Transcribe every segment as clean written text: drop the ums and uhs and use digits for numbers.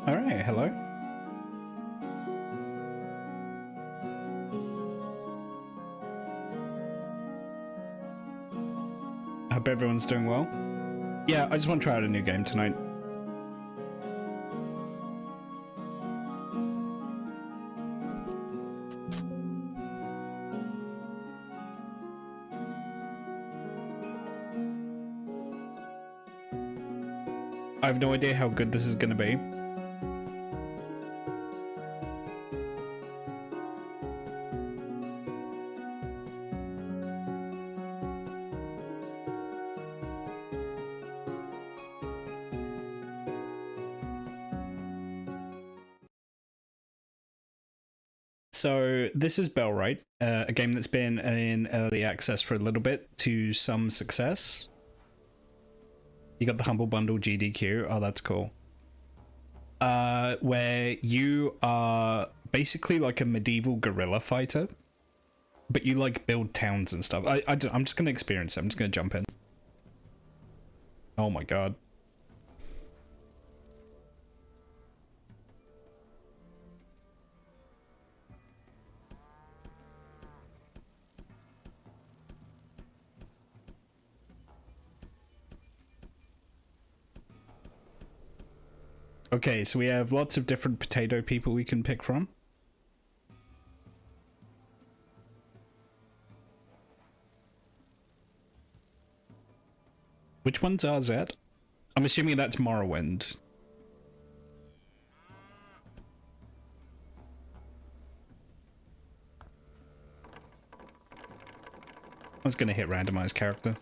All right, hello. I hope everyone's doing well. Yeah, I just want to try out a new game tonight. I have no idea how good this is going to be. So this is Bellright, a game that's been in early access for a little bit to some success. You got the Humble Bundle GDQ. Oh, that's cool. Where you are basically like a medieval guerrilla fighter, but you like build towns and stuff. I'm just gonna experience it. I'm just gonna jump in. Oh my god. Okay, so we have lots of different potato people we can pick from. Which one's RZ? I'm assuming that's Morrowind. I was gonna hit randomize character.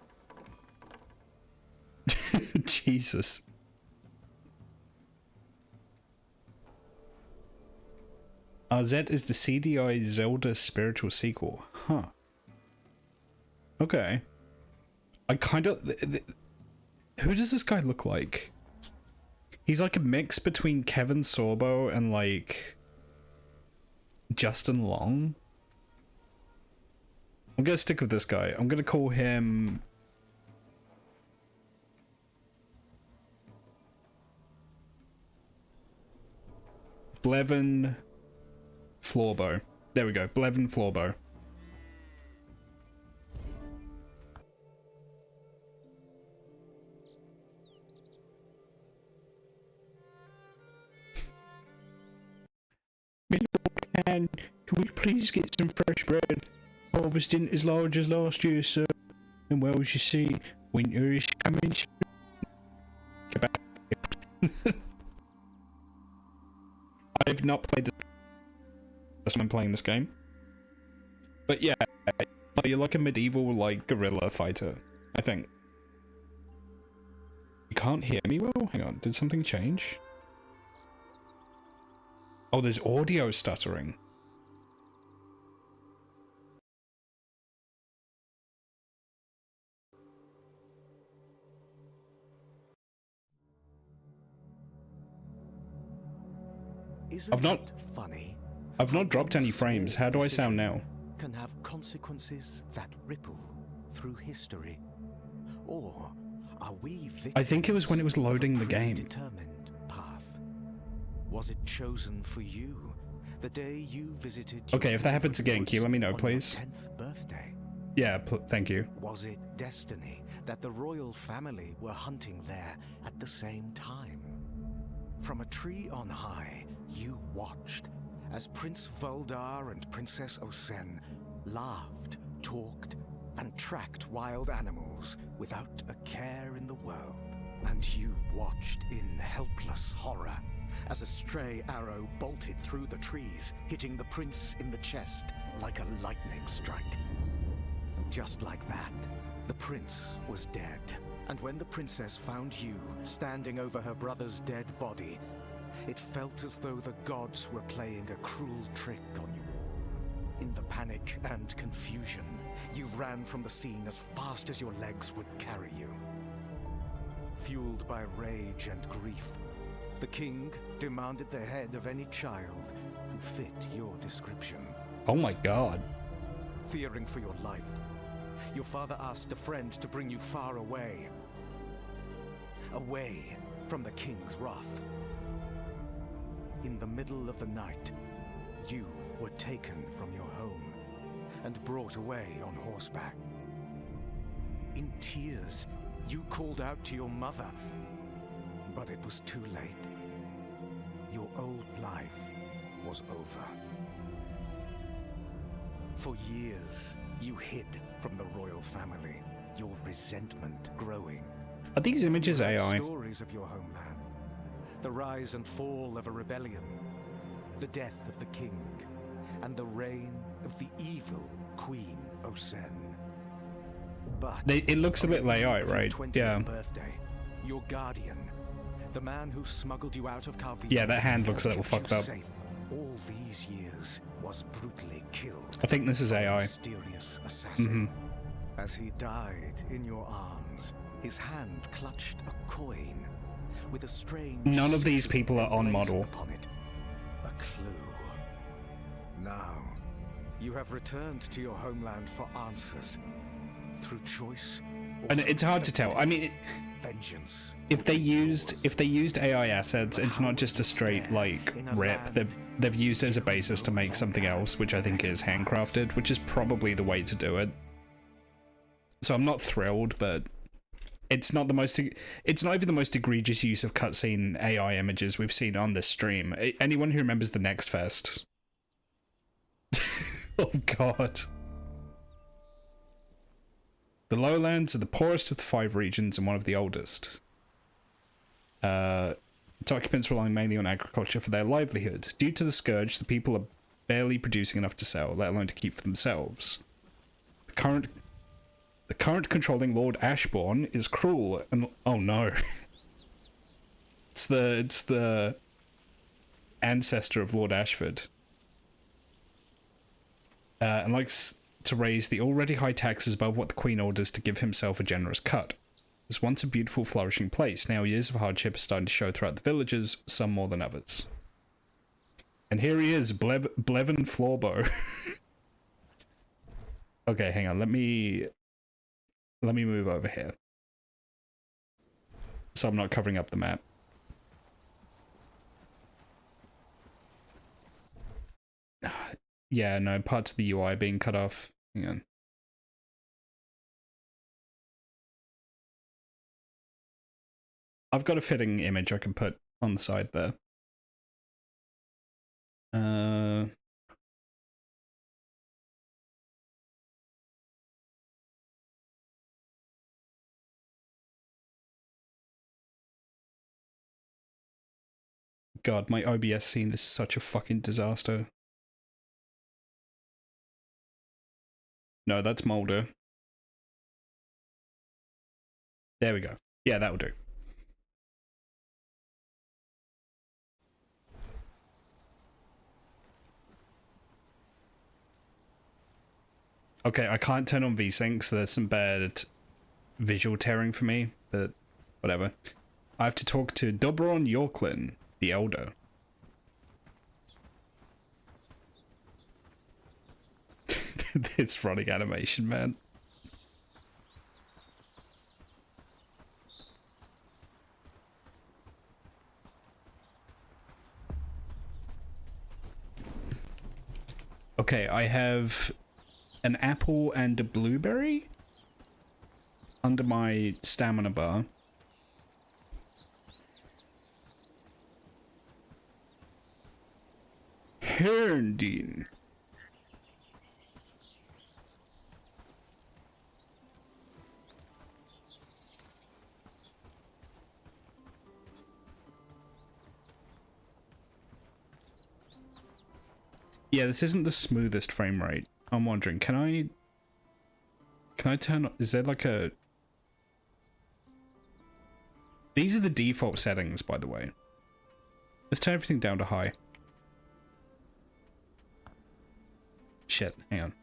Jesus. RZ is the CDI Zelda spiritual sequel. Huh. Okay. I kind of... Who does this guy look like? He's like a mix between Kevin Sorbo and like... Justin Long? I'm gonna stick with this guy. I'm gonna call him... Blevin... Floorbow. There we go. Blevin Floorbow. Can we please get some fresh bread? Harvest isn't as large as last year, sir. And well, as you see, winter is coming soon. Get back. I've not played this. That's why I'm playing this game. But yeah, you're like a medieval, like, guerrilla fighter, I think. You can't hear me well? Hang on, did something change? Oh, there's audio stuttering. Isn't it funny? I've not dropped any frames. How do I sound now? Can have consequences that ripple through history. Or are we victims? I think it was when it was loading the game. Determined path. Was it chosen for you the day you visited? Okay, if that happens again, can you let me know, please? 10th birthday. Yeah, thank you. Was it destiny that the royal family were hunting there at the same time? From a tree on high, you watched as Prince Voldar and Princess Osen laughed, talked, and tracked wild animals without a care in the world. And you watched in helpless horror as a stray arrow bolted through the trees, hitting the prince in the chest like a lightning strike. Just like that, the prince was dead. And when the princess found you standing over her brother's dead body, it felt as though the gods were playing a cruel trick on you all. In the panic and confusion, you ran from the scene as fast as your legs would carry you. Fueled by rage and grief, the king demanded the head of any child who fit your description. Oh my god. Fearing for your life, your father asked a friend to bring you far away. Away from the king's wrath. in the middle of the night, you were taken from your home and brought away on horseback. In tears, you called out to your mother, but it was too late. Your old life was over. For years, you hid from the royal family, your resentment growing. Are these images You heard AI? Stories of your homeland, the rise and fall of a rebellion, the death of the king, and the reign of the evil Queen Osen. But It looks a little AI, your right? 20th Yeah. birthday, your guardian, the man who smuggled you out of Calvi. Yeah, that hand looks a and little kept fucked you up. safe all these years, was brutally killed. I think this is by a AI. mysterious assassin. As he died in your arms, his hand clutched a coin with a strange. None of these sigil people are on emblazoned model. upon it. A clue. Now, you have returned to your homeland for answers. Through choice. Or And it's hard to tell. I mean, vengeance. if they used AI assets, it's not just a straight like rip. They've used it as a basis to make something else, which I think is handcrafted, which is probably the way to do it. So I'm not thrilled, but it's not even the most egregious use of cutscene AI images we've seen on this stream. Anyone who remembers the Next Fest? Oh god. The lowlands are the poorest of the 5 regions and one of the oldest. Its occupants rely mainly on agriculture for their livelihood. Due to the scourge, the people are barely producing enough to sell, let alone to keep for themselves. The current controlling Lord Ashbourne is cruel and oh no. it's the ancestor of Lord Ashford. And likes to raise the already high taxes above what the Queen orders to give himself a generous cut. It was once a beautiful, flourishing place. Now years of hardship are starting to show throughout the villages, some more than others. And here he is, Blevin Florbo. Okay, hang on. Let me move over here, so I'm not covering up the map. Yeah, no, parts of the UI being cut off. Hang on. I've got a fitting image I can put on the side there. God, my OBS scene is such a fucking disaster. No, that's Mulder. There we go. Yeah, that'll do. Okay, I can't turn on VSync, so there's some bad visual tearing for me, but whatever. I have to talk to Dobron Yorklin, the Elder. This running animation, man. Okay, I have an apple and a blueberry under my stamina bar. Herndine. Yeah, this isn't the smoothest frame rate. I'm wondering, can I turn, is there like a... These are the default settings, by the way. Let's turn everything down to high. Shit, hang on.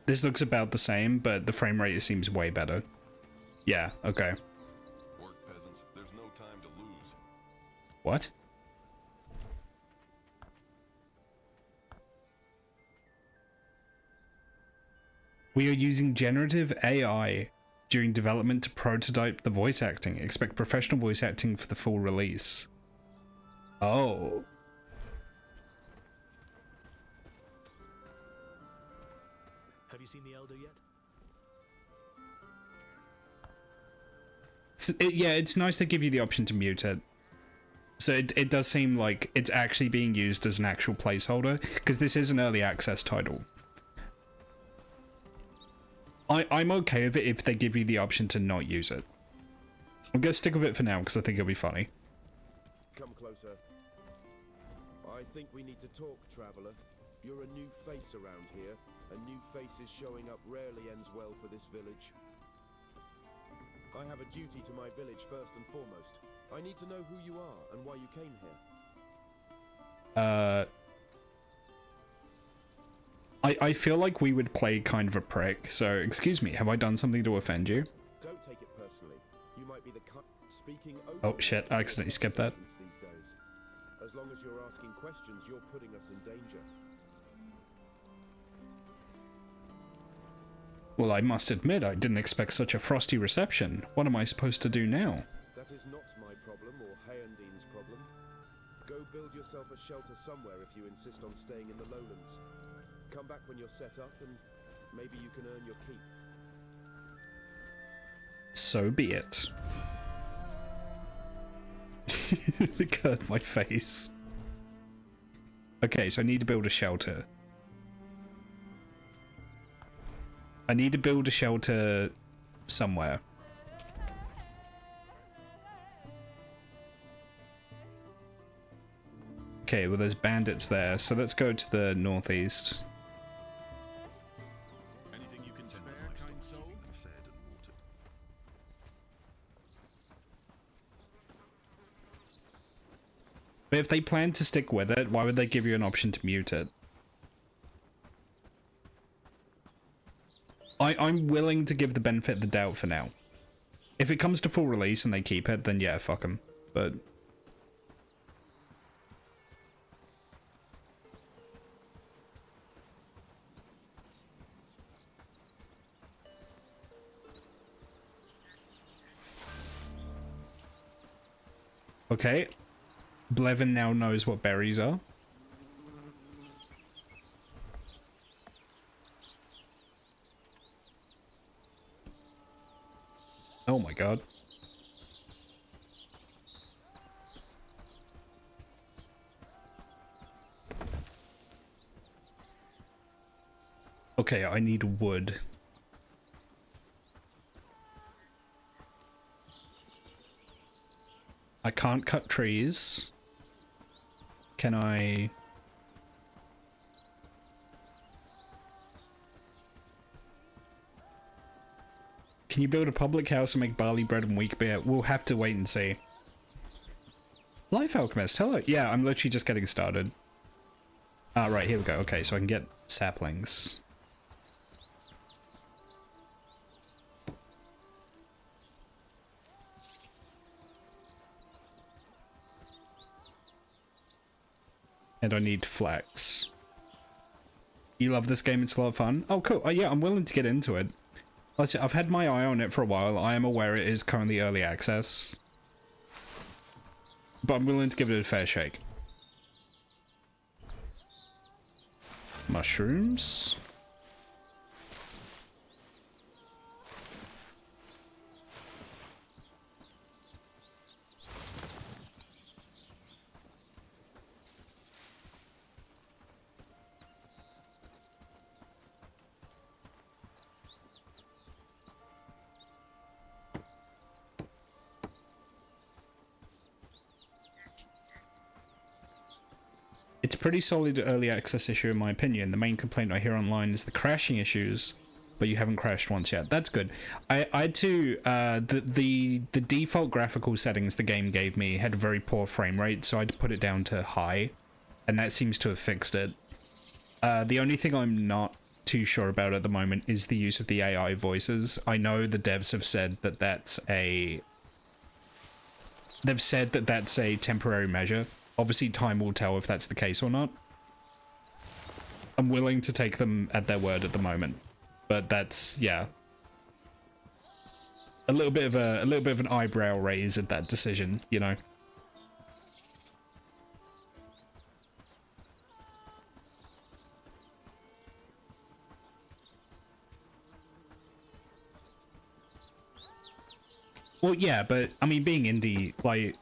This looks about the same, but the frame rate seems way better. Yeah, okay. Work, peasants. There's no time to lose. What? We are using generative AI during development to prototype the voice acting. Expect professional voice acting for the full release. Oh. Have you seen the Elder yet? Yeah, it's nice they give you the option to mute it. So it does seem like it's actually being used as an actual placeholder, because this is an early access title. I'm okay with it if they give you the option to not use it. I'm gonna stick with it for now, because I think it'll be funny. Come closer. I think we need to talk, traveler. You're a new face around here, and new faces showing up rarely ends well for this village. I have a duty to my village first and foremost. I need to know who you are and why you came here. I feel like we would play kind of a prick, so excuse me, have I done something to offend you? Don't take it personally. You might be the speaking Oh shit, I accidentally skipped that. these days. As long as you're asking questions, you're putting us in danger. Well, I must admit, I didn't expect such a frosty reception. What am I supposed to do now? That is not my problem or Hayandeen's problem. Go build yourself a shelter somewhere if you insist on staying in the lowlands. Come back when you're set up and maybe you can earn your keep. So be it. Look at my face. Okay, so I need to build a shelter. I need to build a shelter somewhere. Okay, well there's bandits there, so let's go to the northeast. Anything you can spare, kind soul? Fed and watered. But if they plan to stick with it, why would they give you an option to mute it? I'm willing to give the benefit of the doubt for now. If it comes to full release and they keep it, then yeah, fuck them. But... okay. Blevin now knows what berries are. Oh my god. Okay, I need wood. I can't cut trees. Can I... Can you build a public house and make barley bread and wheat beer? We'll have to wait and see. Life Alchemist, hello. Yeah, I'm literally just getting started. Ah, right, here we go. Okay, so I can get saplings. And I need flax. You love this game, it's a lot of fun. Oh, cool. Yeah, I'm willing to get into it. Let's see, I've had my eye on it for a while. I am aware it is currently early access. But I'm willing to give it a fair shake. Mushrooms. It's a pretty solid early access issue in my opinion. The main complaint I hear online is the crashing issues, but you haven't crashed once yet. That's good. I had to, the default graphical settings the game gave me had a very poor frame rate, so I had to put it down to high, and that seems to have fixed it. The only thing I'm not too sure about at the moment is the use of the AI voices. I know the devs have said that that's a... They've said that that's a temporary measure. Obviously, time will tell if that's the case or not. I'm willing to take them at their word at the moment. But that's, yeah, a little bit of an eyebrow raise at that decision, you know. Well, yeah, but I mean, being indie, like,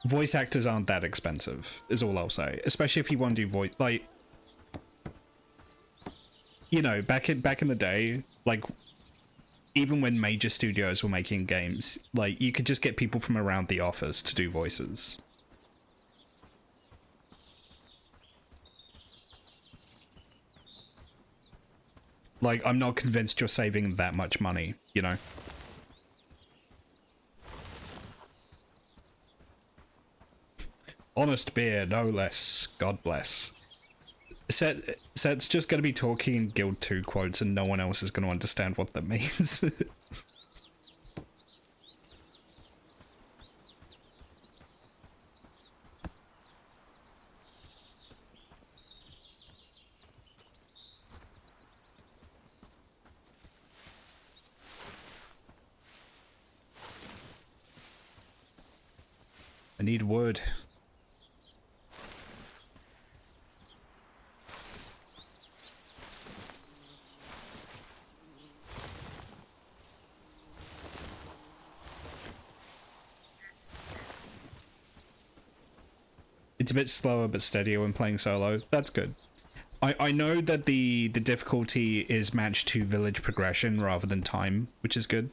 voice actors aren't that expensive, is all I'll say. Especially if you want to do voice, like, you know, back in the day, like, even when major studios were making games, like, you could just get people from around the office to do voices. Like, I'm not convinced you're saving that much money, you know? Honest beer, no less. God bless. Set's just going to be talking in Guild 2 quotes and no one else is going to understand what that means. I need wood. It's a bit slower but steadier when playing solo. That's good. I know that the difficulty is matched to village progression rather than time, which is good.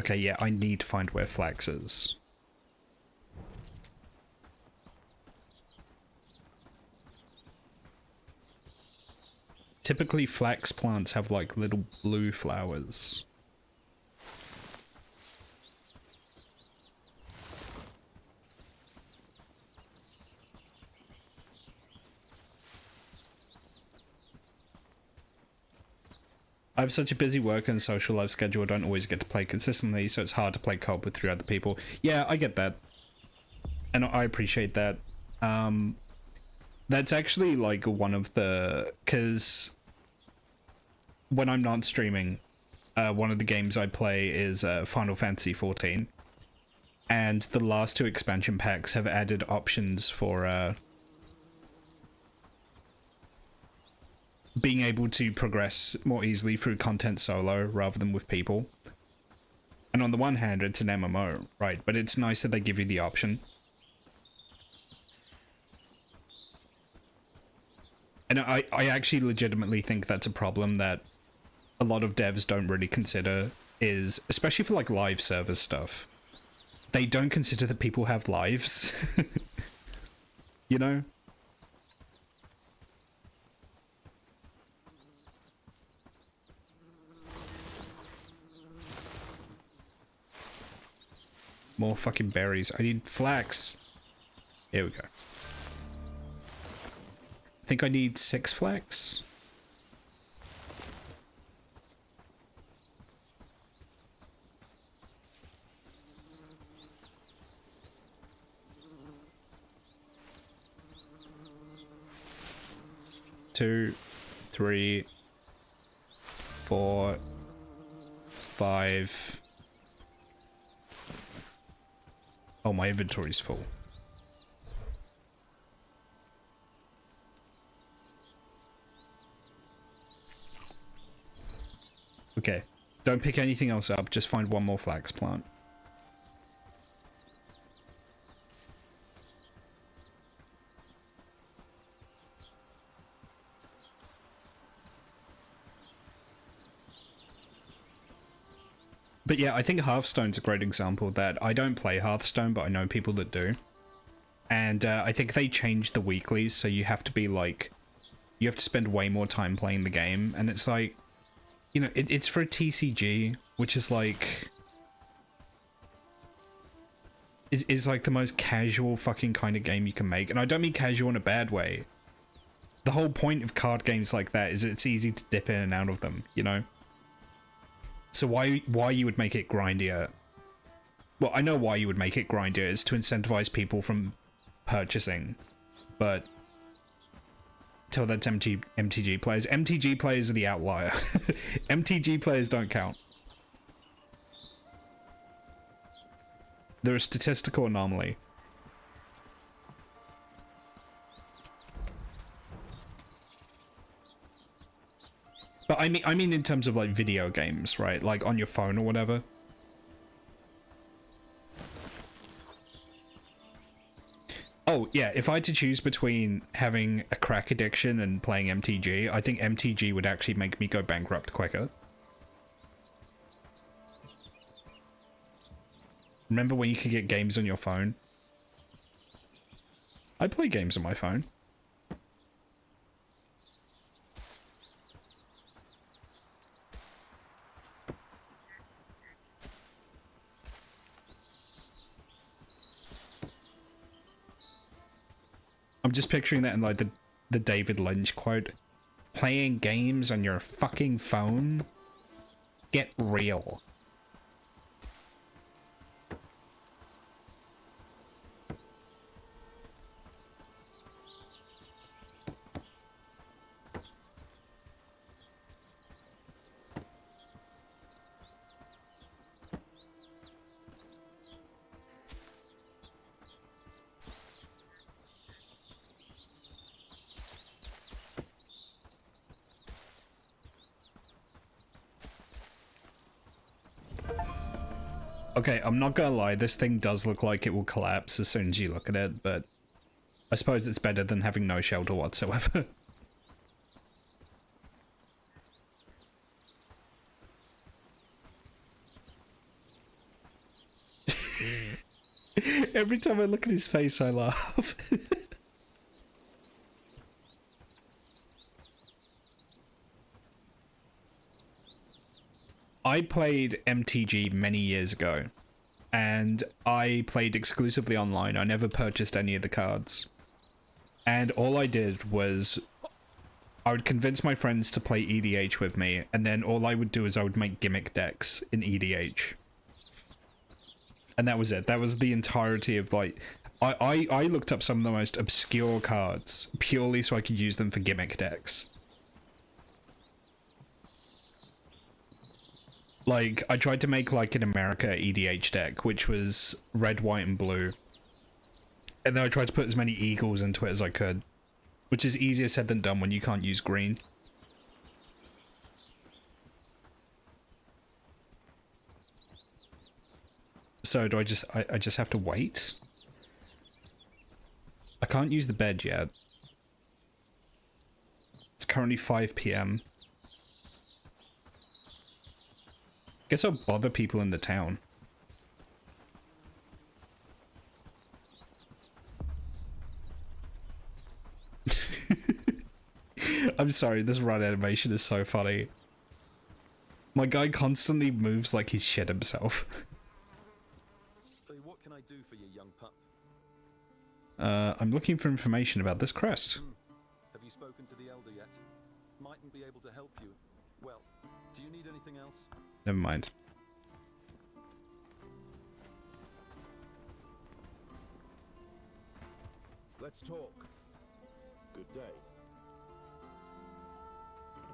Okay, yeah, I need to find where Flax is. Typically, flax plants have, like, little blue flowers. I have such a busy work and social life schedule, I don't always get to play consistently, so it's hard to play co-op with 3 other people. Yeah, I get that. And I appreciate that. That's actually, like, one of the... Because when I'm not streaming, one of the games I play is Final Fantasy XIV. And the last 2 expansion packs have added options for... being able to progress more easily through content solo rather than with people. And on the one hand, it's an MMO, right? But it's nice that they give you the option. And I actually legitimately think that's a problem that a lot of devs don't really consider, is, especially for like live service stuff, they don't consider that people have lives. You know? More fucking berries. I need flax. Here we go. I think I need 6 flax. Two, 3, 4, 5. Oh, my inventory's full. Okay, don't pick anything else up, just find one more flax plant. But yeah, I think Hearthstone's a great example of that. I don't play Hearthstone, but I know people that do. And I think they changed the weeklies, so you have to be like... You have to spend way more time playing the game, and it's like... You know, it's for a TCG, which is like... Is like the most casual fucking kind of game you can make. And I don't mean casual in a bad way. The whole point of card games like that is it's easy to dip in and out of them, you know? So why you would make it grindier? Well, I know why you would make it grindier, is to incentivize people from purchasing. But tell that's MTG players. MTG players are the outlier. MTG players don't count. They're a statistical anomaly. But I mean in terms of like video games, right? Like on your phone or whatever. Oh, yeah, if I had to choose between having a crack addiction and playing MTG, I think MTG would actually make me go bankrupt quicker. Remember when you could get games on your phone? I play games on my phone. I'm just picturing that in like the David Lynch quote. Playing games on your fucking phone? Get real. Okay, I'm not gonna lie, this thing does look like it will collapse as soon as you look at it, but I suppose it's better than having no shelter whatsoever. Every time I look at his face, I laugh. I played MTG many years ago, and I played exclusively online. I never purchased any of the cards. And all I did was I would convince my friends to play EDH with me, and then all I would do is I would make gimmick decks in EDH. And that was it. That was the entirety of like... I looked up some of the most obscure cards purely so I could use them for gimmick decks. Like, I tried to make, like, an America EDH deck, which was red, white, and blue. And then I tried to put as many eagles into it as I could. Which is easier said than done when you can't use green. So, do I just have to wait? I can't use the bed yet. It's currently 5 PM. Guess I'll bother people in the town. I'm sorry, this run animation is so funny. My guy constantly moves like he's shit himself. So what can I do for you, young pup? I'm looking for information about this crest. Have you spoken to the elder yet? Mightn't be able to help you. Well, do you need anything else? Never mind. Let's talk. Good day.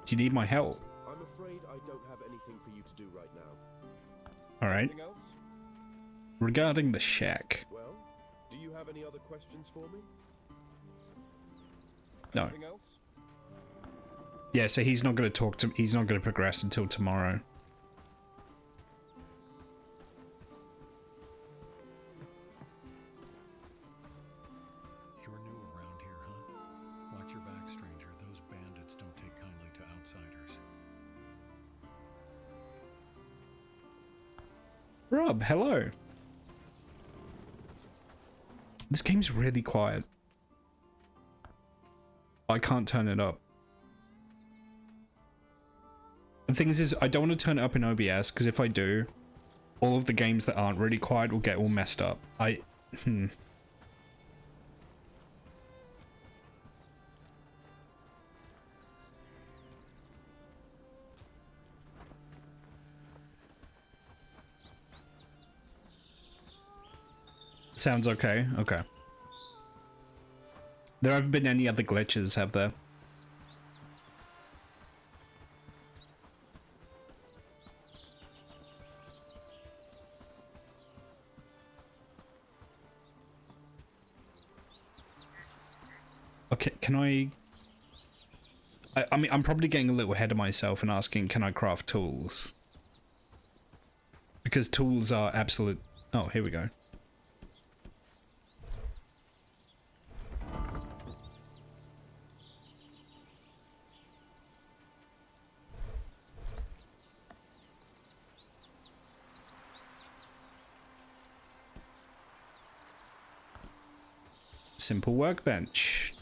Do you need my help? I'm afraid I don't have anything for you to do right now. Alright. Anything else? Regarding the shack. Well, do you have any other questions for me? No. Anything else? Yeah, so he's not going to talk to... He's not going to progress until tomorrow. You're new around here, huh? Watch your back, stranger. Those bandits don't take kindly to outsiders. Rob, hello. This game's really quiet. I can't turn it up. The thing is I don't want to turn it up in OBS, because if I do, all of the games that aren't really quiet will get all messed up. Sounds okay. Okay. There haven't been any other glitches, have there? Okay, can I mean, I'm probably getting a little ahead of myself and asking, can I craft tools? Because tools are absolute... Oh, here we go. Simple workbench.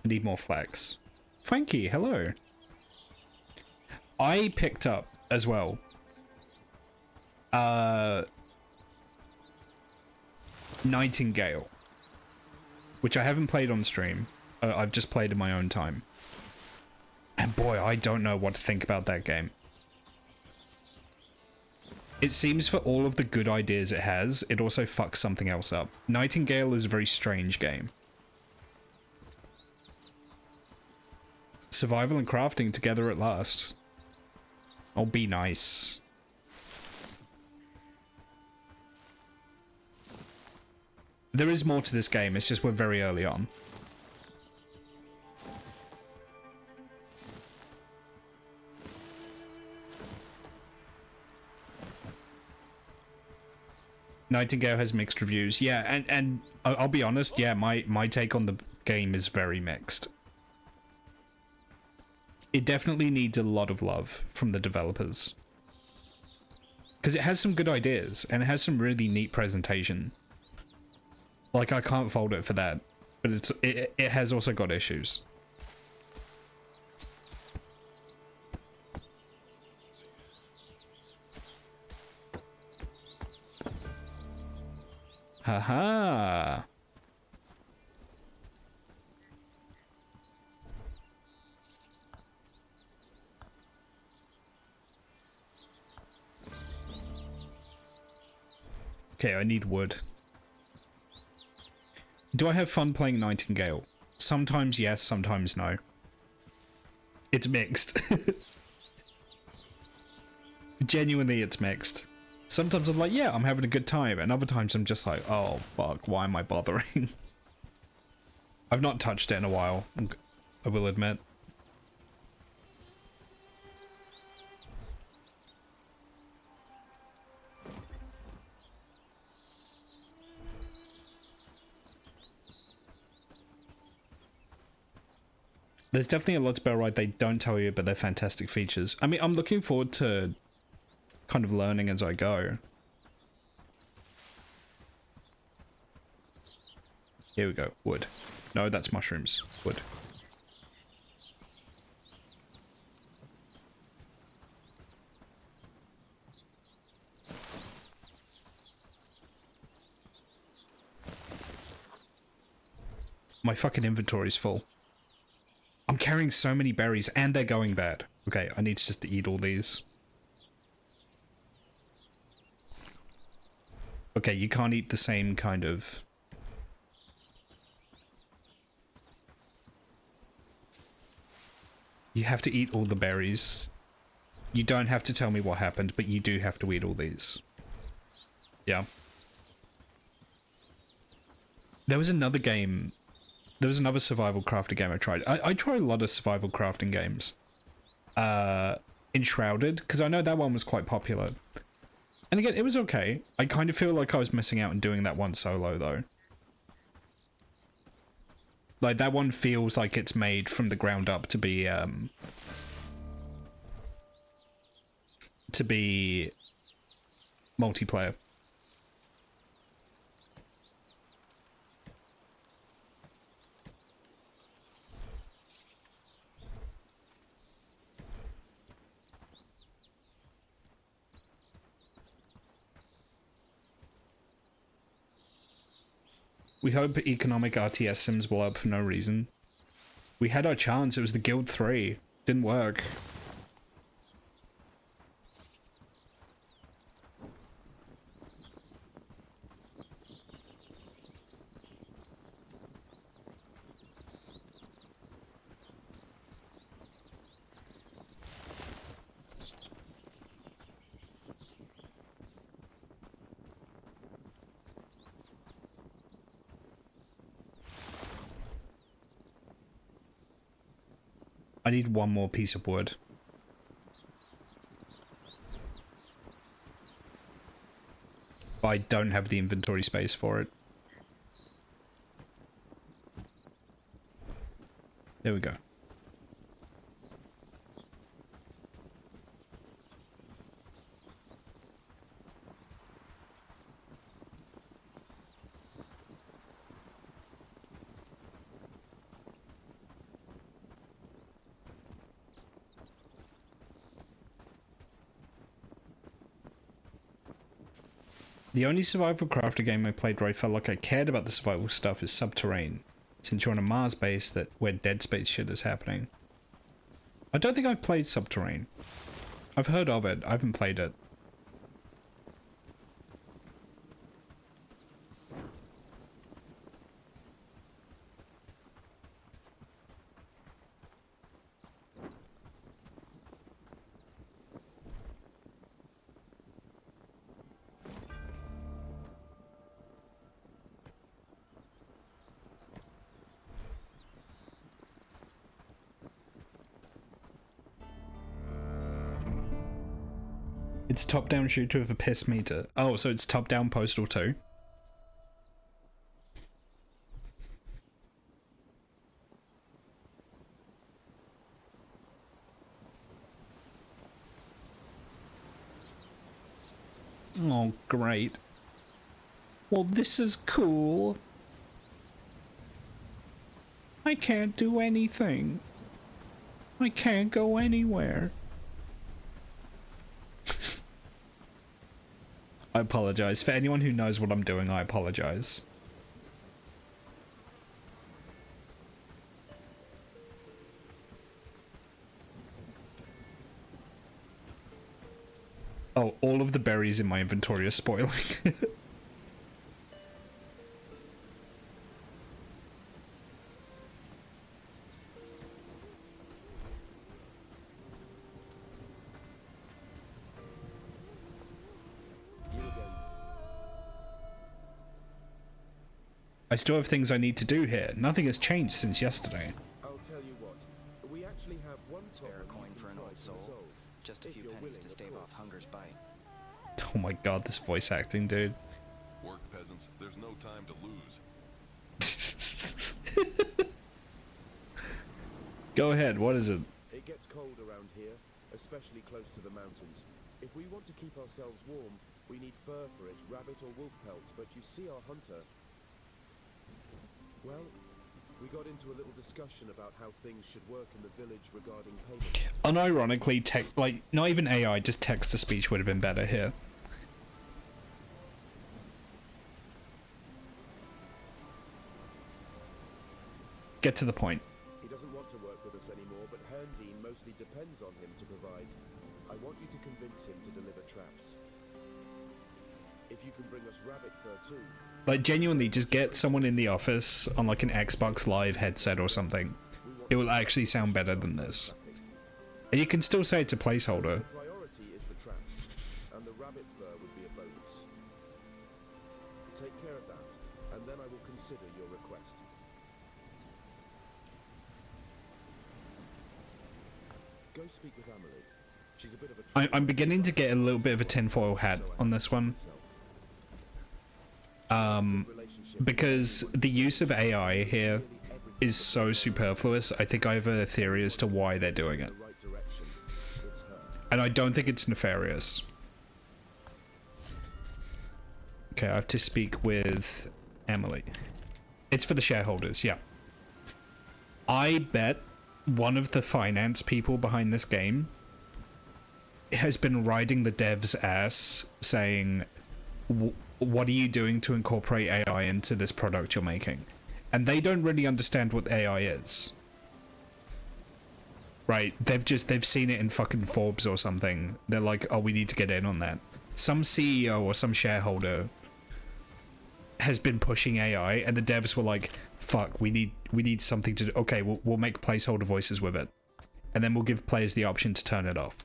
I need more flax. Frankie, hello. I picked up as well. Nightingale, which I haven't played on stream. I've just played in my own time. And boy, I don't know what to think about that game. It seems for all of the good ideas it has, it also fucks something else up. Nightingale is a very strange game. Survival and crafting together at last. Oh, be nice. There is more to this game, it's just we're very early on. Nightingale has mixed reviews. Yeah, and I'll be honest, yeah, my take on the game is very mixed. It definitely needs a lot of love from the developers. Because it has some good ideas, and it has some really neat presentation. Like, I can't fault it for that. But it has also got issues. Haha. Okay, I need wood. Do I have fun playing Nightingale? Sometimes yes, sometimes no. It's mixed. Genuinely, it's mixed. Sometimes I'm like, yeah, I'm having a good time, and other times I'm just like, oh, fuck, why am I bothering? I've not touched it in a while, I will admit. There's definitely a lot to Bellride they don't tell you, but they're fantastic features. I mean, I'm looking forward to kind of learning as I go. Here we go. Wood. No, that's mushrooms. Wood. My fucking inventory's full. I'm carrying so many berries and they're going bad. Okay, I need to just eat all these. Okay, you can't eat the same kind of... You have to eat all the berries. You don't have to tell me what happened, but you do have to eat all these. Yeah. There was another game... There was another survival crafting game I tried. I try a lot of survival crafting games. Enshrouded, because I know that one was quite popular. And again, it was okay. I kind of feel like I was missing out on doing that one solo, though. Like, that one feels like it's made from the ground up to be multiplayer. We hope economic RTS sims blow up for no reason. We had our chance, it was the Guild 3. Didn't work. I need one more piece of wood. But I don't have the inventory space for it. There we go. The only survival crafter game I played where I felt like I cared about the survival stuff is Subterrane, since you're on a Mars base where Dead Space shit is happening. I don't think I've played Subterrane. I've heard of it, I haven't played it. It's top-down shooter with a piss meter. Oh, so it's top-down Postal too? Oh, great. Well, this is cool. I can't do anything. I can't go anywhere. I apologize. For anyone who knows what I'm doing, I apologize. Oh, all of the berries in my inventory are spoiling. I still have things I need to do here. Nothing has changed since yesterday. I'll tell you what. We actually have one Spare a problem coin you for can an try old to soul. resolve. Just a If few you're pennies willing, to of stave off course. hunger's bite. Oh my god, this voice acting, dude. Work, peasants. There's no time to lose. Go ahead, what is it? It gets cold around here, especially close to the mountains. If we want to keep ourselves warm, we need fur for it, rabbit or wolf pelts, but you see our hunter. Well, we got into a little discussion about how things should work in the village regarding payment. Unironically, like, not even AI, just text-to-speech would have been better here. Get to the point. He doesn't want to work with us anymore, but Herndeen mostly depends on him to provide. I want you to convince him to deliver traps. If you can bring us rabbit fur too. Like, genuinely, just get someone in the office on, like, an Xbox Live headset or something. It will actually sound better than this. And you can still say it's a placeholder. The priority is the traps, and the rabbit fur would be a bonus. Take care of that, and then I will consider your request. Go speak with Amelie. She's a bit of a I'm beginning to get a little bit of a tinfoil hat on this one. Because the use of AI here is so superfluous. I think I have a theory as to why they're doing it. And I don't think it's nefarious. Okay, I have to speak with Emily. It's for the shareholders, yeah. I bet one of the finance people behind this game has been riding the devs' ass saying, what are you doing to incorporate AI into this product you're making? And they don't really understand what AI is. Right, they've seen it in fucking Forbes or something. They're like, oh, we need to get in on that. Some CEO or some shareholder has been pushing AI, and the devs were like, fuck, we need something to do. Okay, we'll make placeholder voices with it. And then we'll give players the option to turn it off.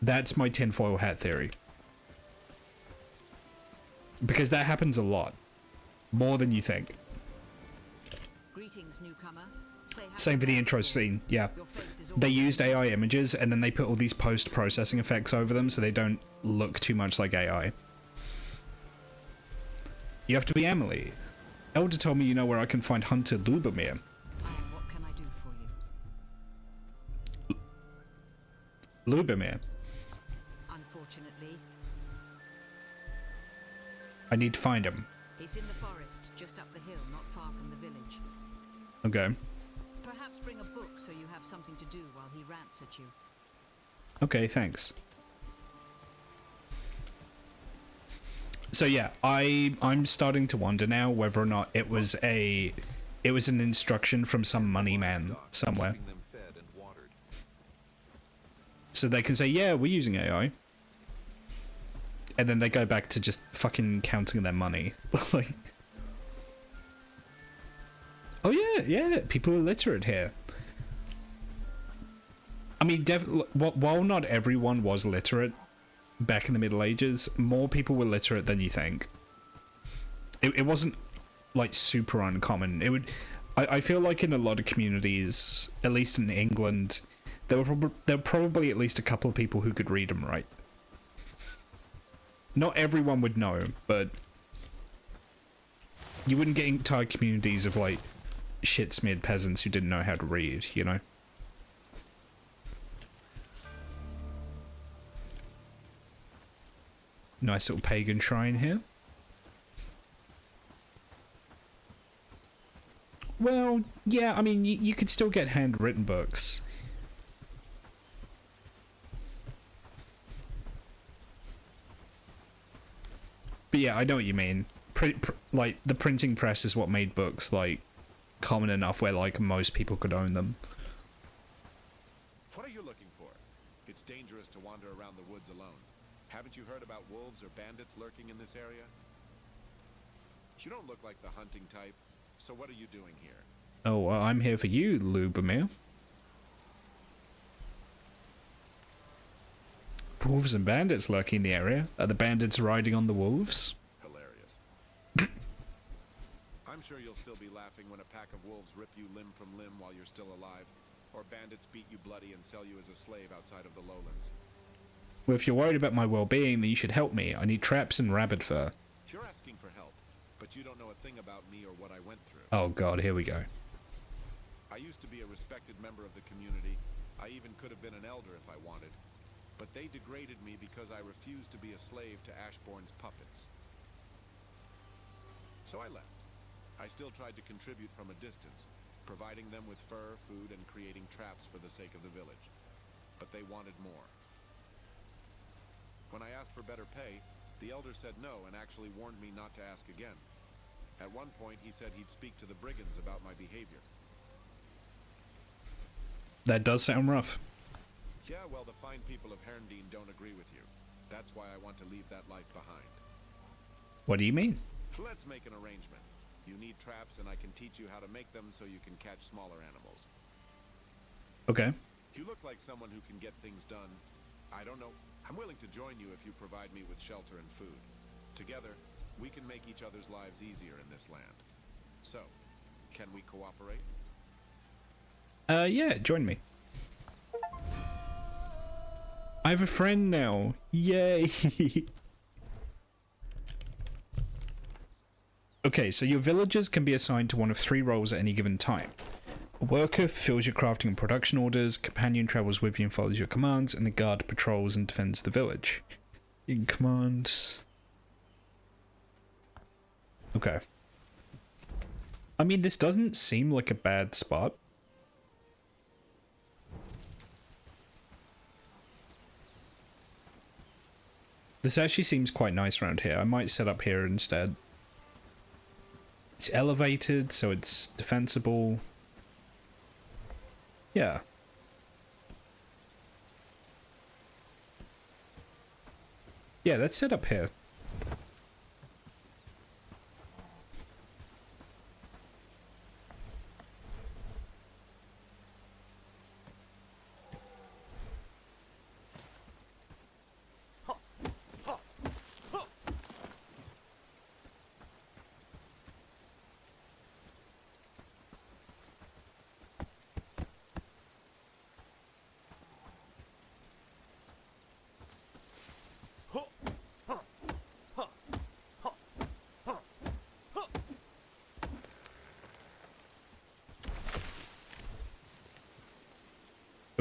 That's my tinfoil hat theory. Because that happens a lot. More than you think. Greetings, newcomer. Same for the intro scene, yeah. They used AI images and then they put all these post-processing effects over them so they don't look too much like AI. You have to be Emily. Elder told me you know where I can find Hunter Lubomir. What can I do for you? Lubomir. Unfortunately, I need to find him. he's in the forest, just up the hill, not far from the village. Okay. Perhaps bring a book so you have something to do while he rants at you. Okay, thanks. So yeah, I'm starting to wonder now whether or not it was an instruction from some money man somewhere. Keeping them fed and watered. So they can say, yeah, we're using AI. And then they go back to just fucking counting their money. Like, oh yeah, people are literate here. I mean, while not everyone was literate back in the Middle Ages, more people were literate than you think. It wasn't like super uncommon. I feel like in a lot of communities, at least in England, there were probably at least a couple of people who could read and write. Not everyone would know, but you wouldn't get entire communities of like shit-smeared peasants who didn't know how to read, you know? Nice little pagan shrine here. Well, yeah, I mean, you could still get handwritten books. But yeah, I know what you mean. Like, the printing press is what made books, like, common enough where, like, most people could own them. What are you looking for? It's dangerous to wander around the woods alone. Haven't you heard about wolves or bandits lurking in this area? You don't look like the hunting type, so what are you doing here? Oh, well, I'm here for you, Lubomir. Wolves and bandits lurking in the area. Are the bandits riding on the wolves? Hilarious. I'm sure you'll still be laughing when a pack of wolves rip you limb from limb while you're still alive, or bandits beat you bloody and sell you as a slave outside of the lowlands. Well, if you're worried about my well-being, then you should help me. I need traps and rabbit fur. You're asking for help, but you don't know a thing about me or what I went through. Oh god, here we go. I used to be a respected member of the community. I even could have been an elder if I wanted. But they degraded me because I refused to be a slave to Ashbourne's puppets. So I left. I still tried to contribute from a distance, providing them with fur, food, and creating traps for the sake of the village. But they wanted more. When I asked for better pay, the elder said no and actually warned me not to ask again. At one point, he said he'd speak to the brigands about my behavior. That does sound rough. Yeah, well, the fine people of Herndeen don't agree with you. That's why I want to leave that life behind. What do you mean? Let's make an arrangement. You need traps, and I can teach you how to make them so you can catch smaller animals. Okay. You look like someone who can get things done. I don't know. I'm willing to join you if you provide me with shelter and food. Together, we can make each other's lives easier in this land. So, can we cooperate? Yeah, join me. I have a friend now. Yay. Okay, so your villagers can be assigned to one of 3 roles at any given time. A worker fulfills your crafting and production orders, a companion travels with you and follows your commands, and a guard patrols and defends the village. In commands... Okay. I mean, this doesn't seem like a bad spot. This actually seems quite nice around here. I might set up here instead. It's elevated, so it's defensible. Yeah. Yeah, let's set up here.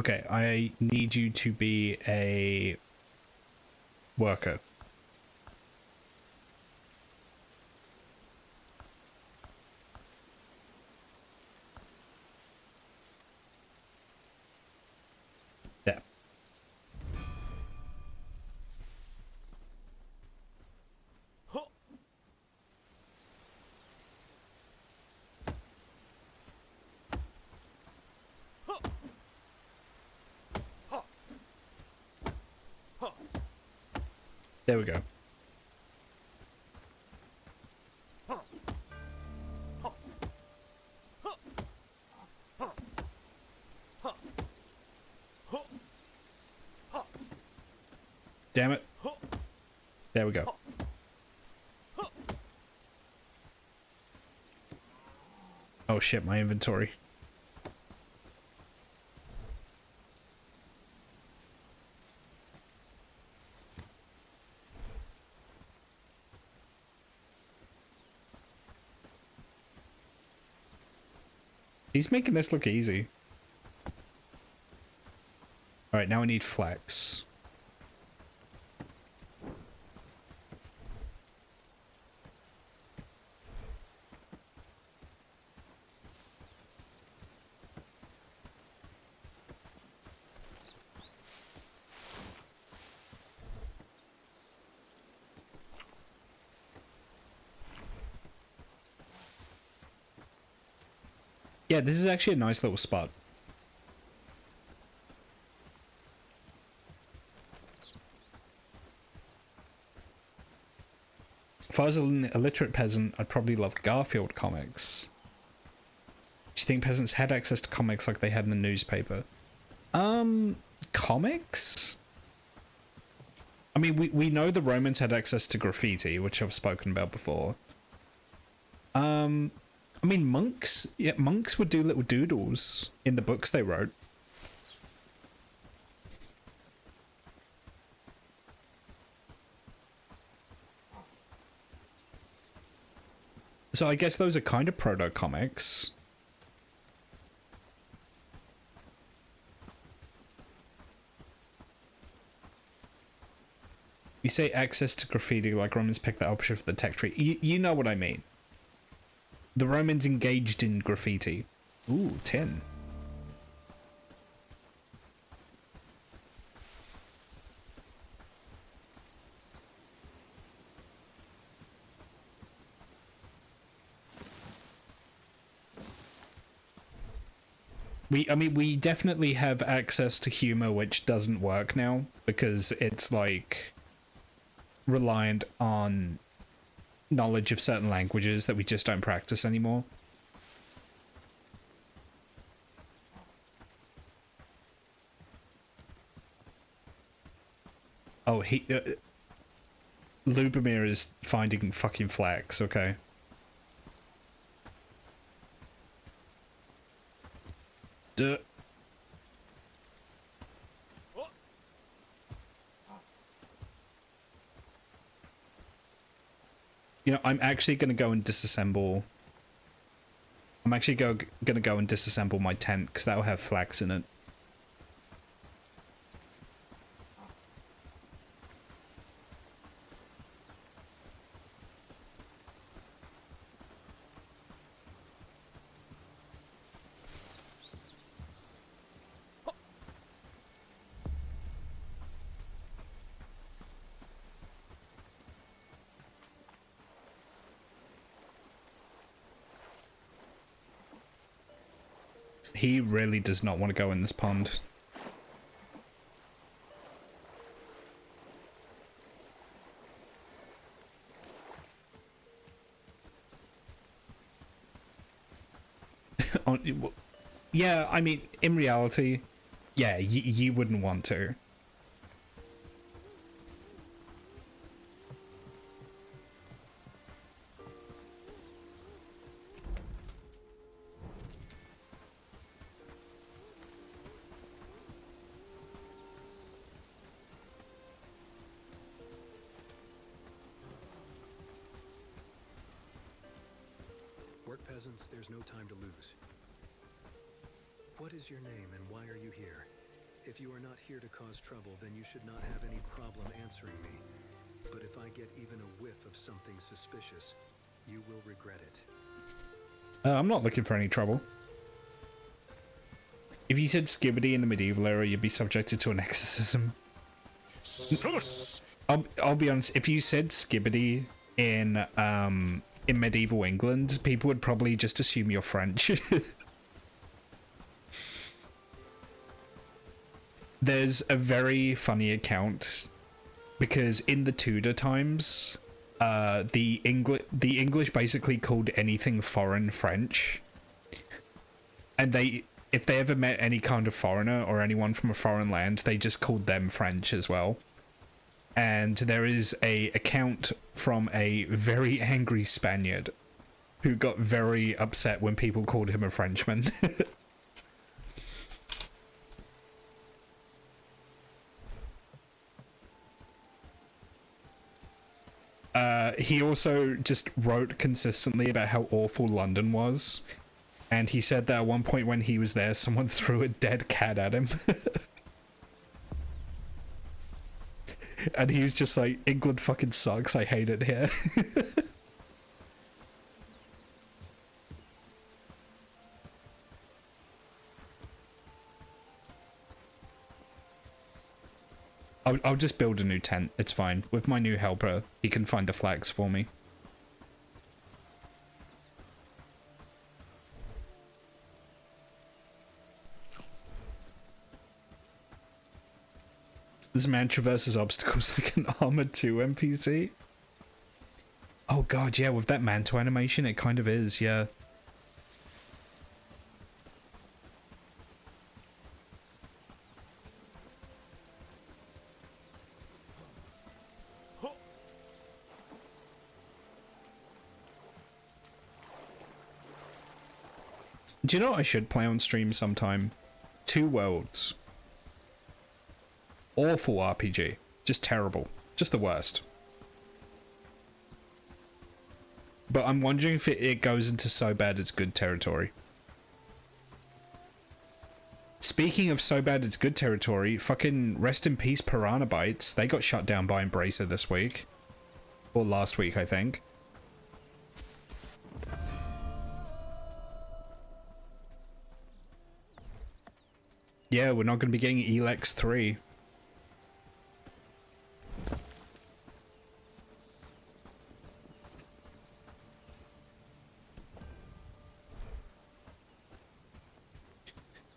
Okay, I need you to be a worker. There. There we go. Damn it. There we go. Oh shit, my inventory. He's making this look easy. Alright, now I need flax. Yeah, this is actually a nice little spot. If I was an illiterate peasant, I'd probably love Garfield comics. Do you think peasants had access to comics like they had in the newspaper? Comics? I mean, we know the Romans had access to graffiti, which I've spoken about before. I mean, monks would do little doodles in the books they wrote. So I guess those are kind of proto-comics. You say access to graffiti like Romans picked that up for the tech tree. You know what I mean. The Romans engaged in graffiti. Ooh, 10. I mean, we definitely have access to humor, which doesn't work now because it's like reliant on knowledge of certain languages that we just don't practice anymore. Oh, Lubomir is finding fucking flax, okay. Duh. You know, I'm actually going to go and disassemble... I'm actually going to go and disassemble my tent, because that'll have flax in it. He really does not want to go in this pond. Yeah, I mean, in reality, yeah, you wouldn't want to. Work, peasants, there's no time to lose. What is your name and why are you here? If you are not here to cause trouble, then you should not have any problem answering me. But if I get even a whiff of something suspicious, you will regret it. I'm not looking for any trouble. If you said Skibbity in the medieval era, you'd be subjected to an exorcism. I'll be honest, if you said Skibbity in medieval England, people would probably just assume you're French. There's a very funny account because in the Tudor times, the English basically called anything foreign French, and if they ever met any kind of foreigner or anyone from a foreign land, they just called them French as well. And there is a account from a very angry Spaniard who got very upset when people called him a Frenchman. He also just wrote consistently about how awful London was. And he said that at one point when he was there, someone threw a dead cat at him. And he's just like, England fucking sucks, I hate it here. I'll just build a new tent, it's fine. With my new helper, he can find the flags for me. This man traverses obstacles like an Armored 2 NPC. Oh god, yeah, with that mantle animation, it kind of is, yeah. Do you know what I should play on stream sometime? Two Worlds. Awful RPG. Just terrible. Just the worst. But I'm wondering if it goes into so bad it's good territory. Speaking of so bad it's good territory, fucking rest in peace Piranha Bytes. They got shut down by Embracer this week. Or last week, I think. Yeah, we're not going to be getting Elex 3.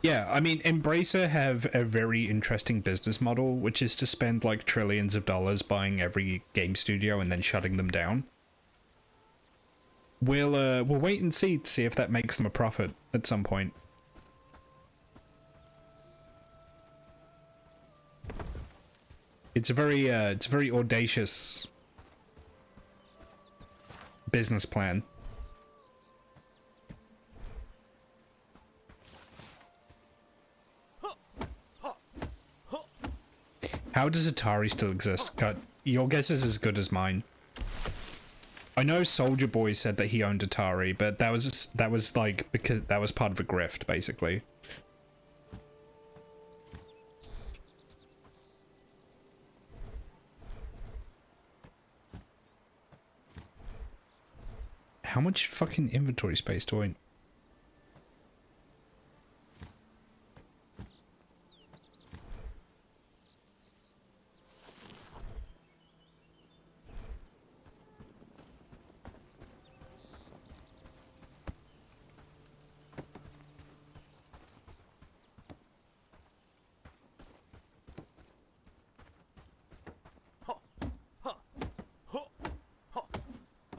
Yeah, I mean, Embracer have a very interesting business model, which is to spend like trillions of dollars buying every game studio and then shutting them down. We'll wait and see to see if that makes them a profit at some point. It's a very audacious business plan. How does Atari still exist? Cut. Your guess is as good as mine. I know Soldier Boy said that he owned Atari, but that was like because that was part of a grift, basically. How much fucking inventory space do I...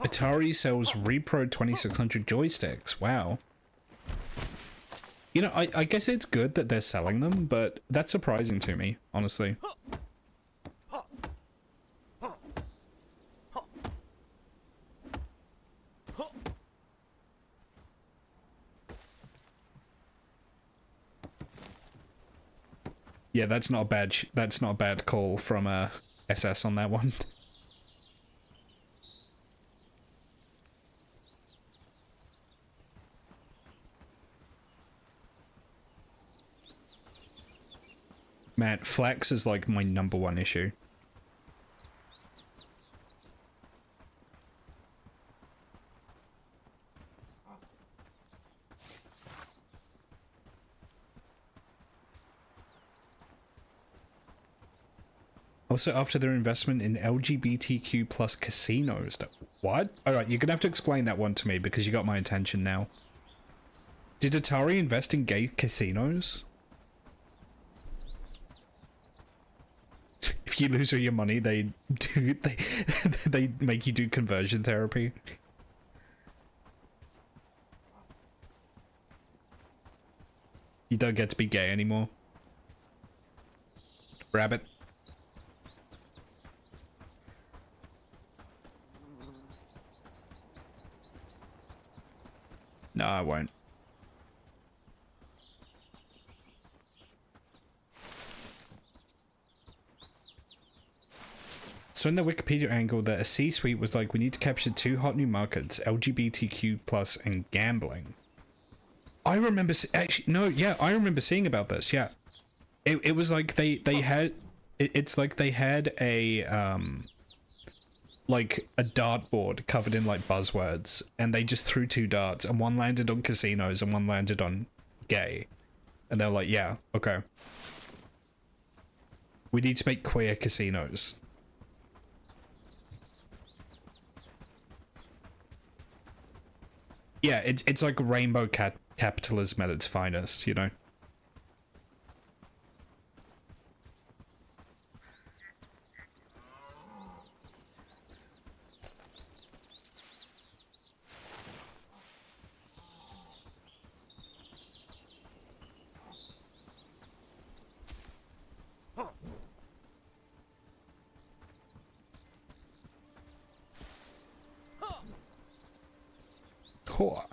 Atari sells Repro 2600 joysticks. Wow. You know, I guess it's good that they're selling them, but that's surprising to me, honestly. Yeah, that's not a bad call from SS on that one. Man, flex is like my #1 issue. Also, after their investment in LGBTQ plus casinos. What? Alright, you're gonna have to explain that one to me because you got my attention now. Did Atari invest in gay casinos? If you lose all your money, they make you do conversion therapy. You don't get to be gay anymore. Rabbit. No, I won't. So in the Wikipedia angle, that a C-suite was like, we need to capture 2 hot new markets, LGBTQ plus and gambling. I remember actually no, yeah, I remember seeing about this. Yeah, it was like they had it's like they had a like a dartboard covered in like buzzwords, and they just threw 2 darts, and one landed on casinos and one landed on gay, and they're like, yeah, okay, we need to make queer casinos. Yeah, it's like rainbow capitalism at its finest, you know. Cool.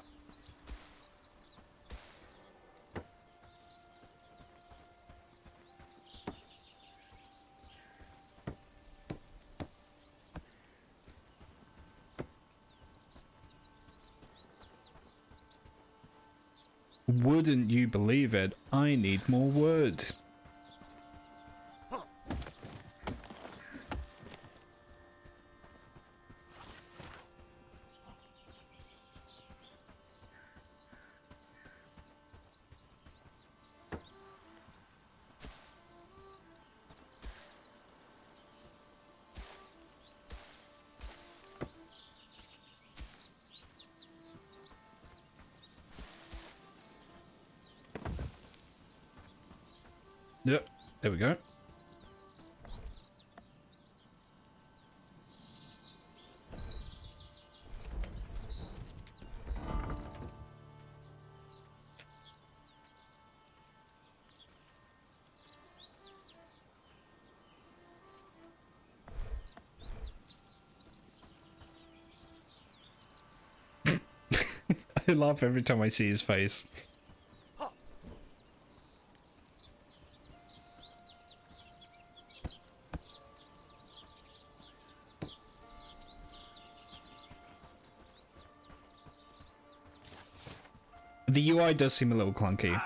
Wouldn't you believe it? I need more wood. Yep, there we go. I laugh every time I see his face. The UI does seem a little clunky.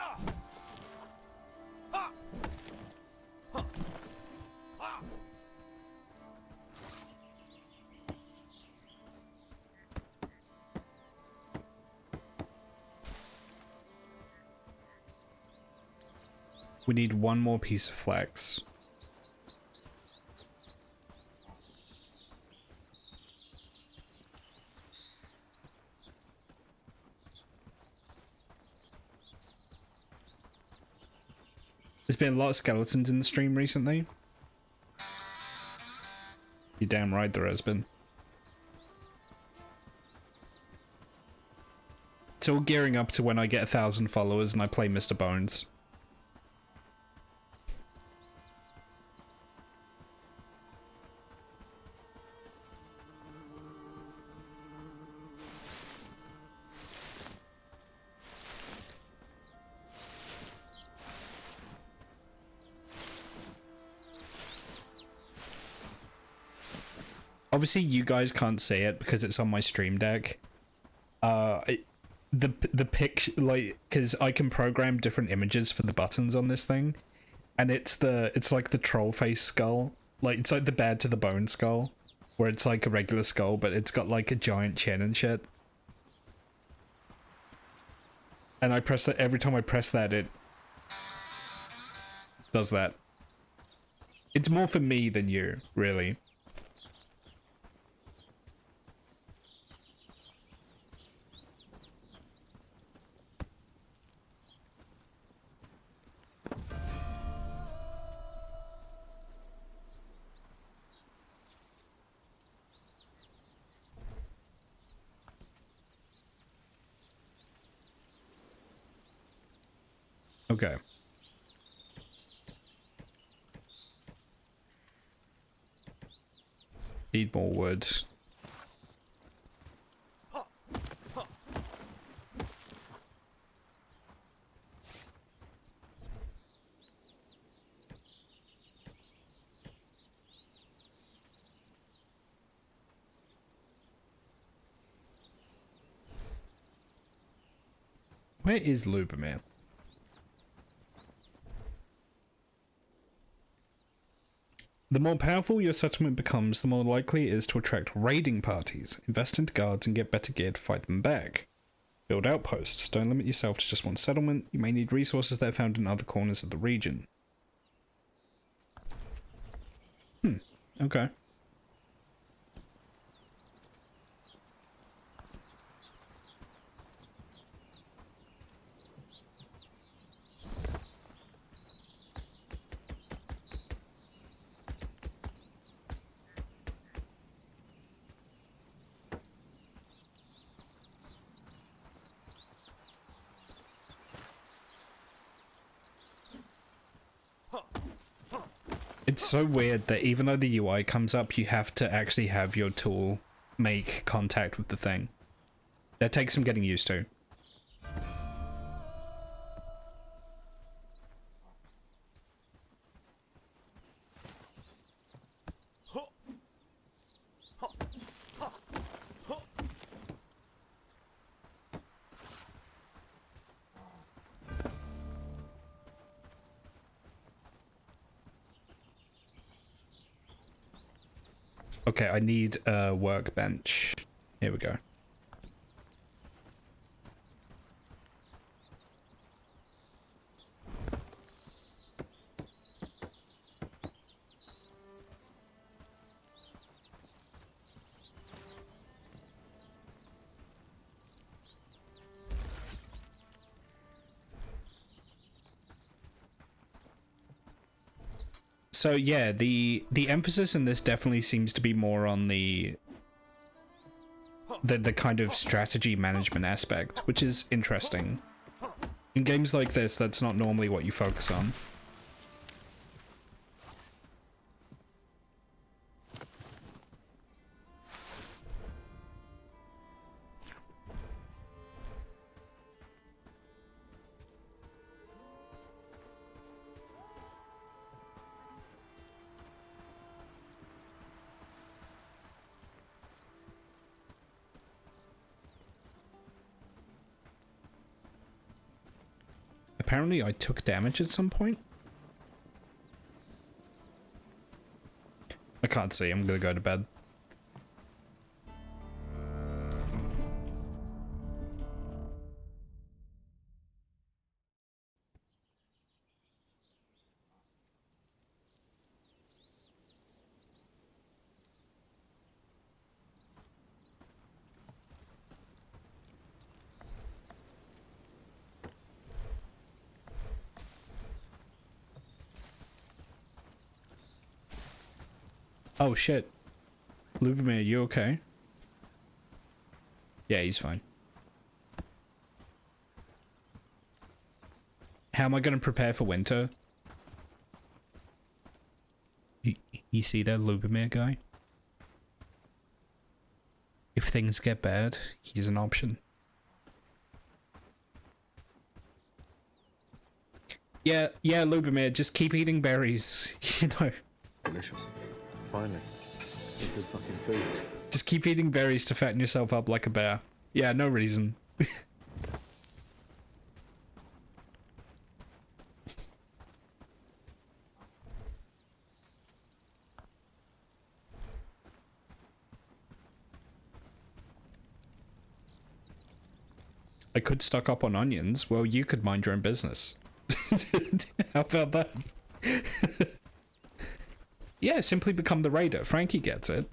We need one more piece of flex. There's been a lot of skeletons in the stream recently. You're damn right there has been. It's all gearing up to when I get 1,000 followers and I play Mr. Bones. Obviously, you guys can't see it because it's on my stream deck. The picture, like, because I can program different images for the buttons on this thing, and it's like the troll face skull. Like, it's like the bad to the bone skull, where it's like a regular skull, but it's got like a giant chin and shit. And I press that, every time I press that, it does that. It's more for me than you, really. Okay. Need more wood. Where is Lubomir? The more powerful your settlement becomes, the more likely it is to attract raiding parties. Invest into guards and get better gear to fight them back. Build outposts. Don't limit yourself to just one settlement. You may need resources that are found in other corners of the region. Okay. It's so weird that even though the UI comes up, you have to actually have your tool make contact with the thing. That takes some getting used to. Okay, I need a workbench. Here we go. So yeah, the emphasis in this definitely seems to be more on the kind of strategy management aspect, which is interesting. In games like this, that's not normally what you focus on. Apparently I took damage at some point. I can't see, I'm gonna go to bed. Oh shit. Lubomir, you okay? Yeah, he's fine. How am I gonna prepare for winter? You see that Lubomir guy? If things get bad, he's an option. Yeah, Lubomir, just keep eating berries, you know. Delicious. Finally. Some good fucking food. Just keep eating berries to fatten yourself up like a bear. Yeah, no reason. I could stock up on onions. Well, you could mind your own business. How about that? Yeah, simply become the raider. Frankie gets it.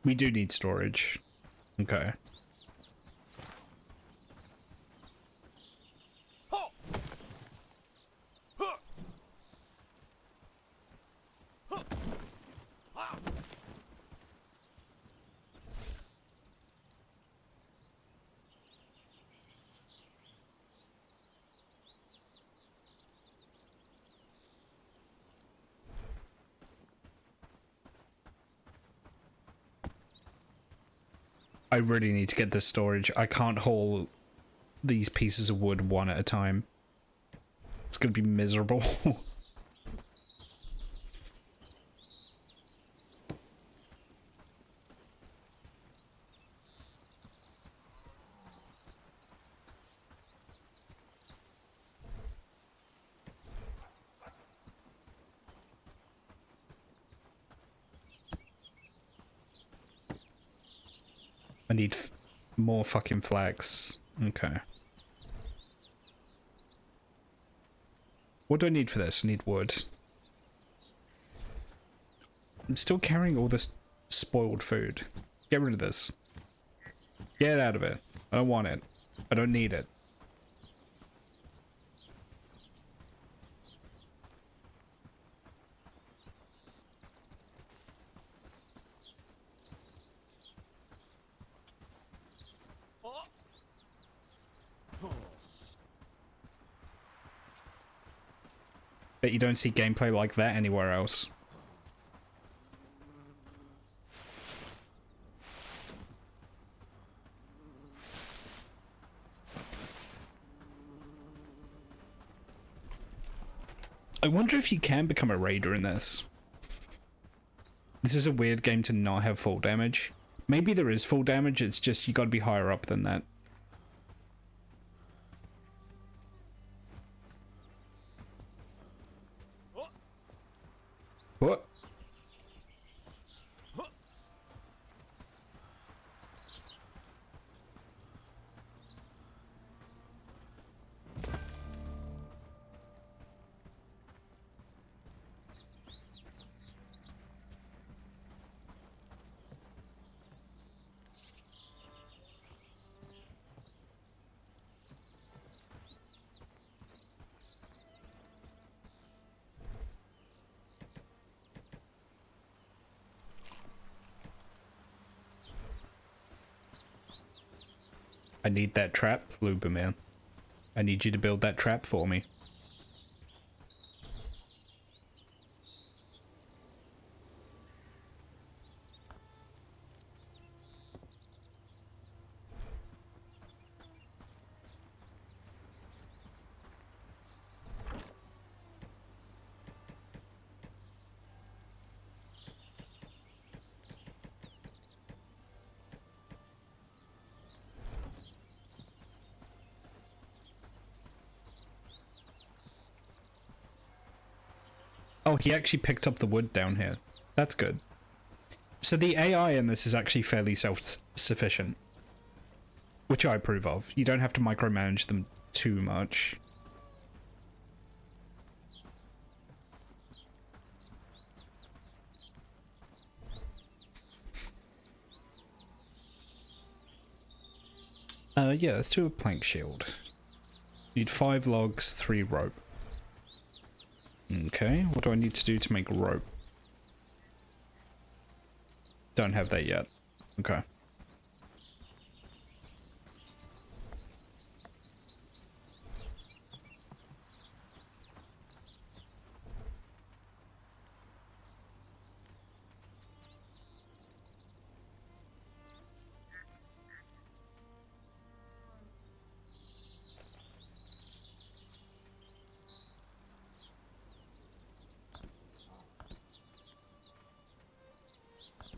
We do need storage. Okay. I really need to get this storage. I can't haul these pieces of wood one at a time. It's gonna be miserable. I need more fucking flags. Okay. What do I need for this? I need wood. I'm still carrying all this spoiled food. Get rid of this. Get out of it. I don't want it. I don't need it. Bet you don't see gameplay like that anywhere else. I wonder if you can become a raider in this. This is a weird game to not have full damage. Maybe there is full damage, it's just you gotta be higher up than that. What? I need that trap, Luberman. I need you to build that trap for me. Oh, he actually picked up the wood down here. That's good. So the AI in this is actually fairly self-sufficient, which I approve of. You don't have to micromanage them too much. Yeah, let's do a plank shield. Need 5 logs, 3 rope. Okay, what do I need to do to make rope? Don't have that yet. Okay.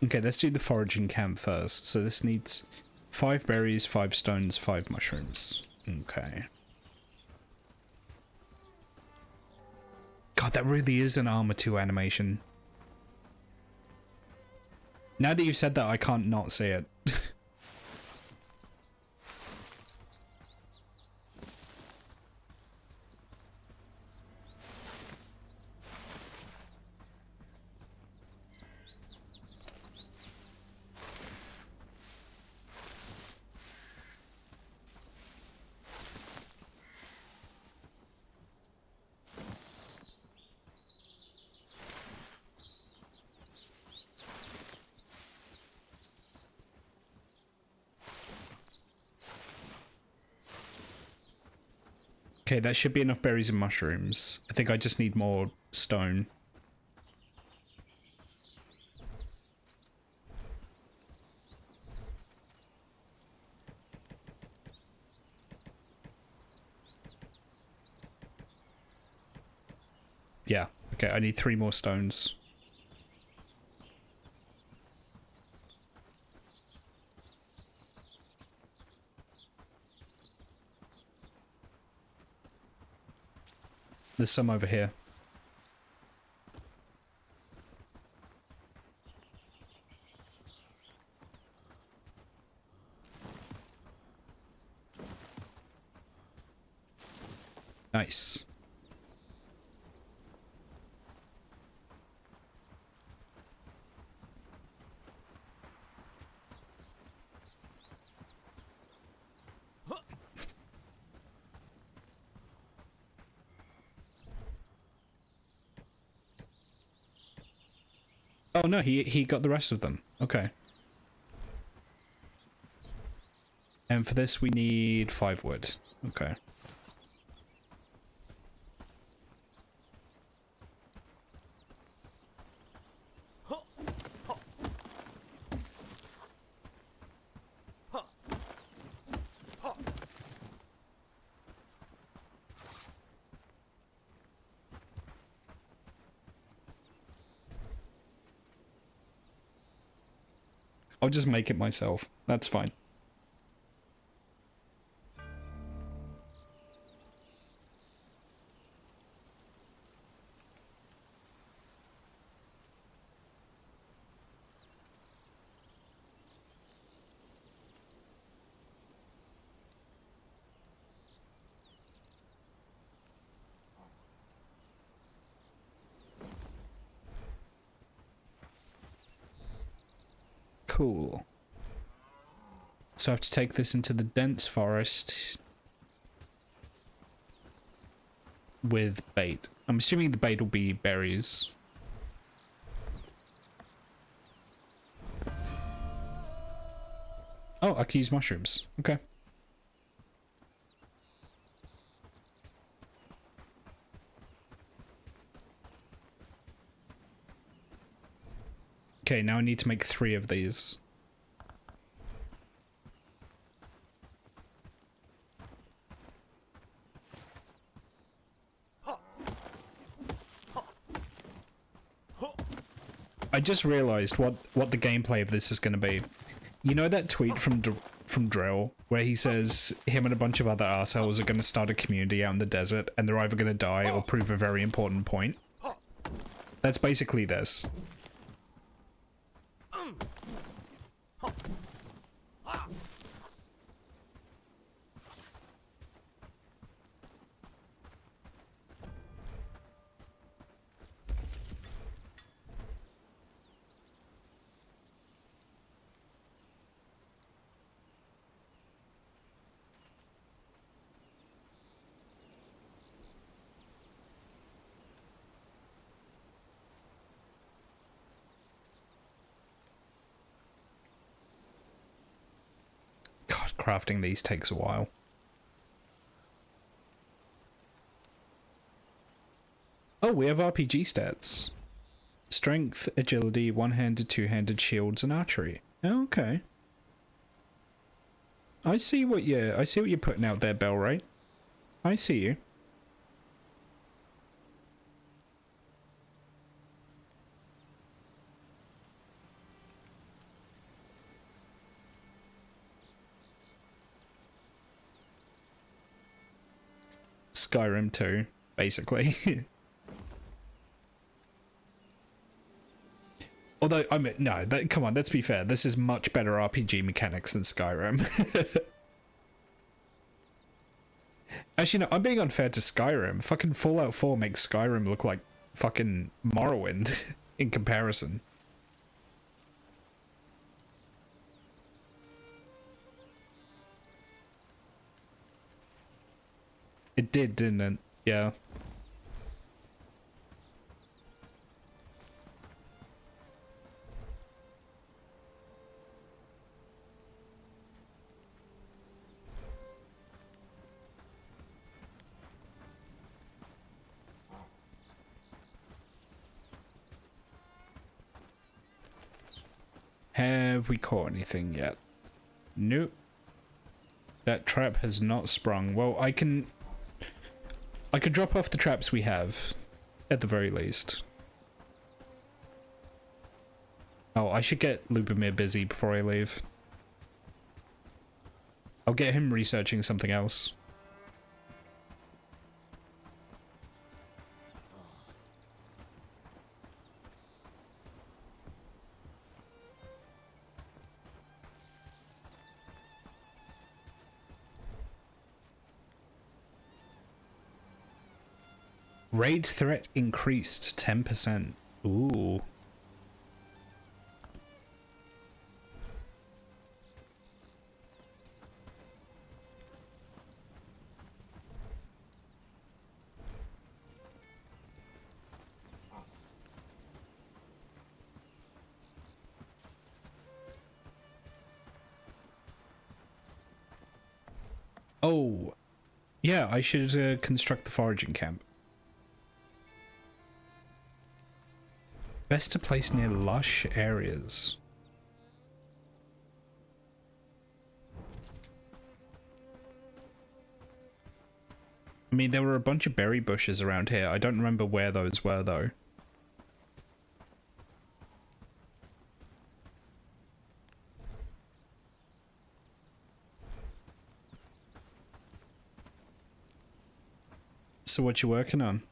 Okay, let's do the foraging camp first. So this needs 5 berries, 5 stones, 5 mushrooms. Okay. God, that really is an Armor 2 animation. Now that you've said that, I can't not see it. Okay, that should be enough berries and mushrooms. I think I just need more stone. Yeah, okay, I need 3 more stones. There's some over here. Nice. Oh no, he got the rest of them. Okay. And for this we need 5 wood. Okay. I'll just make it myself. That's fine. Cool. So I have to take this into the dense forest with bait. I'm assuming the bait will be berries. Oh, I can use mushrooms. Okay. Okay, now I need to make 3 of these. I just realized what the gameplay of this is going to be. You know that tweet from Drill where he says him and a bunch of other arseholes are going to start a community out in the desert and they're either going to die or prove a very important point? That's basically this. crafting these takes a while. Oh, we have RPG stats. Strength, agility, one-handed, two-handed, shields, and archery. Okay. I see what you're putting out there, Bellray. I see you. Skyrim 2, basically. Although, I mean, no, come on, let's be fair. This is much better RPG mechanics than Skyrim. Actually, no, I'm being unfair to Skyrim. Fucking Fallout 4 makes Skyrim look like fucking Morrowind in comparison. It did, didn't it? Yeah. Have we caught anything yet? Nope. That trap has not sprung. Well, I could drop off the traps we have, at the very least. Oh, I should get Lubomir busy before I leave. I'll get him researching something else. Raid threat increased 10%. Ooh. Oh. Yeah, I should construct the foraging camp. Best to place near lush areas. I mean, there were a bunch of berry bushes around here. I don't remember where those were, though. So what you working on?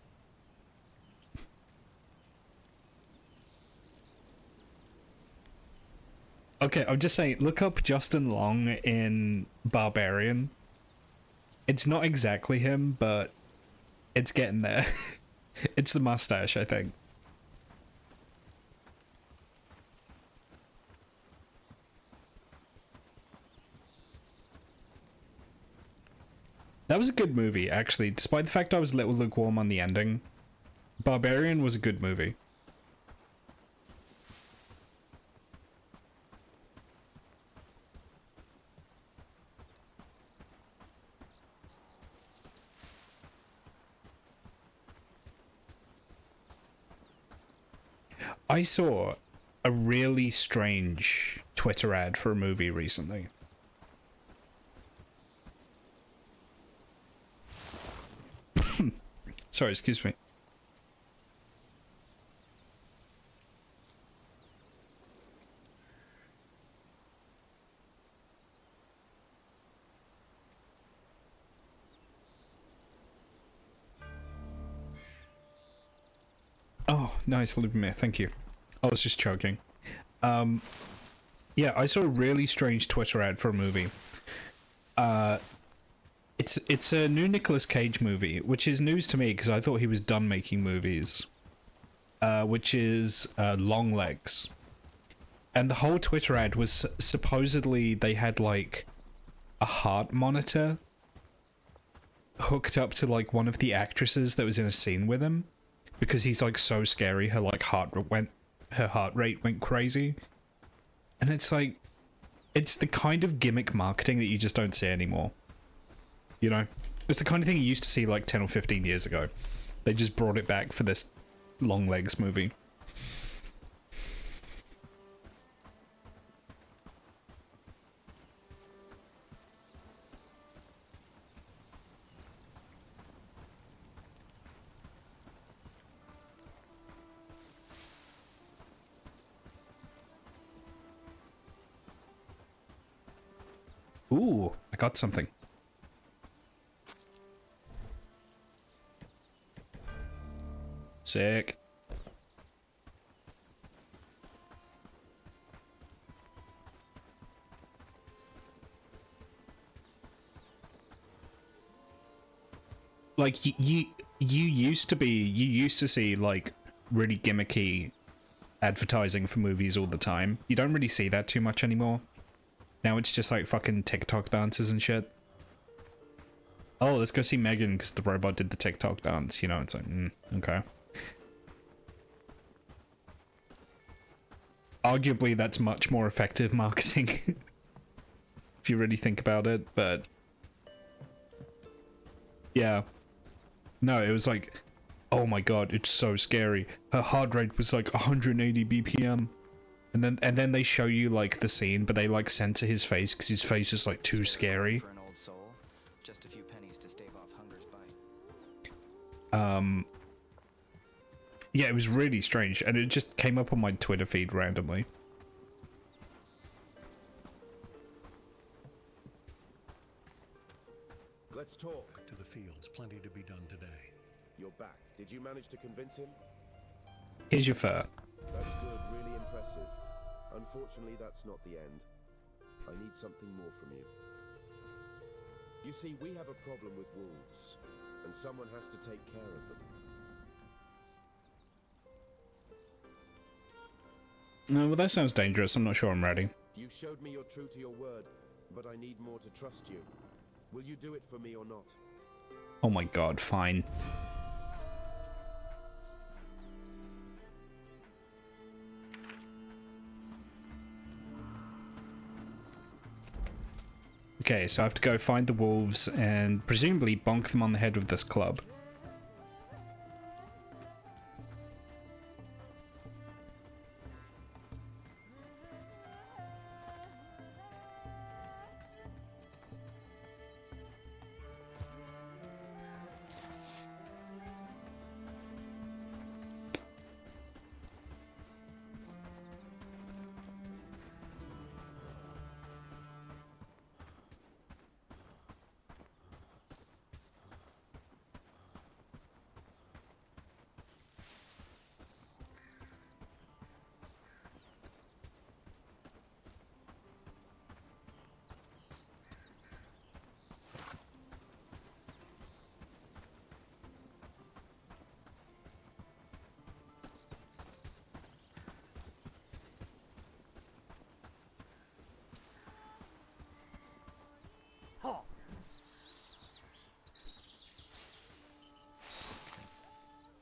Okay, I'm just saying, look up Justin Long in Barbarian. It's not exactly him, but it's getting there. It's the mustache, I think. That was a good movie, actually. Despite the fact I was a little lukewarm on the ending, Barbarian was a good movie. I saw a really strange Twitter ad for a movie recently. Sorry, excuse me. Oh, nice, Lubomir, thank you. I was just choking. Yeah, I saw a really strange Twitter ad for a movie. It's a new Nicolas Cage movie, which is news to me because I thought he was done making movies. Which is Longlegs. And the whole Twitter ad was supposedly they had like a heart monitor hooked up to like one of the actresses that was in a scene with him. Because he's like so scary, her heart rate went crazy. And it's like, it's the kind of gimmick marketing that you just don't see anymore. You know? It's the kind of thing you used to see like 10 or 15 years ago. They just brought it back for this Long Legs movie. Ooh, I got something. Sick. Like you used to see like really gimmicky advertising for movies all the time. You don't really see that too much anymore. Now it's just like fucking TikTok dances and shit. Oh, let's go see Megan because the robot did the TikTok dance. You know, it's like, okay. Arguably, that's much more effective marketing. If you really think about it, but... yeah. No, it was like, oh my god, it's so scary. Her heart rate was like 180 BPM. And then they show you like the scene, but they like censor his face because his face is like too scary. For an old soul, just a few pennies to stave off hunger's bite. Yeah, it was really strange, and it just came up on my Twitter feed randomly. Let's talk. Back to the fields. Plenty to be done today. You're back. Did you manage to convince him? Here's your fur. That's good, really impressive. Unfortunately, that's not the end. I need something more from you. You see, we have a problem with wolves, and someone has to take care of them. No, well that sounds dangerous. I'm not sure I'm ready. You showed me you're true to your word, but I need more to trust you. Will you do it for me or not? Oh my god, fine. Okay, so I have to go find the wolves and presumably bonk them on the head with this club.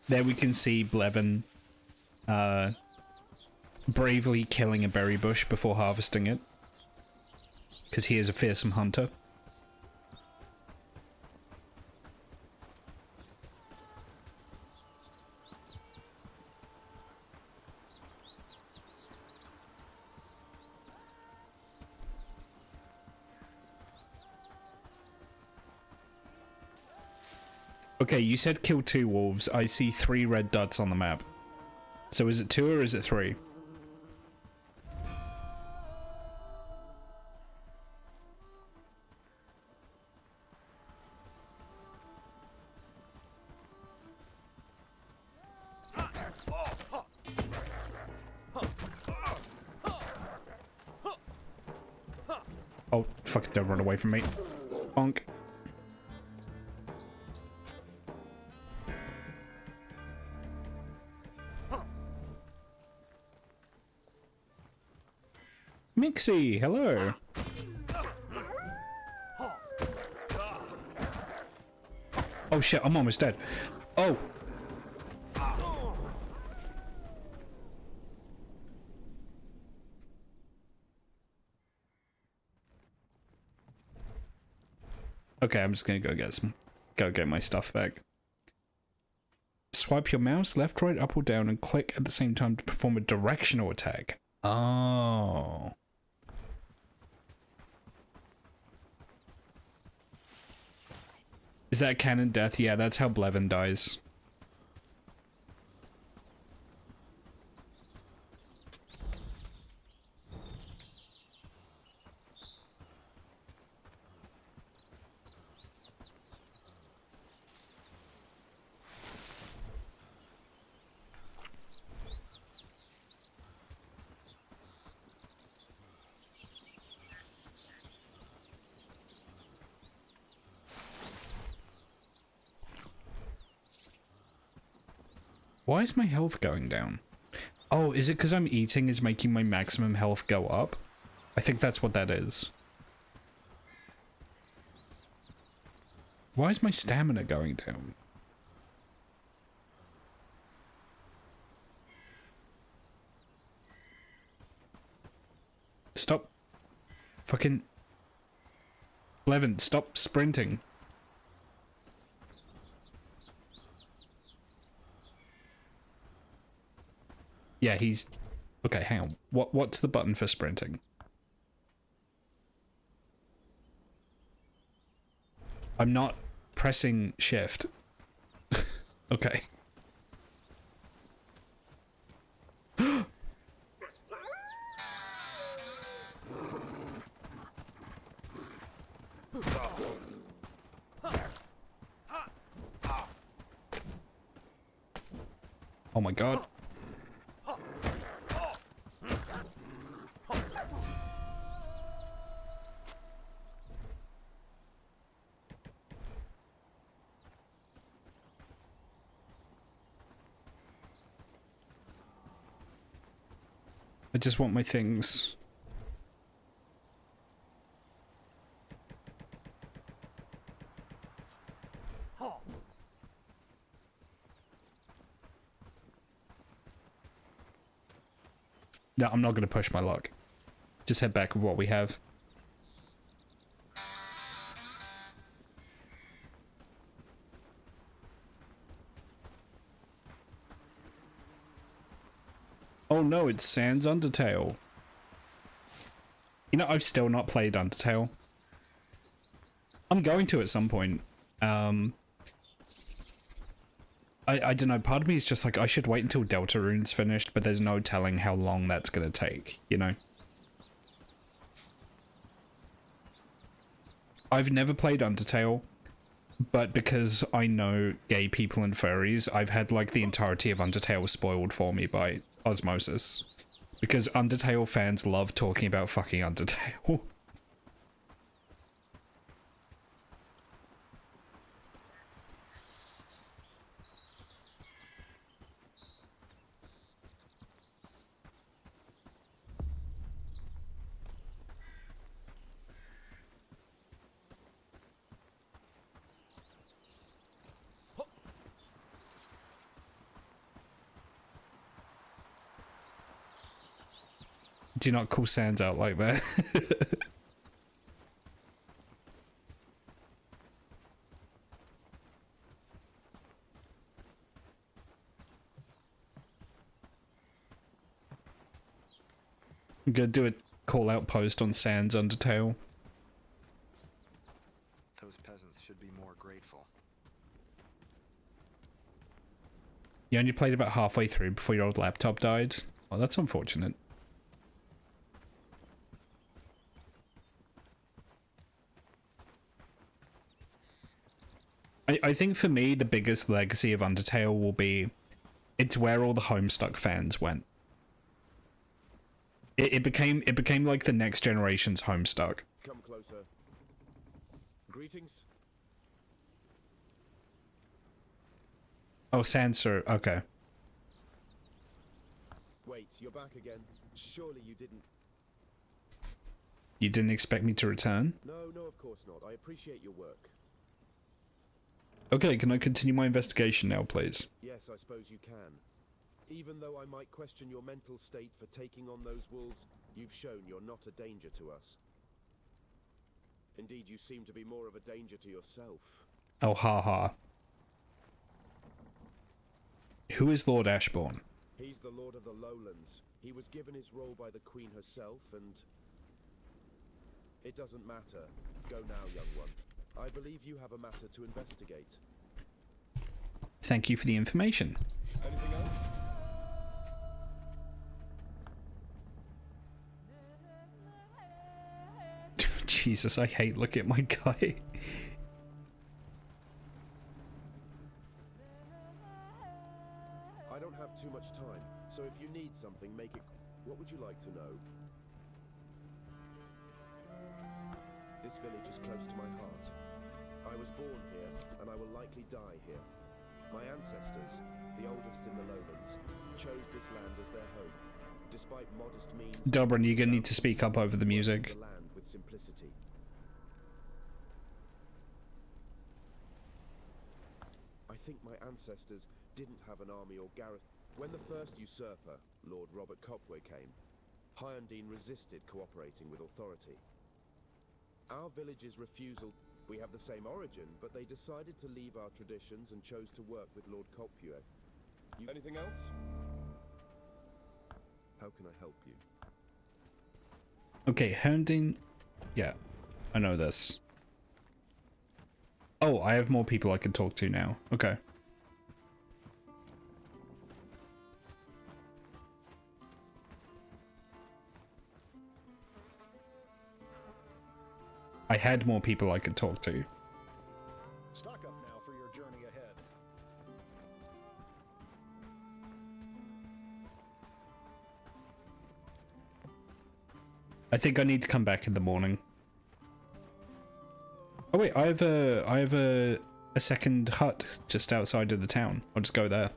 There we can see Blevin bravely killing a berry bush before harvesting it. Because he is a fearsome hunter. Okay, you said kill 2 wolves. I see 3 red dots on the map. So is it 2 or is it 3? Oh, fuck it, don't run away from me. Bonk. Mixie, hello. Oh shit, I'm almost dead. Oh. Okay, I'm just gonna go get my stuff back. Swipe your mouse left, right, up or down and click at the same time to perform a directional attack. Oh. Is that canon death? Yeah, that's how Blevin dies. Why is my health going down? Oh, is it because I'm eating is making my maximum health go up? I think that's what that is. Why is my stamina going down? Stop. Fucking... Blevin, stop sprinting. Yeah, he's... Okay, hang on. What's the button for sprinting? I'm not pressing shift. Okay. Oh my god. I just want my things. No, I'm not going to push my luck. Just head back with what we have. Oh no, it's Sans Undertale. You know, I've still not played Undertale. I'm going to at some point. I don't know, part of me is just like, I should wait until Deltarune's finished, but there's no telling how long that's gonna take, you know? I've never played Undertale, but because I know gay people and furries, I've had like the entirety of Undertale spoiled for me by osmosis. Because Undertale fans love talking about fucking Undertale. Do not call Sans out like that. I'm gonna do a call out post on Sans Undertale. Those peasants should be more grateful. You only played about halfway through before your old laptop died? Well, that's unfortunate. I think for me, the biggest legacy of Undertale will be it's where all the Homestuck fans went. It became like the next generation's Homestuck. Come closer. Greetings. Oh, Sansa, okay. Wait, you're back again. Surely you didn't... You didn't expect me to return? No, of course not. I appreciate your work. Okay, can I continue my investigation now, please? Yes, I suppose you can. Even though I might question your mental state for taking on those wolves, you've shown you're not a danger to us. Indeed, you seem to be more of a danger to yourself. Oh, haha. Who is Lord Ashbourne? He's the Lord of the Lowlands. He was given his role by the Queen herself, and... It doesn't matter. Go now, young one. I believe you have a matter to investigate. Thank you for the information. Anything else? Jesus, I hate looking at my guy. I don't have too much time, so if you need something, make it... What would you like to know? This village is close to my heart. I was born here, and I will likely die here. My ancestors, the oldest in the lowlands, chose this land as their home. Despite modest means... Dobrin, you're gonna need to speak up over the music. The land with simplicity. I think my ancestors didn't have an army or garrison. When the first usurper, Lord Robert Copway, came, Hyundine resisted cooperating with authority. Our village's refusal... We have the same origin, but they decided to leave our traditions and chose to work with Lord Copway. Anything else? How can I help you? Okay, Hyundine... Yeah, I know this. Oh, I have more people I can talk to now. Okay. I had more people I could talk to. Stock up now for your journey ahead. I think I need to come back in the morning. Oh wait, I have a second hut just outside of the town. I'll just go there.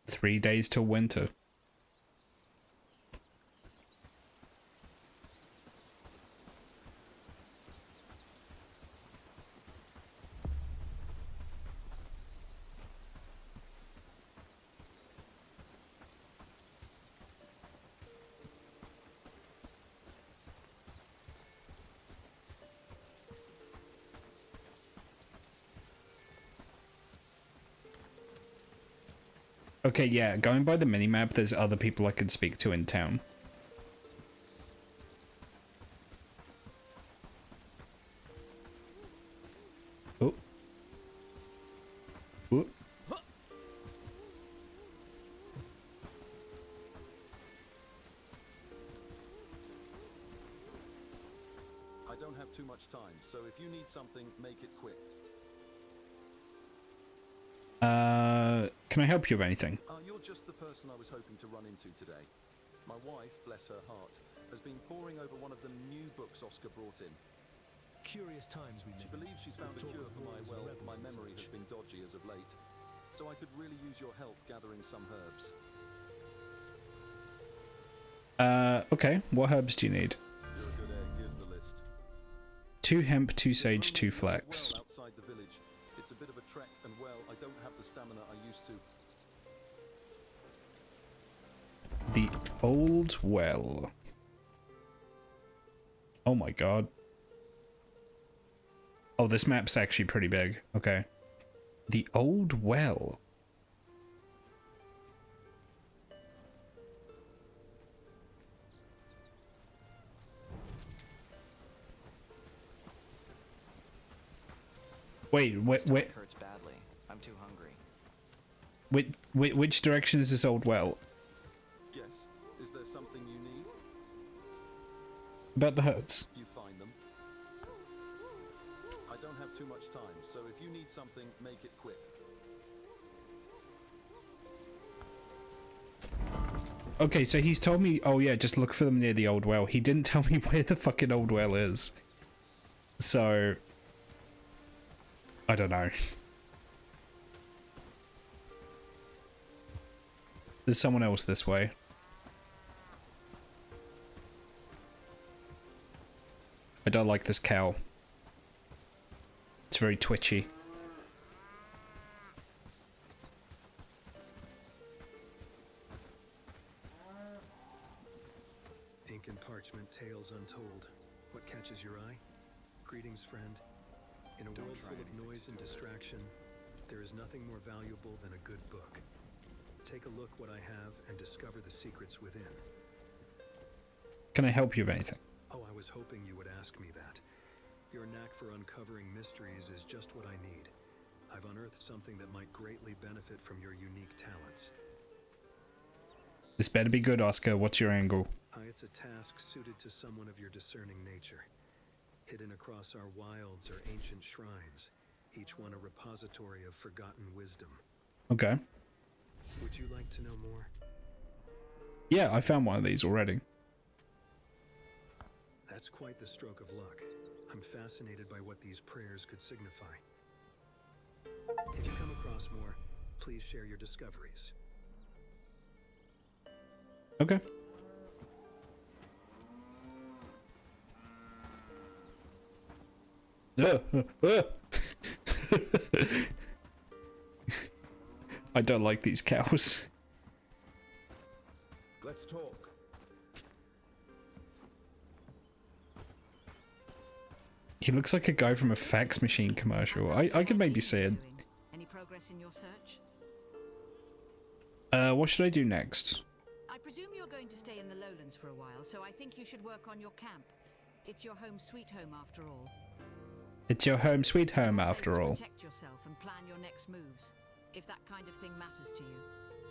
Three days till winter. Okay, yeah, going by the minimap, there's other people I could speak to in town. Oh. Oh. I don't have too much time, so if you need something, make it quick. Can I help you with anything? You're just the person I was hoping to run into today. My wife, bless her heart, has been poring over one of the new books Oscar brought in. Curious times we live. She believes she's found a cure for my memory has been dodgy as of late. So I could really use your help gathering some herbs. Okay. What herbs do you need? You're a good egg, here's the list. 2 hemp, 2 sage, 2 flax. Well outside the village. It's a bit of a trek, and well, I don't have the stamina I used to. The Old Well. Oh my god. Oh, this map's actually pretty big. Okay. The Old Well. Wait, Stomach hurts badly. I'm too hungry. which direction is this Old Well? Is there something you need? About the herbs. You find them. I don't have too much time, so if you need something, make it quick. Okay, so he's told me, oh yeah, just look for them near the old well. He didn't tell me where the fucking old well is. So, I don't know. There's someone else this way. I don't like this cow. It's very twitchy. Ink and parchment, tales untold. What catches your eye? Greetings, friend. In a world full of noise and distraction, there is nothing more valuable than a good book. Take a look what I have and discover the secrets within. Can I help you with anything? Oh, I was hoping you would ask me that. Your knack for uncovering mysteries is just what I need. I've unearthed something that might greatly benefit from your unique talents. This better be good, Oscar. What's your angle? It's a task suited to someone of your discerning nature. Hidden across our wilds are ancient shrines, each one a repository of forgotten wisdom. Okay. Would you like to know more? Yeah, I found one of these already. That's quite the stroke of luck. I'm fascinated by what these prayers could signify. If you come across more, please share your discoveries. Okay. I don't like these cows. Let's talk. He looks like a guy from a fax machine commercial. I could maybe see it. Any progress in your search? What should I do next? I presume you're going to stay in the lowlands for a while, so I think you should work on your camp. It's your home sweet home after all. It's your home sweet home after all. Protect yourself and plan your next moves, if that kind of thing matters to you.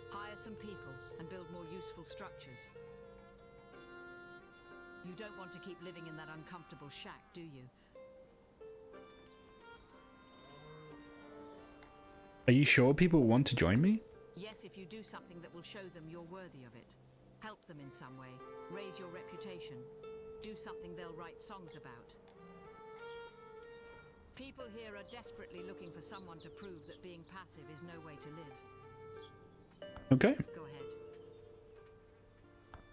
Hire some people and build more useful structures. You don't want to keep living in that uncomfortable shack, do you? Are you sure people want to join me? Yes, if you do something that will show them you're worthy of it. Help them in some way. Raise your reputation. Do something they'll write songs about. People here are desperately looking for someone to prove that being passive is no way to live. Okay. Go ahead.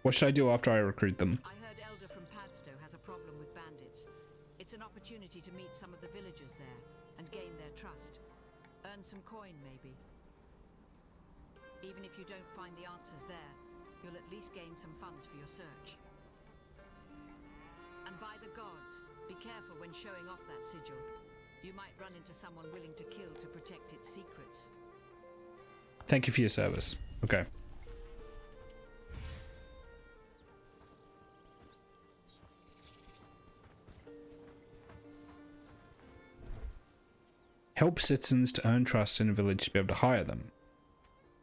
What should I do after I recruit them? I heard Elder from Padstow has a problem with bandits. It's an opportunity to meet some of the villagers there and gain their trust. Earn some coin, maybe. Even if you don't find the answers there, you'll at least gain some funds for your search. And by the gods, be careful when showing off that sigil. You might run into someone willing to kill to protect its secrets. Thank you for your service. Okay. Help citizens to earn trust in a village to be able to hire them.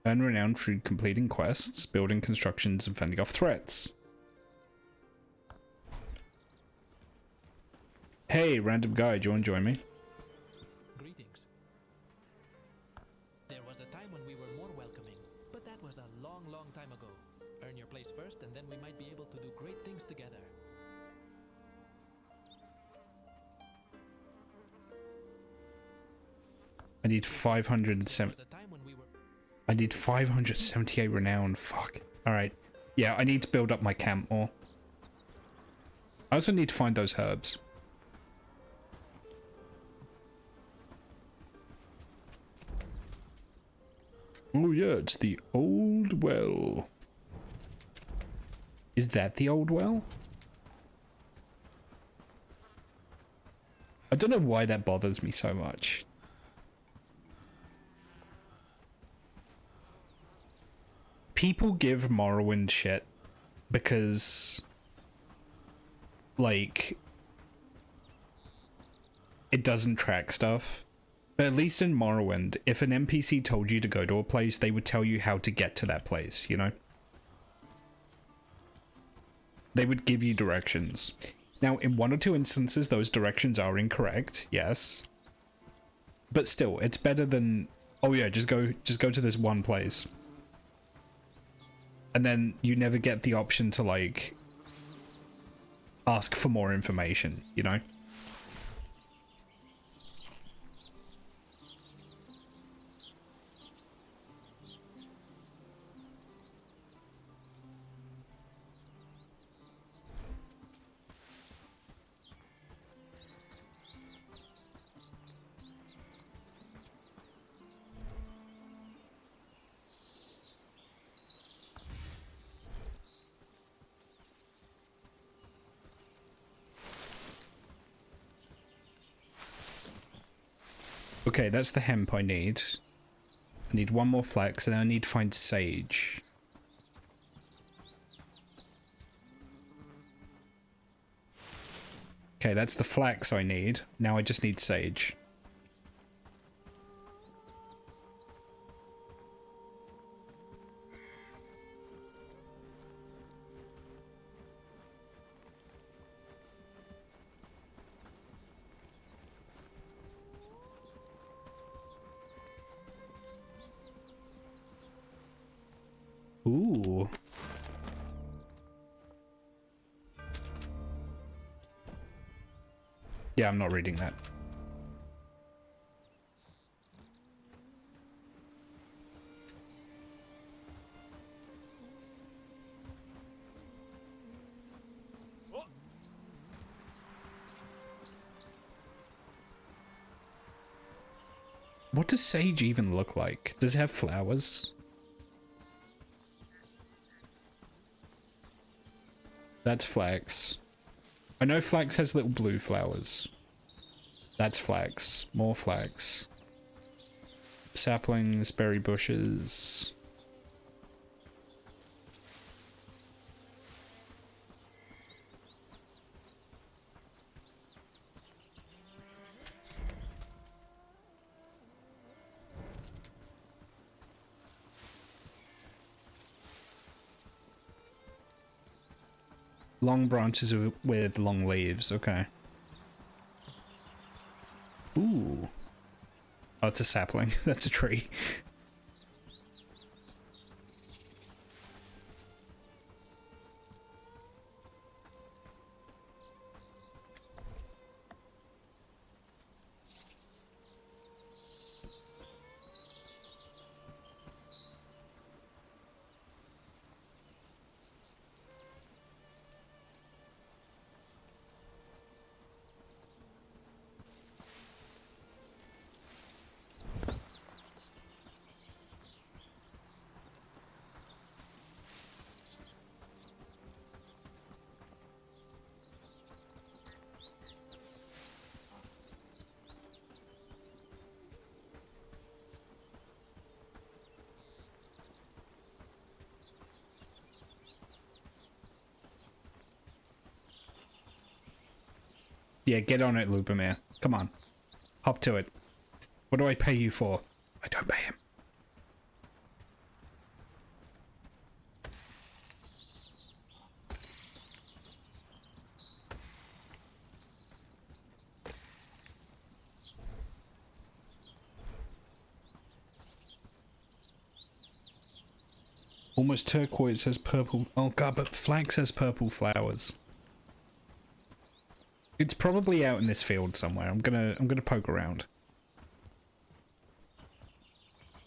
Earn renown through completing quests, building constructions, and fending off threats. Hey, random guy, do you want to join me? Greetings. There was a time when we were more welcoming, but that was a long, long time ago. Earn your place first, and then we might be able to do great things together. I need 507. I need 578 renown. Fuck. Alright. Yeah, I need to build up my camp more. I also need to find those herbs. Oh yeah, it's the old well. Is that the old well? I don't know why that bothers me so much. People give Morrowind shit because, like, it doesn't track stuff. But at least in Morrowind, if an NPC told you to go to a place, they would tell you how to get to that place, you know? They would give you directions. Now, in 1 or 2 instances, those directions are incorrect, yes. But still, it's better than, oh yeah, just go to this one place. And then you never get the option to, like, ask for more information, you know? Okay, that's the hemp I need. I need 1 more flax, and then I need to find sage. Okay, that's the flax I need. Now I just need sage. Ooh. Yeah, I'm not reading that. What does sage even look like? Does it have flowers? That's flax. I know flax has little blue flowers. That's flax. More flax. Saplings, berry bushes. Long branches with long leaves, okay. Ooh. Oh, it's a sapling. That's a tree. Yeah, get on it, Lubomir. Come on. Hop to it. What do I pay you for? I don't pay him. Almost turquoise has purple. Oh god, but flax has purple flowers. It's probably out in this field somewhere. I'm gonna poke around.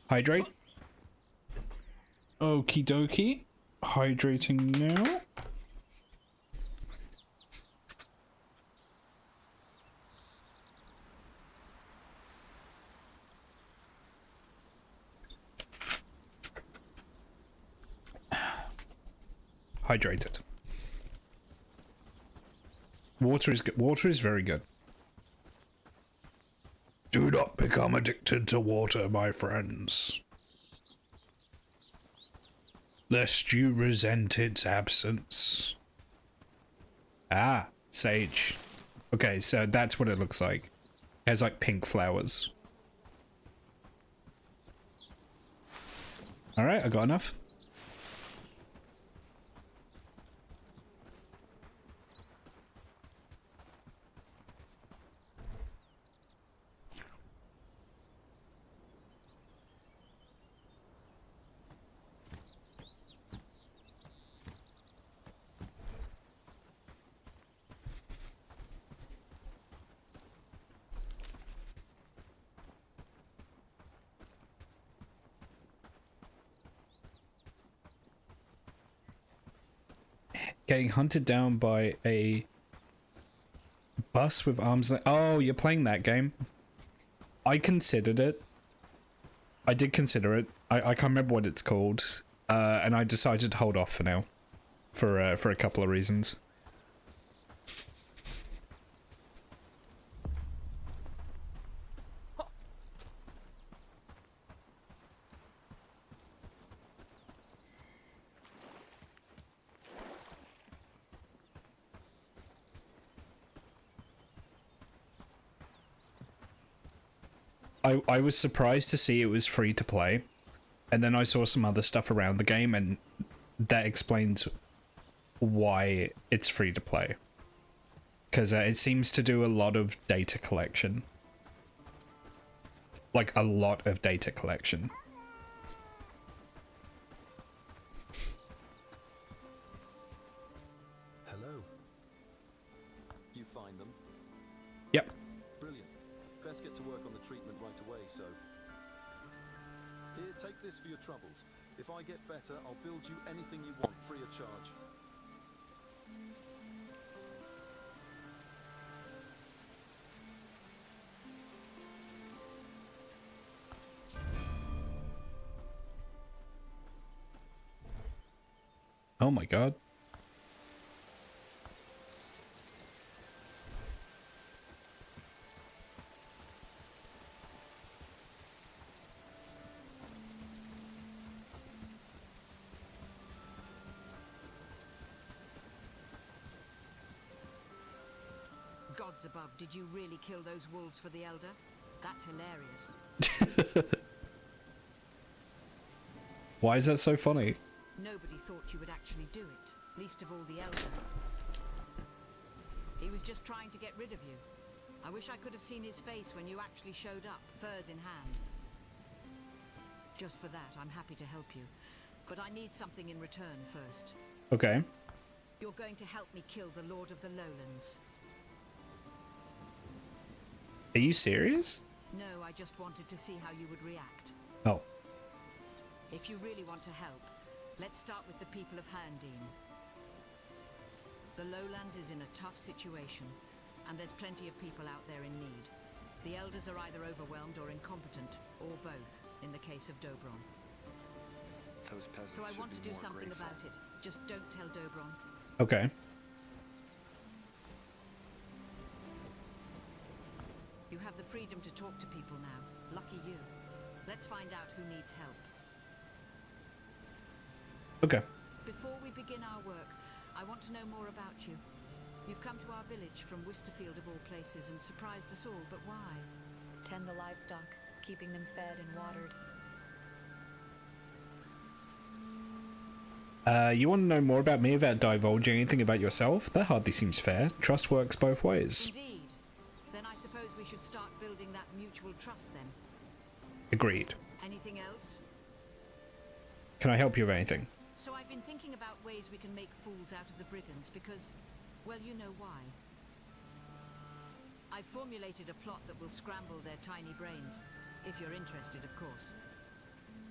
Hydrate. Okie dokie. Hydrating now. Hydrated. Water is very good. Do not become addicted to water, my friends, lest you resent its absence. Ah, sage. Okay, so that's what it looks like. It has like pink flowers. Alright, I got enough. Getting hunted down by a bus with arms. Oh, you're playing that game? I considered it. I did consider it. I can't remember what it's called. And I decided to hold off for now. For a couple of reasons. I was surprised to see it was free to play, and then I saw some other stuff around the game, and that explains why it's free to play. Because it seems to do a lot of data collection. Like, a lot of data collection. Hello. You find them? Yep. Brilliant. Best get to work on the treatment right away, so... Here, take this for your troubles. If I get better, I'll build you anything you want, free of charge. Oh my god. Gods above, did you really kill those wolves for the Elder? That's hilarious. Why is that so funny? Nobody thought you would actually do it, least of all the Elder. He was just trying to get rid of you. I wish I could have seen his face when you actually showed up, furs in hand. Just for that, I'm happy to help you. But I need something in return first. Okay. You're going to help me kill the Lord of the Lowlands. Are you serious? No, I just wanted to see how you would react. Oh. If you really want to help, let's start with the people of Herndine. The Lowlands is in a tough situation, and there's plenty of people out there in need. The Elders are either overwhelmed or incompetent, or both, in the case of Dobron. Those peasants So I should want be to do more something grateful. about it. Just don't tell Dobron. Okay. You have the freedom to talk to people now. Lucky you. Let's find out who needs help. Okay. Before we begin our work, I want to know more about you. You've come to our village from Wisterfield of all places and surprised us all, but why? Tend the livestock, keeping them fed and watered. You want to know more about me without divulging anything about yourself? That hardly seems fair. Trust works both ways. Indeed. Then I suppose we should start building that mutual trust then. Agreed. Anything else? Can I help you with anything? So I've been thinking about ways we can make fools out of the brigands because, well, you know why. I've formulated a plot that will scramble their tiny brains. If you're interested, of course.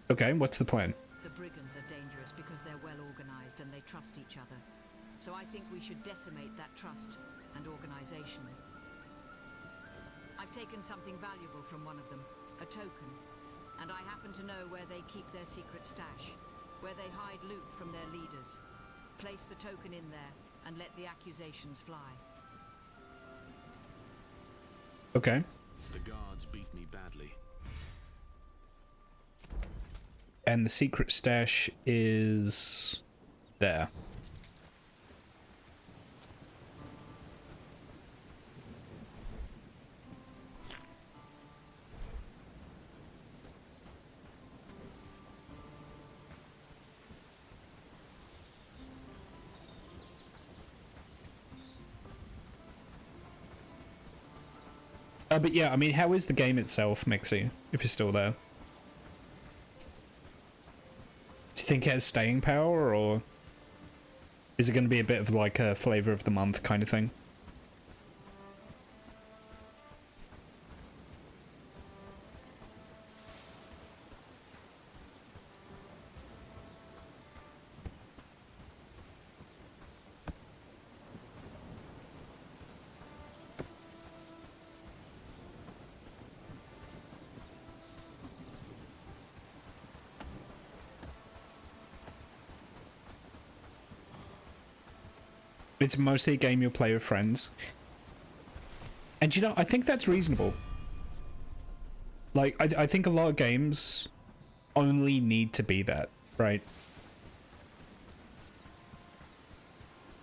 Okay, what's the plan? The brigands are dangerous because they're well organized and they trust each other. So I think we should decimate that trust and organization. I've taken something valuable from one of them, a token, and I happen to know where they keep their secret stash, where they hide loot from their leaders. Place the token in there and let the accusations fly. Okay. The guards beat me badly. And the secret stash is there. But yeah, I mean, how is the game itself, Mixie, if you're still there? Do you think it has staying power, or is it going to be a bit of like a flavor of the month kind of thing? It's mostly a game you'll play with friends. And you know, I think that's reasonable. Like, I think a lot of games only need to be that, right?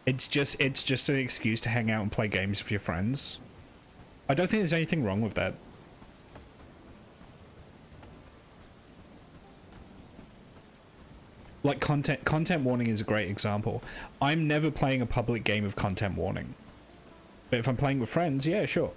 It's just an excuse to hang out and play games with your friends. I don't think there's anything wrong with that. Like content warning is a great example. I'm never playing a public game with content warning. But if I'm playing with friends, yeah, sure.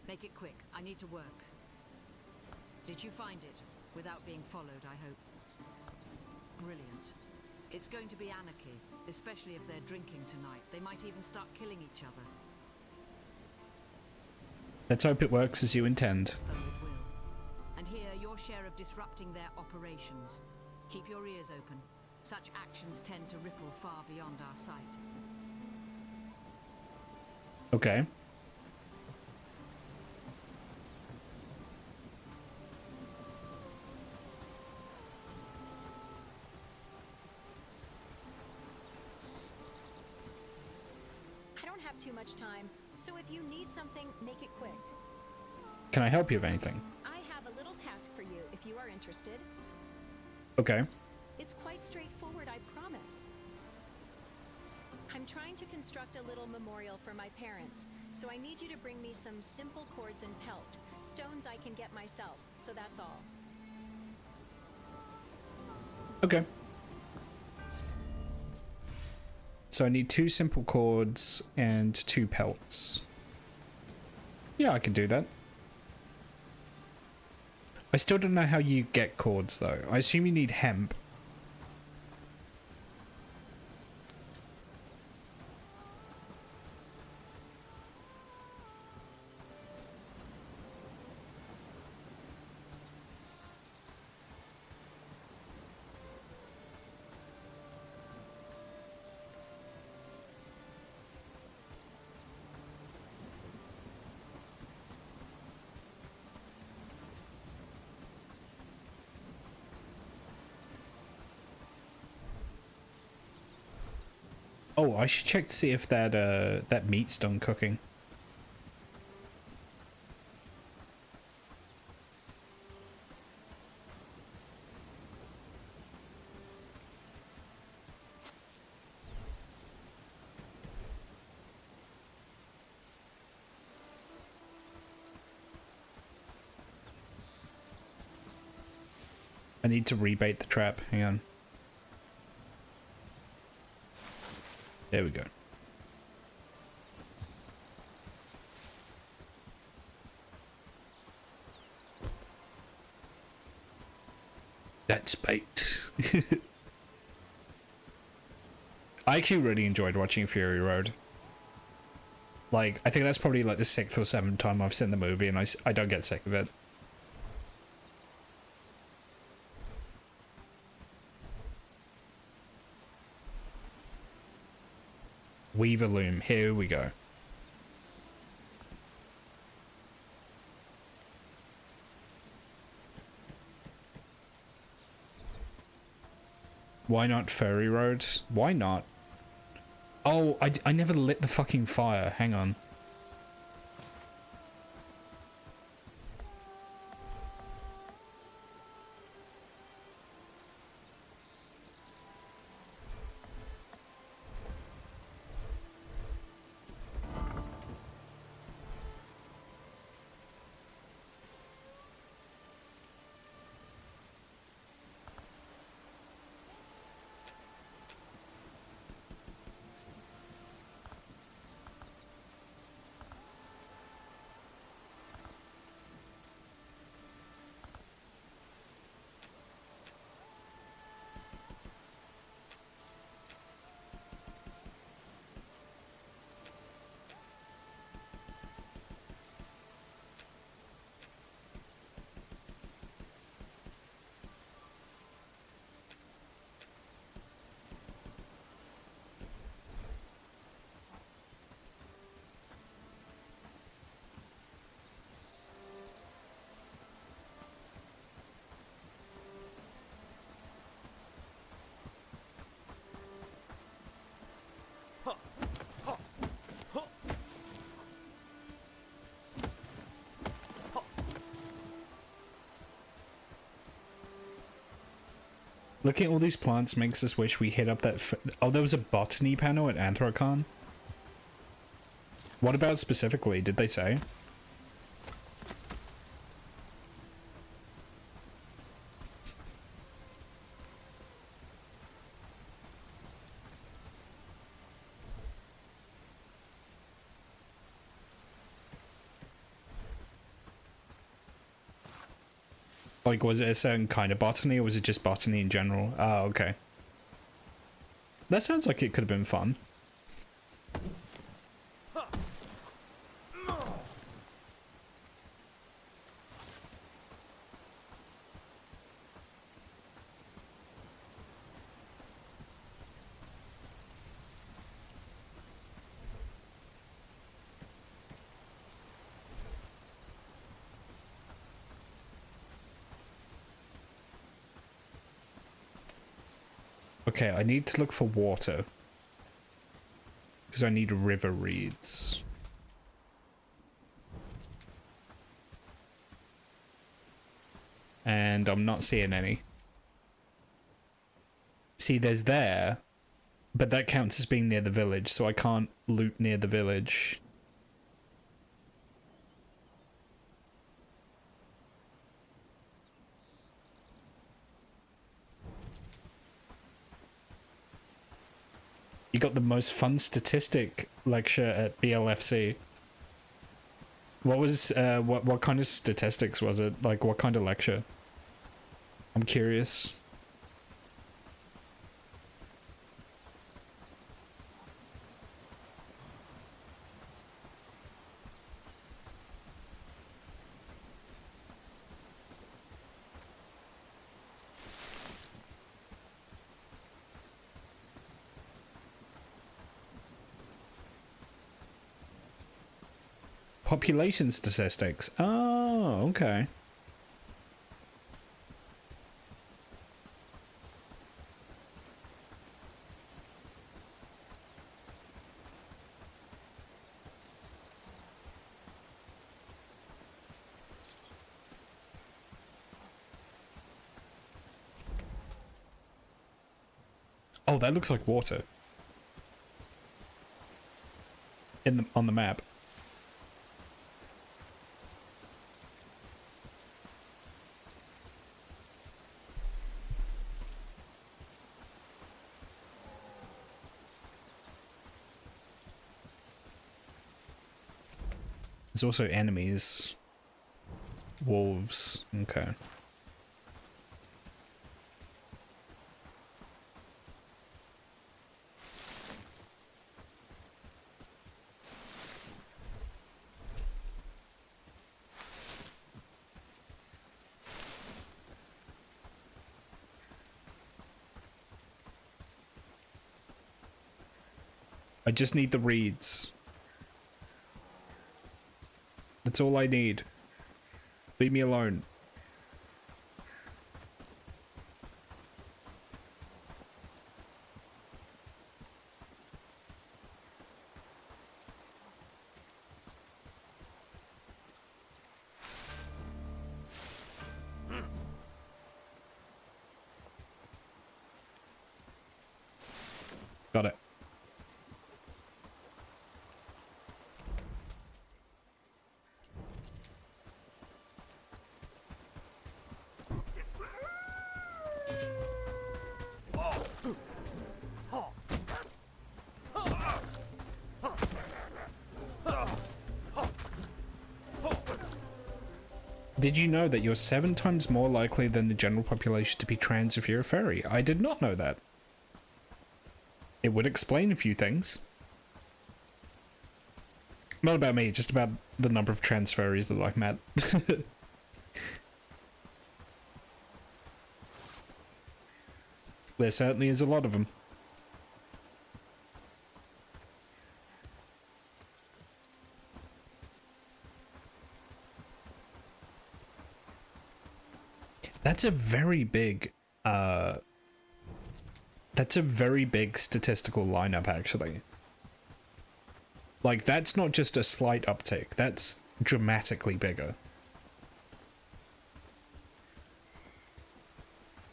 Make it quick. I need to work. Did you find it? Without being followed, I hope. Brilliant. It's going to be anarchy, especially if they're drinking tonight. They might even start killing each other. Let's hope it works as you intend. Oh, it will. And here, your share of disrupting their operations. Keep your ears open. Such actions tend to ripple far beyond our sight. Okay. Too much time, so if you need something, make it quick. Can I help you with anything? I have a little task for you if you are interested. Okay. It's quite straightforward, I promise. I'm trying to construct a little memorial for my parents, so I need you to bring me some simple cords and pelt, stones I can get myself, so that's all. Okay. So I need 2 simple cords and 2 pelts. Yeah, I can do that. I still don't know how you get cords though. I assume you need hemp. Oh, I should check to see if that meat's done cooking. I need to rebait the trap. Hang on. There we go. That's bait. I actually really enjoyed watching Fury Road. Like, I think that's probably like the 6th or 7th time I've seen the movie, and I don't get sick of it. Weaver loom, here we go. Why not Ferry Road? Why not? Oh, I never lit the fucking fire. Hang on. Looking at all these plants makes us wish we hit up that... Oh, there was a botany panel at Anthrocon? What about specifically? Did they say? Like, was it a certain kind of botany, or was it just botany in general? Oh, okay. That sounds like it could have been fun. Okay, I need to look for water. Because I need river reeds. And I'm not seeing any. See, there's there, but that counts as being near the village, so I can't loot near the village. You got the most fun statistic lecture at BLFC. What was what kind of statistics was it? Like, what kind of lecture? I'm curious. Population statistics. Oh, okay. Oh, that looks like water. On the map. There's also enemies. Wolves. Okay. I just need the reeds. That's all I need. Leave me alone. Got it. Did you know that you're 7 times more likely than the general population to be trans if you're a fairy? I did not know that. It would explain a few things. Not about me, just about the number of trans fairies that I've met. There certainly is a lot of them. That's a very big, statistical lineup, actually. Like, that's not just a slight uptick, that's dramatically bigger.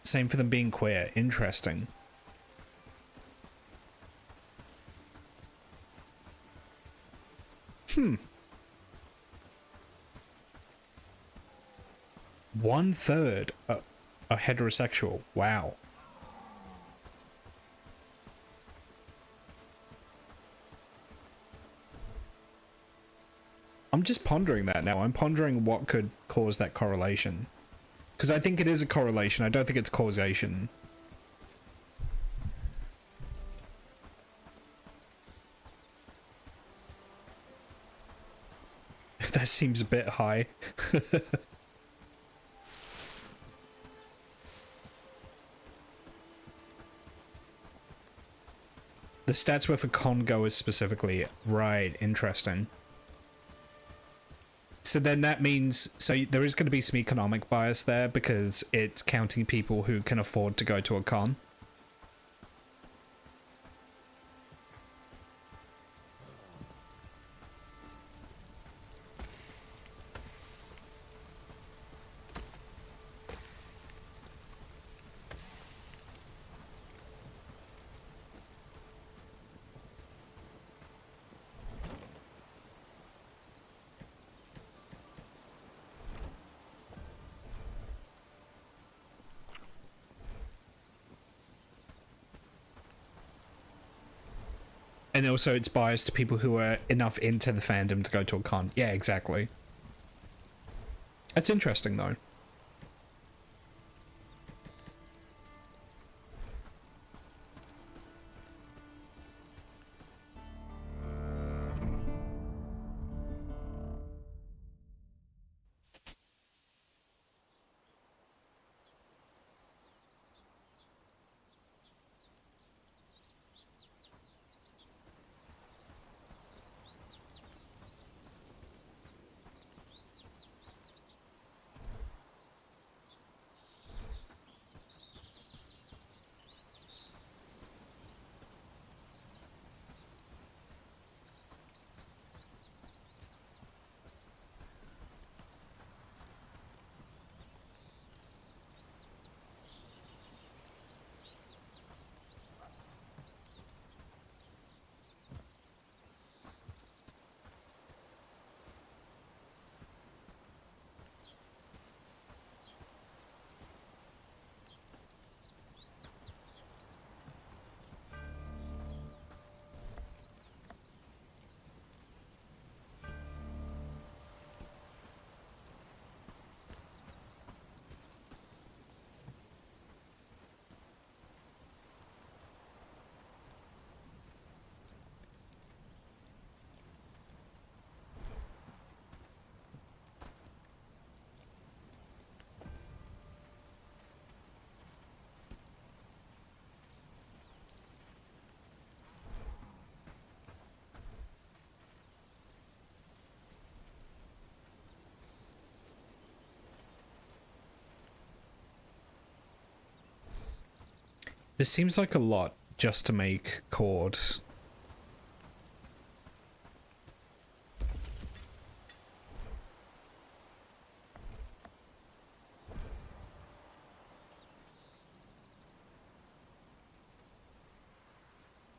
Same for them being queer. Interesting. Hmm. 1/3 are heterosexual. Wow. I'm just pondering that now. I'm pondering what could cause that correlation. Because I think it is a correlation. I don't think it's causation. That seems a bit high. The stats were for con goers specifically. Right, interesting. So then that means, so there is going to be some economic bias there because it's counting people who can afford to go to a con. And also it's biased to people who are enough into the fandom to go to a con. Yeah, exactly. That's interesting, though. This seems like a lot just to make cord.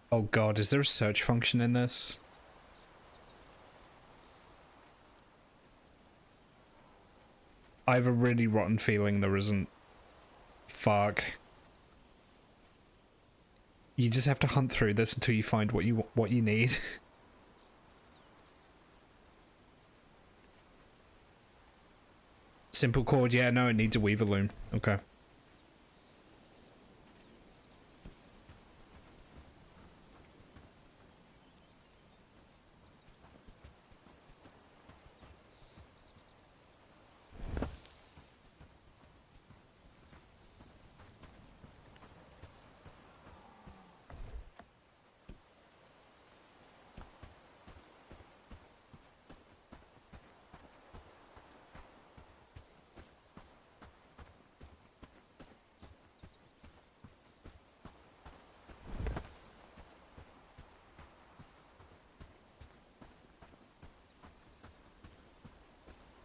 Oh god, is there a search function in this? I have a really rotten feeling there isn't. Fuck. You just have to hunt through this until you find what you need. Simple cord, yeah, no, it needs a weaver loom. Okay.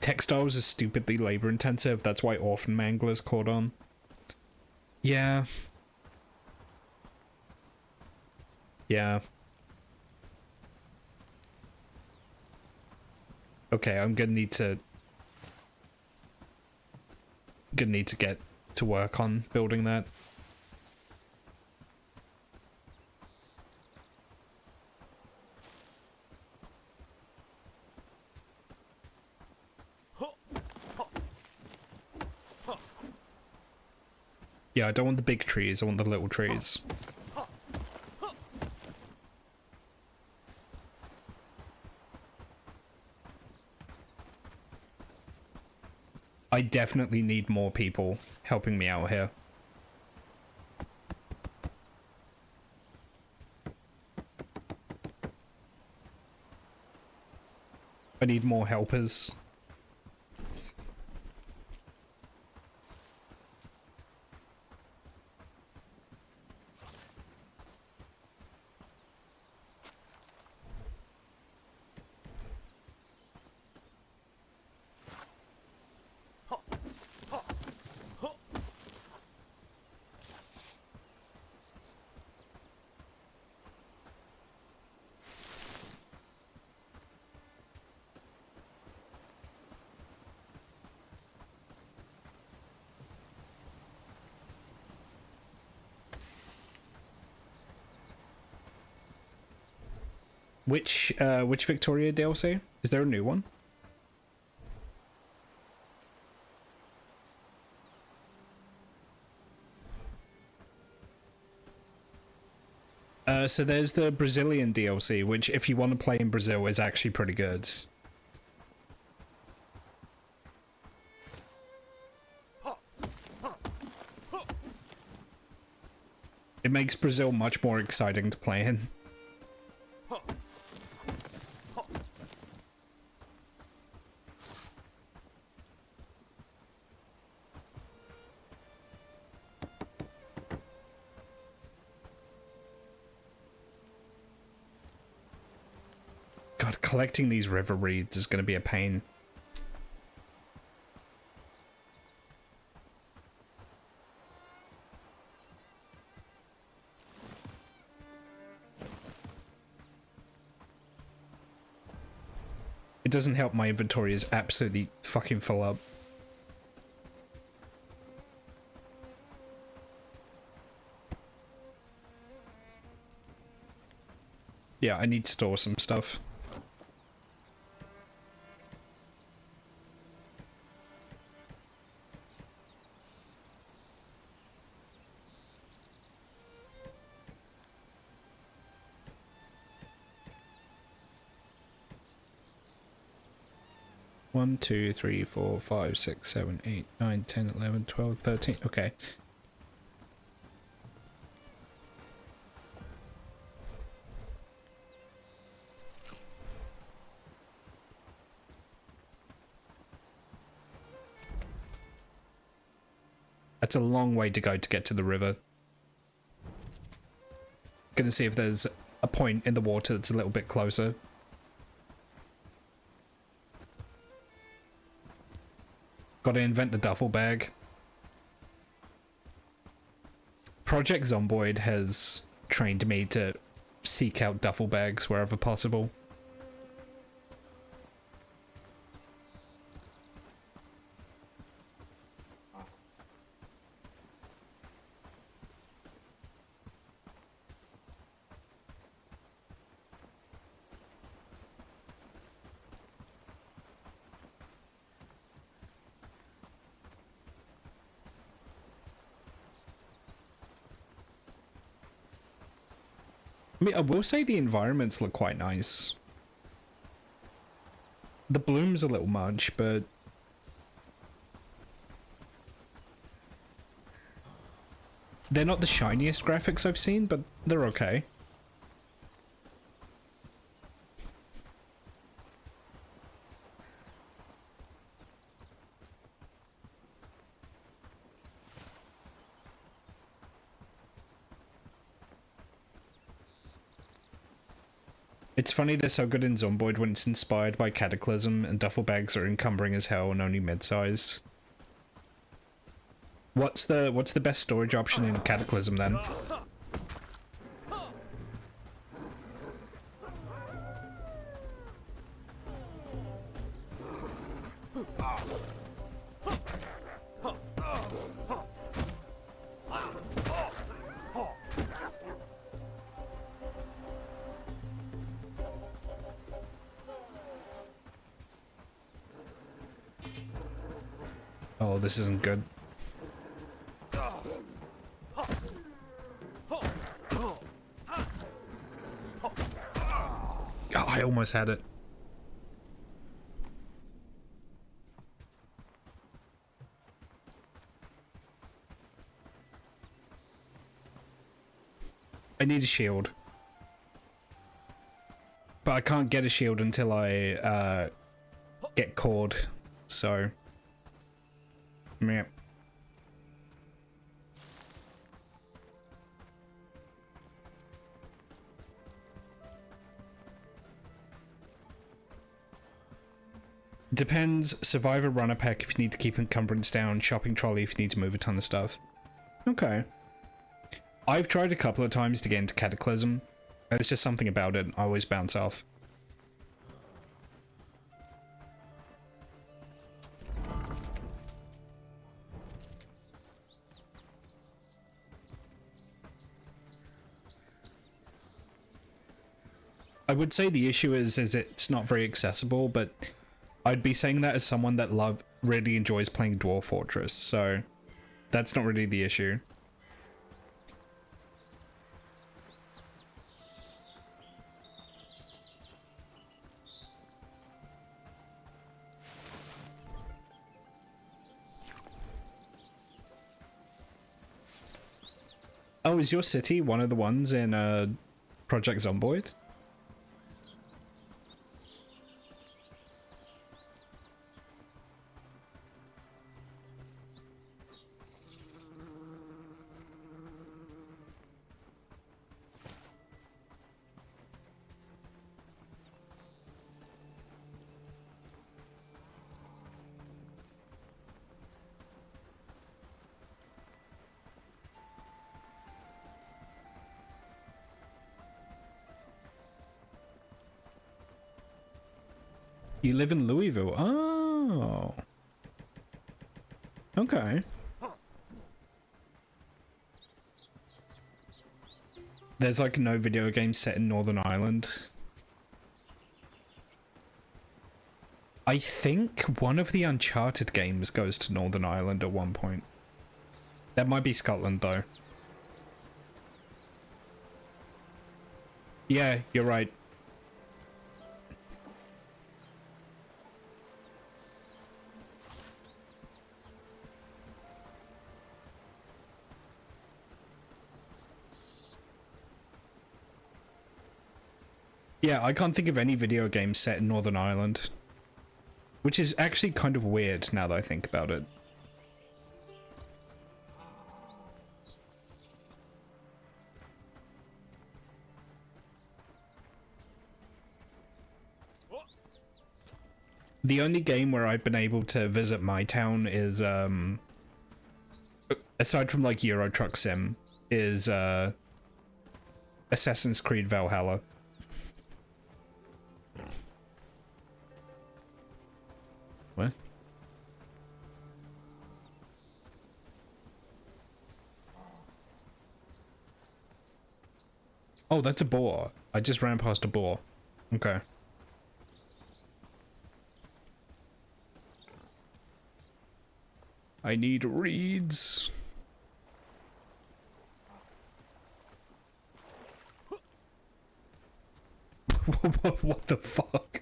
Textiles is stupidly labor intensive, that's why orphan manglers caught on. Yeah. Yeah. Okay, I'm gonna need to get to work on building that. Yeah, I don't want the big trees, I want the little trees. I definitely need more people helping me out here. I need more helpers. Which Victoria DLC? Is there a new one? So there's the Brazilian DLC, which if you want to play in Brazil is actually pretty good. It makes Brazil much more exciting to play in. God, collecting these river reeds is going to be a pain. It doesn't help my inventory is absolutely fucking full up. Yeah, I need to store some stuff. One, 2, 3, 4, 5, 6, 7, 8, 9, 10, 11, 12, 13. Okay. That's a long way to go to get to the river. Gonna see if there's a point in the water that's a little bit closer. Gotta invent the duffel bag. Project Zomboid has trained me to seek out duffel bags wherever possible. I mean, I will say the environments look quite nice. The bloom's a little much, but they're not the shiniest graphics I've seen, but they're okay. It's funny they're so good in Zomboid when it's inspired by Cataclysm and duffel bags are encumbering as hell and only mid-sized. What's the best storage option in Cataclysm then? Oh, this isn't good. Oh, I almost had it. I need a shield. But I can't get a shield until I get cord, so... Yep. Depends. Survivor runner pack if you need to keep encumbrance down. Shopping trolley if you need to move a ton of stuff. Okay. I've tried a couple of times to get into Cataclysm. There's just something about it. I always bounce off. I would say the issue is it's not very accessible, but I'd be saying that as someone that really enjoys playing Dwarf Fortress, so that's not really the issue. Oh, is your city one of the ones in Project Zomboid? You live in Louisville? Oh. Okay. There's like no video game set in Northern Ireland. I think one of the Uncharted games goes to Northern Ireland at one point. That might be Scotland though. Yeah, you're right. Yeah, I can't think of any video game set in Northern Ireland. Which is actually kind of weird now that I think about it. The only game where I've been able to visit my town is, aside from like Euro Truck Sim, is Assassin's Creed Valhalla. What? Oh, that's a boar. I just ran past a boar. Okay. I need reeds. What the fuck?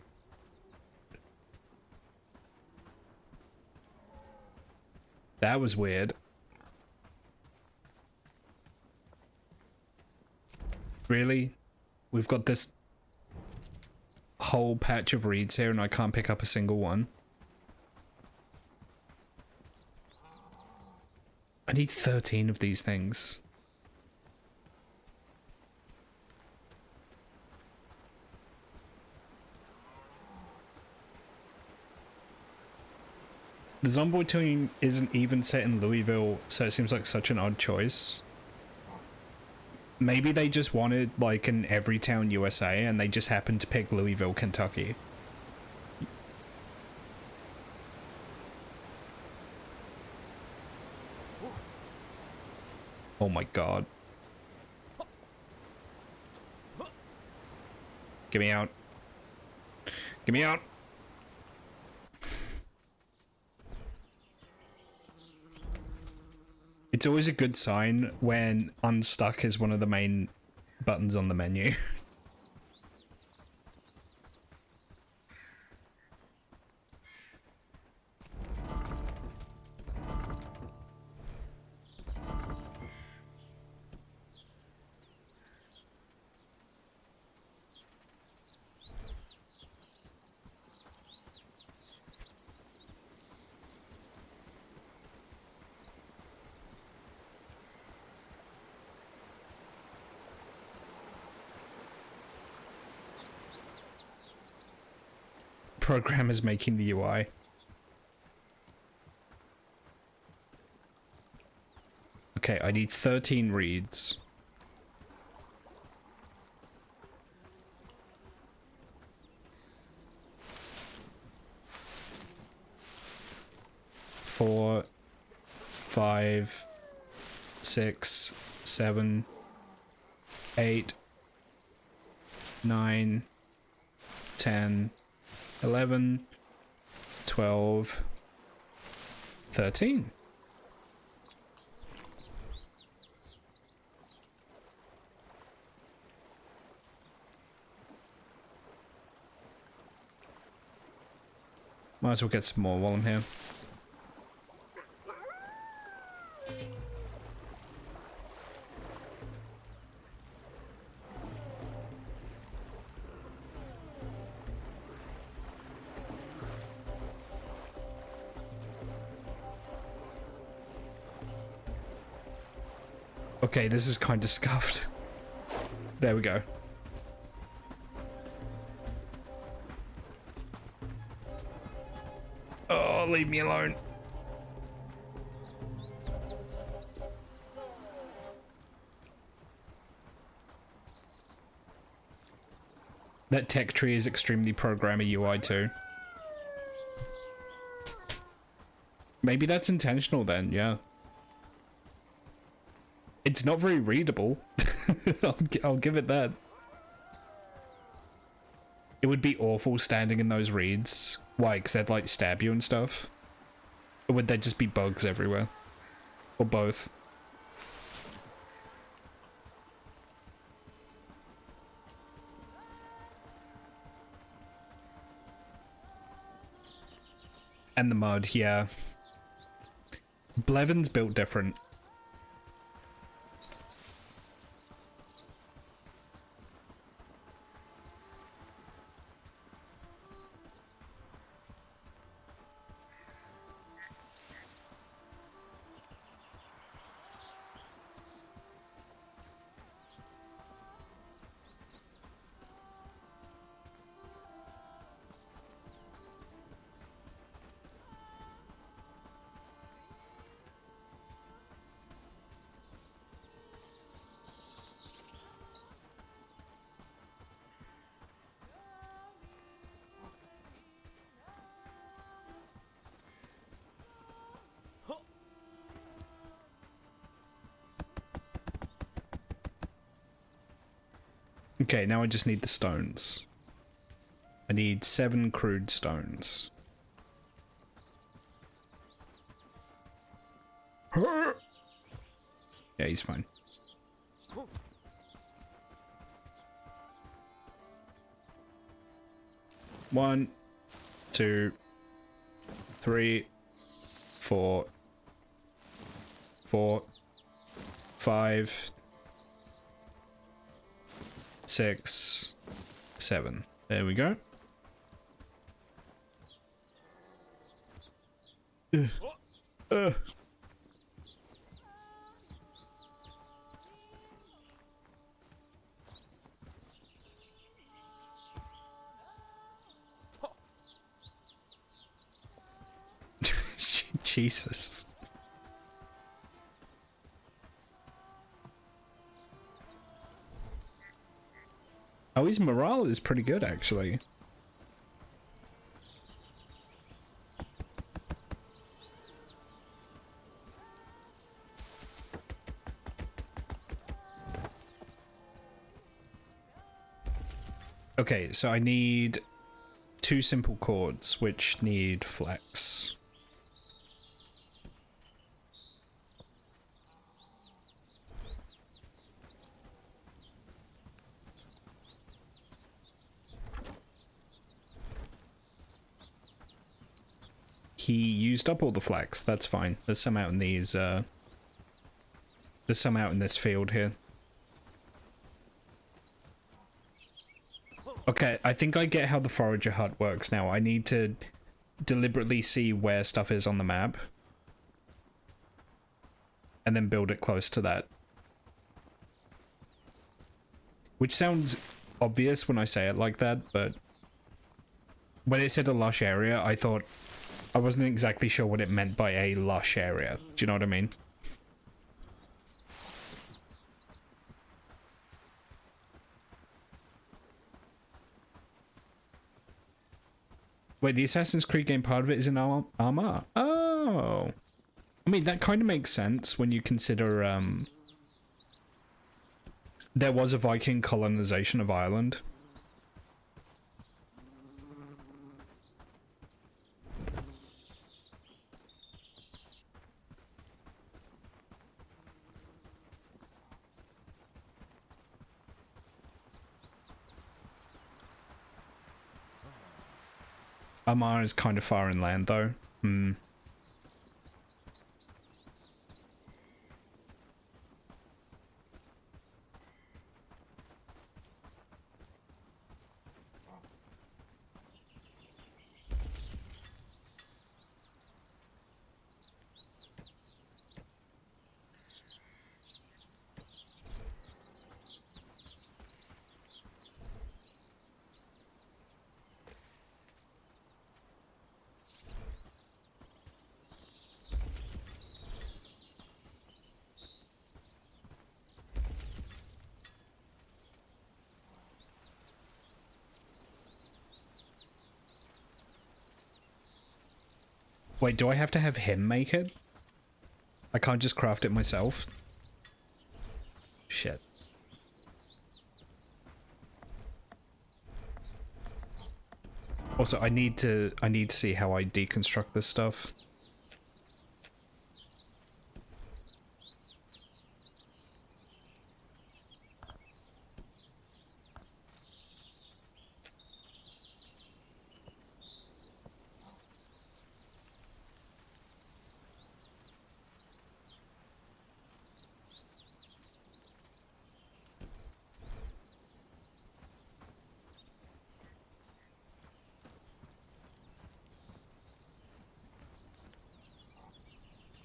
That was weird. Really? We've got this whole patch of reeds here and I can't pick up a single one. I need 13 of these things. The Zomboid team isn't even set in Louisville, so it seems like such an odd choice. Maybe they just wanted like an Everytown USA and they just happened to pick Louisville, Kentucky. Oh my god. Get me out. Get me out. It's always a good sign when unstuck is one of the main buttons on the menu. Programmers making the UI. Okay, I need 13 reads. Four, 5, 6, 7, 8, 9, 10, 11, 12, 13. Might as well get some more while I'm here. Okay, this is kind of scuffed. There we go. Oh, leave me alone. That tech tree is extremely programmer UI too. Maybe that's intentional then, yeah. It's not very readable. I'll give it that. It would be awful standing in those reeds. Why? Because they'd like stab you and stuff? Or would there just be bugs everywhere? Or both? And the mud, yeah. Blevins built different. Okay, now I just need the stones. I need 7 crude stones. Yeah, he's fine. One, 2, 3, 4, 4, 5, 6, 7. There we go. Jesus. Oh, his morale is pretty good, actually. Okay, so I need 2 simple chords, which need flex. He used up all the flex, that's fine. There's some out in these, there's some out in this field here. Okay, I think I get how the forager hut works now. I need to deliberately see where stuff is on the map. And then build it close to that. Which sounds obvious when I say it like that, but... when it said a lush area, I thought... I wasn't exactly sure what it meant by a lush area. Do you know what I mean? Wait, the Assassin's Creed game, part of it is in Armagh? Oh! I mean, that kind of makes sense when you consider, there was a Viking colonization of Ireland. Armagh is kind of far inland, though. Hmm. Wait, do I have to have him make it? I can't just craft it myself? Shit. Also, I need to see how I deconstruct this stuff.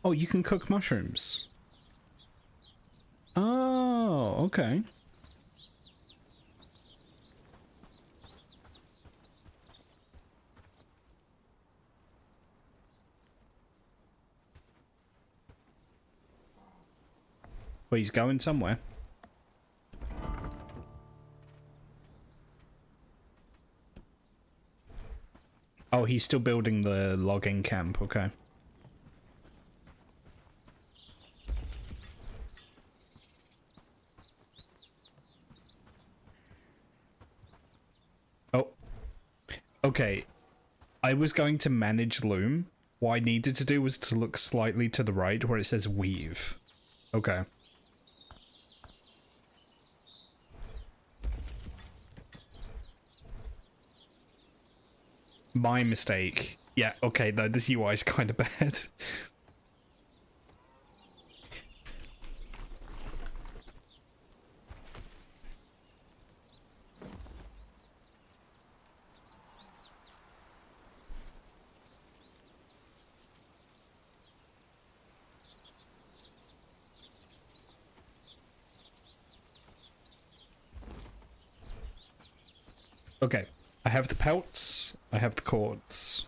Oh, you can cook mushrooms. Oh, okay. Well, he's going somewhere. Oh, he's still building the logging camp, okay. Oh. Okay. I was going to manage loom. What I needed to do was to look slightly to the right where it says weave. Okay. My mistake. Yeah, okay, though, this UI is kind of bad. Okay, I have the pelts, I have the cords.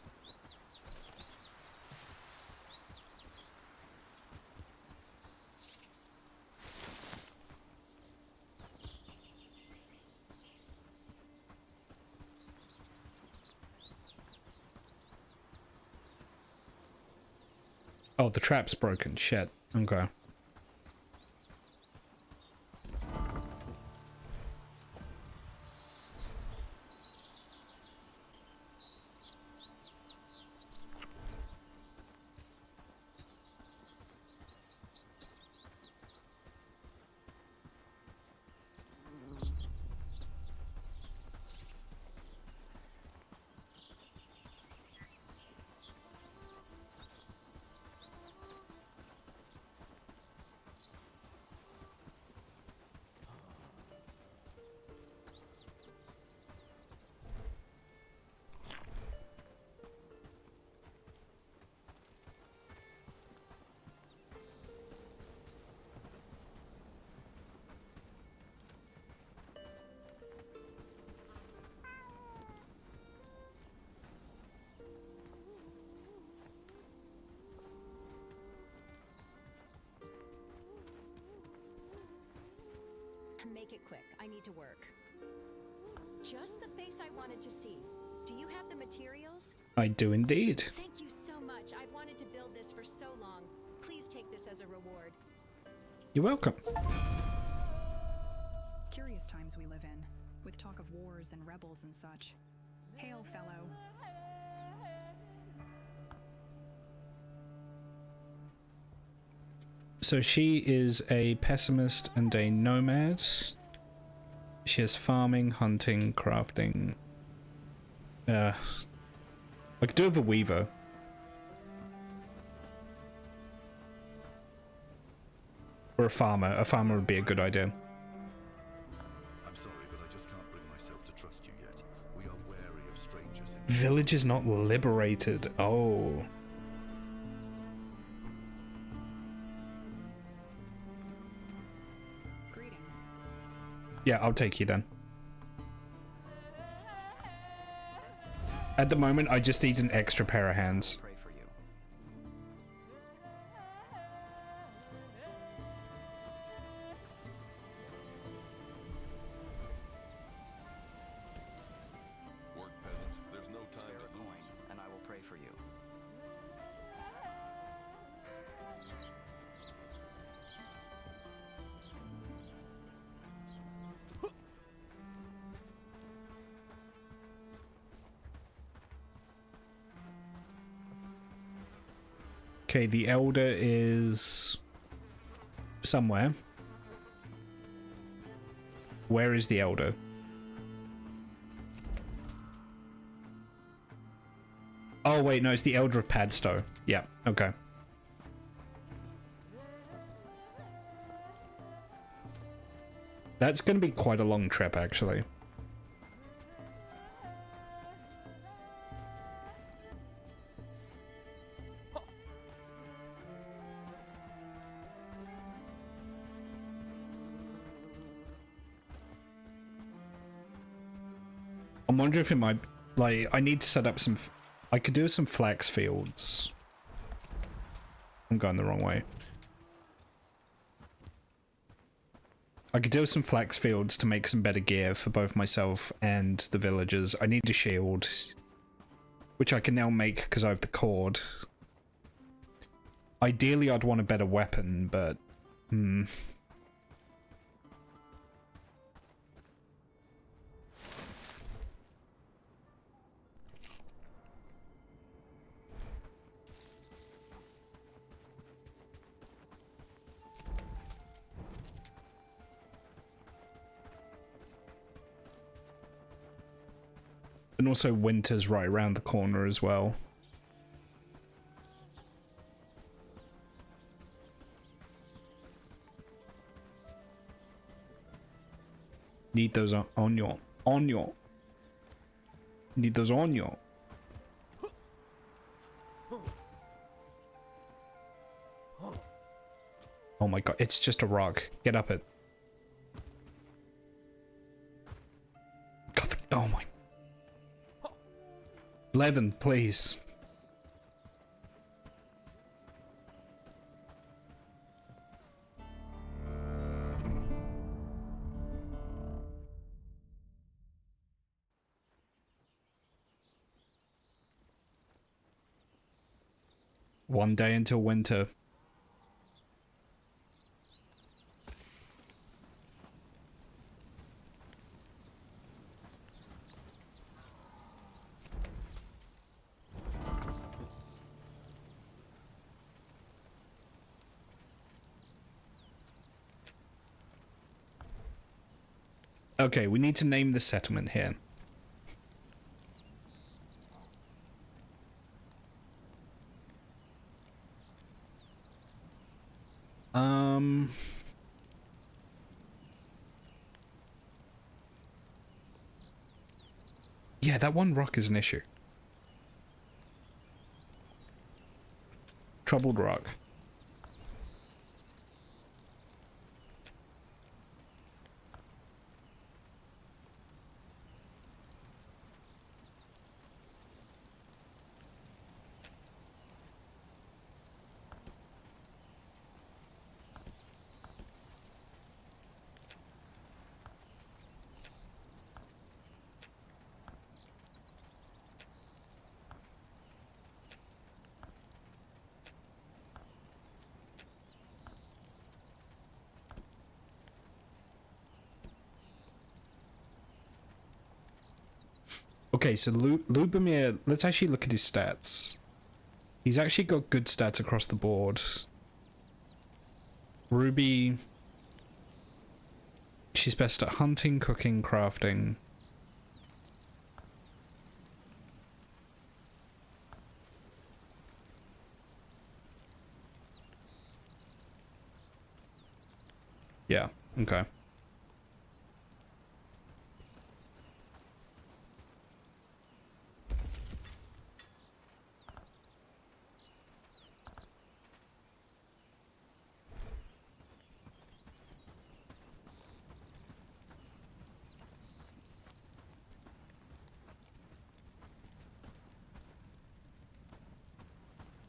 Oh, the trap's broken. Shit. Okay. Make it quick. I need to work. Just the face I wanted to see. Do you have the materials? I do indeed. Thank you so much. I've wanted to build this for so long. Please take this as a reward. You're welcome. Curious times we live in, with talk of wars and rebels and such. Hail, fellow. So she is a pessimist and a nomad. She has farming, hunting, crafting. I could do with a weaver. Or a farmer. A farmer would be a good idea. I'm sorry, but I just can't bring myself to trust you yet. We are wary of strangers in Village is not liberated. Oh. Greetings. Yeah, I'll take you then. At the moment, I just need an extra pair of hands. Pray for you. Work, peasants. There's no time Spare a to coin, lose. and I will pray for you. Okay, the elder is somewhere. Where is the elder? Oh wait, no, it's the elder of Padstow. Yeah, okay. That's going to be quite a long trip, actually. I'm wondering if it might, like, I need to set up some, I could do some flax fields. I'm going the wrong way. I could do some flax fields to make some better gear for both myself and the villagers. I need a shield, which I can now make because I have the cord. Ideally, I'd want a better weapon, but, and also winter's right around the corner as well. Need those on your. Need those on your. Oh my god, it's just a rock. Get up it. God, oh my. Levin, please. One day until winter. Okay, we need to name the settlement here. Yeah, that one rock is an issue. Troubled rock. Okay, so Lubomir, let's actually look at his stats. He's actually got good stats across the board. Ruby, she's best at hunting, cooking, crafting. Yeah, okay.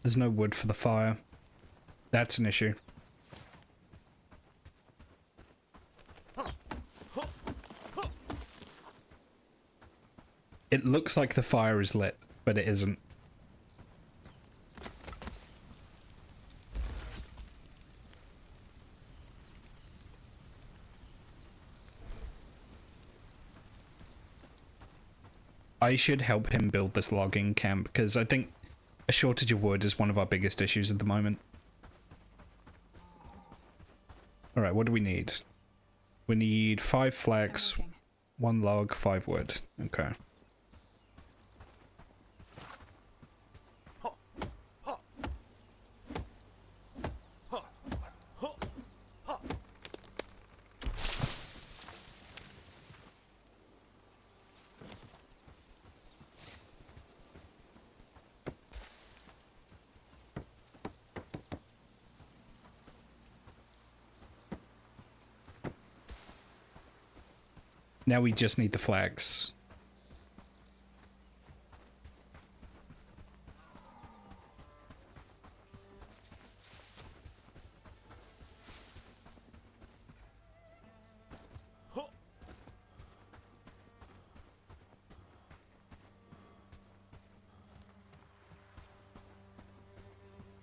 There's no wood for the fire. That's an issue. It looks like the fire is lit, but it isn't. I should help him build this logging camp, because I think a shortage of wood is one of our biggest issues at the moment. Alright, what do we need? We need 5 flax, 1 log, 5 wood. Okay. Now we just need the flags.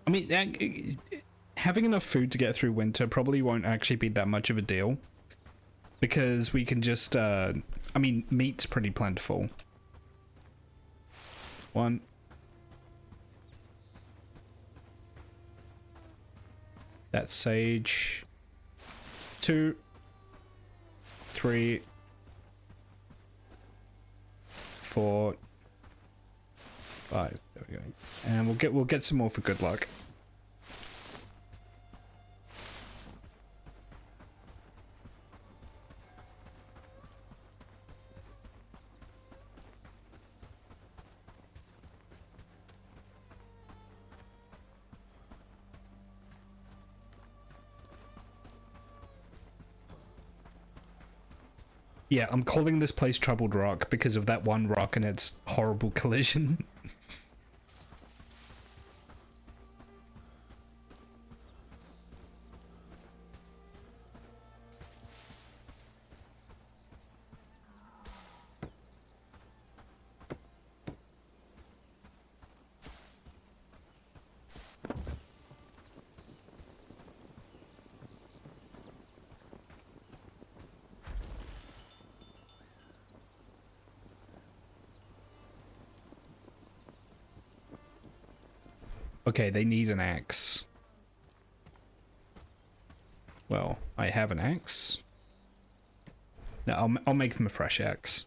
I mean, having enough food to get through winter probably won't actually be that much of a deal. Because we can just, I mean, meat's pretty plentiful. 1. That's sage. 2. 3. 4. 5. There we go. And we'll get some more for good luck. Yeah, I'm calling this place Troubled Rock because of that one rock and its horrible collision. Okay, they need an axe. Well, I have an axe. No, I'll make them a fresh axe.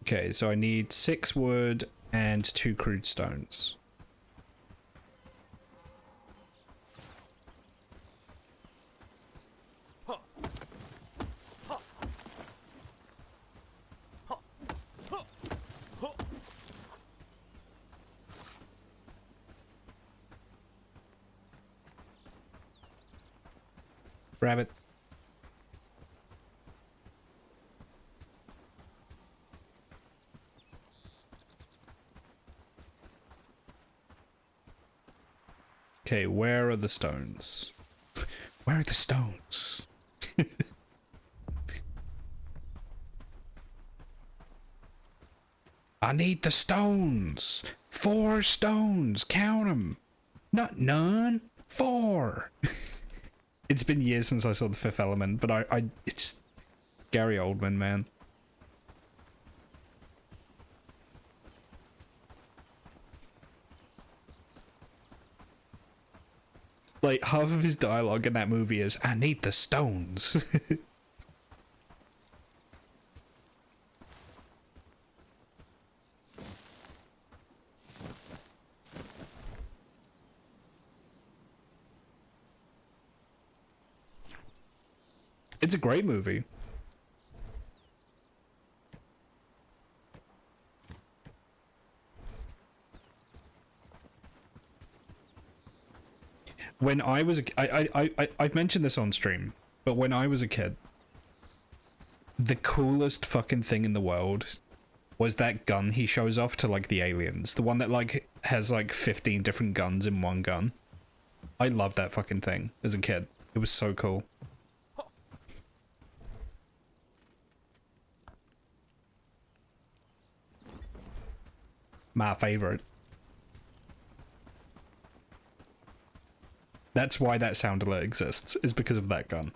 Okay, so I need 6 wood and 2 crude stones. Rabbit. Okay, where are the stones? Where are the stones? I need the stones. 4 stones. Count them. Not none. 4. It's been years since I saw The Fifth Element, but it's Gary Oldman, man. Like, half of his dialogue in that movie is, I need the stones. It's a great movie. When I was I've mentioned this on stream, but when I was a kid, the coolest fucking thing in the world was that gun he shows off to, like, the aliens. The one that, like, has, like, 15 different guns in one gun. I loved that fucking thing as a kid. It was so cool. My favorite. That's why that sound alert exists, is because of that gun.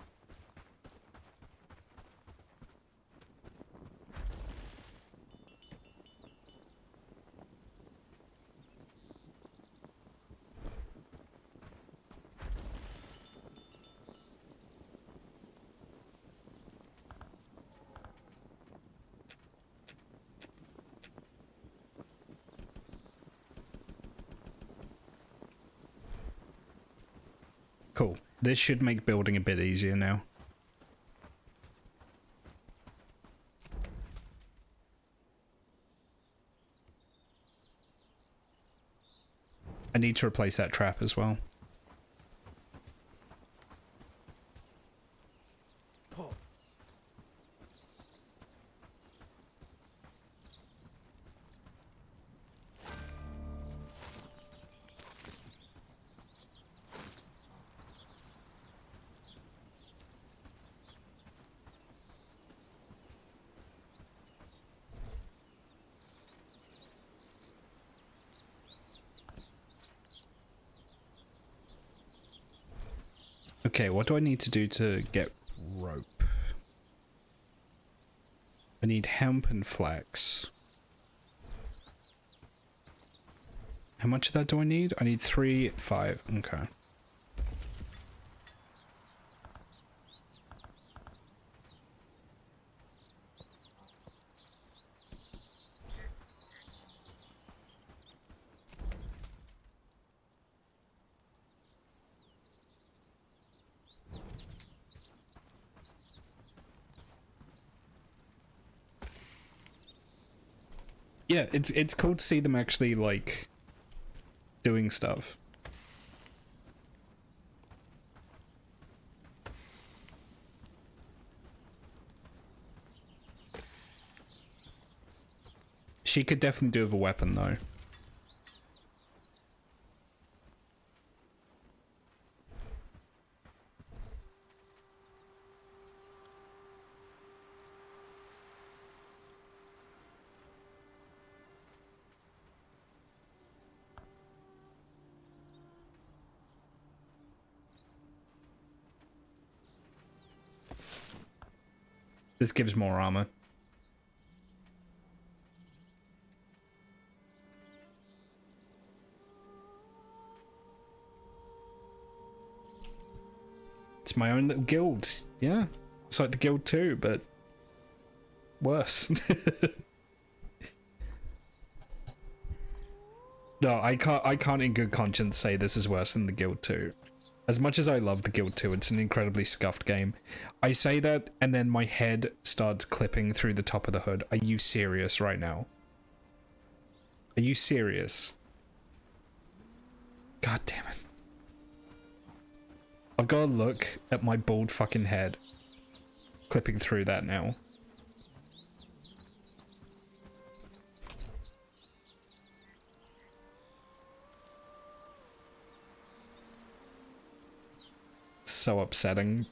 Cool. This should make building a bit easier now. I need to replace that trap as well. Okay, what do I need to do to get rope? I need hemp and flax. How much of that do I need? I need 3, 5. Okay. Yeah, it's cool to see them actually, like, doing stuff. She could definitely do with a weapon, though. This gives more armor. It's my own little guild. Yeah. It's like the guild too, but worse. No, I can't in good conscience say this is worse than the Guild 2. As much as I love the Guild 2, it's an incredibly scuffed game. I say that, and then my head starts clipping through the top of the hood. Are you serious right now? Are you serious? God damn it. I've got to look at my bald fucking head clipping through that now. So upsetting.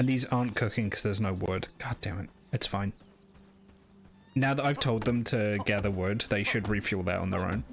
And these aren't cooking because there's no wood. God damn it. It's fine. Now that I've told them to gather wood, they should refuel that on their own.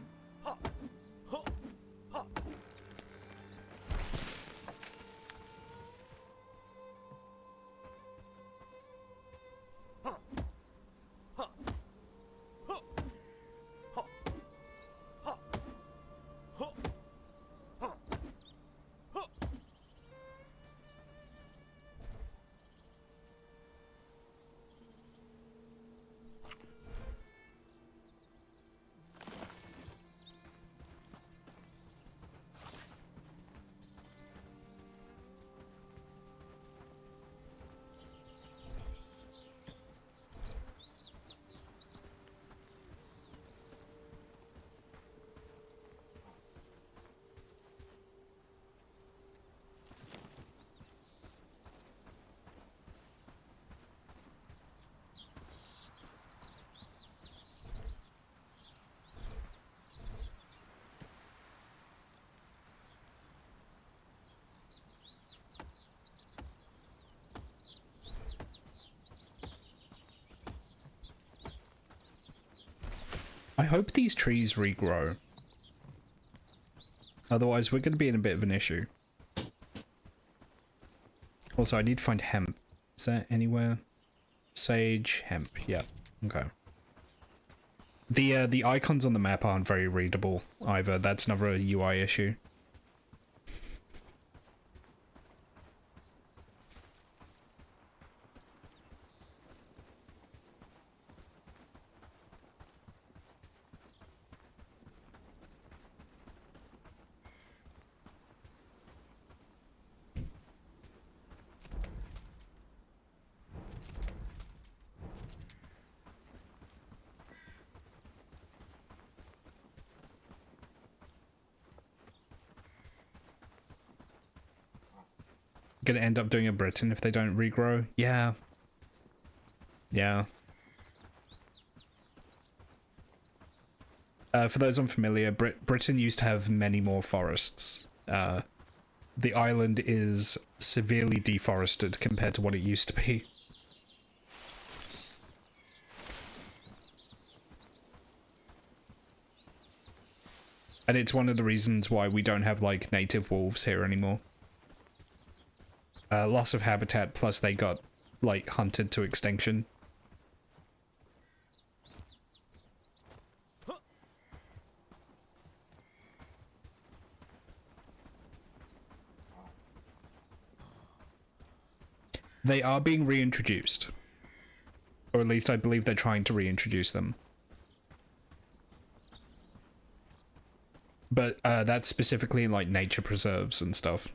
I hope these trees regrow. Otherwise, we're going to be in a bit of an issue. Also, I need to find hemp. Is that anywhere? Sage, hemp. Yeah. Okay. The icons on the map aren't very readable either. That's another UI issue. Gonna end up doing a Britain if they don't regrow. Yeah. Yeah. For those unfamiliar, Britain used to have many more forests. The island is severely deforested compared to what it used to be. And it's one of the reasons why we don't have, like, native wolves here anymore. Loss of habitat, plus they got, like, hunted to extinction. They are being reintroduced. Or at least I believe they're trying to reintroduce them. But that's specifically in, like, nature preserves and stuff.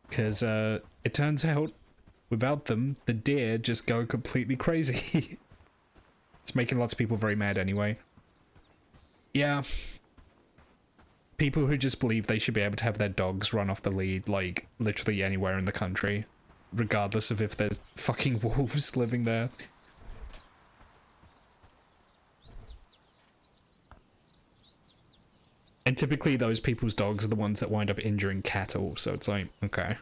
Because it turns out, without them, the deer just go completely crazy. It's making lots of people very mad anyway. Yeah. people who just believe they should be able to have their dogs run off the lead, like, literally anywhere in the country, regardless of if there's fucking wolves living there. And typically those people's dogs are the ones that wind up injuring cattle, so it's like, okay.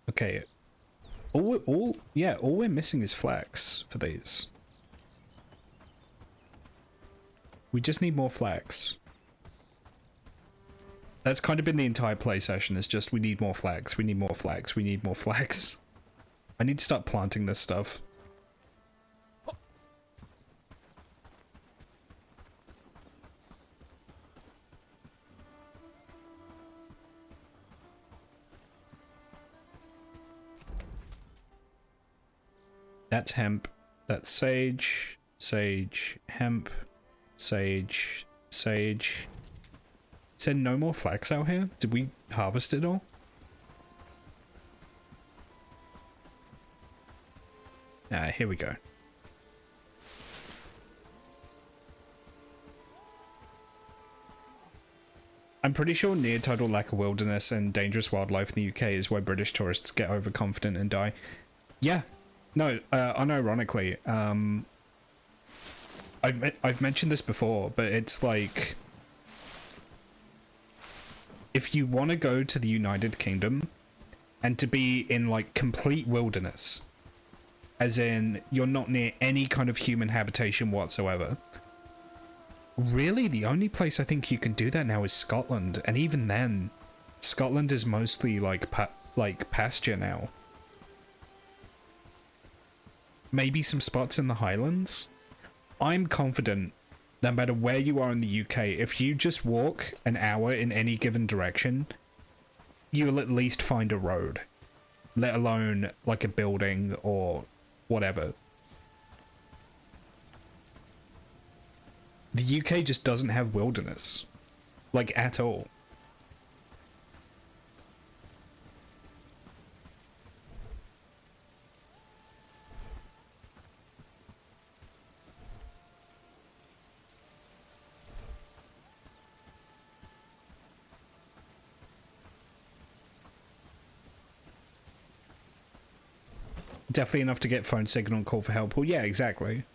Okay, all we're missing is flax for these. We just need more flax. That's kind of been the entire play session, is just we need more flax, we need more flax, we need more flax. I need to start planting this stuff. That's hemp, that's sage, sage, hemp, sage, sage. Is there no more flax out here? Did we harvest it all? Ah, here we go. I'm pretty sure near total lack of wilderness and dangerous wildlife in the UK is why British tourists get overconfident and die. Yeah. No, unironically, I've mentioned this before, but it's like, if you want to go to the United Kingdom and to be in like complete wilderness, as in you're not near any kind of human habitation whatsoever, really the only place I think you can do that now is Scotland, and even then, Scotland is mostly like pasture now. Maybe some spots in the Highlands. I'm confident, no matter where you are in the UK, if you just walk an hour in any given direction, you'll at least find a road. Let alone, like, a building or whatever. The UK just doesn't have wilderness. Like, at all. Definitely enough to get phone signal and call for help. Well, yeah, exactly.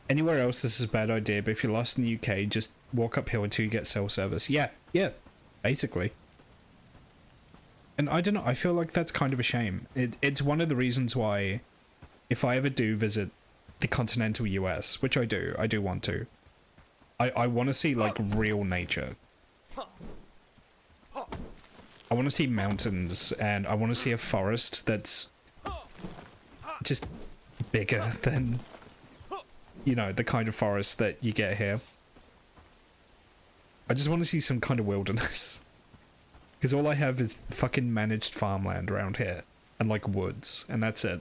Anywhere else this is a bad idea, but if you're lost in the UK, just walk uphill until you get cell service. Yeah, basically. And I don't know, I feel like that's kind of a shame. It's one of the reasons why, if I ever do visit the continental US, which I do want to, I want to see, like, real nature. I want to see mountains, and I want to see a forest that's just bigger than, you know, the kind of forest that you get here. I just want to see some kind of wilderness. Because all I have is fucking managed farmland around here. And, like, woods. And that's it.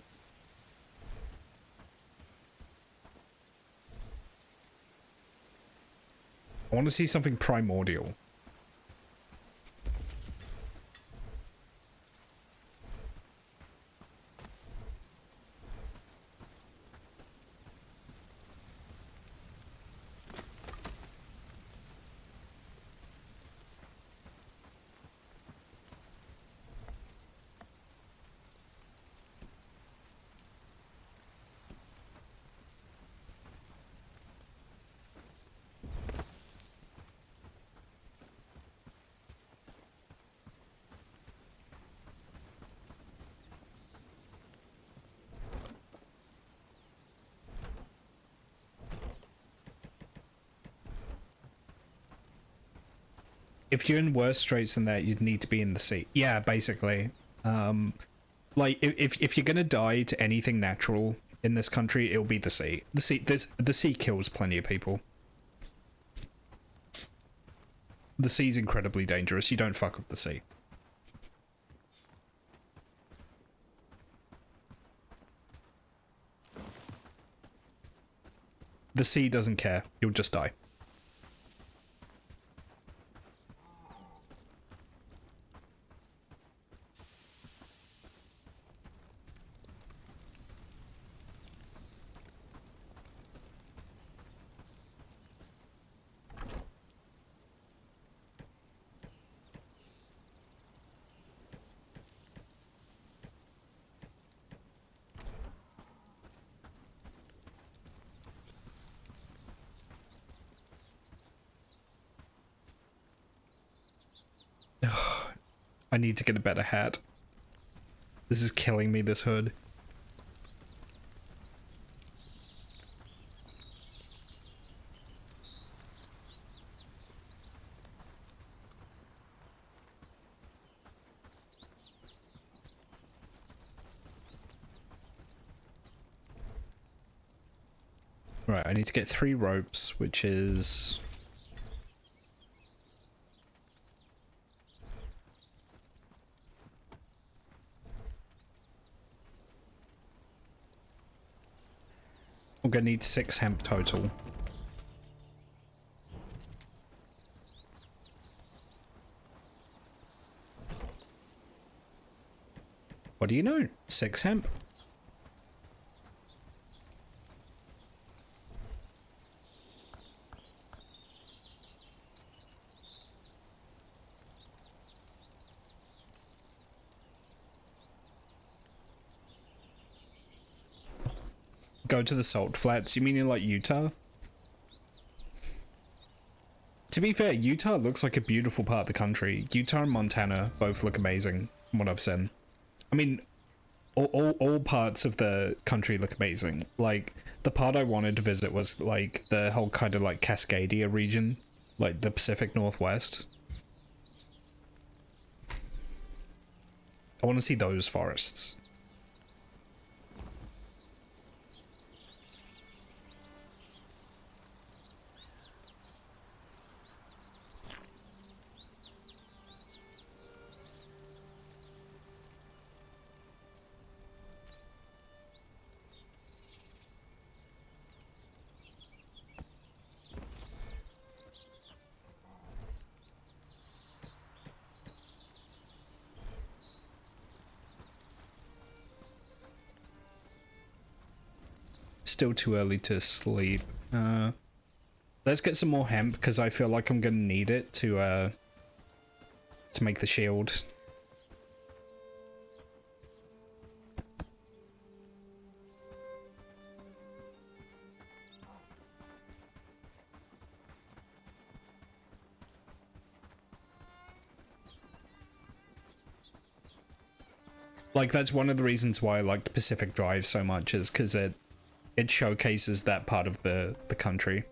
I want to see something primordial. if you're in worse straits than that, you'd need to be in the sea. Yeah, basically. Like if you're gonna die to anything natural in this country, it'll be the sea. The sea kills plenty of people. The sea's incredibly dangerous. You don't fuck with the sea. The sea doesn't care. You'll just die. I need to get a better hat. This is killing me, this hood. Right, I need to get 3 ropes, which is... I'm gonna need 6 hemp total. What do you know? 6 hemp. Go to the salt flats. You mean in like Utah? To be fair, Utah looks like a beautiful part of the country. Utah and Montana both look amazing from what I've seen. I mean, all parts of the country look amazing. Like, the part I wanted to visit was like the whole kind of like Cascadia region, like the Pacific Northwest. I want to see those forests. Still too early to sleep. Let's get some more hemp because I feel like I'm gonna need it to make the shield. Like, that's one of the reasons why I like the Pacific Drive so much, is because it showcases that part of the country.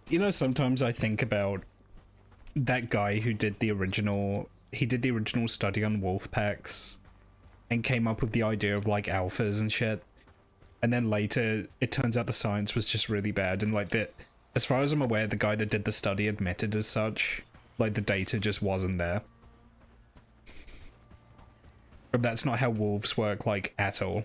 You know, sometimes I think about that guy who did the original, he did the original study on wolf packs and came up with the idea of like alphas and shit. And then later it turns out the science was just really bad, and like As far as I'm aware, the guy that did the study admitted as such. Like, the data just wasn't there. But that's not how wolves work, like, at all.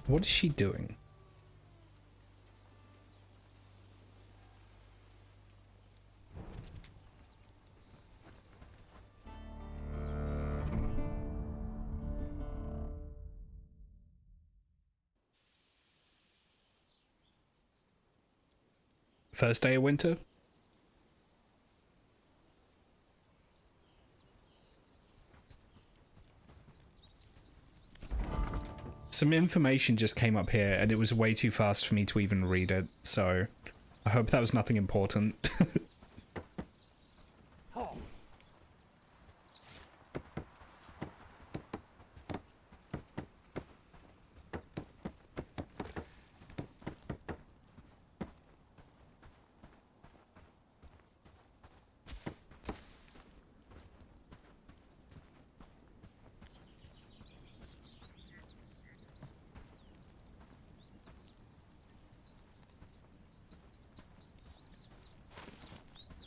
What is she doing? First day of winter? Some information just came up here and it was way too fast for me to even read it, so I hope that was nothing important.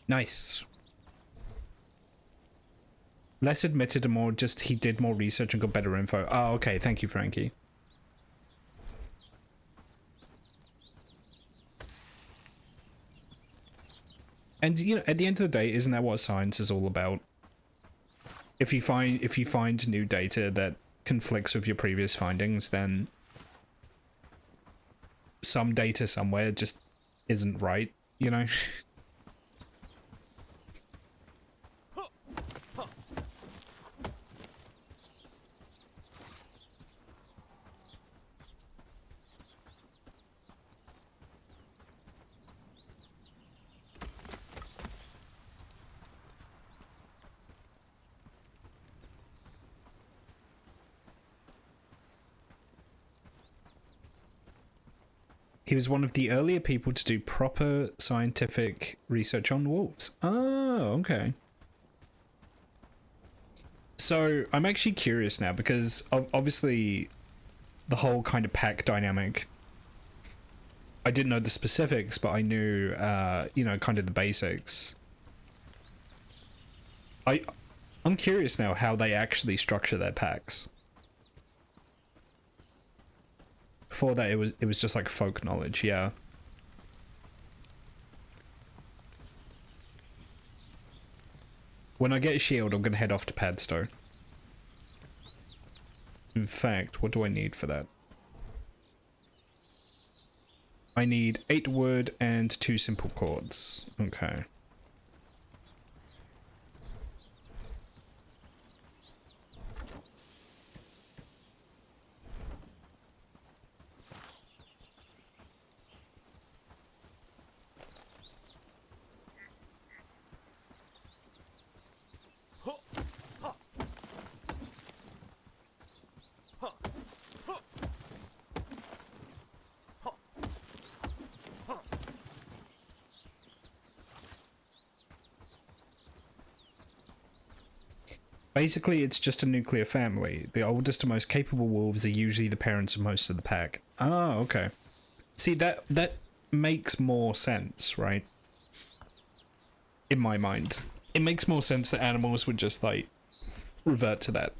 Nice. Less admitted and more just he did more research and got better info. Oh, okay. Thank you, Frankie. And you know, at the end of the day, isn't that what science is all about? If you find new data that conflicts with your previous findings, then some data somewhere just isn't right, you know? He was one of the earlier people to do proper scientific research on wolves. Oh, okay. So I'm actually curious now because obviously the whole kind of pack dynamic, I didn't know the specifics, but I knew, you know, kind of the basics. I'm curious now how they actually structure their packs. Before that, it was just like folk knowledge, yeah. When I get a shield, I'm gonna head off to Padstow. In fact, what do I need for that? I need 8 wood and 2 simple cords. Okay. Basically, it's just a nuclear family. The oldest and most capable wolves are usually the parents of most of the pack. Oh, okay. See, that makes more sense, right? In my mind. It makes more sense that animals would just, like, revert to that.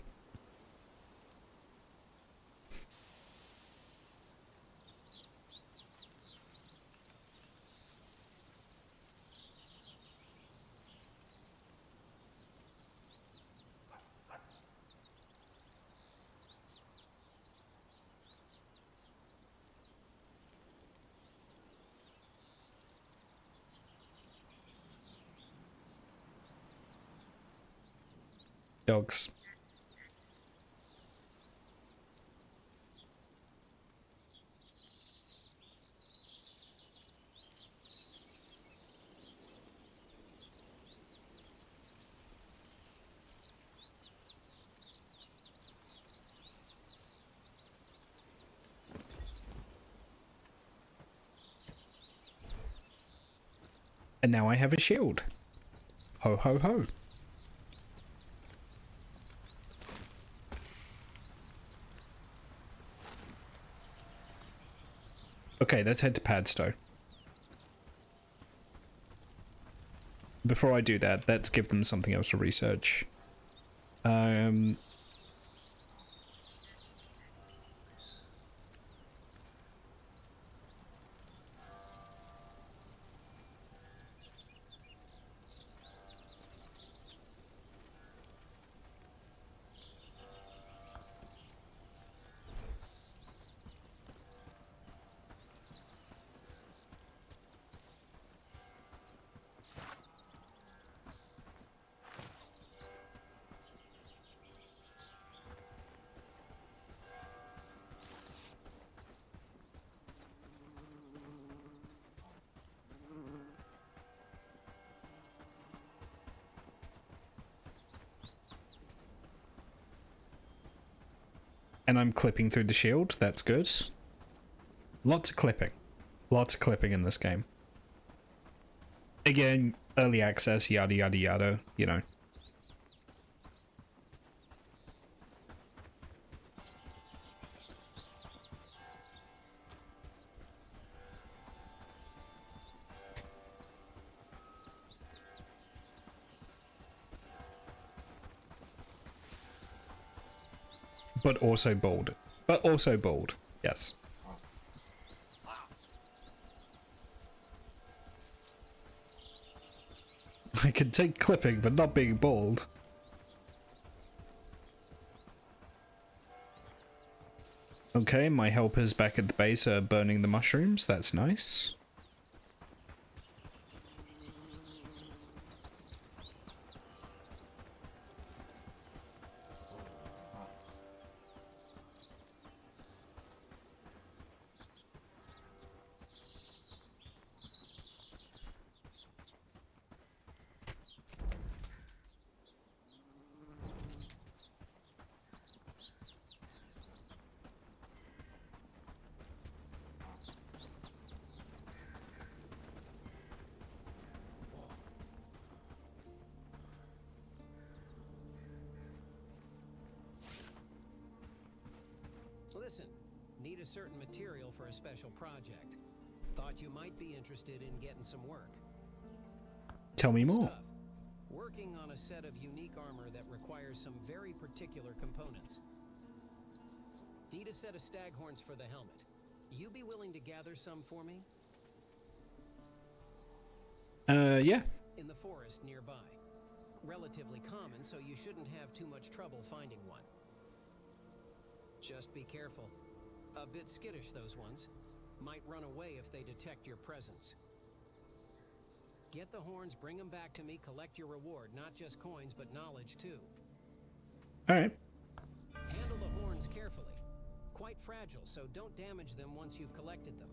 Dogs. And now I have a shield. Ho ho ho. Okay, let's head to Padstow. Before I do that, let's give them something else to research. And I'm clipping through the shield. That's good. Lots of clipping. Lots of clipping in this game. Again, early access, yada yada yada, you know. But also bold. But also bold. Yes. I can take clipping, but not being bold. Okay, my helpers back at the base are burning the mushrooms. That's nice. Listen, need a certain material for a special project. Thought you might be interested in getting some work. Tell me more. Working on a set of unique armor that requires some very particular components. Need a set of staghorns for the helmet. You be willing to gather some for me? Yeah. In the forest nearby. Relatively common, so you shouldn't have too much trouble finding one. Just be careful. A bit skittish, those ones. Might run away if they detect your presence. Get the horns, bring them back to me, collect your reward. Not just coins, but knowledge, too. Alright. Handle the horns carefully. Quite fragile, so don't damage them once you've collected them.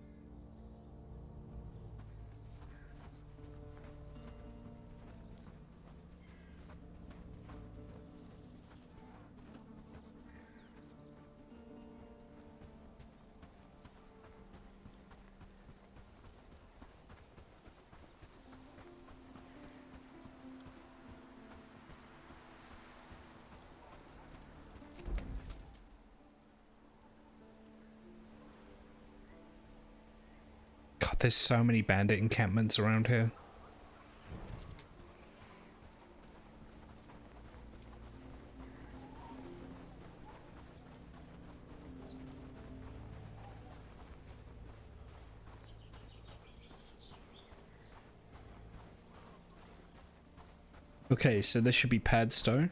God, there's so many bandit encampments around here. Okay, so this should be Padstow.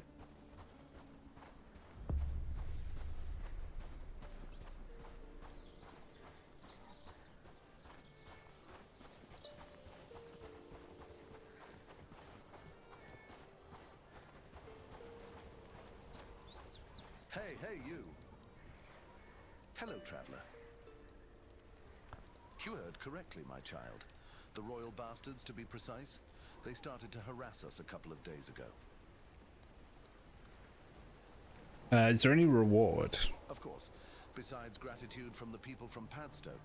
Hey, you. Hello, traveler. You heard correctly, my child. The royal bastards, to be precise. They started to harass us a couple of days ago. Is there any reward? Of course. Besides gratitude from the people from Padstow,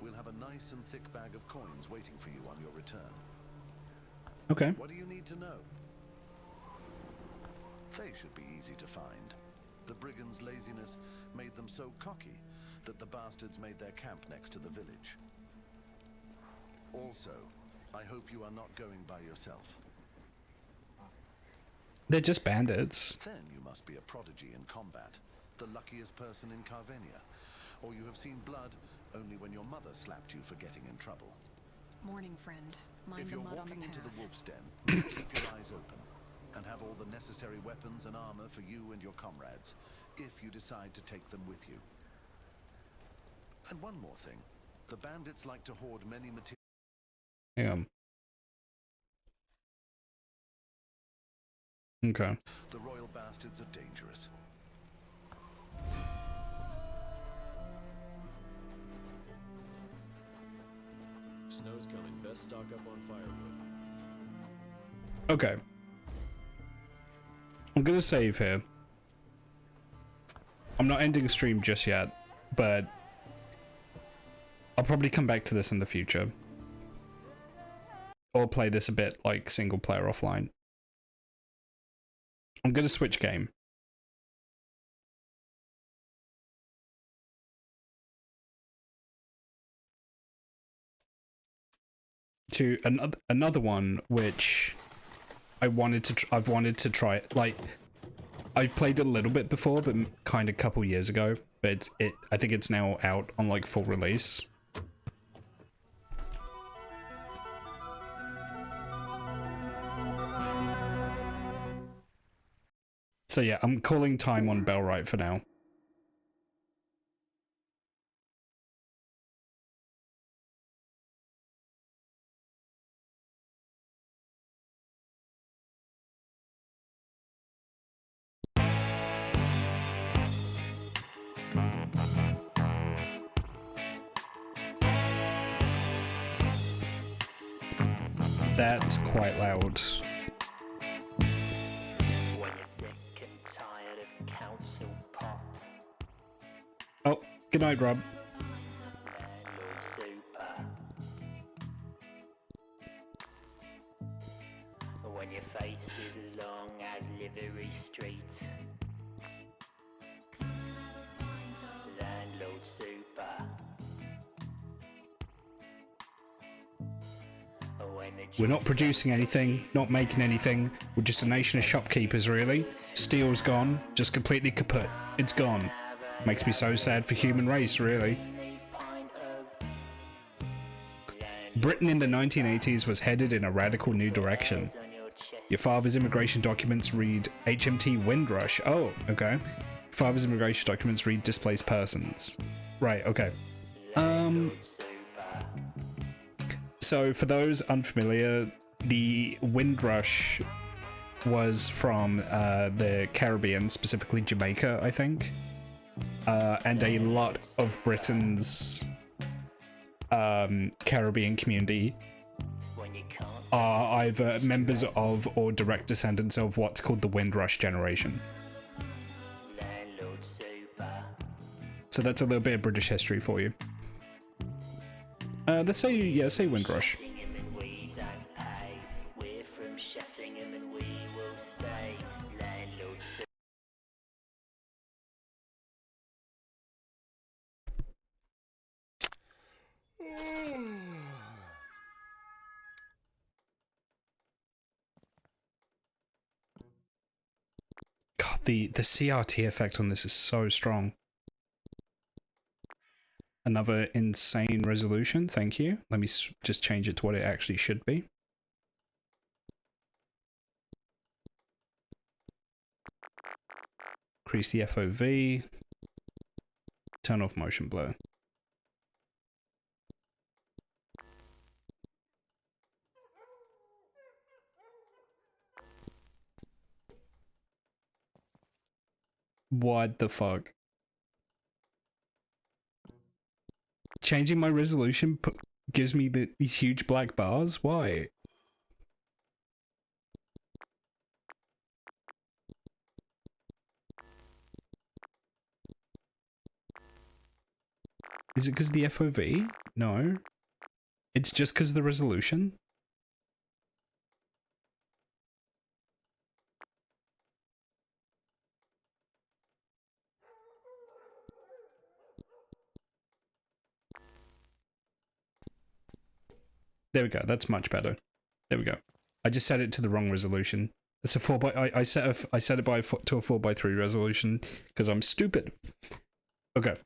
we'll have a nice and thick bag of coins waiting for you on your return. Okay. What do you need to know? They should be easy to find. The brigands' laziness made them so cocky that the bastards made their camp next to the village. Also, I hope you are not going by yourself. They're just bandits. Then you must be a prodigy in combat, the luckiest person in Carvenia, or you have seen blood only when your mother slapped you for getting in trouble. Morning, friend. Mind If the you're mud on the walking into the path. wolf's den, keep your eyes open and have all the necessary weapons and armor for you and your comrades, if you decide to take them with you. And one more thing. The bandits like to hoard many materials. Hang on. Okay. The royal bastards are dangerous. Snow's coming. Best stock up on firewood. Okay. I'm gonna save here. I'm not ending stream just yet, but I'll probably come back to this in the future. Or play this a bit like single player offline. I'm gonna switch game. To another one which I've wanted to try. Like, I played it a little bit before, but kind of a couple years ago. But I think it's now out on like full release. So yeah, I'm calling time on Bellwright for now. That's quite loud. When you're sick and tired of council pop, Oh, good night, Rob. landlord super. When your face is as long as Livery Street, landlord super. When the We're not producing anything, not making anything. We're just a nation of shopkeepers, really. Steel's gone, just completely kaput. It's gone. Makes me so sad for human race, really. Britain in the 1980s was headed in a radical new direction. Your father's immigration documents read HMT Windrush. Oh, okay. Your father's immigration documents read displaced persons. Right, okay. So for those unfamiliar, the Windrush was from the Caribbean, specifically Jamaica, I think. And a lot of Britain's Caribbean community are either members of or direct descendants of what's called the Windrush generation. So that's a little bit of British history for you. Let's say Windrush. God, the CRT effect on this is so strong. Another insane resolution, thank you. Let me just change it to what it actually should be. Increase the FOV. Turn off motion blur. What the fuck? Changing my resolution gives me these huge black bars? Why? Is it because of the FOV? No. It's just because of the resolution? There we go. That's much better. There we go. I just set it to the wrong resolution. It's a 4 by. I set it by to a 4:3 resolution because I'm stupid. Okay.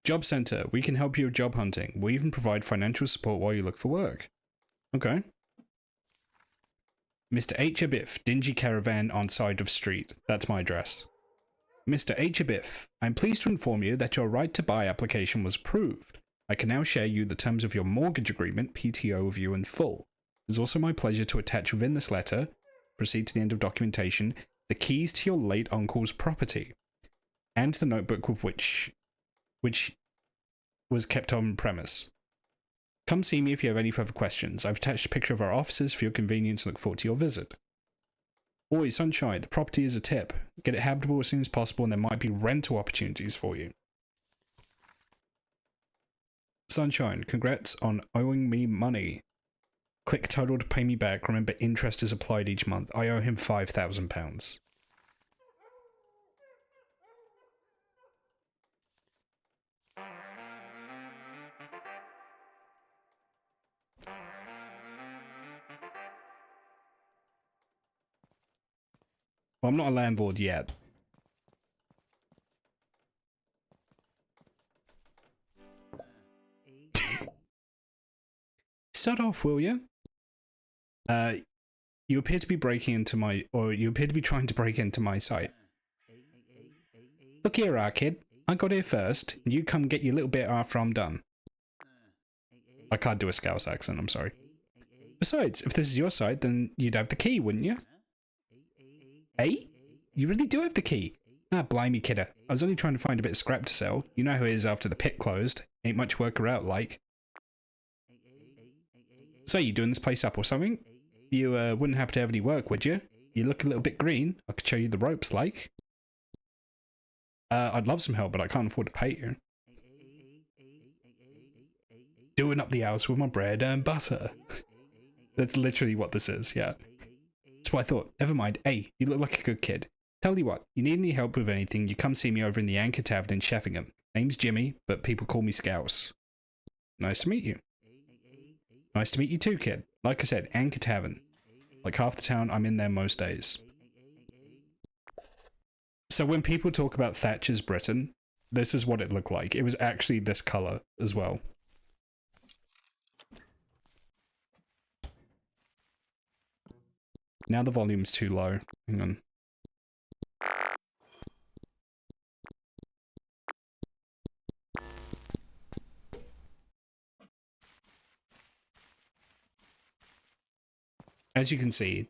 Job Center. We can help you with job hunting. We even provide financial support while you look for work. Okay. Mr. H. Abiff, Dingy Caravan on side of street. That's my address. Mr. H. Abiff, I'm pleased to inform you that your right to buy application was approved. I can now share you the terms of your mortgage agreement PTO with you in full. It is also my pleasure to attach within this letter, proceed to the end of documentation, the keys to your late uncle's property, and the notebook with which was kept on premise. Come see me if you have any further questions. I've attached a picture of our offices for your convenience and look forward to your visit. Oi, Sunshine, the property is a tip. Get it habitable as soon as possible and there might be rental opportunities for you. Sunshine, congrats on owing me money. Click total to pay me back. Remember, interest is applied each month. I owe him £5,000. Well, I'm not a landlord yet. Shut off, will you? You appear to be you appear to be trying to break into my site. Look here, kid. I got here first, and you come get your little bit after I'm done. I can't do a Scouse accent, I'm sorry. Besides, if this is your site, then you'd have the key, wouldn't you? Eh? You really do have the key? Ah, blimey, kidder. I was only trying to find a bit of scrap to sell. You know how it is after the pit closed. Ain't much work around, like. So, you doing this place up or something? You wouldn't happen to have any work, would you? You look a little bit green. I could show you the ropes, like. I'd love some help, but I can't afford to pay you. Doing up the house with my bread and butter. That's literally what this is, yeah. That's what I thought. Never mind. Hey, you look like a good kid. Tell you what, you need any help with anything, you come see me over in the Anchor Tavern in Sheffingham. Name's Jimmy, but people call me Scouse. Nice to meet you. Nice to meet you too, kid. Like I said, Anchor Tavern. Like half the town, I'm in there most days. So when people talk about Thatcher's Britain, this is what it looked like. It was actually this colour as well. Now the volume's too low. Hang on. As you can see,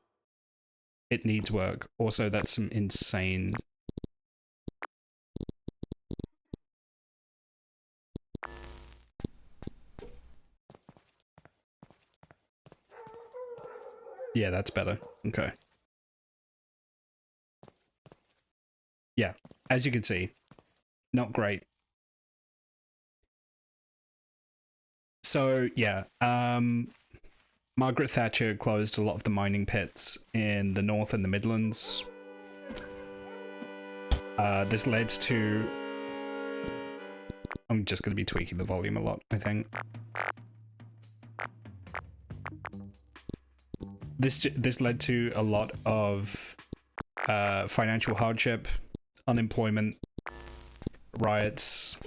it needs work. Also, that's some insane... Yeah, that's better. Okay. Yeah, as you can see, not great. So, yeah, Margaret Thatcher closed a lot of the mining pits in the North and the Midlands. This led to... I'm just going to be tweaking the volume a lot, I think. This led to a lot of financial hardship, unemployment, riots,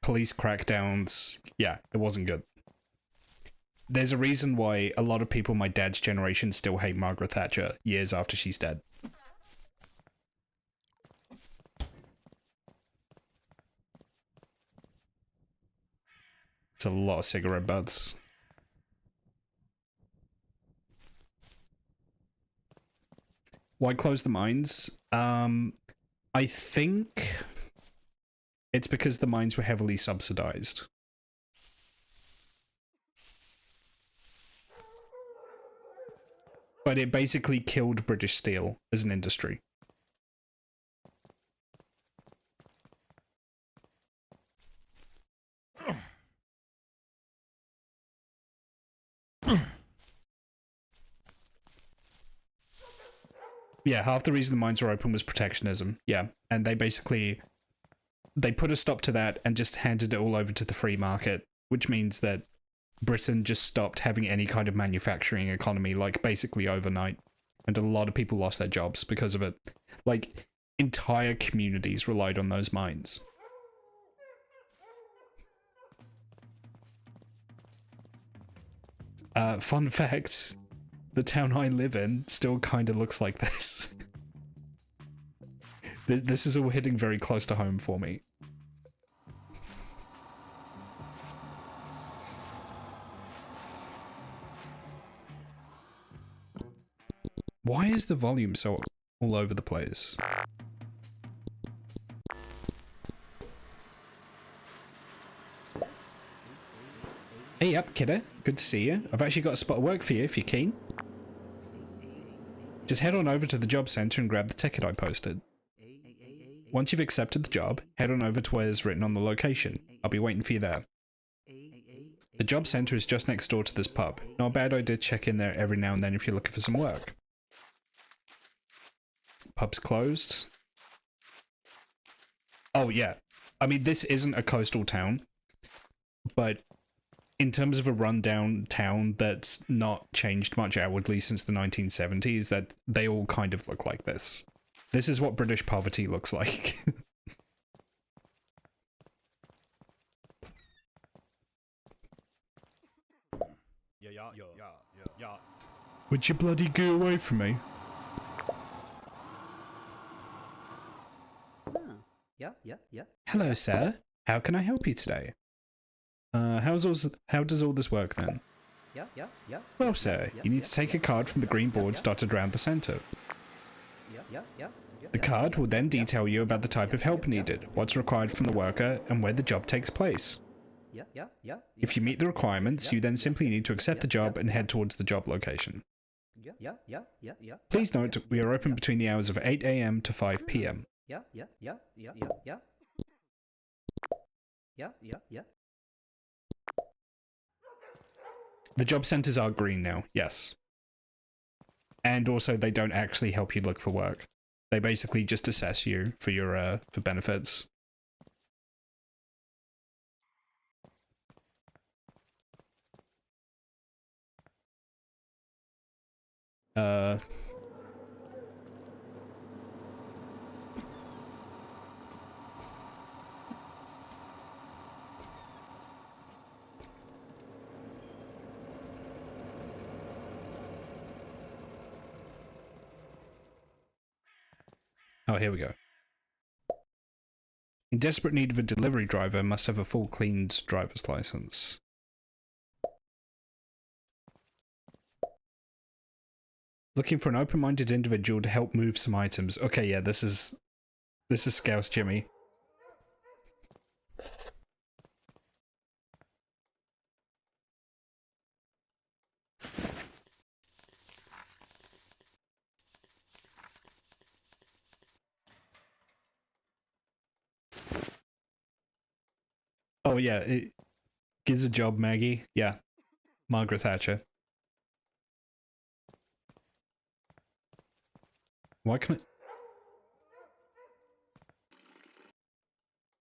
police crackdowns. Yeah, it wasn't good. There's a reason why a lot of people my dad's generation still hate Margaret Thatcher years after she's dead. It's a lot of cigarette butts. Why close the mines? I think it's because the mines were heavily subsidized. But it basically killed British steel as an industry. Yeah, half the reason the mines were open was protectionism. Yeah, and they basically... they put a stop to that and just handed it all over to the free market, which means that Britain just stopped having any kind of manufacturing economy, like, basically overnight. And a lot of people lost their jobs because of it. Like, entire communities relied on those mines. Fun fact, the town I live in still kind of looks like this. This is all hitting very close to home for me. Why is the volume so all over the place? Hey up, kiddo. Good to see you. I've actually got a spot of work for you if you're keen. Just head on over to the job center and grab the ticket I posted. Once you've accepted the job, head on over to where it's written on the location. I'll be waiting for you there. The job center is just next door to this pub. Not a bad idea to check in there every now and then if you're looking for some work. Pub's closed. Oh yeah. I mean, this isn't a coastal town, but in terms of a rundown town that's not changed much outwardly since the 1970s, that they all kind of look like this. This is what British poverty looks like. Would you bloody go away from me? Hello, sir. How can I help you today? How does all this work then? Well, sir, you need to take a card from the green boards dotted around the center. The card will then detail you about the type of help needed, what's required from the worker, and where the job takes place. If you meet the requirements, you then simply need to accept the job and head towards the job location. Please note, we are open between the hours of 8 AM to 5 PM. The job centers are green now, yes. And also, they don't actually help you look for work. They basically just assess you for your for benefits. Oh, here we go. In desperate need of a delivery driver, must have a full cleaned driver's license. Looking for an open-minded individual to help move some items. Okay, yeah, this is Scouse Jimmy. Oh yeah, it gives a job, Maggie. Yeah, Margaret Thatcher. Why can it?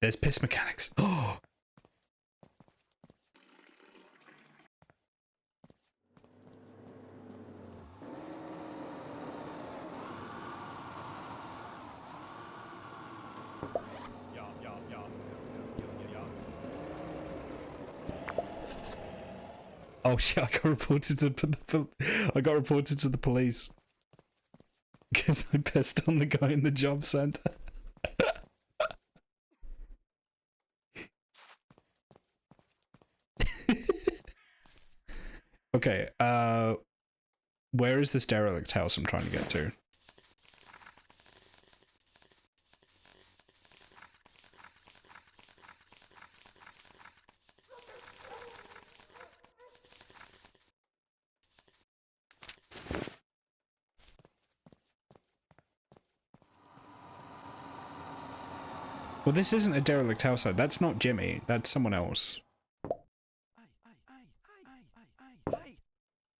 There's piss mechanics. Oh. Oh shit! I got reported to the police because I pissed on the guy in the job center. Okay, where is this derelict house I'm trying to get to? Well, this isn't a derelict house, though. That's not Jimmy. That's someone else.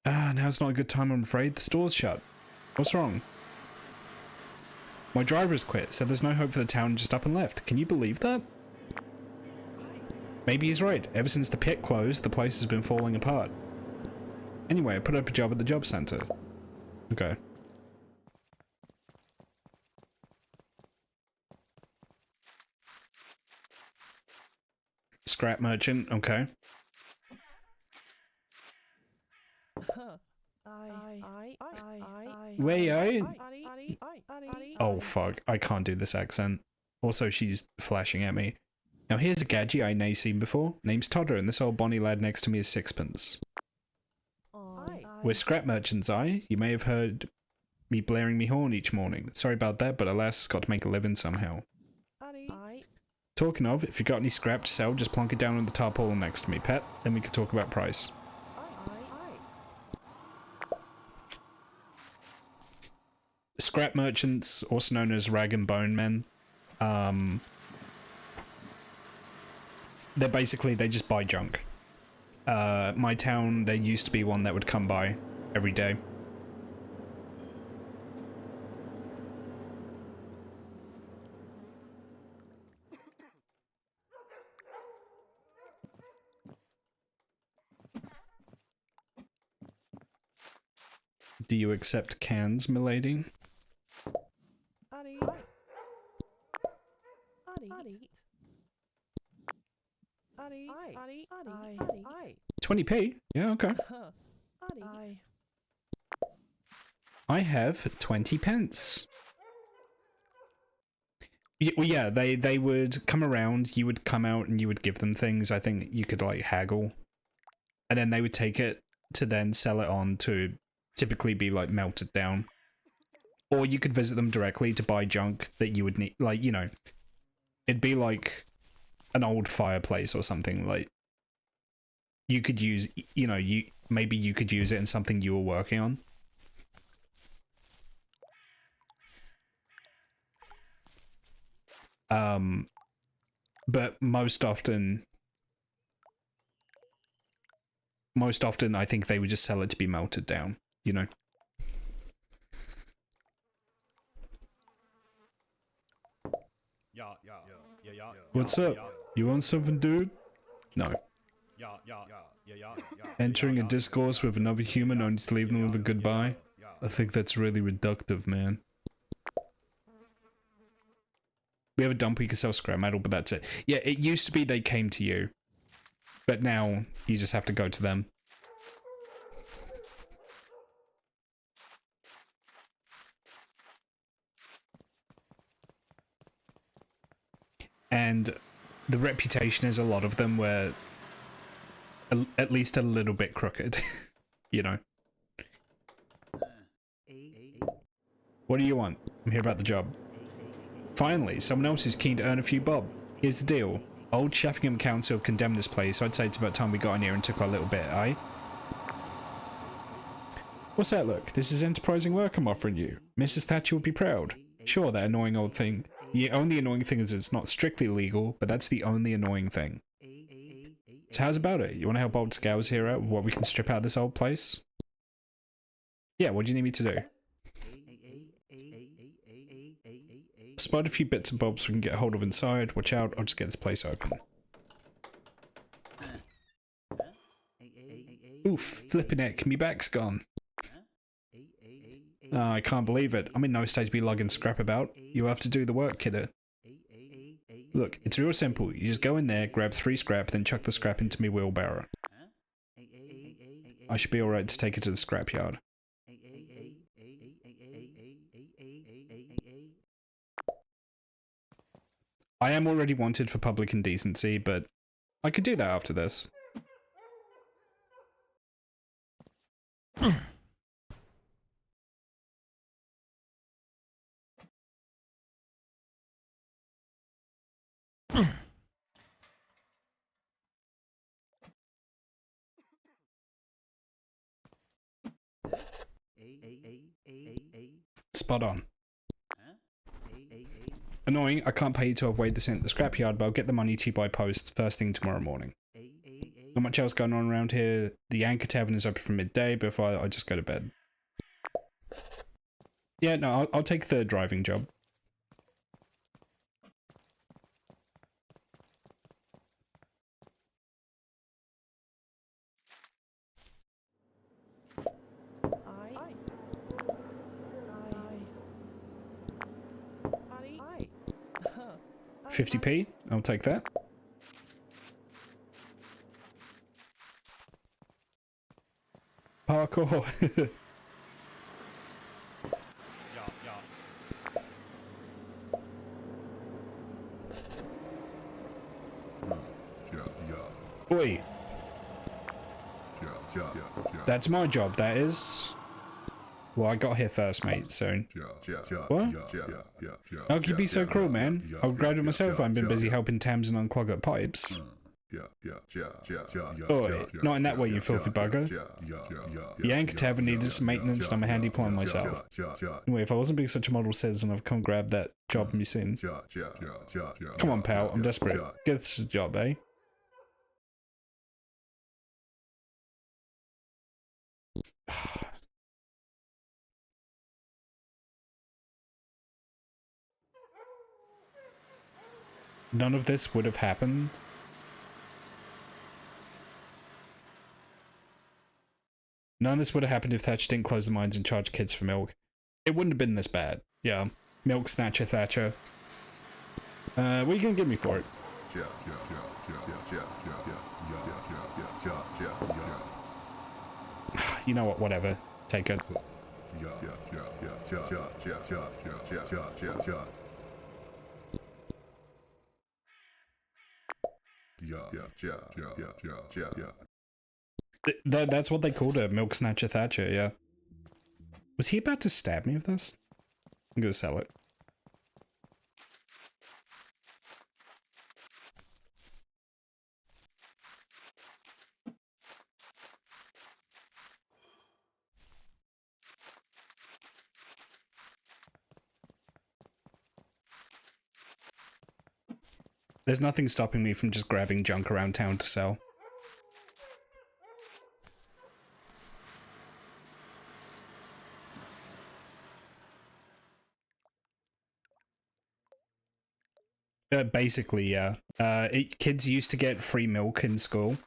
Ah, now's not a good time, I'm afraid. The store's shut. What's wrong? My driver's quit, so there's no hope for the town, just up and left. Can you believe that? Maybe he's right. Ever since the pit closed, the place has been falling apart. Anyway, I put up a job at the job center. Okay. Scrap merchant, okay. Wait, oh fuck, I can't do this accent. Also, she's flashing at me. Now here's a gadget I ain't seen before. Name's Todder, and this old bonny lad next to me is Sixpence. We're scrap merchants, you may have heard me blaring me horn each morning. Sorry about that, but a lass has got to make a living somehow. Talking of, if you got any scrap to sell, just plonk it down on the tarpaulin next to me, pet. Then we can talk about price. Scrap merchants, also known as rag and bone men, they're basically, they just buy junk. My town, there used to be one that would come by every day. Do you accept cans, milady? Addy. 20p? Yeah, okay. I have 20 pence. Well, yeah, they would come around, you would come out and you would give them things. I think you could, like, haggle. And then they would take it to then sell it on to typically be, like, melted down. Or you could visit them directly to buy junk that you would need, like, you know. It'd be like an old fireplace or something, like, you could use, you know, maybe you could use it in something you were working on. But most often I think they would just sell it to be melted down, you know. What's up? You want something, dude? No. Entering a discourse with another human only to leave them with a goodbye? I think that's really reductive, man. We have a dump where you can sell scrap metal, but that's it. Yeah, it used to be they came to you. But now, you just have to go to them. And the reputation is a lot of them were at least a little bit crooked, you know. What do you want? I'm here about the job. Finally, someone else who's keen to earn a few bob. Here's the deal. Old Sheffingham Council have condemned this place, so I'd say it's about time we got in here and took our little bit, aye? What's that look? This is enterprising work I'm offering you. Mrs. Thatcher would be proud. Sure, that annoying old thing. The only annoying thing is it's not strictly legal, but that's the only annoying thing. So how's about it? You want to help old Scours here out with what we can strip out of this old place? Yeah, what do you need me to do? Spot a few bits and bobs we can get hold of inside. Watch out, I'll just get this place open. Oof, flipping heck, me back's gone. Oh, I can't believe it. I'm in no state to be lugging scrap about. You have to do the work, kiddo. Look, it's real simple. You just go in there, grab 3 scrap, then chuck the scrap into me wheelbarrow. I should be alright to take it to the scrapyard. I am already wanted for public indecency, but I could do that after this. Spot on. Annoying, I can't pay you to avoid this in the scrapyard, but I'll get the money to you by post first thing tomorrow morning. Not much else going on around here. The Anchor Tavern is open from midday, before I just go to bed. Yeah, no, I'll take the driving job. I 50p, I'll take that. Parkour. Oi. That's my job, that is. Well, I got here first, mate, so... What? How can you be so cruel, man? I would grab it myself if I've been busy helping Tamsin unclog up pipes. Oi, not in that way, you filthy bugger. The Anchor Tavern needs some maintenance and I'm a handy plumber myself. Anyway, if I wasn't being such a model citizen, I've come grab that job me soon. Come on, pal, I'm desperate. Get this a job, eh? None of this would have happened. None of this would have happened if Thatcher didn't close the mines and charge kids for milk. It wouldn't have been this bad. Yeah. Milk snatcher Thatcher. What are you gonna give me for it? You know what, whatever. Take it. That's what they called her, Milk Snatcher Thatcher, yeah. Was he about to stab me with this? I'm gonna sell it. There's nothing stopping me from just grabbing junk around town to sell. Basically, yeah. Kids used to get free milk in school,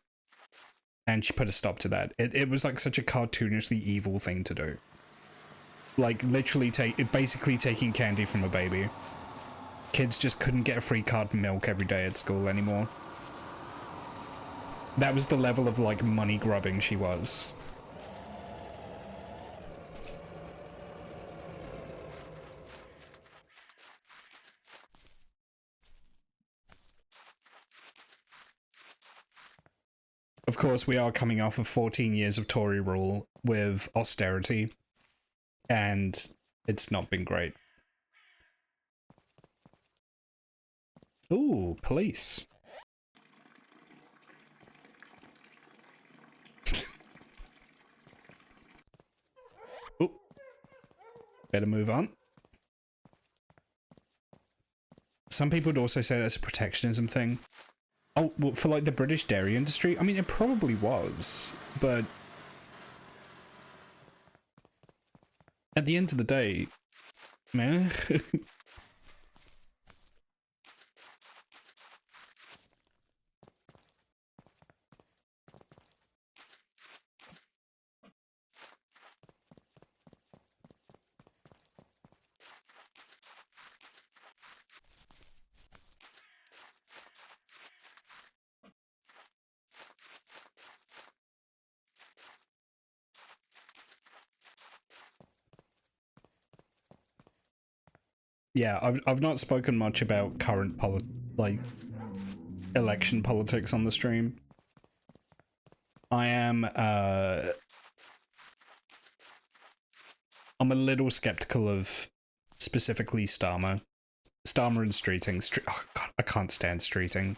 and she put a stop to that. It was like such a cartoonishly evil thing to do. Like, literally basically taking candy from a baby. Kids just couldn't get a free carton milk every day at school anymore. That was the level of, like, money grubbing she was. Of course, we are coming off of 14 years of Tory rule with austerity, and it's not been great. Ooh, police. Ooh. Better move on. Some people would also say that's a protectionism thing. Oh, well, for like the British dairy industry? I mean, it probably was, but at the end of the day, man. Yeah, I've not spoken much about current election politics on the stream. I am I'm a little skeptical of specifically Starmer and Streeting. Oh God, I can't stand Streeting.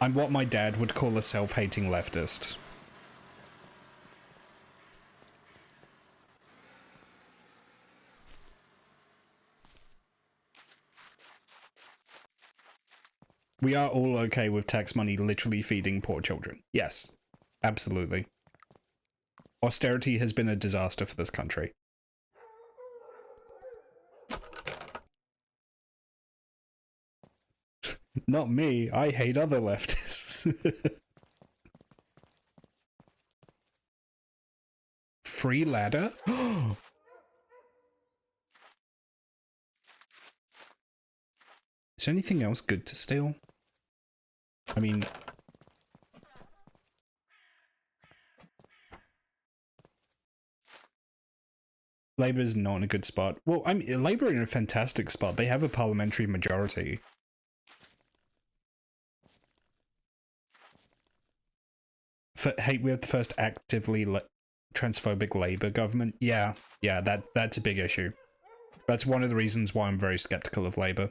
I'm what my dad would call a self-hating leftist. We are all okay with tax money literally feeding poor children. Yes, absolutely. Austerity has been a disaster for this country. Not me. I hate other leftists. Free ladder? Is there anything else good to steal? I mean... Labour's not in a good spot. Well, I mean, Labour are in a fantastic spot. They have a parliamentary majority. Hey, we have the first actively transphobic Labour government. Yeah, that's a big issue. That's one of the reasons why I'm very skeptical of Labour.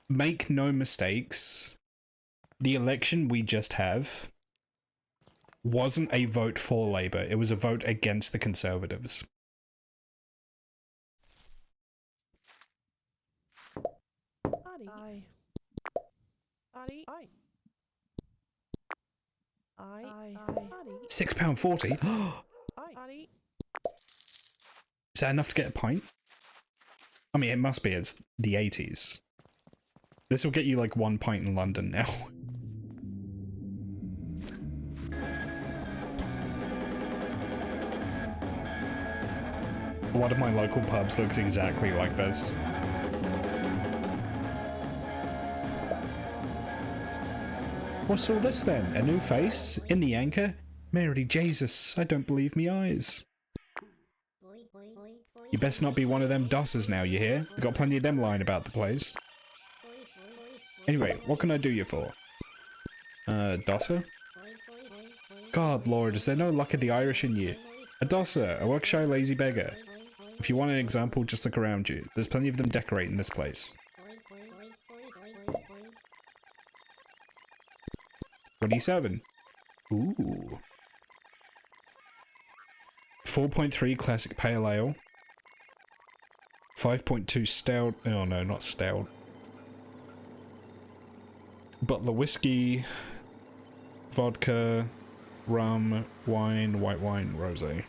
Make no mistakes, the election we just have wasn't a vote for Labour, it was a vote against the Conservatives. £6.40? Is that enough to get a pint? I mean, it must be, it's the 80s. This will get you like 1 pint in London now. One of my local pubs looks exactly like this. What's all this then? A new face? In the anchor? Mary Jesus, I don't believe me eyes. You best not be one of them dossers now, you hear? We've got plenty of them lying about the place. Anyway, what can I do you for? Dosser? God lord, is there no luck of the Irish in you? A dosser, a work-shy lazy beggar. If you want an example, just look around you. There's plenty of them decorating this place. 27. Ooh. 4.3 classic pale ale. 5.2 stout. Oh no, not stout. Butler whiskey, vodka, rum, wine, white wine, rosé.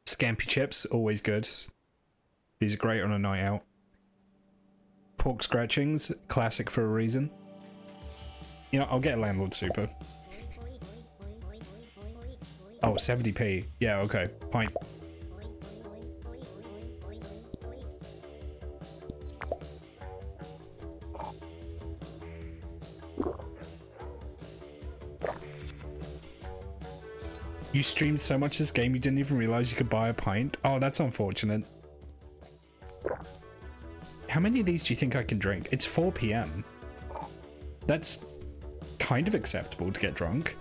Scampi chips, always good. These are great on a night out. Pork scratchings, classic for a reason. You know, I'll get a landlord super. Oh, 70p. Yeah, okay. Pint. You streamed so much this game you didn't even realize you could buy a pint? Oh, that's unfortunate. How many of these do you think I can drink? It's 4 PM. That's kind of acceptable to get drunk.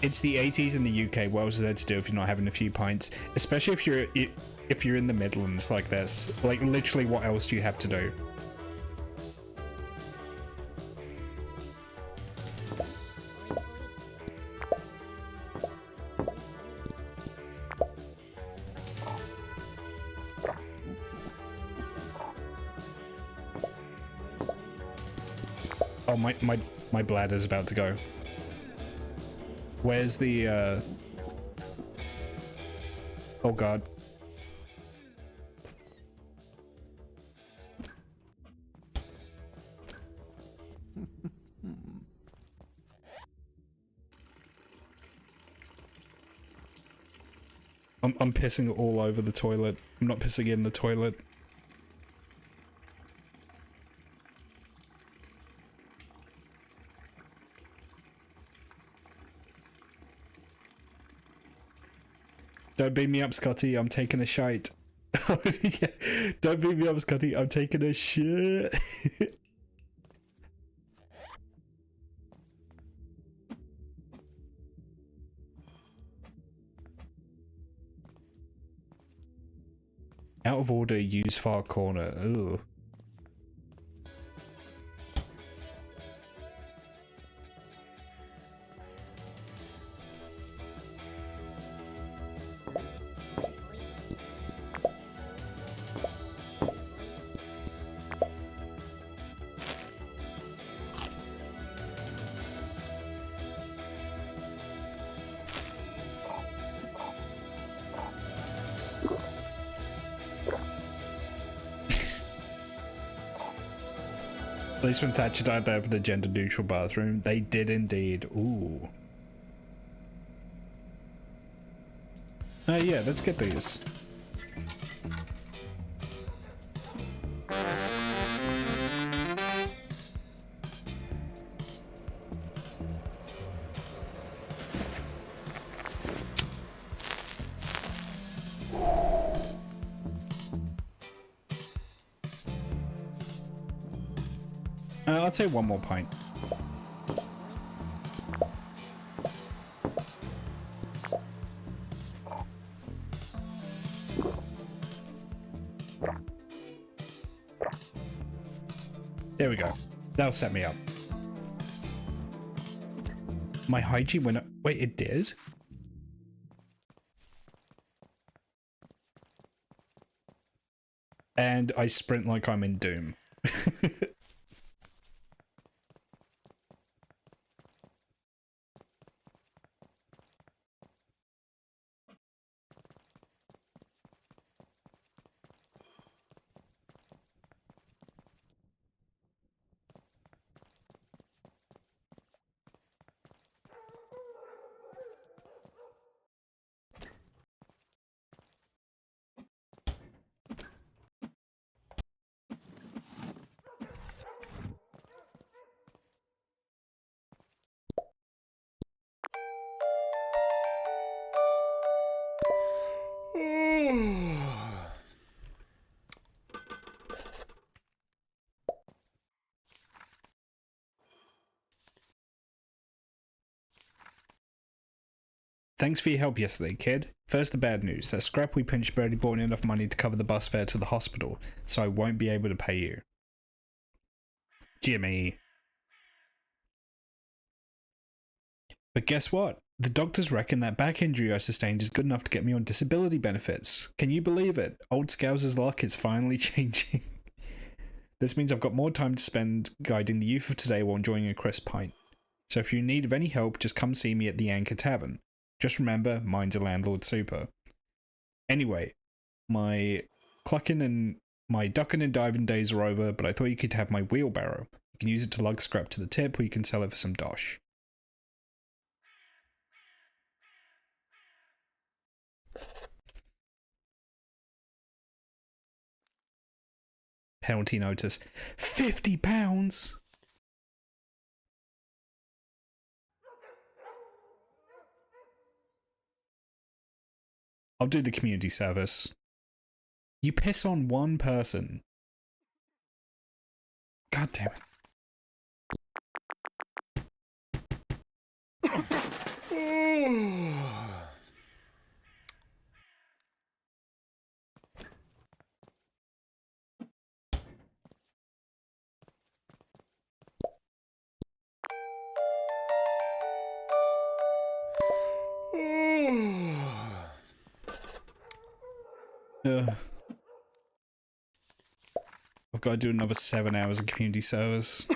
It's the 80s in the UK. What else is there to do if you're not having a few pints? Especially if you're in the Midlands like this. Like, literally, what else do you have to do? Oh, my bladder's about to go. Where's the, oh god. I'm pissing all over the toilet. I'm not pissing in the toilet. Don't beat me up, Scotty. I'm taking a shite. Yeah. Don't beat me up, Scotty. I'm taking a shit. Out of order, use far corner. Ooh. At least when Thatcher died, they opened a gender-neutral bathroom. They did indeed. Ooh. Yeah, let's get these. I'd say one more pint. There we go. That'll set me up. My hygiene went up. Wait, it did? And I sprint like I'm in Doom. Thanks for your help yesterday, kid. First, the bad news. That scrap we pinched barely brought in enough money to cover the bus fare to the hospital, so I won't be able to pay you. Jimmy. But guess what? The doctors reckon that back injury I sustained is good enough to get me on disability benefits. Can you believe it? Old Scouser's luck is finally changing. This means I've got more time to spend guiding the youth of today while enjoying a crisp pint. So if you're in need of any help, just come see me at the Anchor Tavern. Just remember, mine's a landlord super. Anyway, my clucking and my ducking and diving days are over, but I thought you could have my wheelbarrow. You can use it to lug scrap to the tip, or you can sell it for some dosh. Penalty notice. £50? I'll do the community service. You piss on one person. God damn it. I've got to do another 7 hours of community service.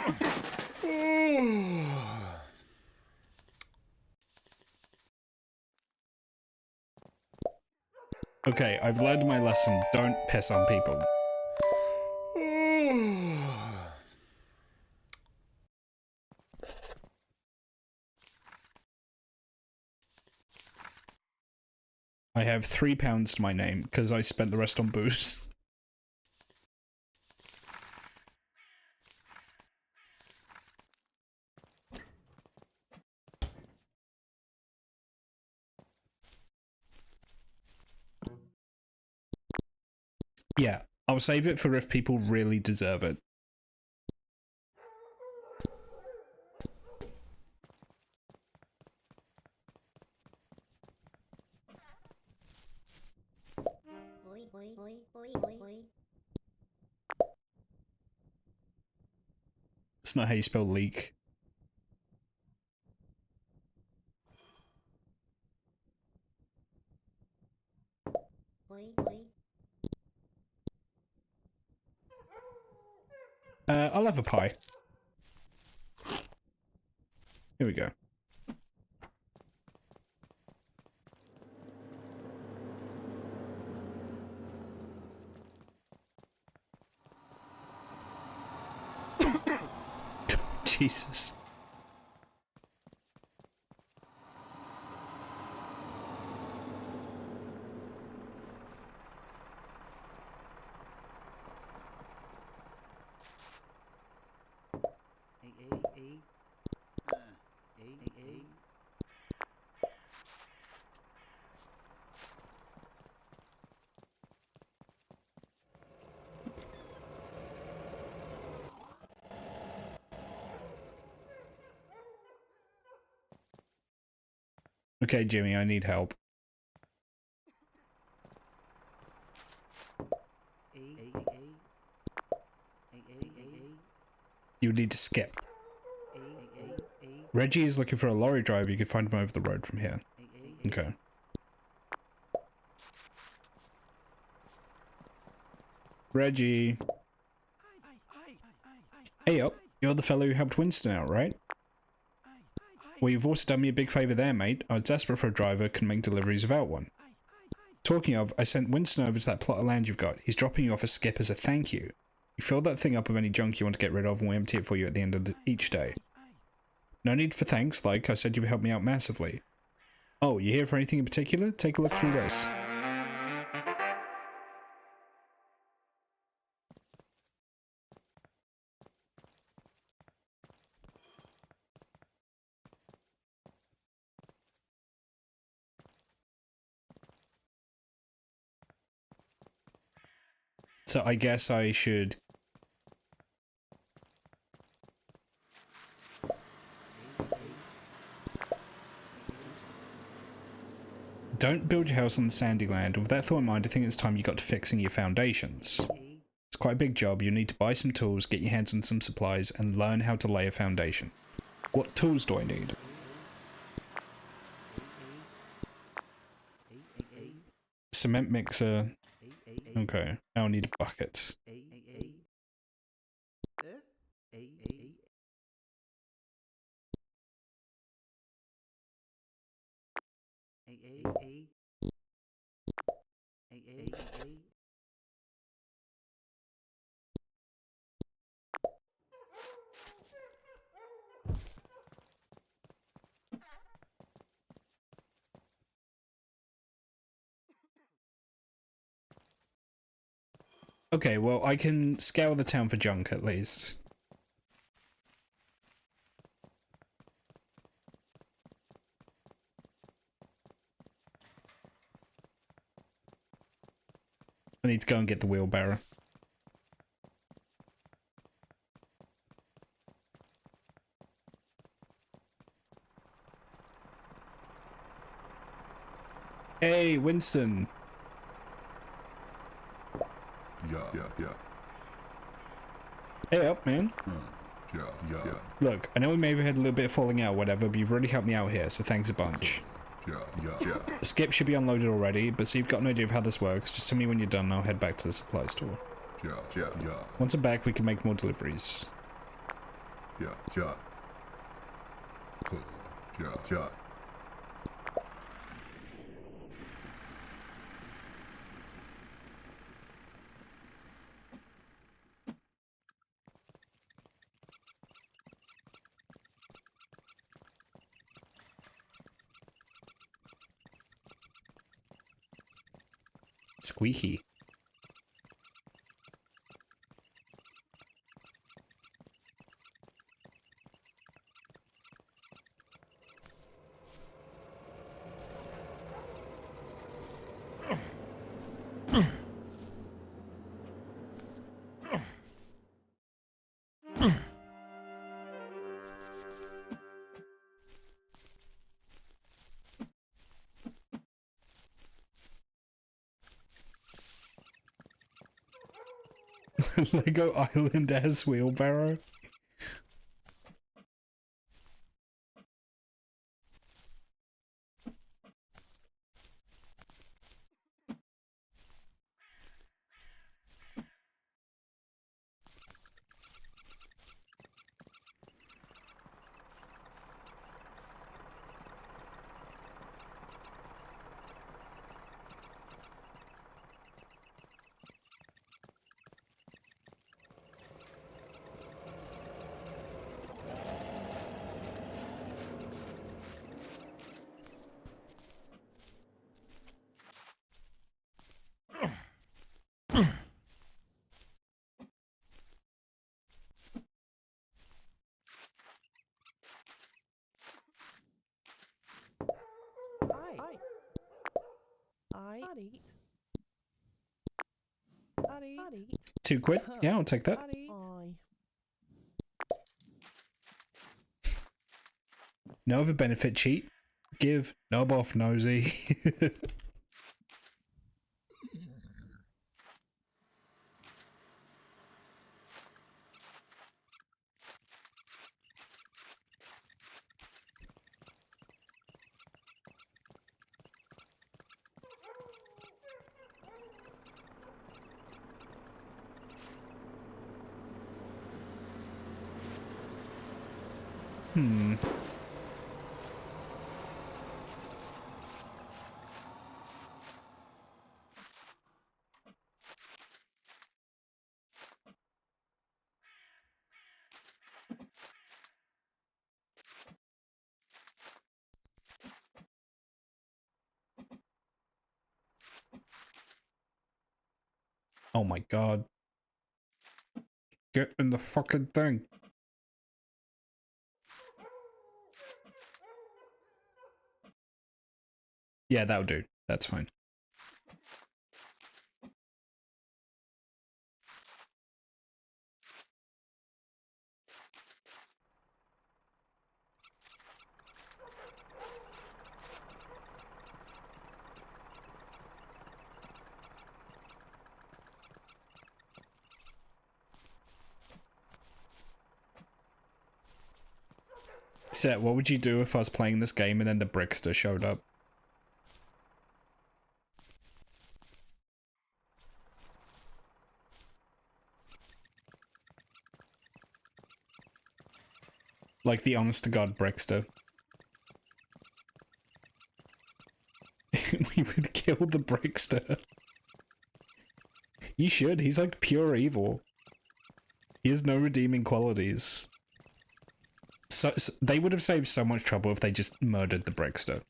Okay, I've learned my lesson. Don't piss on people. I have £3 to my name because I spent the rest on booze. Yeah, I'll save it for if people really deserve it. Oi. It's not how you spell leak. I'll have a pie. Here we go. Jesus. Okay, Jimmy, I need help. You need to skip. Reggie is looking for a lorry driver. You can find him over the road from here. Okay. Reggie. Hey up, you're the fellow who helped Winston out, right? Well, you've also done me a big favour there, mate. I was desperate for a driver, couldn't make deliveries without one. Talking of, I sent Winston over to that plot of land you've got. He's dropping you off a skip as a thank you. You fill that thing up with any junk you want to get rid of and we'll empty it for you at the end of each day. No need for thanks, like I said you've helped me out massively. Oh, you here for anything in particular? Take a look through this. So I guess I should... Don't build your house on the sandy land. With that thought in mind, I think it's time you got to fixing your foundations. It's quite a big job. You'll need to buy some tools, get your hands on some supplies, and learn how to lay a foundation. What tools do I need? Cement mixer. Okay, I'll need a bucket. Okay, well, I can scour the town for junk at least. I need to go and get the wheelbarrow. Hey, Winston. Yeah. Hey up, man. Yeah. Look, I know we may have had a little bit of falling out or whatever, but you've really helped me out here, so thanks a bunch. Yeah. The skip should be unloaded already, but so you've got an idea of how this works. Just tell me when you're done and I'll head back to the supply store. Yeah. Once I'm back, we can make more deliveries. Yeah. Squeaky. Lego Island as wheelbarrow. I'd eat. £2. Yeah, I'll take that. No other benefit cheat. Give. Knob off, nosy. Hmm. Oh my god. Get in the fucking thing. Yeah, that'll do. That's fine. Set, what would you do if I was playing this game and then the Brickster showed up? Like the honest to god Brickster. We would kill the Brickster. You should, he's like pure evil. He has no redeeming qualities. So they would have saved so much trouble if they just murdered the Brickster.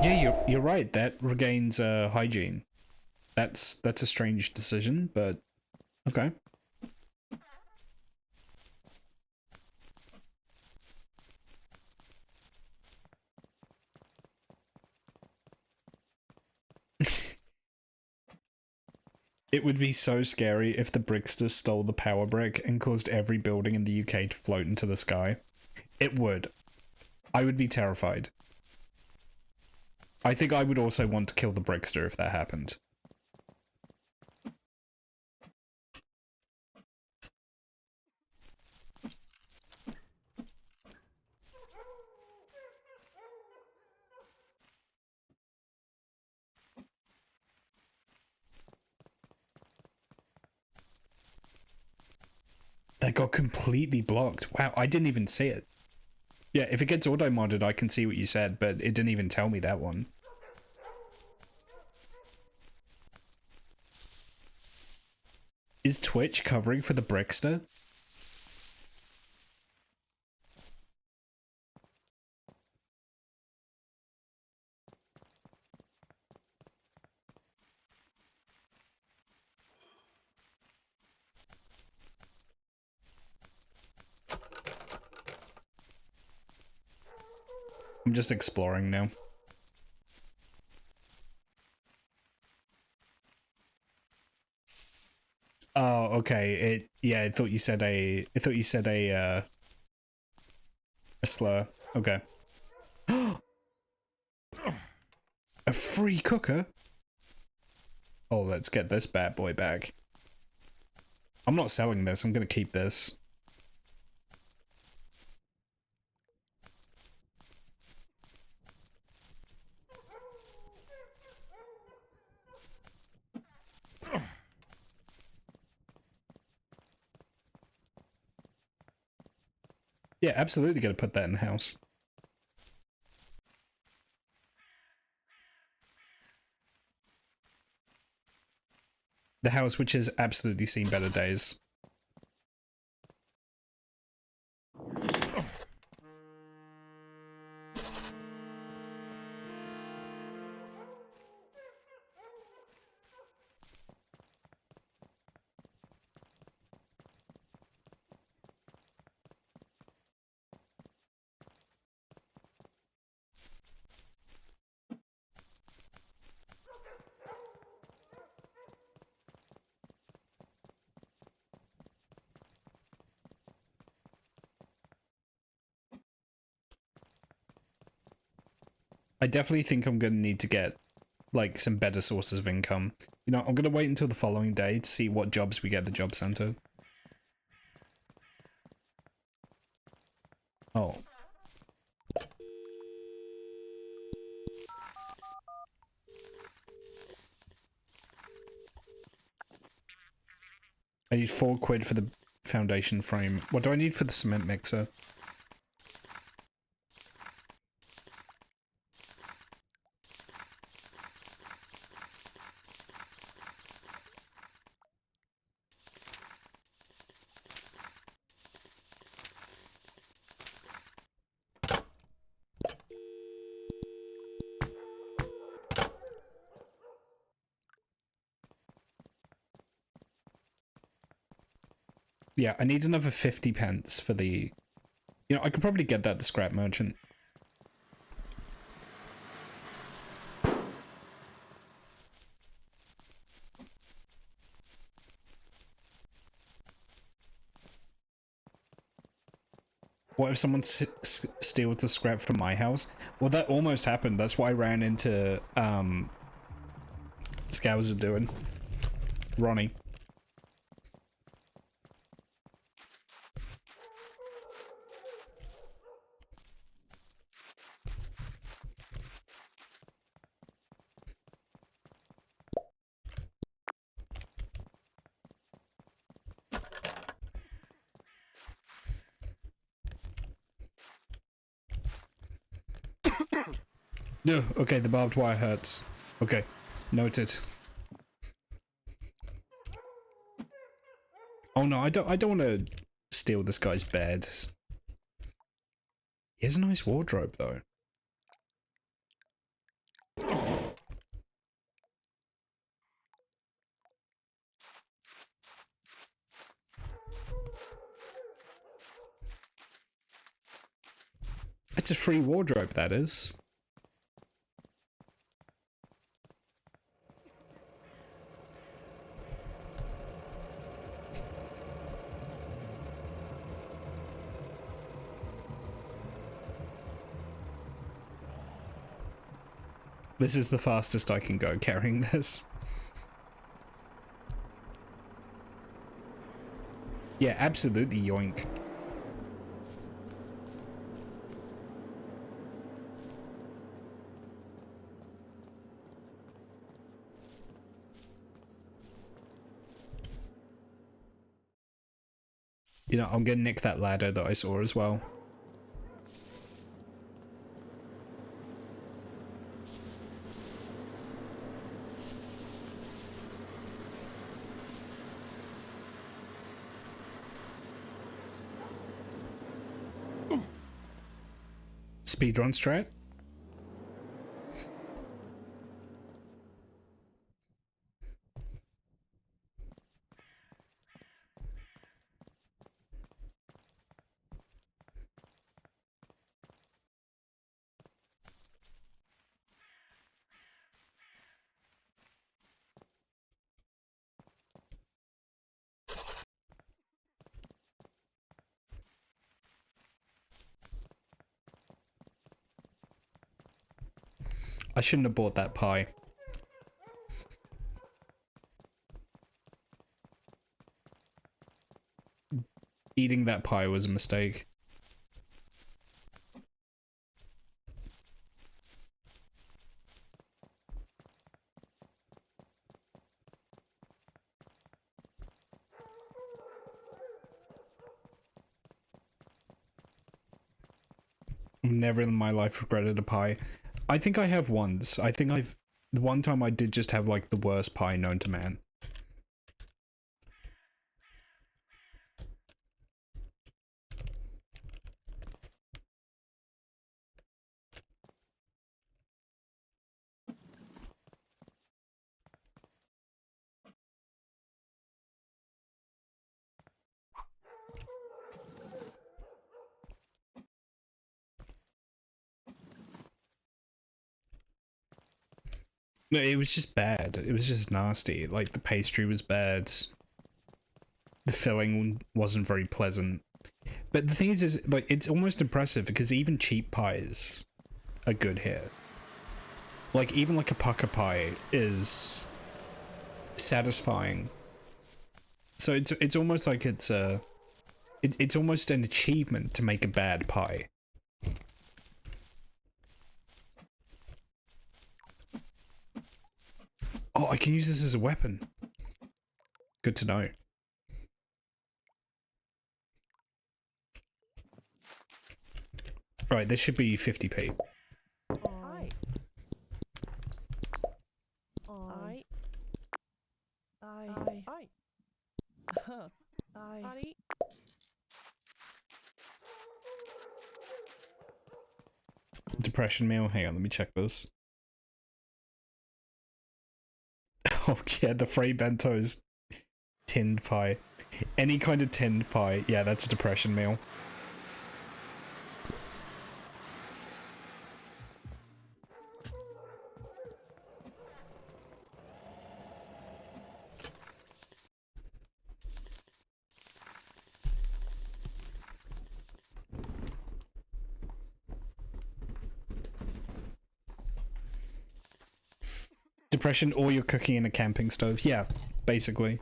Yeah, you're right. That regains hygiene. That's a strange decision, but okay. It would be so scary if the Brickster stole the power brick and caused every building in the UK to float into the sky. It would. I would be terrified. I think I would also want to kill the Brickster if that happened. That got completely blocked. Wow, I didn't even see it. Yeah, if it gets auto-modded, I can see what you said, but it didn't even tell me that one. Is Twitch covering for the Brickster? I'm just exploring now. Oh, okay. Yeah, I thought you said a slur. Okay. A free cooker? Oh, let's get this bad boy back. I'm not selling this, I'm gonna keep this. Yeah, absolutely gonna put that in the house. The house which has absolutely seen better days. I definitely think I'm gonna need to get, like, some better sources of income. You know, I'm gonna wait until the following day to see what jobs we get at the job center. Oh. I need 4 quid for the foundation frame. What do I need for the cement mixer? Yeah, I need another 50 pence for the... You know, I could probably get that at the scrap merchant. What if someone steals the scrap from my house? Well, that almost happened. That's what I ran into, Scouser doing. Ronnie. No, okay, the barbed wire hurts. Okay, noted. Oh no, I don't want to steal this guy's bed. He has a nice wardrobe though. It's a free wardrobe, that is. This is the fastest I can go carrying this. Yeah, absolutely yoink. You know, I'm gonna nick that ladder that I saw as well. Speedrun strat? I shouldn't have bought that pie. Eating that pie was a mistake. Never in my life regretted a pie. I think I have once. I think the one time I did just have like the worst pie known to man. No, it was just bad. It was just nasty. Like, the pastry was bad. The filling wasn't very pleasant. But the thing is like, it's almost impressive because even cheap pies are good here. Like, even like a pucker pie is satisfying. So it's almost like it's almost an achievement to make a bad pie. Oh, I can use this as a weapon. Good to know. Right, this should be 50p. Depression meal? Hang on, let me check this. Oh yeah, the free bentos. Tinned pie. Any kind of tinned pie. Yeah, that's a depression meal. Depression, or you're cooking in a camping stove. Yeah, basically.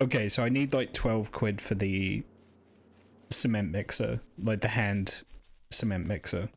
Okay, so I need like 12 quid for the cement mixer, like the hand cement mixer.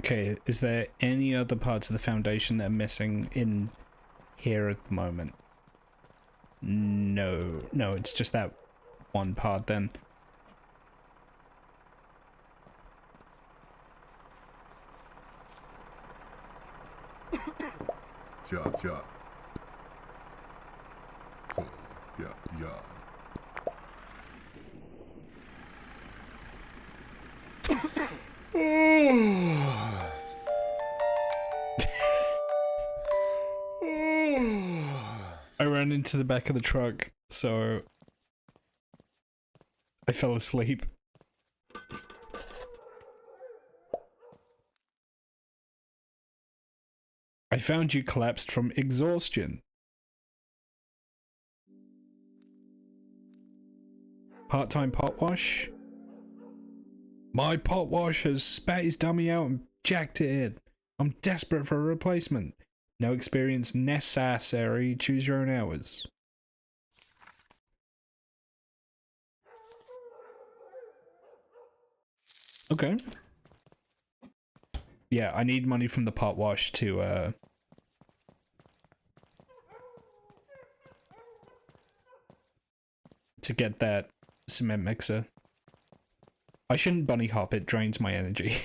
Okay, is there any other parts of the foundation that are missing in here at the moment? No, it's just that one part then. Ja. Oh, yeah. I ran into the back of the truck, so I fell asleep. I found you collapsed from exhaustion. Part-time pot wash? My pot wash has spat his dummy out and jacked it in. I'm desperate for a replacement. No experience necessary. Choose your own hours. Okay. Yeah, I need money from the pot wash to get that cement mixer. I shouldn't bunny hop, it drains my energy.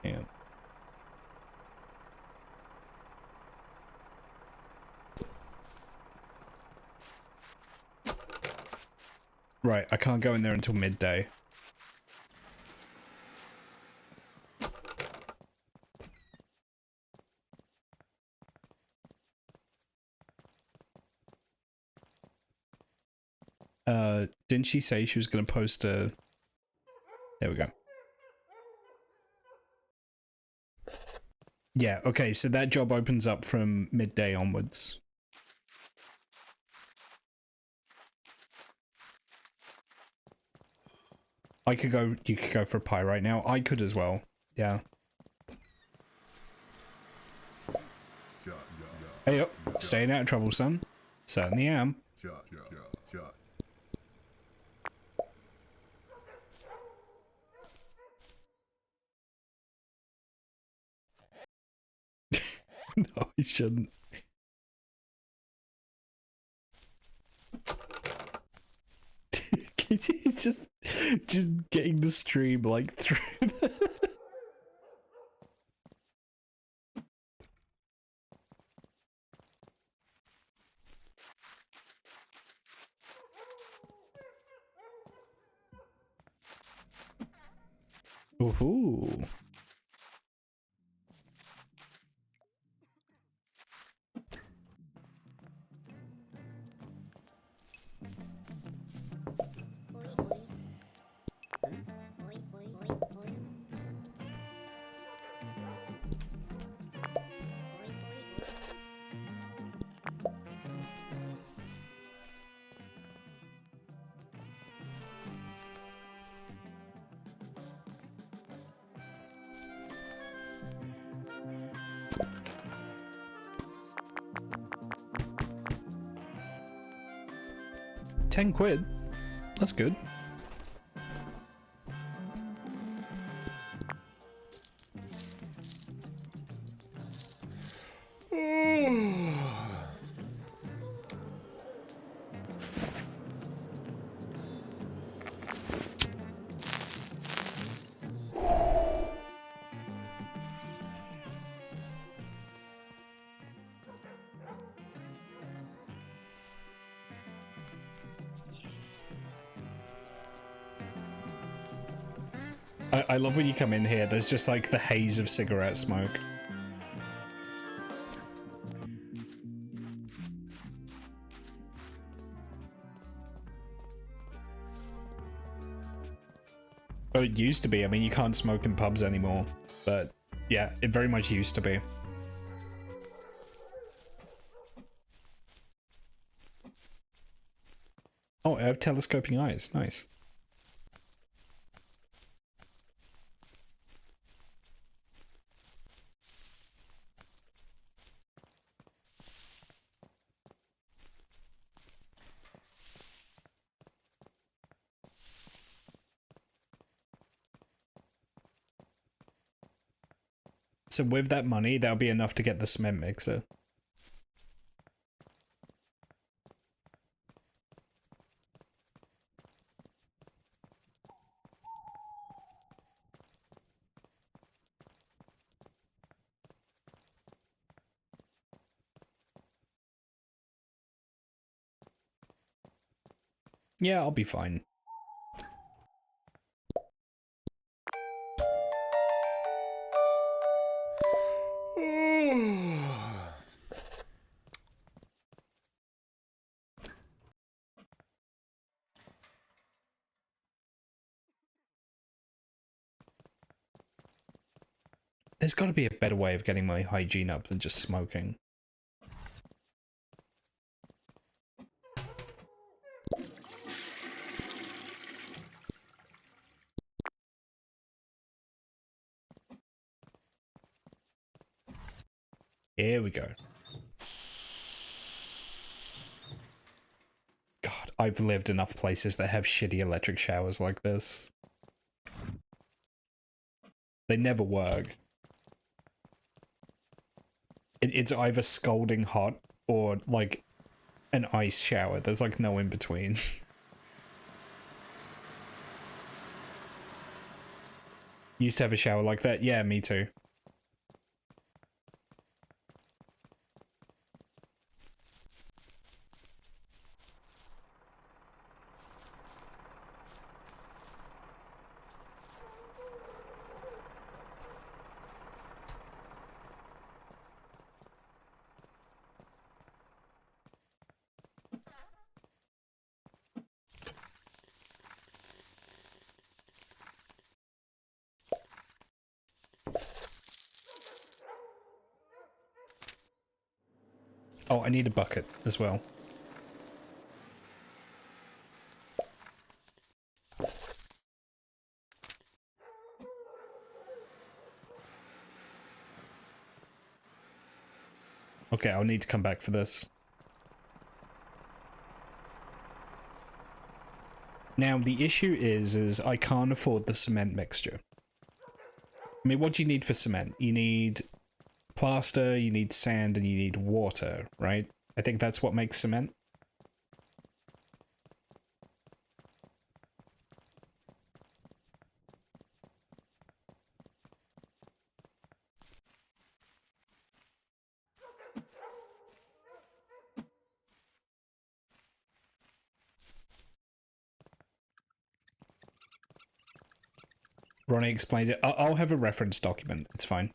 Yeah. Right, I can't go in there until midday. Didn't she say she was gonna post a... There we go. Yeah, okay, so that job opens up from midday onwards. I could go, you could go for a pie right now. I could as well. Yeah. Hey up, staying out of trouble, son. Certainly am. No, he shouldn't. He's just getting the stream like through the... Ooh. £10. That's good. I love when you come in here, there's just like the haze of cigarette smoke. Oh, it used to be. I mean, you can't smoke in pubs anymore, but yeah, it very much used to be. Oh, I have telescoping eyes. Nice. So with that money, that'll be enough to get the cement mixer. Yeah, I'll be fine. There's got to be a better way of getting my hygiene up than just smoking. Here we go. God, I've lived enough places that have shitty electric showers like this. They never work. It's either scalding hot or like an ice shower. There's like no in between. Used to have a shower like that. Yeah, me too. Oh, I need a bucket as well. Okay, I'll need to come back for this. Now, the issue is I can't afford the cement mixture. I mean, what do you need for cement? You need plaster, you need sand, and you need water, right? I think that's what makes cement. Ronnie explained it. I'll have a reference document. It's fine.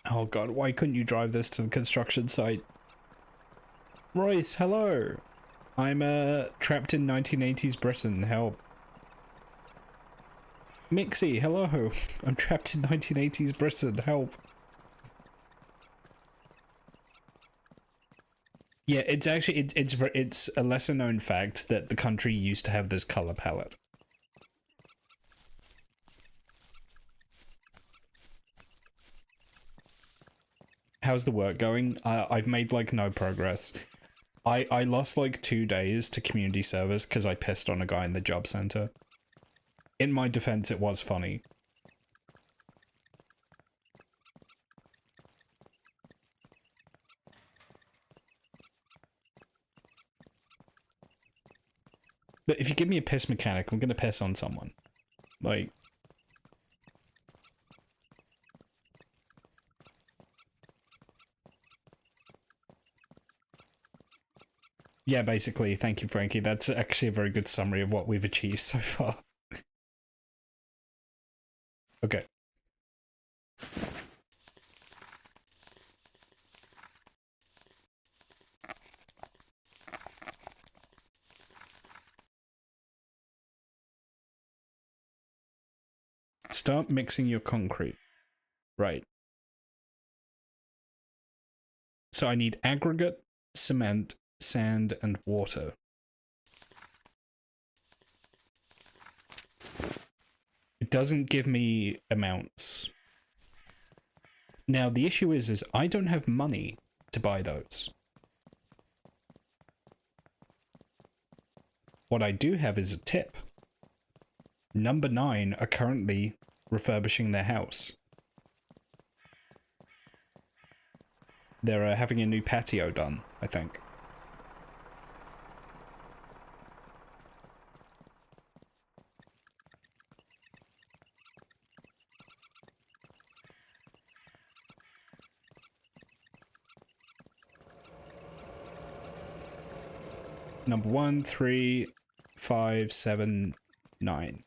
Oh god, why couldn't you drive this to the construction site? Royce, hello! I'm, trapped in 1980s Britain, help. Mixie, hello! I'm trapped in 1980s Britain, help. Yeah, it's actually, it's a lesser known fact that the country used to have this color palette. How's the work going? I've made like no progress. I lost like 2 days to community service because I pissed on a guy in the job center. In my defense, it was funny. But if you give me a piss mechanic, I'm gonna piss on someone. Like... Yeah, basically, thank you, Frankie. That's actually a very good summary of what we've achieved so far. Okay. Start mixing your concrete. Right. So I need aggregate, cement, sand, and water. It doesn't give me amounts. Now, the issue is I don't have money to buy those. What I do have is a tip. Number 9 are currently refurbishing their house. They're having a new patio done, I think. Number 1, 3, 5, 7, 9.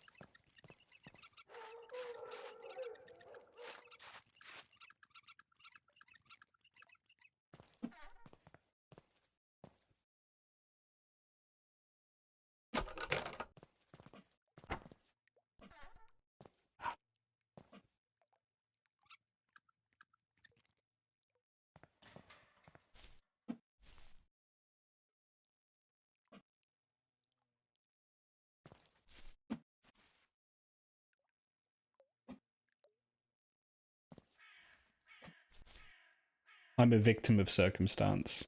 I'm a victim of circumstance.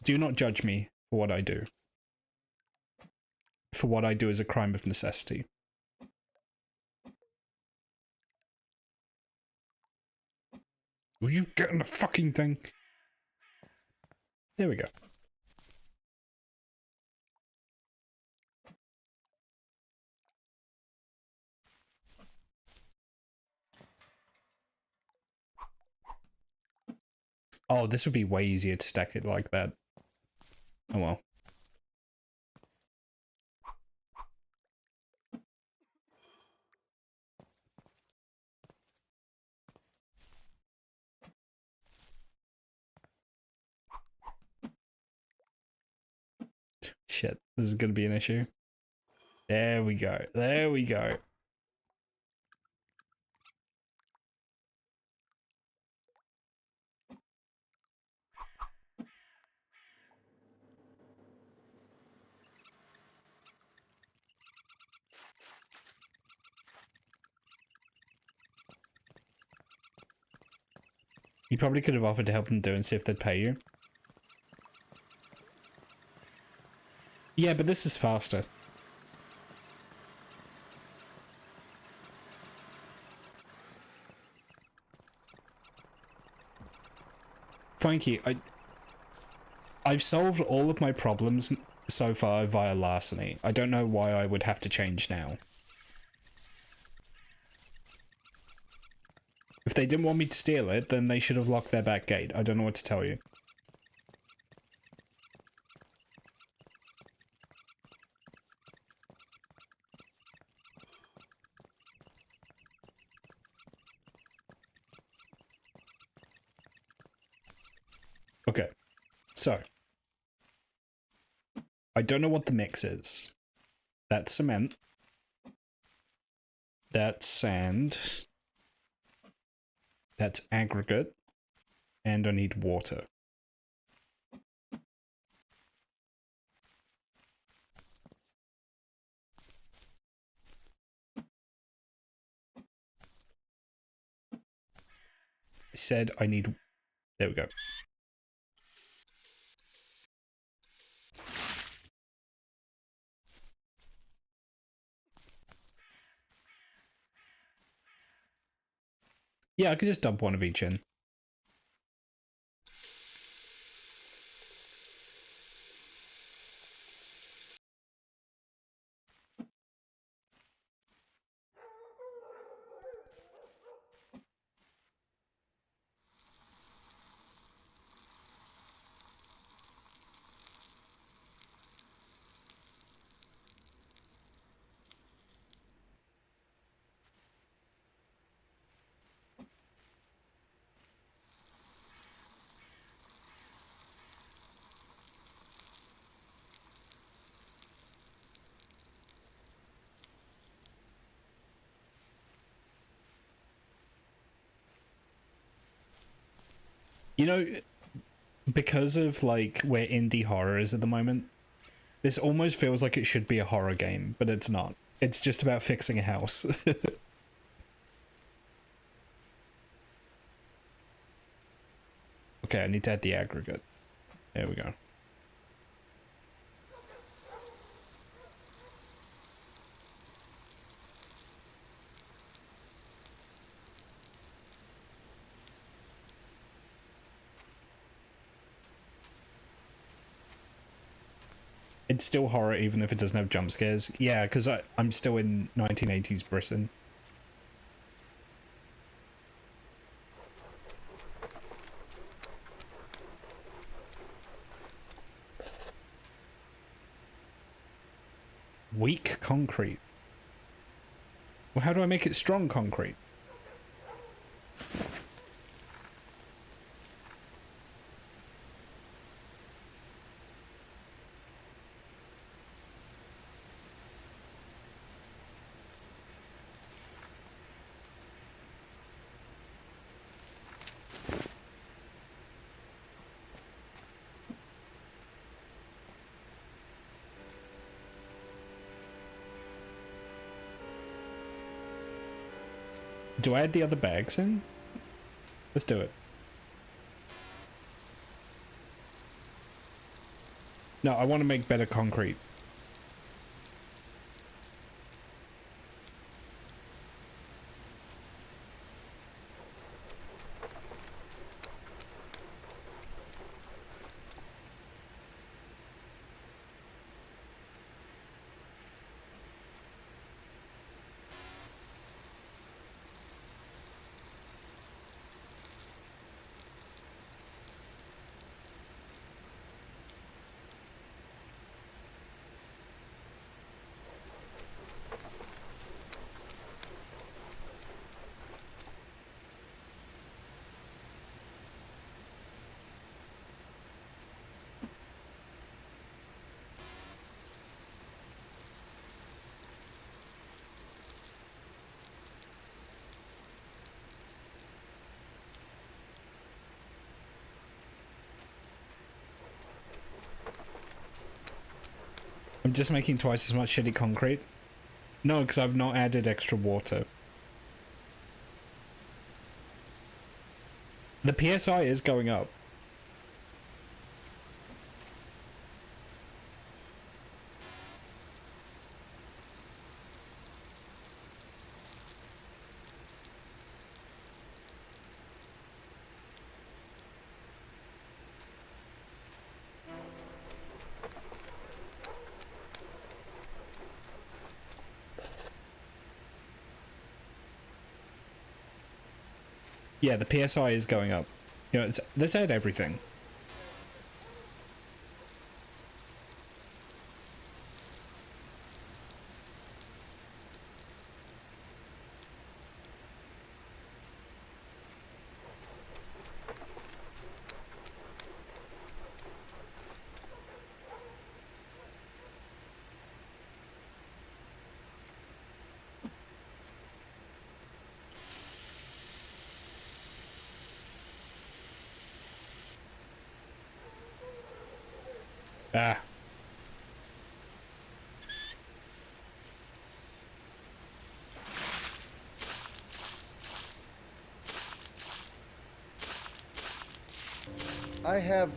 Do not judge me for what I do. For what I do is a crime of necessity. Will you get in the fucking thing? There we go. Oh, this would be way easier to stack it like that. Oh well. Shit, this is gonna be an issue. There we go. There we go. You probably could have offered to help them do and see if they'd pay you. Yeah, but this is faster. Thank you. I've solved all of my problems so far via larceny. I don't know why I would have to change now. If they didn't want me to steal it, then they should have locked their back gate. I don't know what to tell you. Okay, so I don't know what the mix is. That's cement. That's sand. That's aggregate. And I need water. I said I need... There we go. Yeah, I could just dump one of each in. You know, because of, like, where indie horror is at the moment, this almost feels like it should be a horror game, but it's not. It's just about fixing a house. Okay, I need to add the aggregate. There we go. It's still horror even if it doesn't have jump scares. Yeah, because I'm still in 1980s Britain. Weak concrete. Well, how do I make it strong concrete? Do I add the other bags in? Let's do it. No, I want to make better concrete. I'm just making twice as much shitty concrete. No, because I've not added extra water. The PSI is going up. Yeah, the PSI is going up. You know, let's add everything. Ah. I have,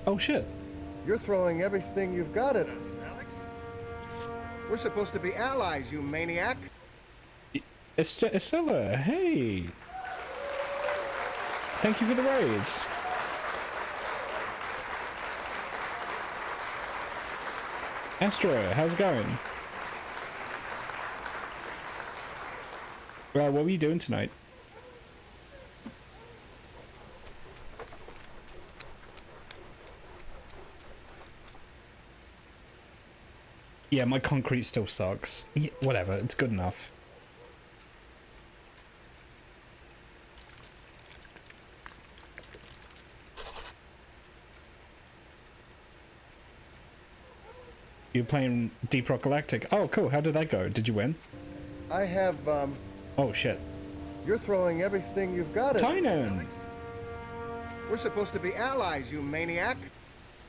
Oh, shit. You're throwing everything you've got at us, Alex. We're supposed to be allies, you maniac. Estella, hey. Thank you for the raids. Astra, how's it going? Well, what were you doing tonight? Yeah, my concrete still sucks. Yeah, whatever, it's good enough. You're playing Deep Rock Galactic. Oh, cool. How did that go? Did you win? I have, Oh, shit. You're throwing everything you've got at us, Tynan! Alex. We're supposed to be allies, you maniac.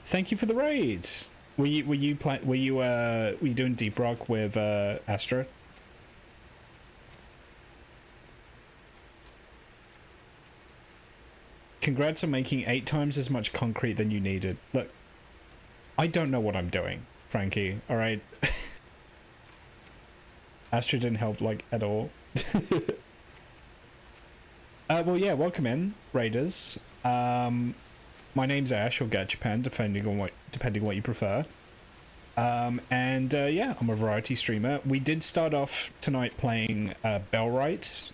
Thank you for the raids. Were you doing Deep Rock with Astra? Congrats on making 8 times as much concrete than you needed. Look, I don't know what I'm doing, Frankie, alright? Astra didn't help, like, at all. Well, yeah, welcome in, Raiders. My name's Ash, or Gatchapan, depending on what you prefer. Yeah, I'm a variety streamer. We did start off tonight playing Bellwright,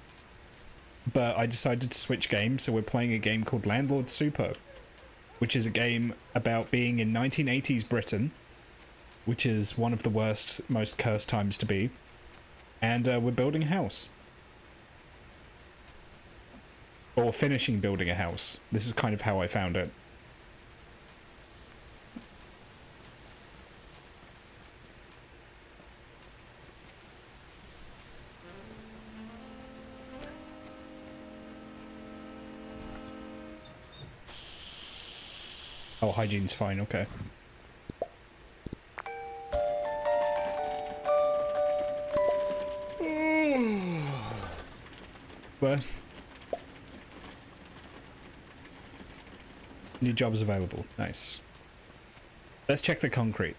but I decided to switch games, so we're playing a game called Landlord Super, which is a game about being in 1980s Britain which is one of the worst, most cursed times to be. And we're building a house. Or finishing building a house. This is kind of how I found it. Oh, hygiene's fine, okay. Where? New jobs available. Nice. Let's check the concrete.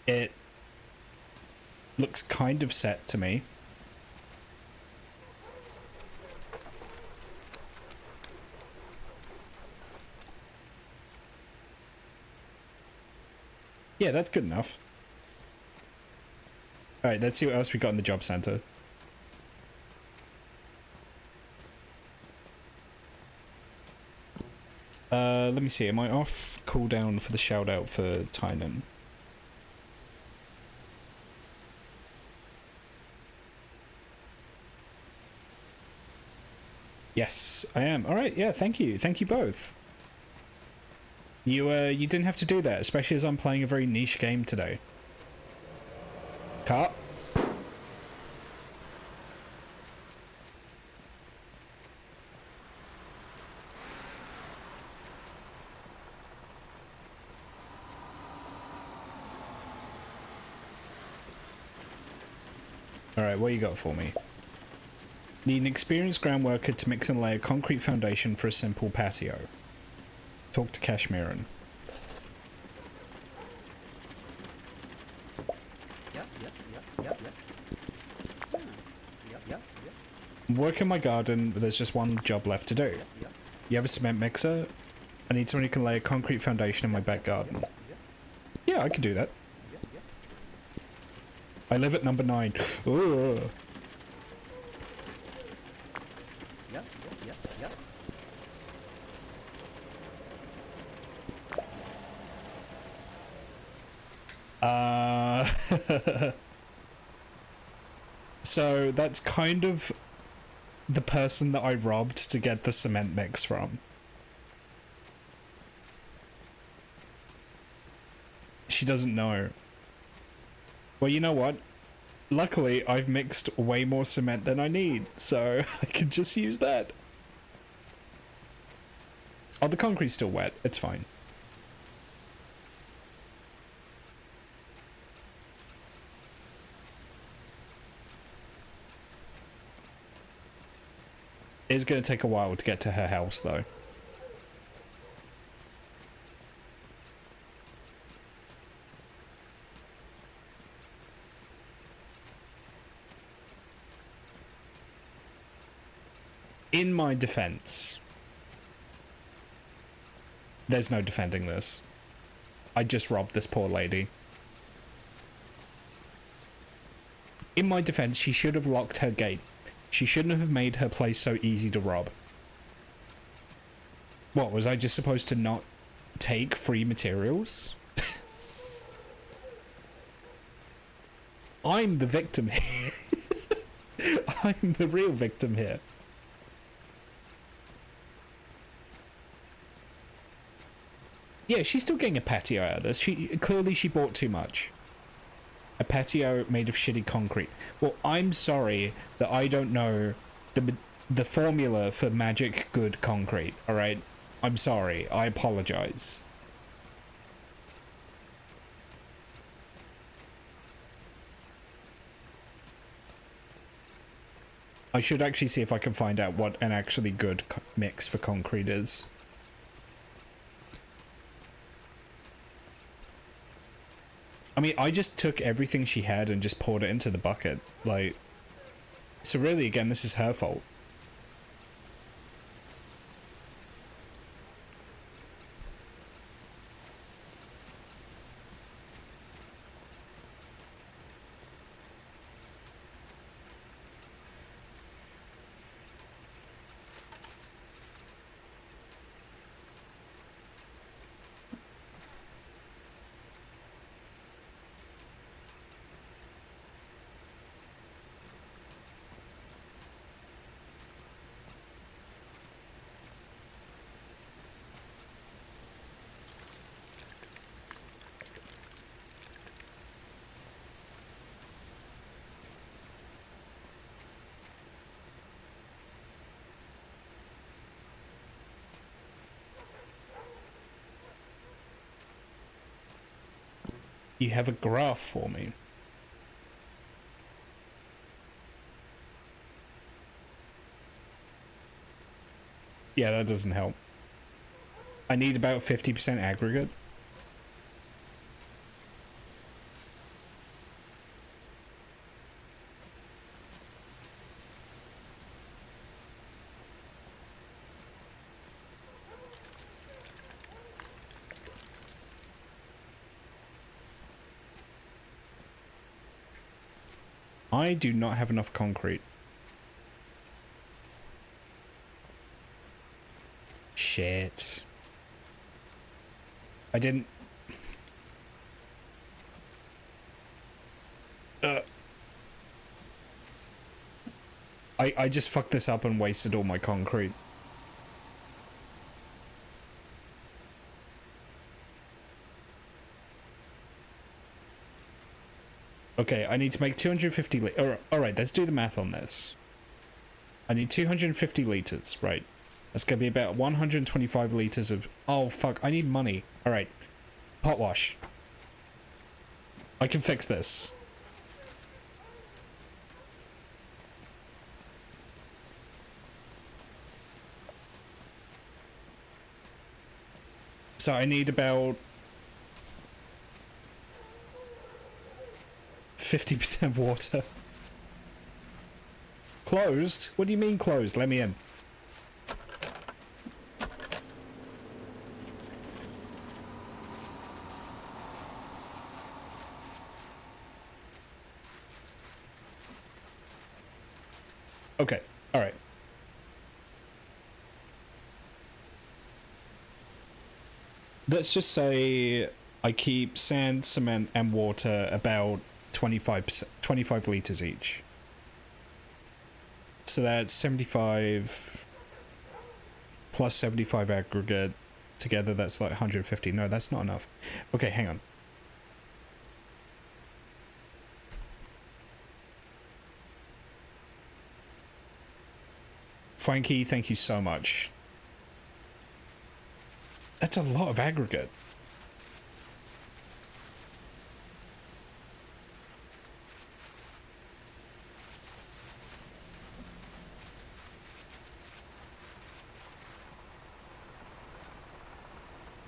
It looks kind of set to me. Yeah, that's good enough. Alright, let's see what else we got in the job center. Let me see, am I off cooldown for the shout out for Tynan? Yes, I am. Alright, yeah, thank you. Thank you both. You didn't have to do that, especially as I'm playing a very niche game today. Cut. Alright, what you got for me? Need an experienced ground worker to mix and lay a concrete foundation for a simple patio. Talk to Kashmiran. I'm working my garden, but there's just one job left to do. You have a cement mixer? I need someone who can lay a concrete foundation in my back garden. Yeah, I can do that. I live at number 9. Ooh. So that's kind of the person that I robbed to get the cement mix from. She doesn't know. Well, you know what? Luckily, I've mixed way more cement than I need, so I can just use that. Oh, the concrete's still wet. It's fine. It's going to take a while to get to her house, though. In my defense, there's no defending this. I just robbed this poor lady. In my defense, she should have locked her gate. She shouldn't have made her place so easy to rob. What, was I just supposed to not take free materials? I'm the victim here. I'm the real victim here. Yeah, she's still getting a patio out of this. Clearly she bought too much. A patio made of shitty concrete. Well, I'm sorry that I don't know the formula for magic good concrete, alright? I'm sorry. I apologize. I should actually see if I can find out what an actually good mix for concrete is. I mean, I just took everything she had and just poured it into the bucket. Like, so really, again, this is her fault. You have a graph for me. Yeah, that doesn't help. I need about 50% aggregate. I do not have enough concrete. Shit. I didn't... I just fucked this up and wasted all my concrete. Okay, I need to make 250 alright, let's do the math on this. I need 250 liters, right. That's gonna be about 125 liters of... Oh, fuck, I need money. Alright. Pot wash. I can fix this. So I need about 50% water. Closed? What do you mean closed? Let me in. Okay, alright. Let's just say I keep sand, cement, and water about 25 liters each. So that's 75 plus 75 aggregate. Together that's like 150. No, that's not enough. Okay, hang on. Frankie, thank you so much. That's a lot of aggregate.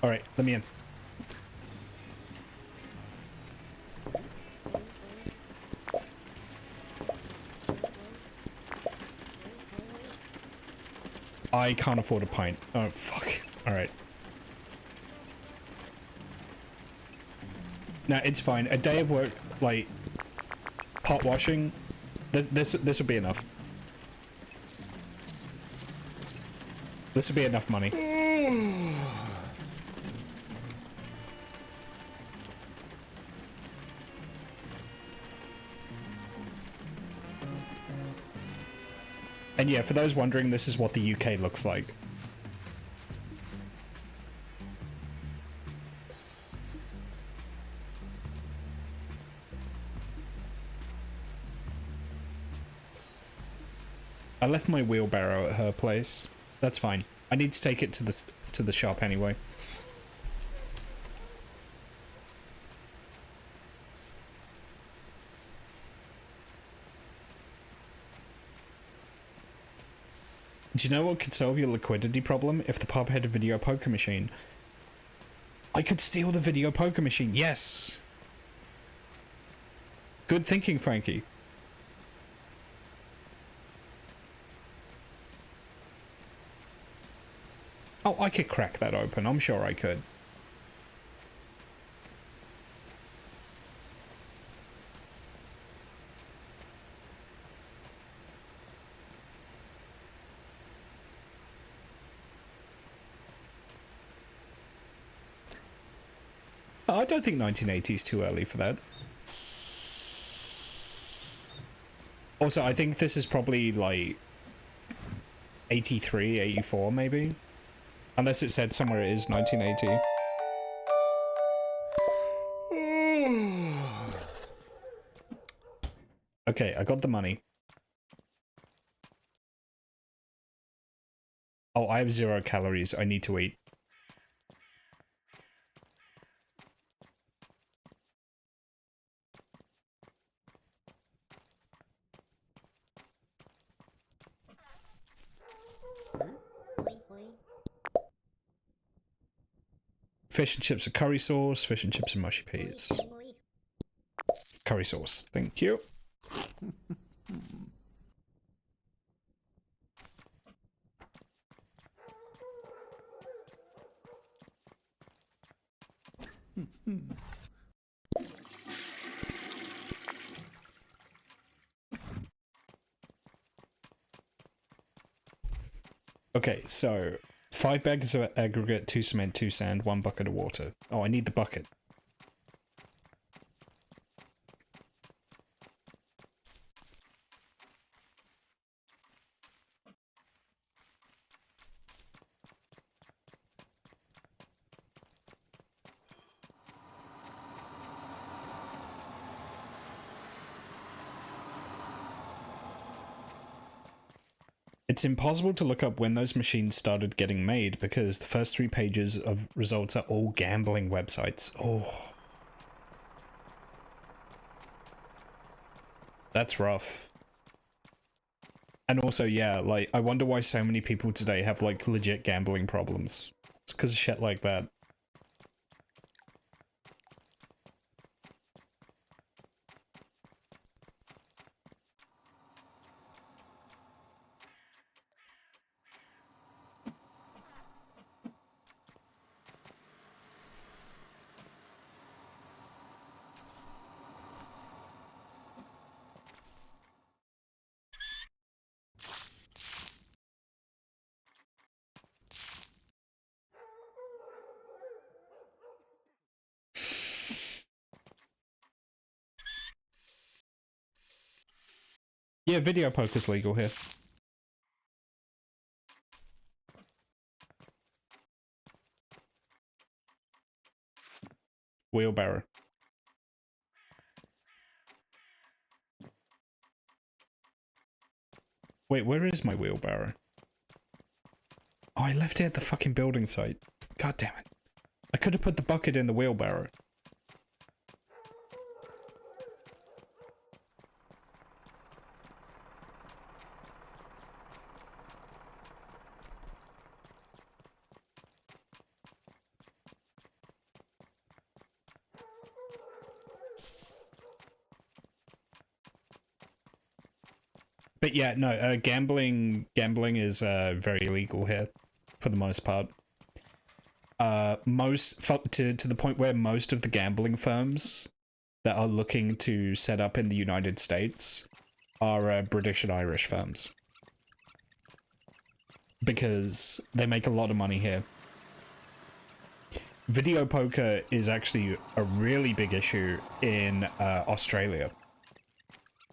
All right, let me in. I can't afford a pint. Oh, fuck. All right. Nah, it's fine. A day of work, like, pot washing, this will be enough. This will be enough money. And yeah, for those wondering, this is what the UK looks like. I left my wheelbarrow at her place. That's fine. I need to take it to the shop anyway. Do you know what could solve your liquidity problem if the pub had a video poker machine? I could steal the video poker machine, yes! Good thinking, Frankie. Oh, I could crack that open, I'm sure I could. I don't think 1980 is too early for that. Also, I think this is probably like 83, 84 maybe. Unless it said somewhere it is 1980. Okay, I got the money. Oh, I have 0 calories. I need to eat. Fish and chips and curry sauce, fish and chips and mushy peas. Curry sauce, thank you. Okay, so 5 bags of aggregate, 2 cement, 2 sand, 1 bucket of water. Oh, I need the bucket. It's impossible to look up when those machines started getting made because the first 3 pages of results are all gambling websites. Oh. That's rough. And also, yeah, like, I wonder why so many people today have, like, legit gambling problems. It's because of shit like that. Yeah, video poker's legal here. Wheelbarrow. Wait, where is my wheelbarrow? Oh, I left it at the fucking building site. God damn it. I could have put the bucket in the wheelbarrow. But yeah, no, gambling is very illegal here, for the most part. To the point where most of the gambling firms that are looking to set up in the United States are British and Irish firms. Because they make a lot of money here. Video poker is actually a really big issue in Australia.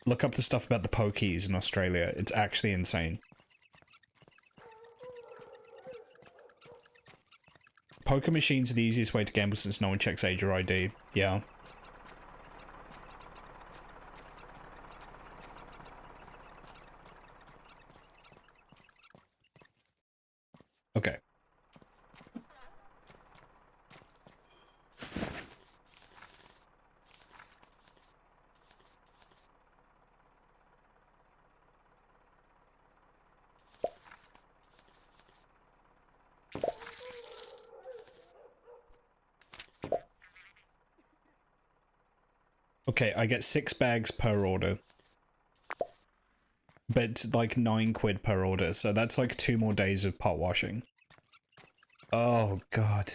Look up the stuff about the pokies in Australia. It's actually insane. Poker machines are the easiest way to gamble since no one checks age or ID. Yeah. Okay. Okay, I get 6 bags per order. But it's like 9 quid per order, so that's like 2 more days of pot washing. Oh, God.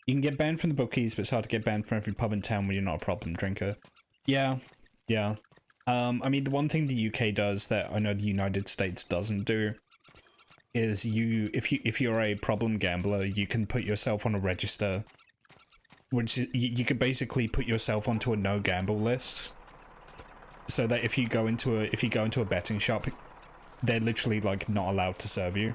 You can get banned from the bookies, but it's hard to get banned from every pub in town when you're not a problem drinker. Yeah, yeah. I mean, the one thing the UK does that I know the United States doesn't do is if you're a problem gambler, you can put yourself on a register, which you could basically put yourself onto a no gamble list, so that if you go into a betting shop, they're literally like not allowed to serve you.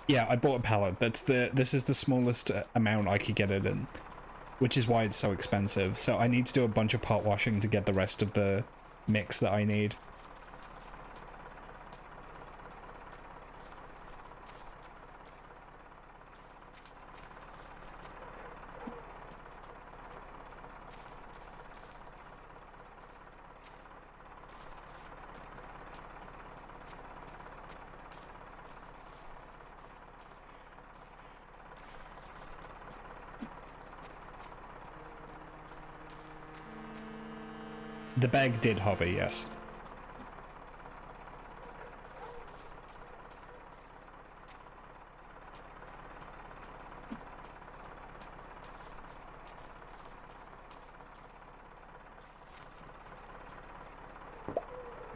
Yeah, I bought a pallet. This is the smallest amount I could get it in, which is why it's so expensive. So I need to do a bunch of pot washing to get the rest of the mix that I need. The bag did hover, yes.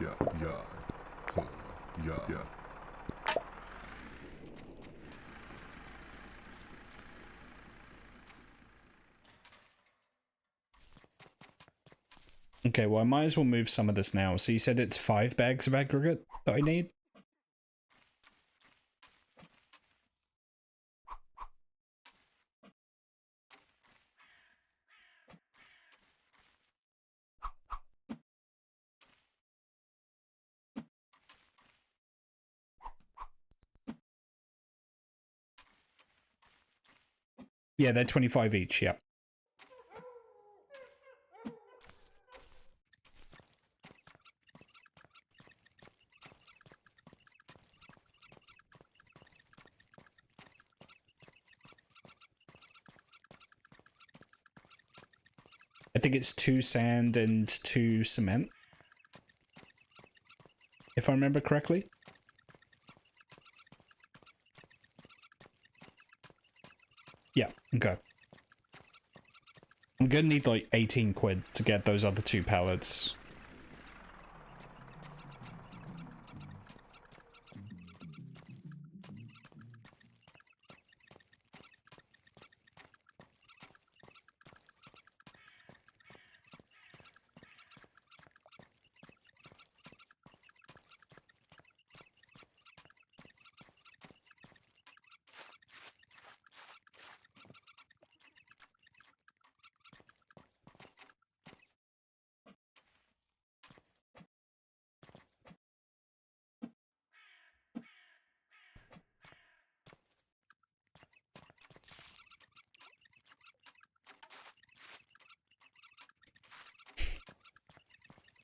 Yeah, yeah. Huh. Yeah, yeah. Okay, well, I might as well move some of this now. So you said it's 5 bags of aggregate that I need? Yeah, they're 25 each, yeah. I think it's 2 sand and 2 cement, if I remember correctly. Yeah, okay. I'm gonna need like 18 quid to get those other 2 pallets.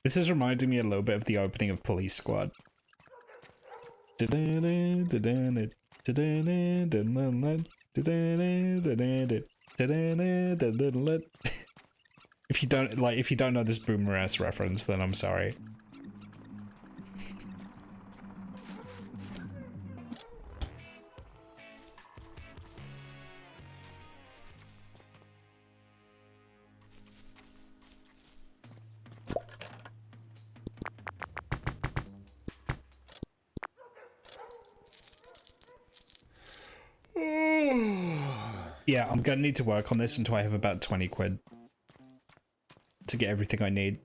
This is reminding me a little bit of the opening of Police Squad. If you don't know this boomer ass reference, then I'm sorry. Yeah, I'm gonna need to work on this until I have about 20 quid to get everything I need.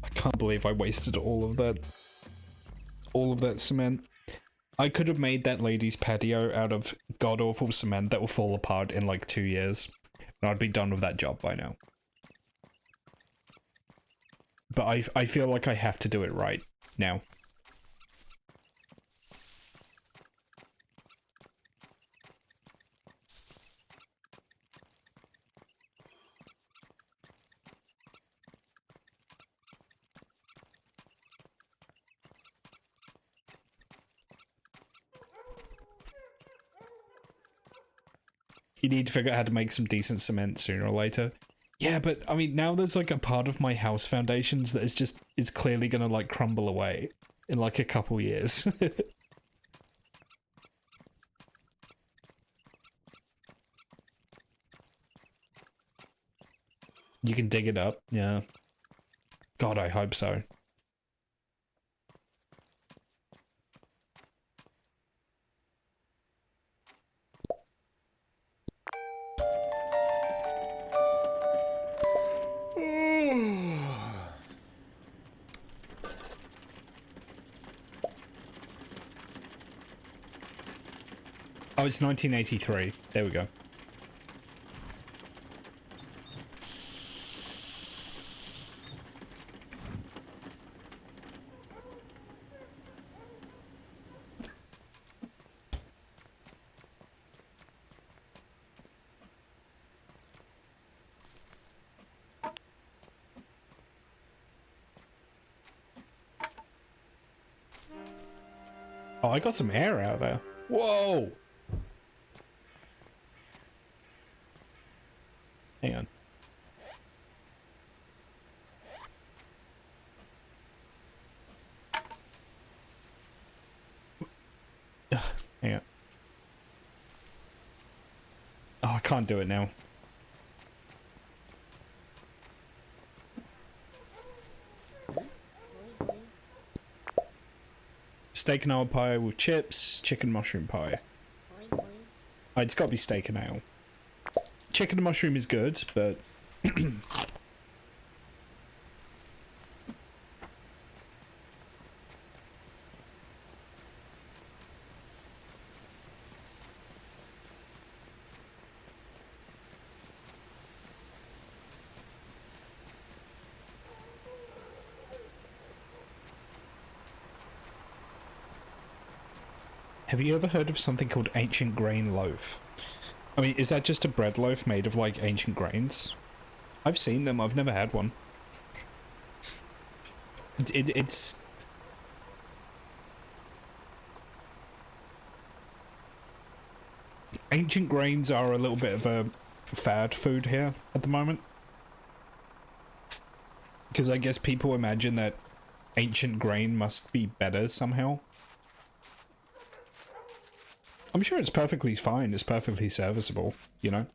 I can't believe I wasted all of that cement. I could have made that lady's patio out of god-awful cement that will fall apart in like 2 years, and I'd be done with that job by now. But I feel like I have to do it right now. You need to figure out how to make some decent cement sooner or later. Yeah, but I mean, now there's like a part of my house foundations that is clearly gonna like crumble away in like a couple years. You can dig it up, yeah. God, I hope so. Oh, it's 1983. There we go. Oh, I got some air out there. Whoa! Hang on. Hang on. Oh, I can't do it now. Steak and ale pie with chips, chicken mushroom pie. Oh, it's gotta be steak and ale. Chicken and mushroom is good, but... Have you ever heard of something called ancient grain loaf? I mean, is that just a bread loaf made of, like, ancient grains? I've seen them, I've never had one. It's... Ancient grains are a little bit of a fad food here at the moment. Because I guess people imagine that ancient grain must be better somehow. I'm sure it's perfectly fine, it's perfectly serviceable, you know?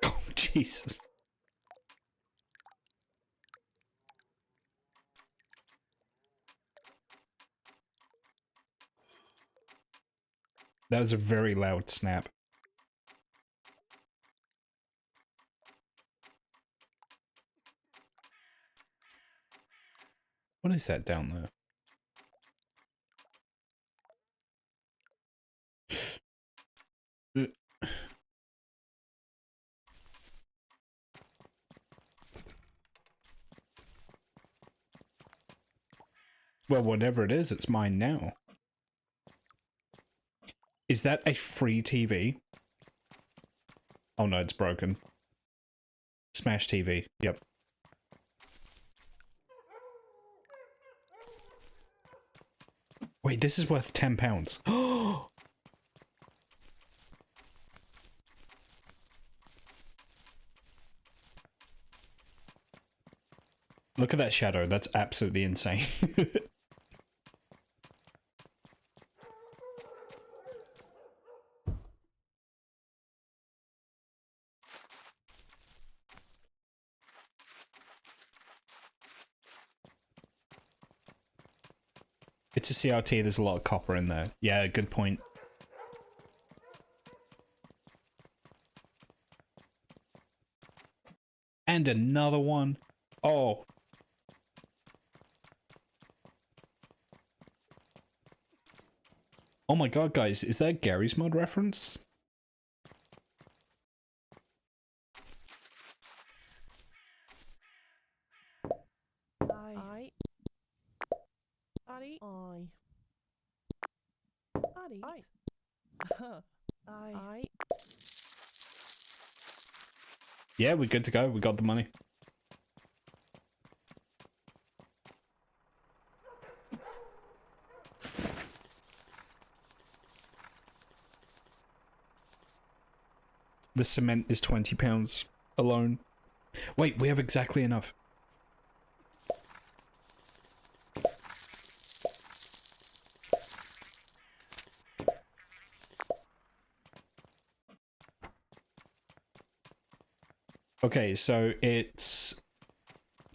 Oh, Jesus. That was a very loud snap. What is that down there? Well, whatever it is, it's mine now. Is that a free TV? Oh no, it's broken. Smash TV, yep. Wait, this is worth £10. Oh! Look at that shadow, that's absolutely insane. It's a CRT, there's a lot of copper in there. Yeah, good point. And another one. Oh. Oh my god, guys, is that Gary's Mod reference? Yeah, we're good to go. We got the money. The cement is £20 alone. Wait, we have exactly enough. Okay, so it's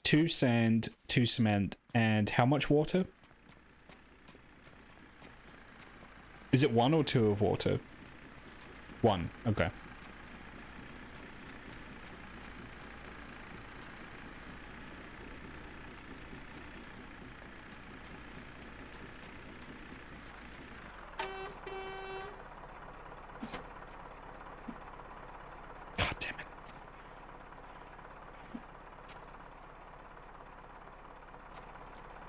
2 sand, 2 cement, and how much water? Is it 1 or 2 of water? 1, okay. God damn it.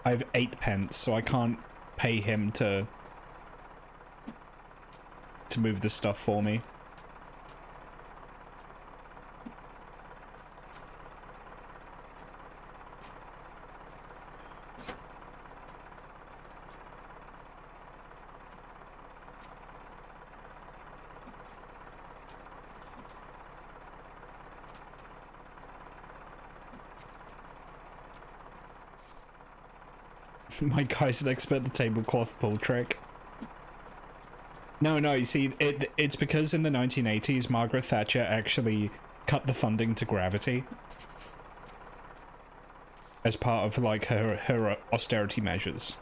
I have 8 pence, so I can't pay him to move this stuff for me. My guy's an expert at the tablecloth pull trick. No, you see, it's because in the 1980s, Margaret Thatcher actually cut the funding to gravity as part of, like, her austerity measures.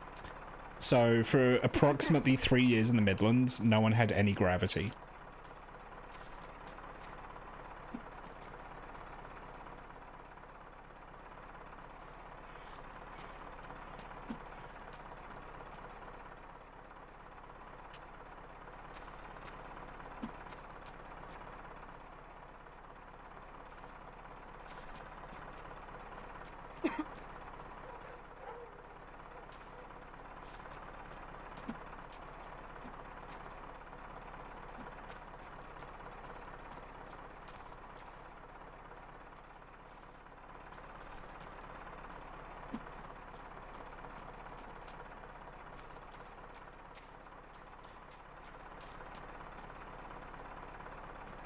So, for approximately 3 years in the Midlands, no one had any gravity.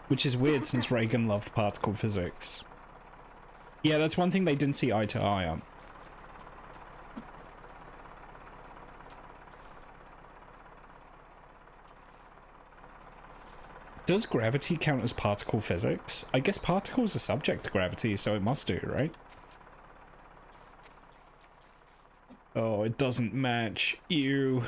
Which is weird since Reagan loved particle physics. Yeah, that's one thing they didn't see eye to eye on. Does gravity count as particle physics? I guess particles are subject to gravity, so it must do, right? Oh, it doesn't match. Ew.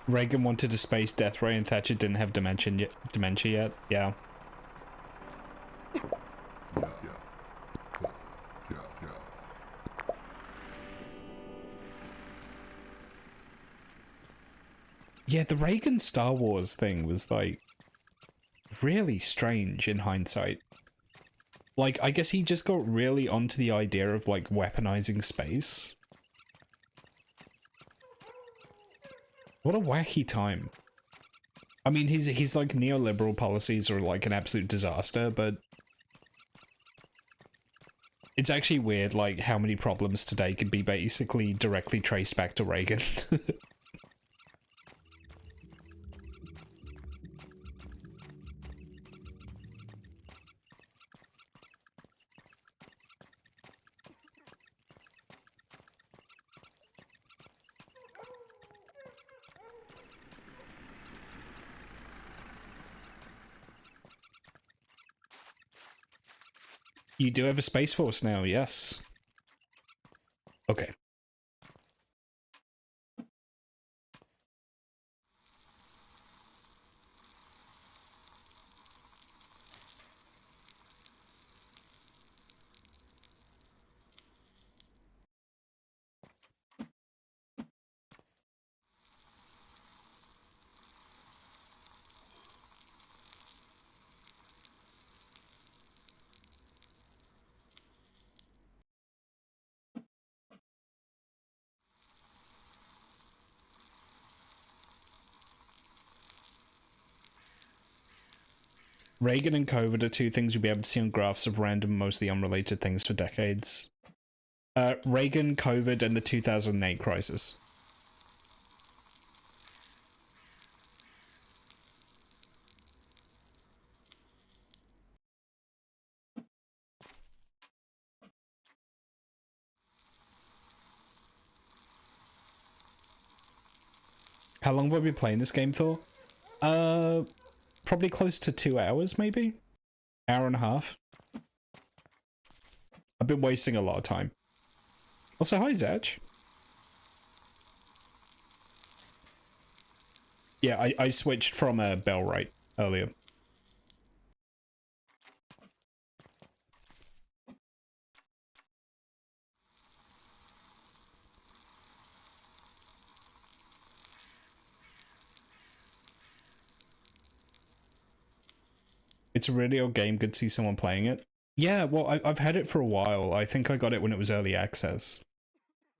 Reagan wanted a space death ray and Thatcher didn't have dementia yet. Yeah. Yeah, the Reagan Star Wars thing was, like, really strange in hindsight. Like, I guess he just got really onto the idea of, like, weaponizing space. What a wacky time. I mean, he's like, neoliberal policies are, like, an absolute disaster, but it's actually weird, like, how many problems today could be basically directly traced back to Reagan. You do have a Space Force now, yes. Okay. Reagan and COVID are two things you'll be able to see on graphs of random, mostly unrelated things for decades. Reagan, COVID, and the 2008 crisis. How long have I been playing this game for? Probably close to 2 hours, maybe? Hour and a half. I've been wasting a lot of time. Also, hi, Zach. Yeah, I switched from Bell right earlier. It's a really old game. Good to see someone playing it. Yeah, well, I've had it for a while. I think I got it when it was early access.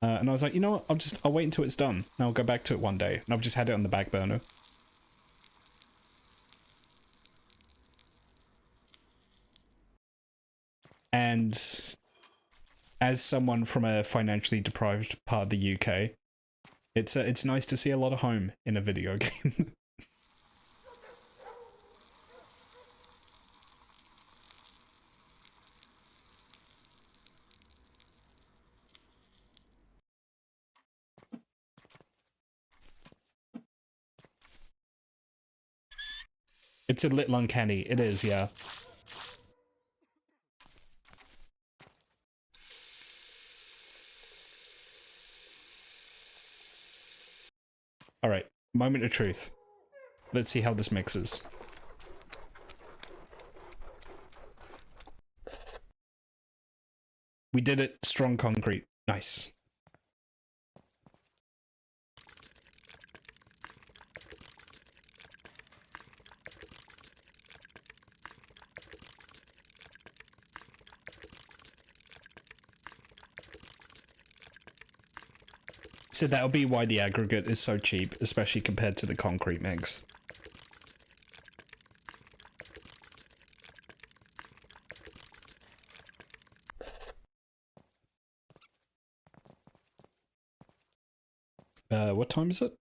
And I was like, you know what? I'll wait until it's done. And I'll go back to it one day. And I've just had it on the back burner. And as someone from a financially deprived part of the UK, it's nice to see a lot of home in a video game. It's a little uncanny. It is, yeah. Alright, moment of truth. Let's see how this mixes. We did it. Strong concrete. Nice. So that'll be why the aggregate is so cheap, especially compared to the concrete mix. What time is it?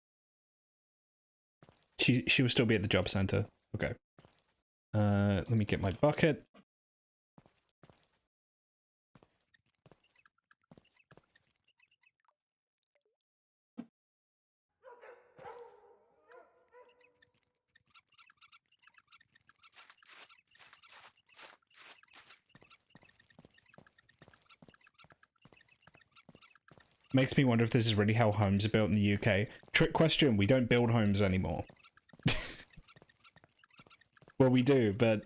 She will still be at the job center. Okay. Let me get my bucket. Makes me wonder if this is really how homes are built in the UK. Trick question, we don't build homes anymore. Well, we do, but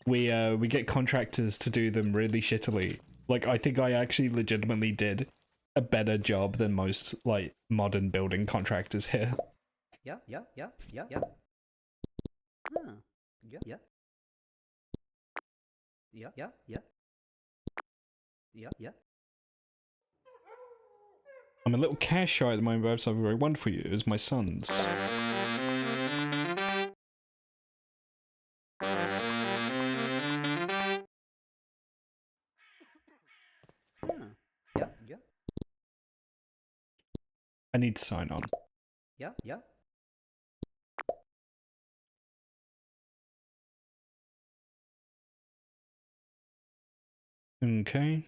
we get contractors to do them really shittily. Like, I think I actually legitimately did a better job than most, like, modern building contractors here. Yeah. Huh. Yeah. Yeah. I'm a little cash shy at the moment, but I have something very wonderful for you. It was my son's. Yeah. I need to sign on. Yeah. Okay.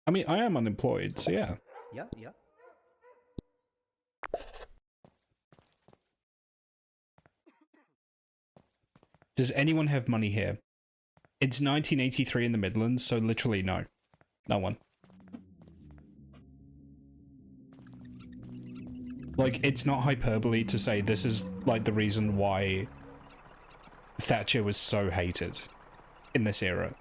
I mean, I am unemployed, so yeah. Yeah. Does anyone have money here? It's 1983 in the Midlands, so literally no. No one. Like, it's not hyperbole to say this is, like, the reason why Thatcher was so hated in this era.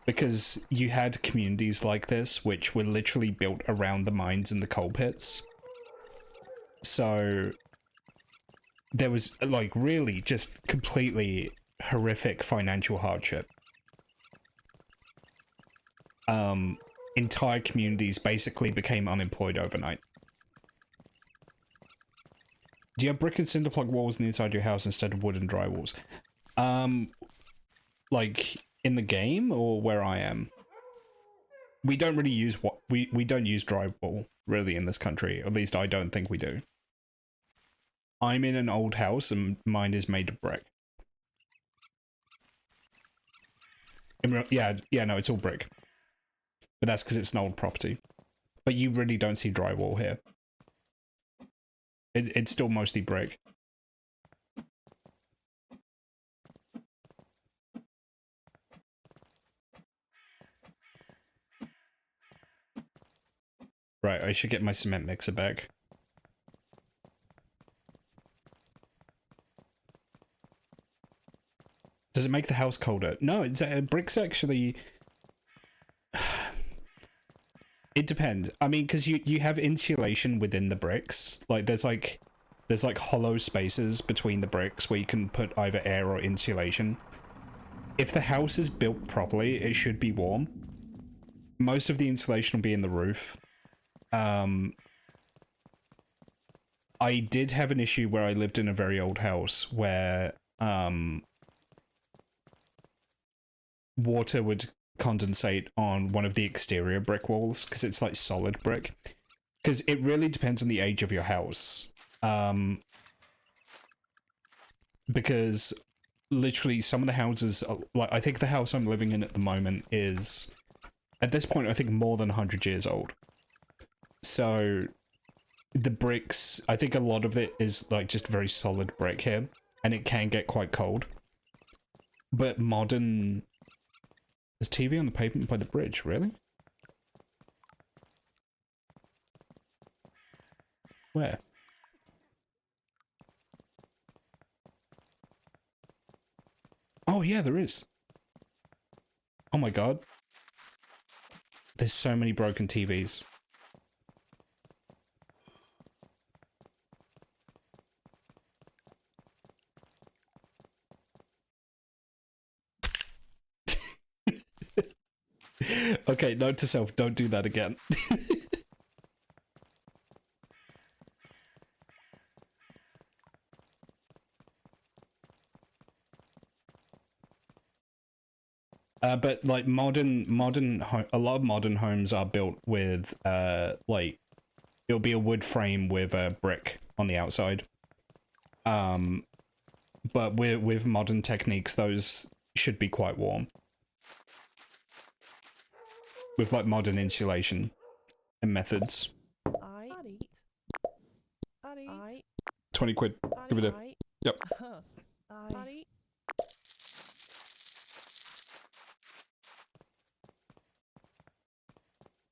Because you had communities like this, which were literally built around the mines and the coal pits. So there was, like, really just completely horrific financial hardship. Entire communities basically became unemployed overnight. Do you have brick and cinder block walls on the inside of your house instead of wood and dry walls? Like, in the game or where I am? We don't really use we don't use drywall really in this country. At least I don't think we do. I'm in an old house and mine is made of brick. Yeah, no, it's all brick. But that's because it's an old property. But you really don't see drywall here. It's still mostly brick. Right, I should get my cement mixer back. Does it make the house colder? No, it's bricks actually... It depends. I mean, because you have insulation within the bricks. Like, there's like hollow spaces between the bricks where you can put either air or insulation. If the house is built properly, it should be warm. Most of the insulation will be in the roof. I did have an issue where I lived in a very old house where water would condensate on one of the exterior brick walls because it's like solid brick. Because it really depends on the age of your house. Because literally some of the houses, like I think the house I'm living in at the moment is, at this point, I think more than 100 years old. So the bricks, I think a lot of it is like just very solid brick here, and it can get quite cold. But modern... There's TV on the pavement by the bridge, really? Where? Oh yeah, there is. Oh my god. There's so many broken TVs. Okay, note to self, don't do that again. But like a lot of modern homes are built with like it'll be a wood frame with a brick on the outside. But with modern techniques, those should be quite warm. With like modern insulation and methods. 20 quid. Give it a... Yep.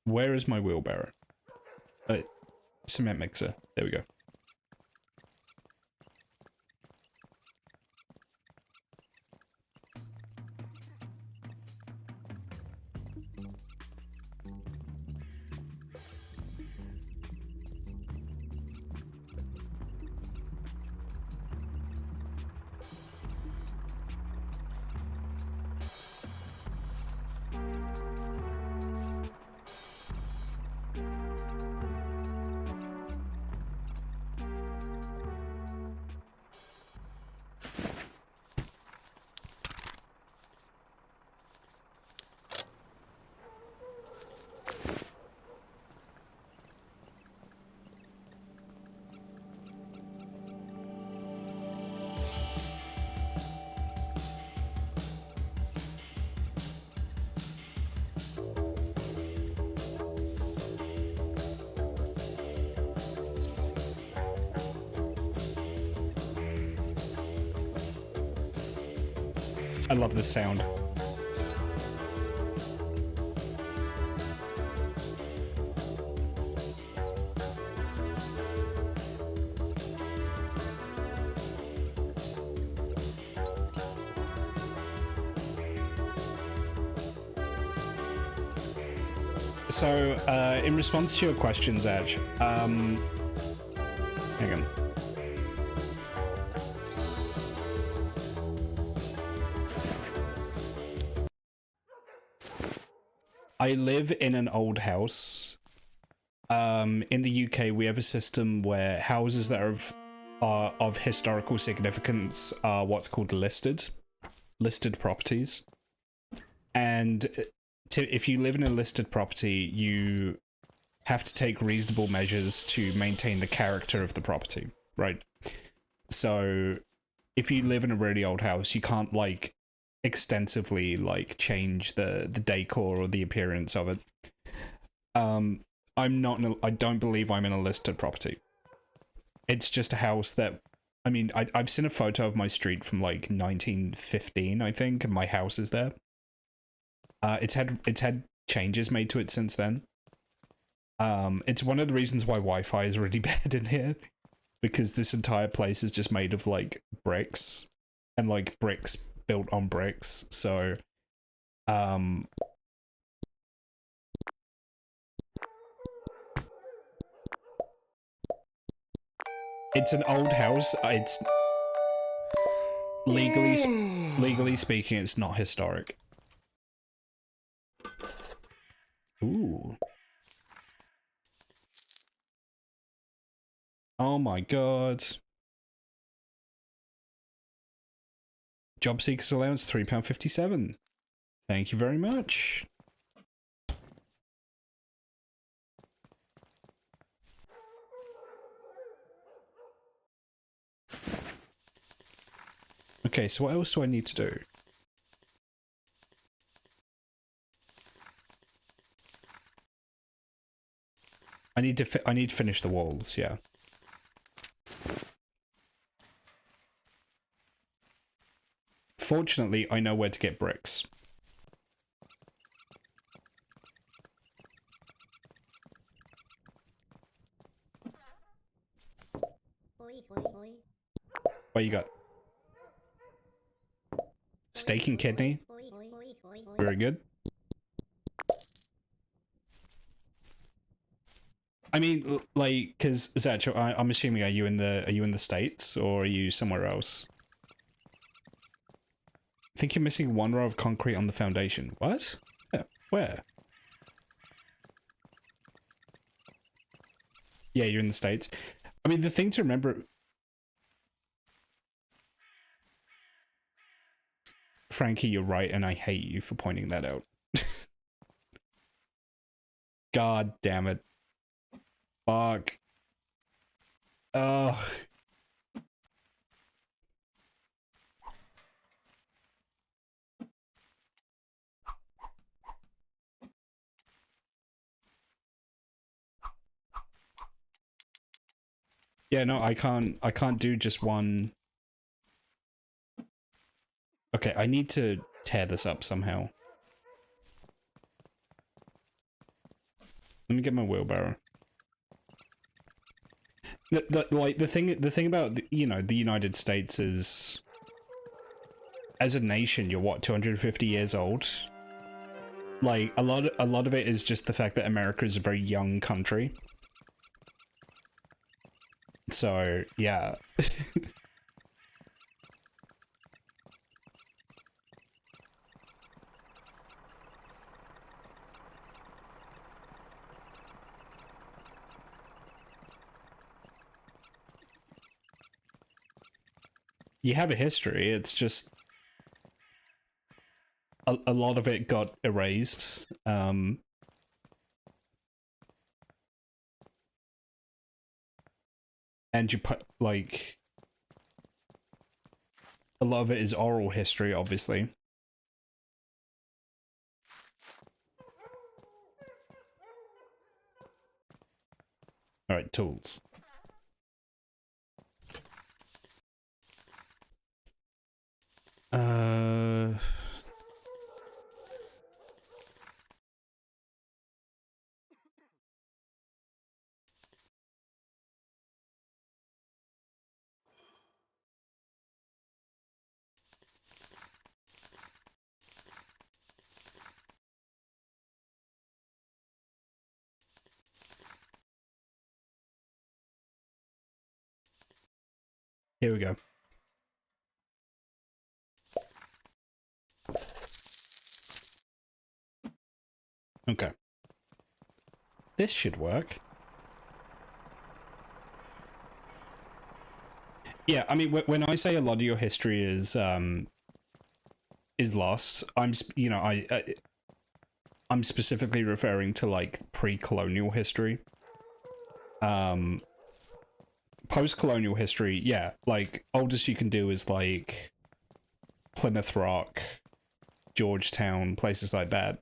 Where is my wheelbarrow? Cement mixer. There we go. I love this sound. So, in response to your questions, Edge, hang on. I live in an old house. In the UK, we have a system where houses that are of historical significance are what's called listed properties. And if you live in a listed property, you have to take reasonable measures to maintain the character of the property, right? So if you live in a really old house, you can't like extensively like change the decor or the appearance of it. I don't believe I'm in a listed property. It's just a house that, I mean, I've seen a photo of my street from like 1915, I think, and my house is there. It's had changes made to it since then. It's one of the reasons why Wi-Fi is really bad in here, because this entire place is just made of like bricks, and like bricks built on bricks. So, it's an old house. It's legally speaking, it's not historic. Ooh. Oh my god. Job seekers allowance £3.57. Thank you very much. Okay, so what else do I need to do? I need to finish the walls, yeah. Fortunately, I know where to get bricks. What you got? Steak and kidney? Very good. I mean, like, because Zach, I'm assuming, are you in the States or are you somewhere else? I think you're missing one row of concrete on the foundation. What? Yeah, where? Yeah, you're in the States. I mean, the thing to remember... Frankie, you're right, and I hate you for pointing that out. God damn it. Fuck. Ugh. Yeah, no, I can't do just one. Okay, I need to tear this up somehow. Let me get my wheelbarrow. The thing about the United States is, as a nation, you're what, 250 years old? Like, a lot of it is just the fact that America is a very young country. So, yeah. You have a history, it's just a lot of it got erased. And you put, like, a lot of it is oral history, obviously. Alright, tools. Here we go. Okay. This should work. Yeah, I mean, when I say a lot of your history is lost, I'm I'm specifically referring to like pre-colonial history. Post-colonial history, yeah, like oldest you can do is like Plymouth Rock, Georgetown, places like that.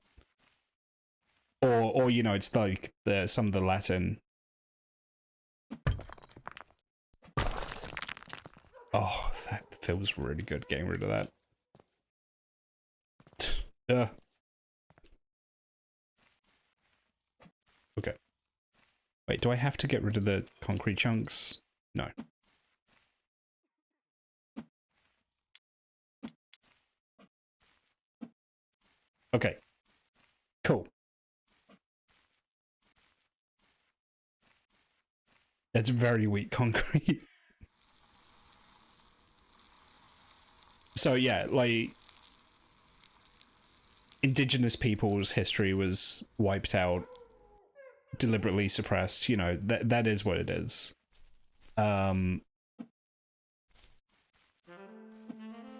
Or you know, it's like some of the Latin. Oh, that feels really good getting rid of that. Okay. Wait, do I have to get rid of the concrete chunks? No. Okay. Cool. It's very weak concrete. So yeah, like indigenous peoples' history was wiped out, deliberately suppressed, you know, that is what it is. But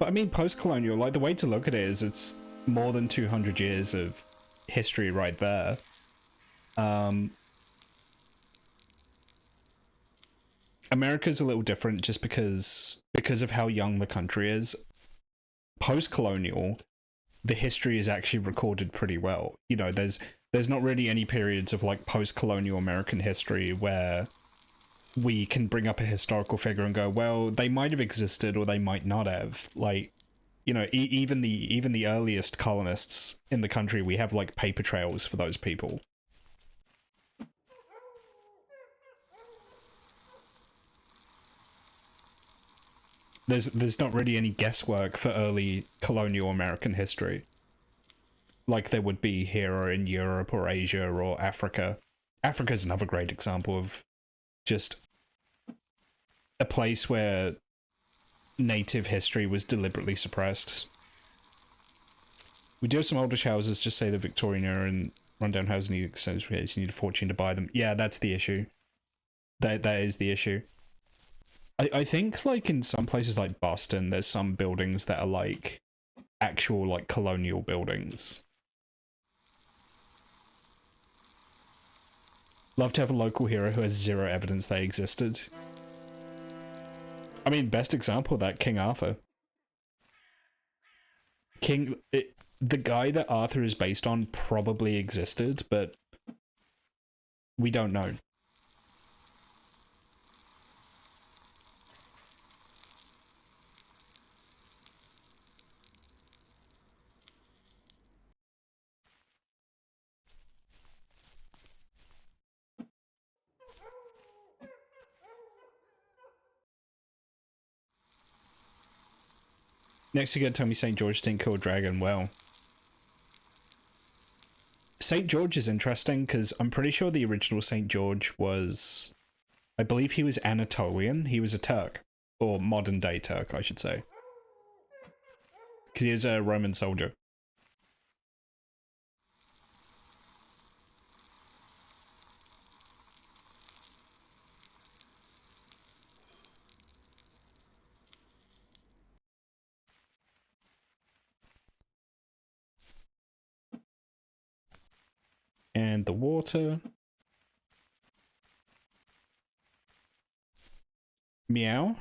I mean, post-colonial, like the way to look at it is it's more than 200 years of history right there. America's a little different just because of how young the country is. Post-colonial, the history is actually recorded pretty well. You know, there's not really any periods of like post-colonial American history where we can bring up a historical figure and go, well, they might have existed or they might not have. Like, you know, even the earliest colonists in the country, we have like paper trails for those people. There's not really any guesswork for early colonial American history like there would be here or in Europe or Asia or Africa. Africa's another great example of just a place where native history was deliberately suppressed. We do have some oldish houses, just say the Victorian era and rundown houses need extended space, you need a fortune to buy them. Yeah, that's the issue. That is the issue. I think like in some places like Boston, there's some buildings that are like actual like colonial buildings. Love to have a local hero who has zero evidence they existed. I mean, best example of that, King Arthur. The guy that Arthur is based on probably existed, but we don't know. Next you're gonna tell me St. George didn't kill a dragon. Well, St. George is interesting because I'm pretty sure the original St. George was, I believe he was Anatolian. He was a Turk, or modern day Turk, I should say, because he was a Roman soldier. And the water. Meow.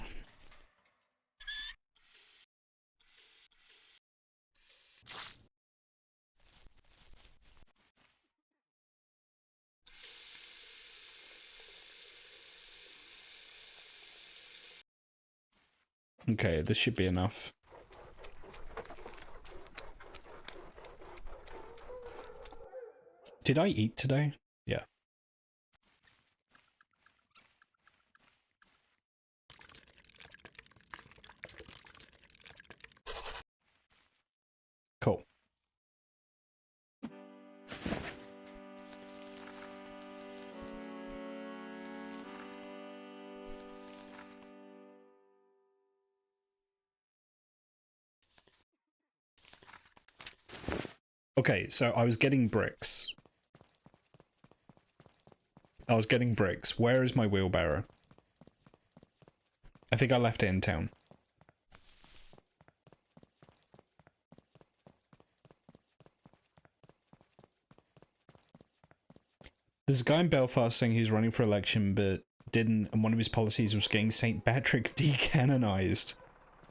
Okay, this should be enough. Did I eat today? Yeah. Cool. Okay, so I was getting bricks. Where is my wheelbarrow? I think I left it in town. There's a guy in Belfast saying he's running for election but didn't, and one of his policies was getting St. Patrick decanonized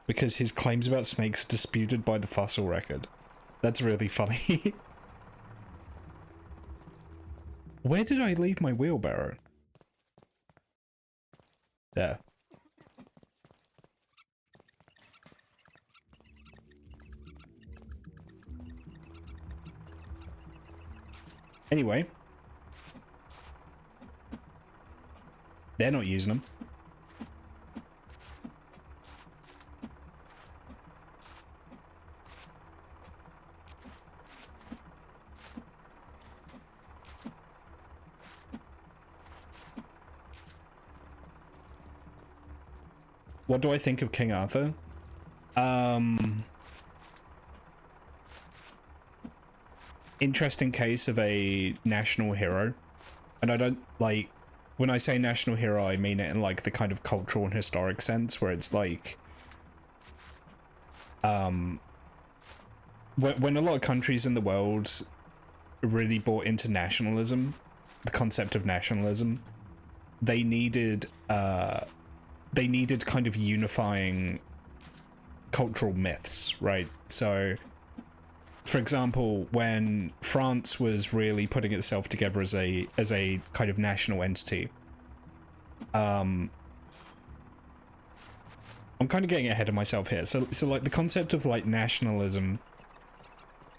because his claims about snakes are disputed by the fossil record. That's really funny. Where did I leave my wheelbarrow? There. Anyway. They're not using them. What do I think of King Arthur? Interesting case of a national hero. And I don't, like, when I say national hero, I mean it in, like, the kind of cultural and historic sense, where it's, like, when a lot of countries in the world really bought into nationalism, the concept of nationalism, they needed kind of unifying cultural myths, right? So, for example, when France was really putting itself together as a kind of national entity, I'm kind of getting ahead of myself here. So like the concept of like nationalism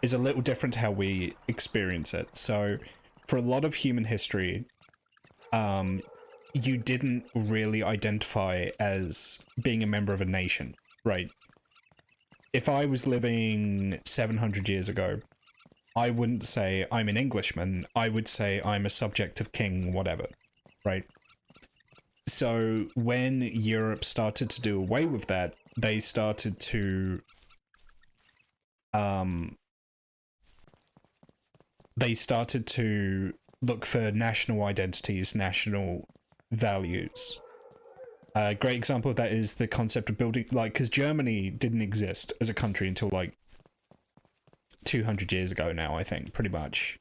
is a little different to how we experience it. So for a lot of human history, you didn't really identify as being a member of a nation, right? If I was living 700 years ago, I wouldn't say I'm an Englishman. I would say I'm a subject of king whatever, right? So when Europe started to do away with that, they started to look for national identities, national values. A great example of that is the concept of building, like, because Germany didn't exist as a country until like 200 years ago now, I think, pretty much.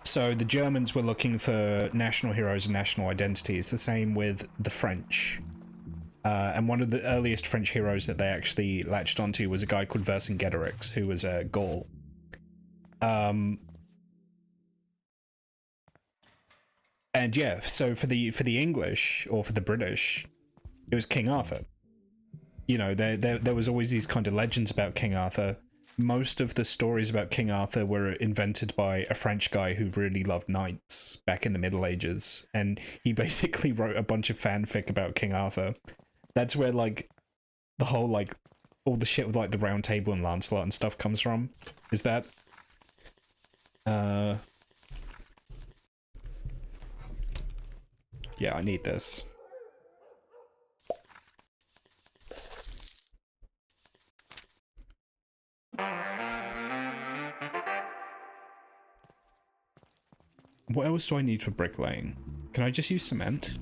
So the Germans were looking for national heroes and national identities, the same with the French. And one of the earliest French heroes that they actually latched onto was a guy called Vercingetorix, who was a Gaul. And yeah, so for the English, or for the British, it was King Arthur. You know, there was always these kind of legends about King Arthur. Most of the stories about King Arthur were invented by a French guy who really loved knights back in the Middle Ages, and he basically wrote a bunch of fanfic about King Arthur. That's where, like, the whole, like, all the shit with, like, the Round Table and Lancelot and stuff comes from. Is that? Yeah, I need this. What else do I need for bricklaying? Can I just use cement?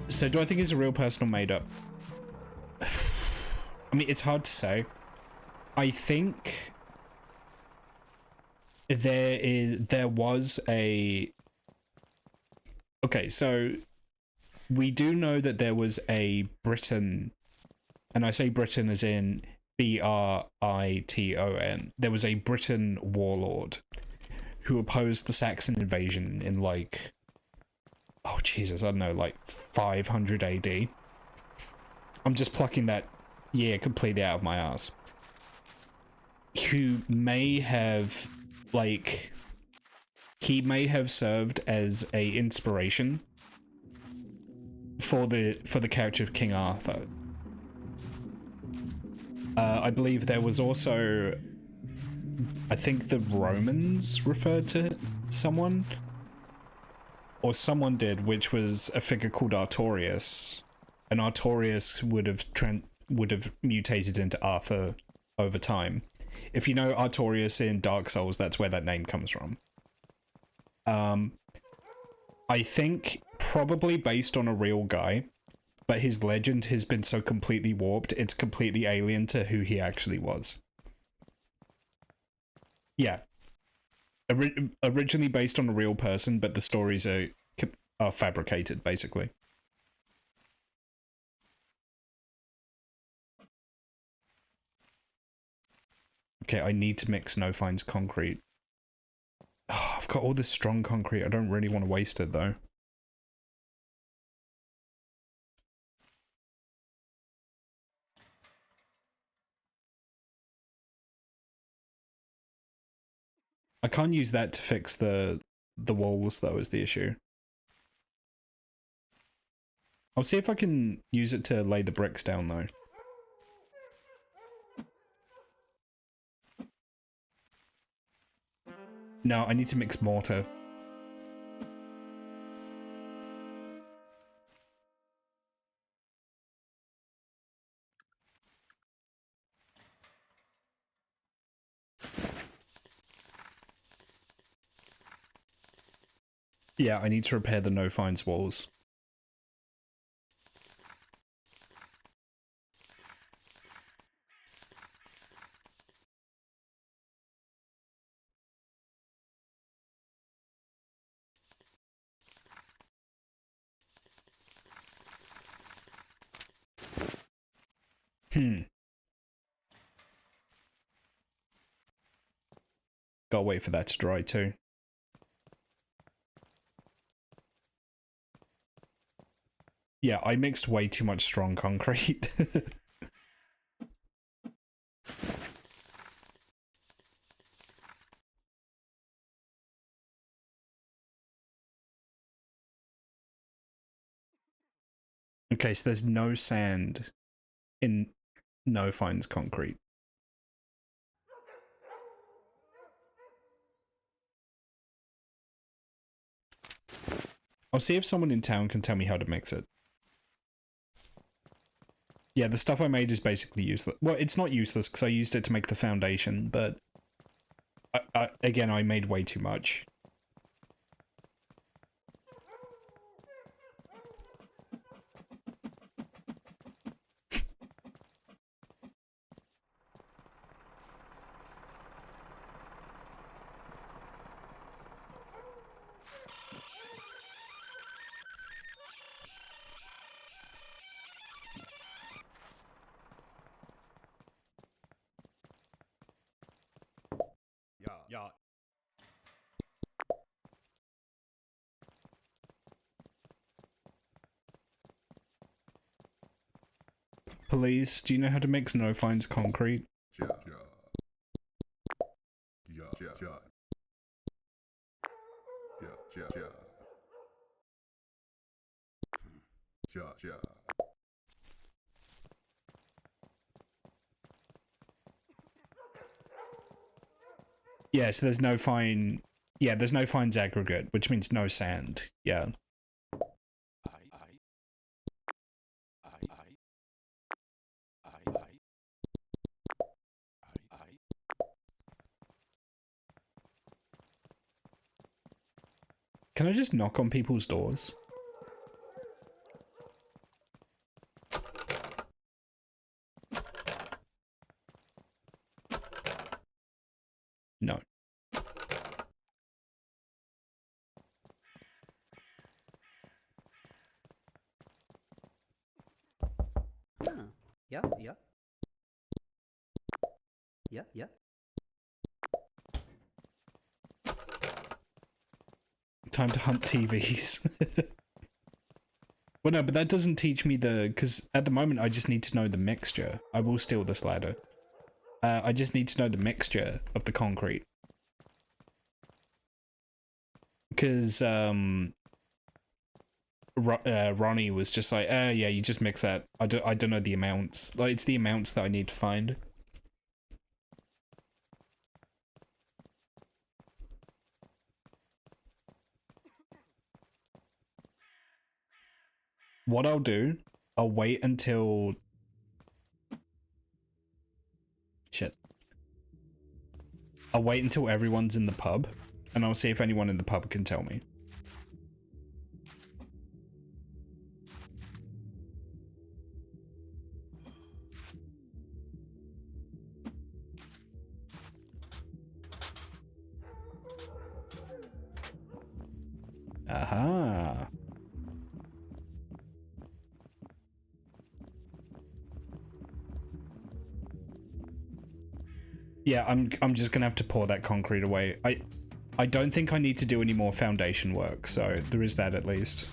So do I think it's a real person or made up? I mean, it's hard to say. I think there was a... Okay, so we do know that there was a Briton, and I say Briton as in Briton. There was a Briton warlord who opposed the Saxon invasion in, like, oh Jesus, I don't know, like 500 AD. I'm just plucking that year completely out of my ass. Who may have, like, he may have served as a inspiration for the character of King Arthur. I believe there was also, I think the Romans referred to someone, or someone did, which was a figure called Artorias, and Artorias would have mutated into Arthur over time. If you know Artorias in Dark Souls, that's where that name comes from. I think probably based on a real guy, but his legend has been so completely warped, it's completely alien to who he actually was. Yeah. Originally based on a real person, but the stories are fabricated, basically. Okay, I need to mix No Fines concrete. Oh, I've got all this strong concrete. I don't really want to waste it, though. I can't use that to fix the walls, though, is the issue. I'll see if I can use it to lay the bricks down, though. No, I need to mix mortar. Yeah, I need to repair the No Fines walls. Gotta wait for that to dry too. Yeah, I mixed way too much strong concrete. Okay, so there's no sand in No Fines concrete. I'll see if someone in town can tell me how to mix it. Yeah, the stuff I made is basically useless. Well, it's not useless because I used it to make the foundation, but again, I made way too much. Yeah. Police, do you know how to mix No Fines concrete? Yeah. Yeah. Yeah. Yeah. Yeah. Yeah. Yeah. Yeah. Yeah. Yeah, so there's no fine... Yeah, there's no fines aggregate, which means no sand. Yeah. Can I just knock on people's doors? No. Yeah, yeah. Yeah, yeah. Time to hunt TVs. Well, no, but that doesn't teach me because at the moment I just need to know the mixture. I will steal this ladder. I just need to know the mixture of the concrete. Because, Ronnie was just like, yeah, you just mix that. I don't know the amounts. Like, it's the amounts that I need to find. What I'll do, I'll wait until... Shit. I'll wait until everyone's in the pub, and I'll see if anyone in the pub can tell me. Aha. Yeah, I'm just gonna have to pour that concrete away. I don't think I need to do any more foundation work, so there is that at least.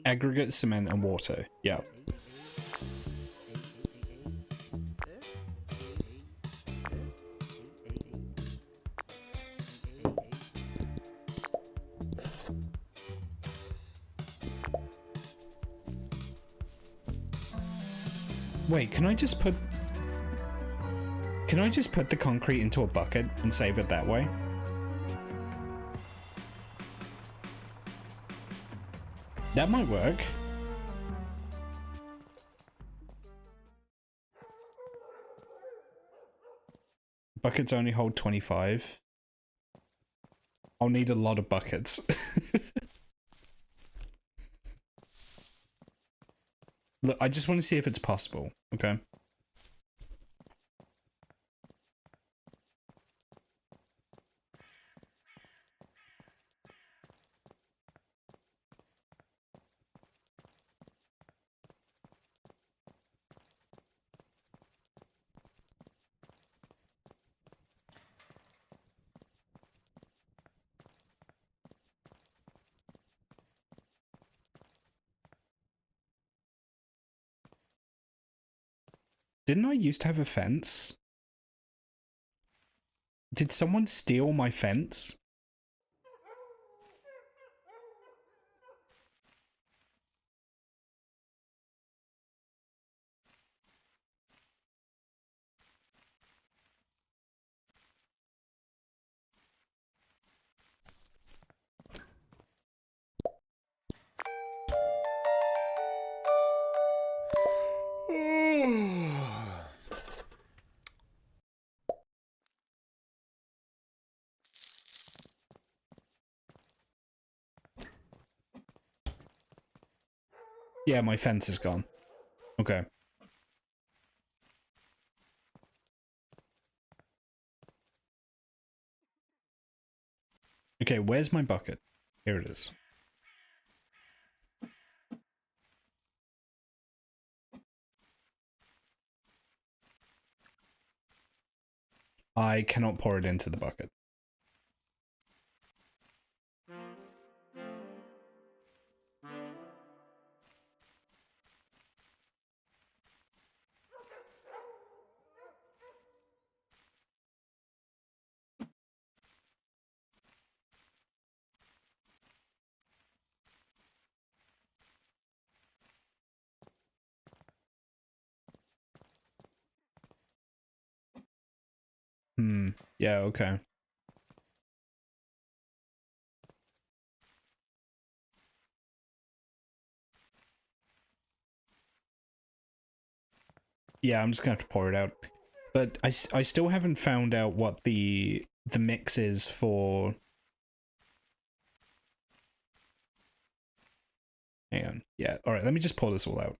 Aggregate, cement, and water. Yeah. Wait, can I just put the concrete into a bucket and save it that way? That might work. Buckets only hold 25. I'll need a lot of buckets. Look, I just want to see if it's possible, okay? Didn't I used to have a fence? Did someone steal my fence? Yeah, my fence is gone. Okay. Okay, where's my bucket? Here it is. I cannot pour it into the bucket. Yeah, okay. Yeah, I'm just gonna have to pour it out. But I still haven't found out what the mix is for... Hang on. Yeah, alright, let me just pour this all out.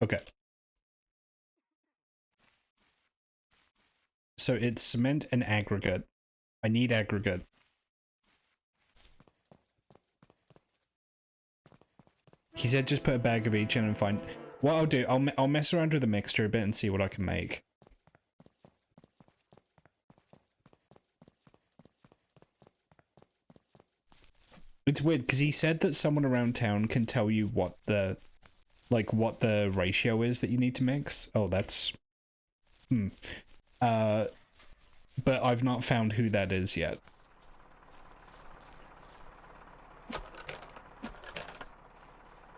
Okay. So it's cement and aggregate. I need aggregate. He said just put a bag of each in and find... What I'll do, I'll mess around with the mixture a bit and see what I can make. It's weird, because he said that someone around town can tell you what the... Like, what the ratio is that you need to mix. Oh, that's... But I've not found who that is yet.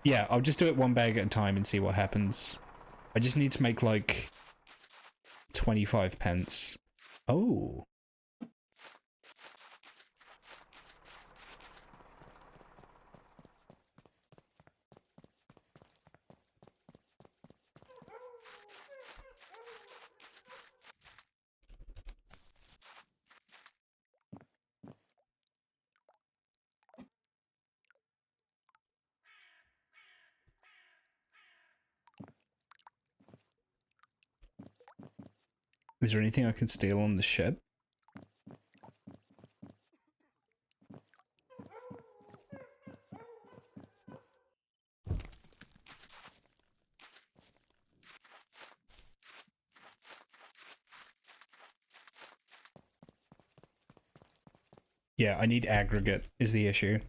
Yeah, I'll just do it one bag at a time and see what happens. I just need to make, like, 25 pence. Oh. Is there anything I can steal on the ship? Yeah, I need aggregate is the issue.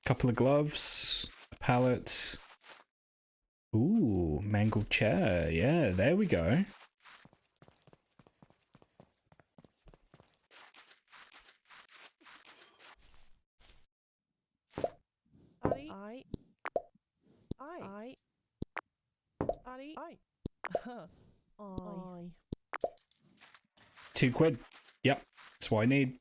Couple of gloves, a pallet. Ooh, mangled chair. Yeah, there we go. £2. Yep, that's what I need.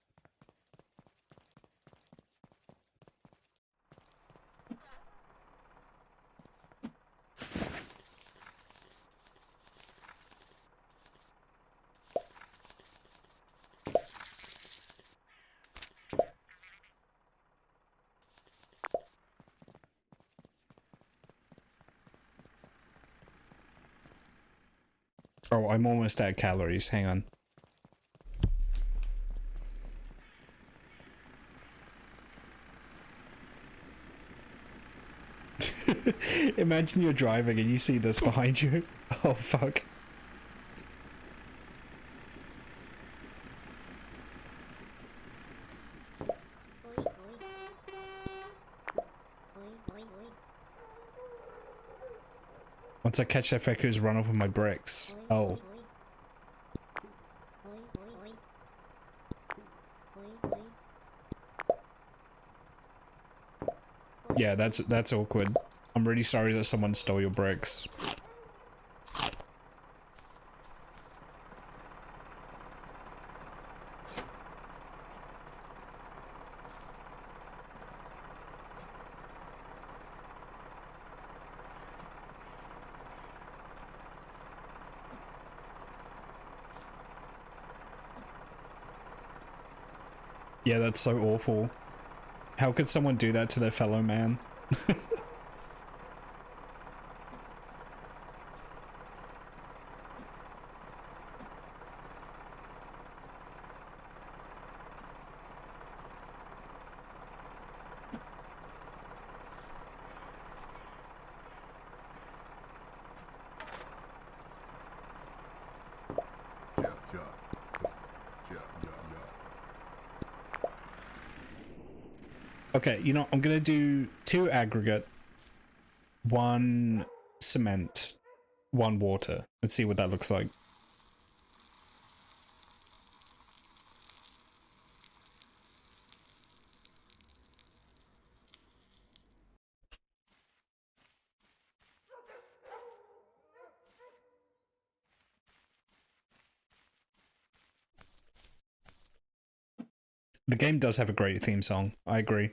Oh, I'm almost at calories. Hang on. Imagine you're driving and you see this behind you. Oh, fuck. Once I catch that fucker's run off with my bricks. Oh. Yeah, that's awkward. I'm really sorry that someone stole your bricks. Yeah, that's so awful. How could someone do that to their fellow man? Okay, you know, I'm gonna do 2 aggregate, 1 cement, 1 water. Let's see what that looks like. The game does have a great theme song. I agree.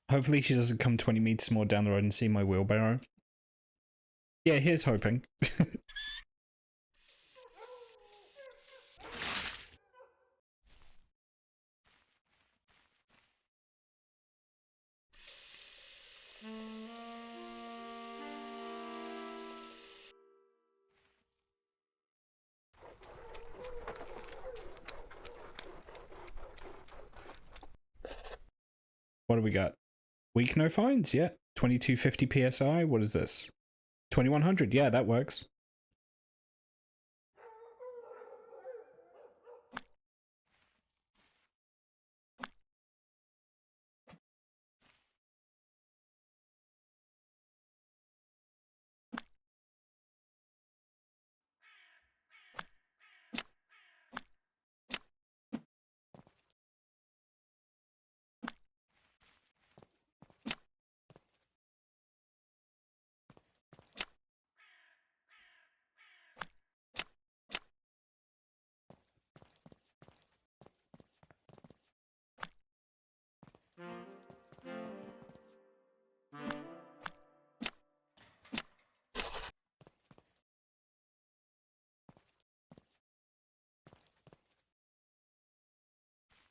Hopefully she doesn't come 20 meters more down the road and see my wheelbarrow. Yeah, here's hoping. What do we got? Weak no fines? Yeah. 2250 PSI? What is this? 2100? Yeah, that works.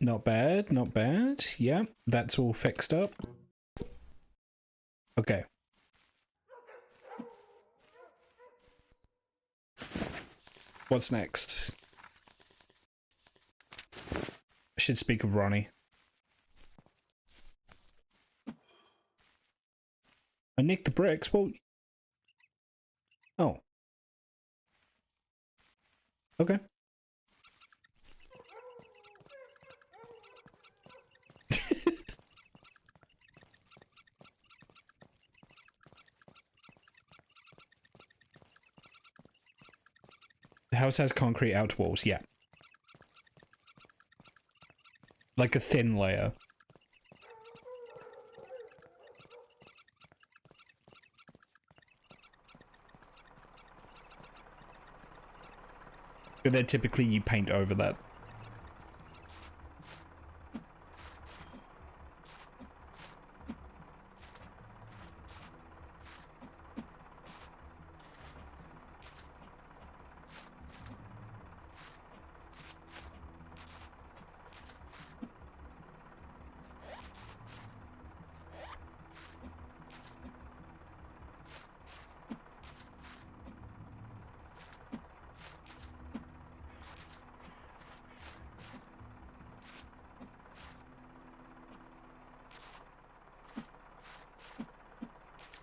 Not bad, not bad. Yeah, that's all fixed up. Okay. What's next? I should speak of Ronnie. I nicked the bricks? Well... Oh. Okay. The house has concrete out walls, yeah. Like a thin layer. But then typically you paint over that.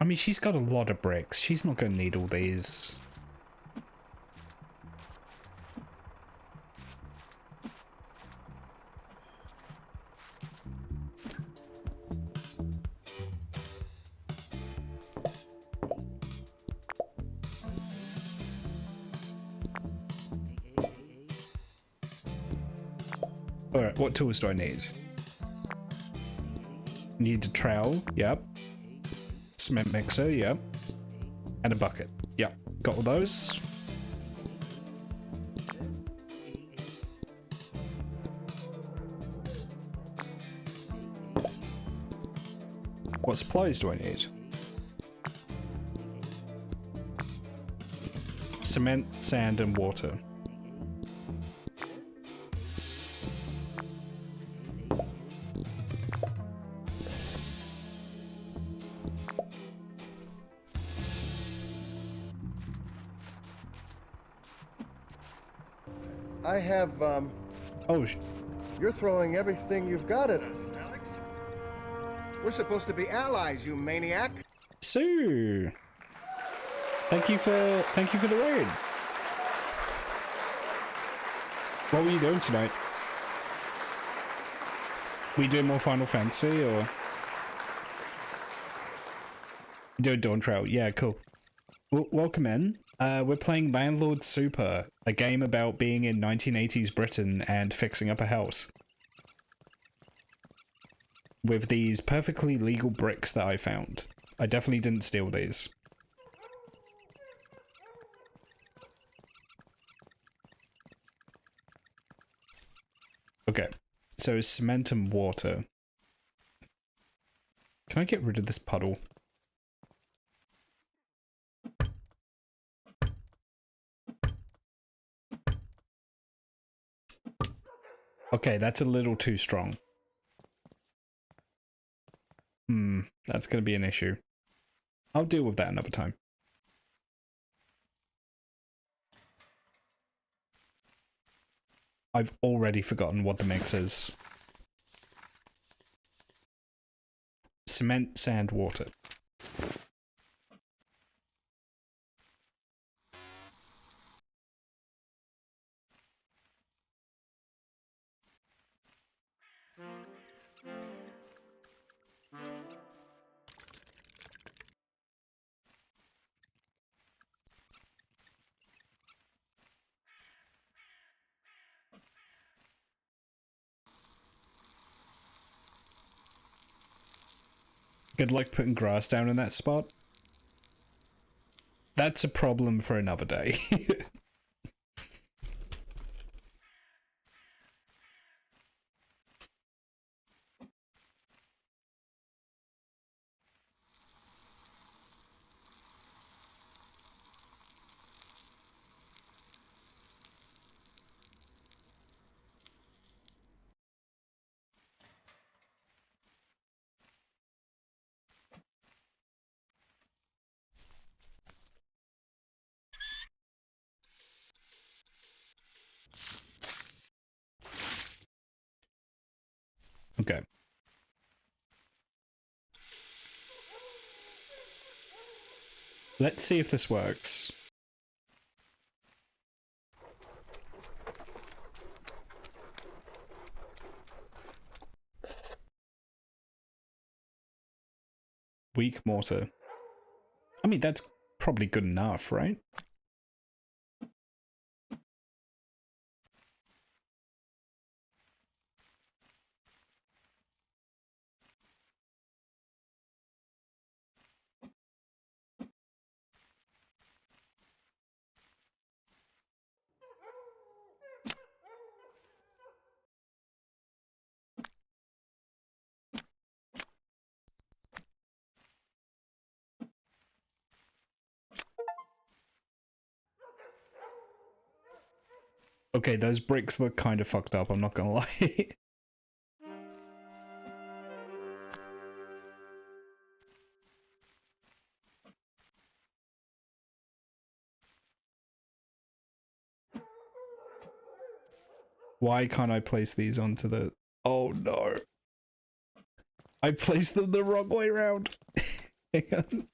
I mean, she's got a lot of bricks. She's not going to need all these. Alright, what tools do I need? Need a trowel, yep. Cement mixer, yep. And a bucket, yep. Got all those. What supplies do I need? Cement, sand, and water. I have, Oh, you're throwing everything you've got at us, Alex. We're supposed to be allies, you maniac. Sue. Thank you for the raid. What were you doing tonight? We doing more Final Fantasy or doing Dawn Trail? Yeah, cool. Welcome in. We're playing Landlord Super, a game about being in 1980s Britain and fixing up a house. With these perfectly legal bricks that I found. I definitely didn't steal these. Okay, so cement and water. Can I get rid of this puddle? Okay, that's a little too strong. That's gonna be an issue. I'll deal with that another time. I've already forgotten what the mix is. Cement, sand, water. Good luck putting grass down in that spot. That's a problem for another day. Okay. Let's see if this works. Weak mortar. I mean, that's probably good enough, right? Okay, those bricks look kind of fucked up, I'm not gonna lie. Why can't I place these onto the... Oh no. I placed them the wrong way around. Hang on.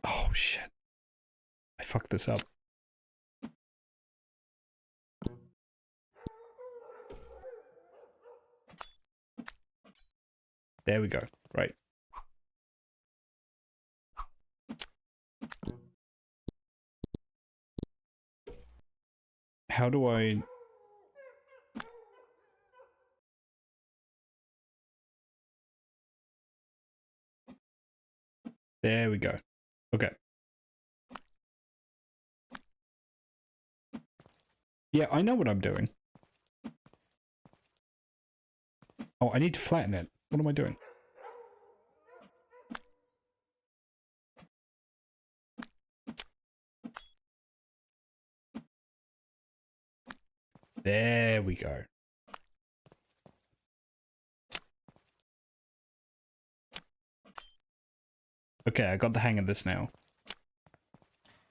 Oh shit. I fucked this up. There we go. Right. How do I... There we go. Okay. Yeah, I know what I'm doing. Oh, I need to flatten it. What am I doing? There we go. Okay, I got the hang of this now.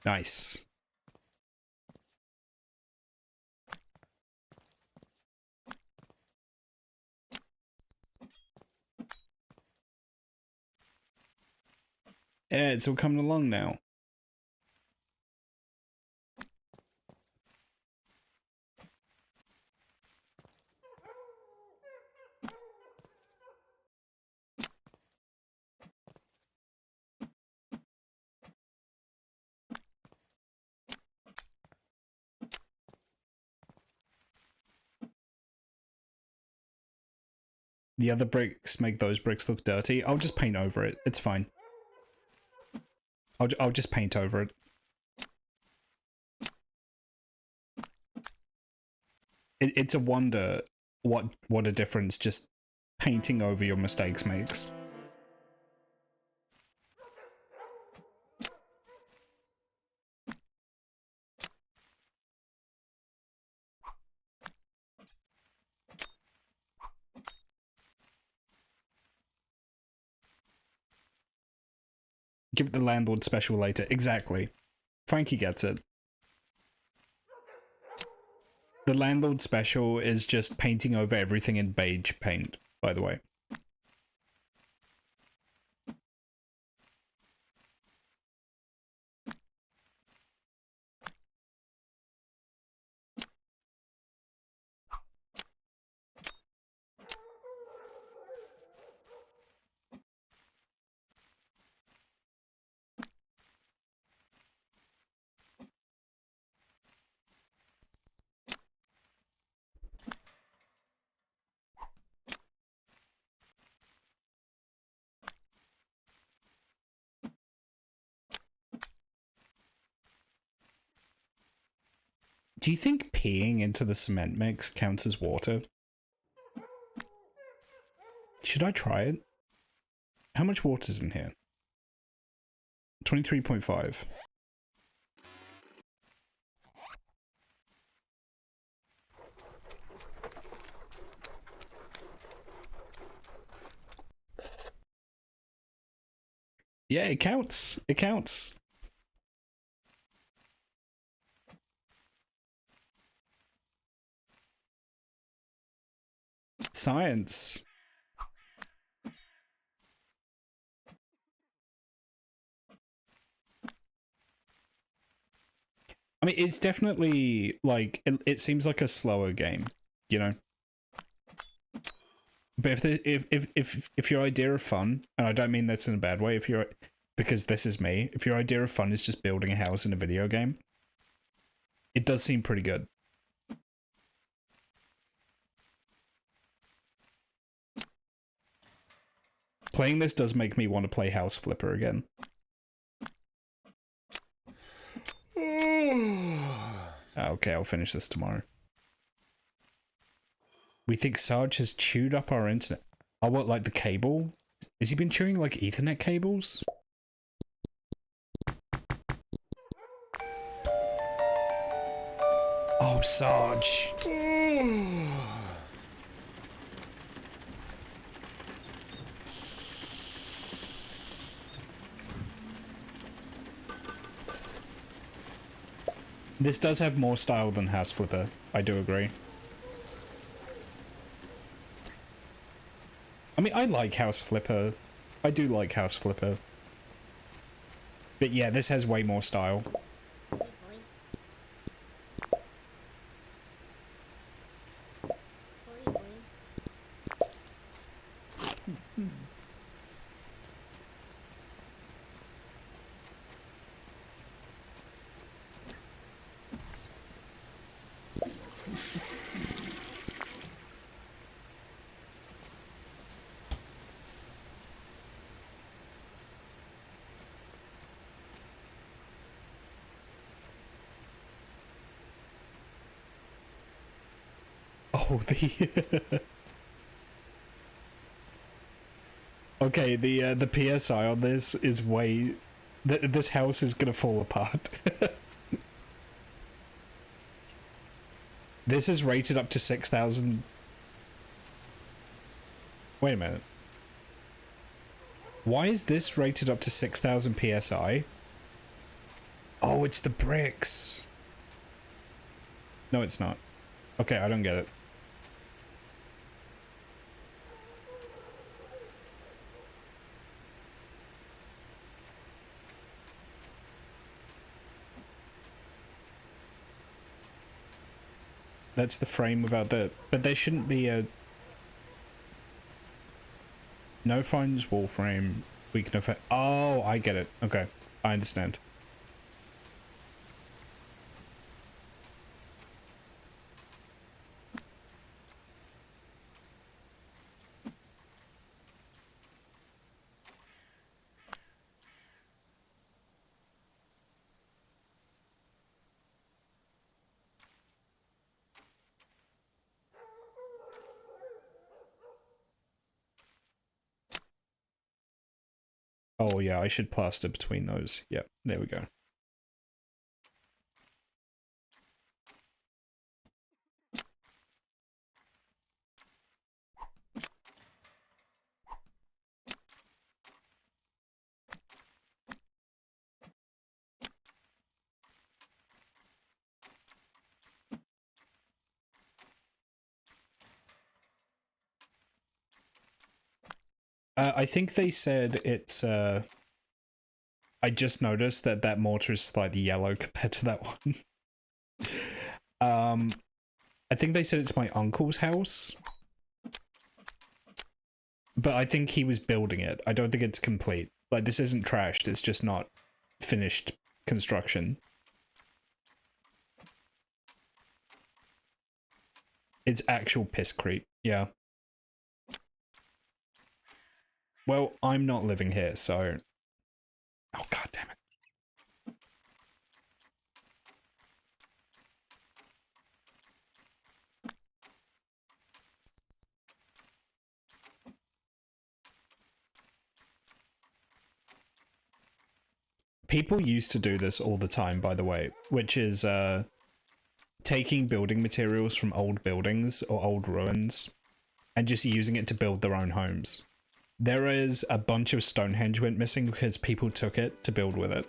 Nice. Yeah, it's all coming along now. The other bricks make those bricks look dirty. I'll just paint over it. It's fine. I'll just paint over it. It's a wonder what a difference just painting over your mistakes makes. Give the landlord special later. Exactly. Frankie gets it. The landlord special is just painting over everything in beige paint, by the way. Do you think peeing into the cement mix counts as water? Should I try it? How much water's in here? 23.5. Yeah, it counts. It counts. Science. I mean, it's definitely like it seems like a slower game, you know. But if your idea of fun, and I don't mean that's in a bad way, because this is me, if your idea of fun is just building a house in a video game, it does seem pretty good. Playing this does make me want to play House Flipper again. Okay, I'll finish this tomorrow. We think Sarge has chewed up our internet. Oh, what, like the cable? Has he been chewing like Ethernet cables? Oh, Sarge. This does have more style than House Flipper, I do agree. I mean, I like House Flipper. I do like House Flipper. But yeah, this has way more style. Oh, the... Okay, the PSI on this is way... this house is gonna fall apart. This is rated up to 6,000... Wait a minute. Why is this rated up to 6,000 PSI? Oh, it's the bricks. No, it's not. Okay, I don't get it. That's the frame without the... But there shouldn't be a... No finds wall frame. We can affect... Oh, I get it. Okay, I understand. Oh yeah, I should plaster between those. Yep, there we go. I think they said it's, I just noticed that that mortar is slightly yellow compared to that one. I think they said it's my uncle's house. But I think he was building it. I don't think it's complete. Like, this isn't trashed, it's just not finished construction. It's actual pisscrete, yeah. Well, I'm not living here, so... Oh, god damn it. People used to do this all the time, by the way, which is, taking building materials from old buildings or old ruins and just using it to build their own homes. There is a bunch of Stonehenge went missing because people took it to build with it.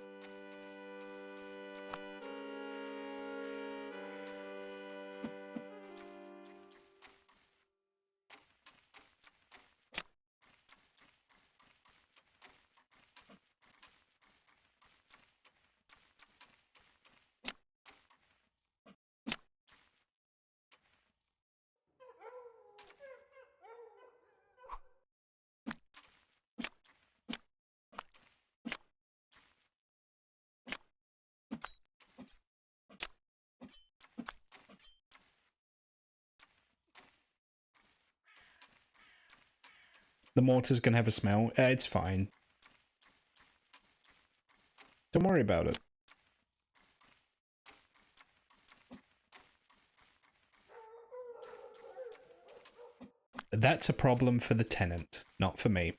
The mortar's gonna have a smell. It's fine. Don't worry about it. That's a problem for the tenant, not for me.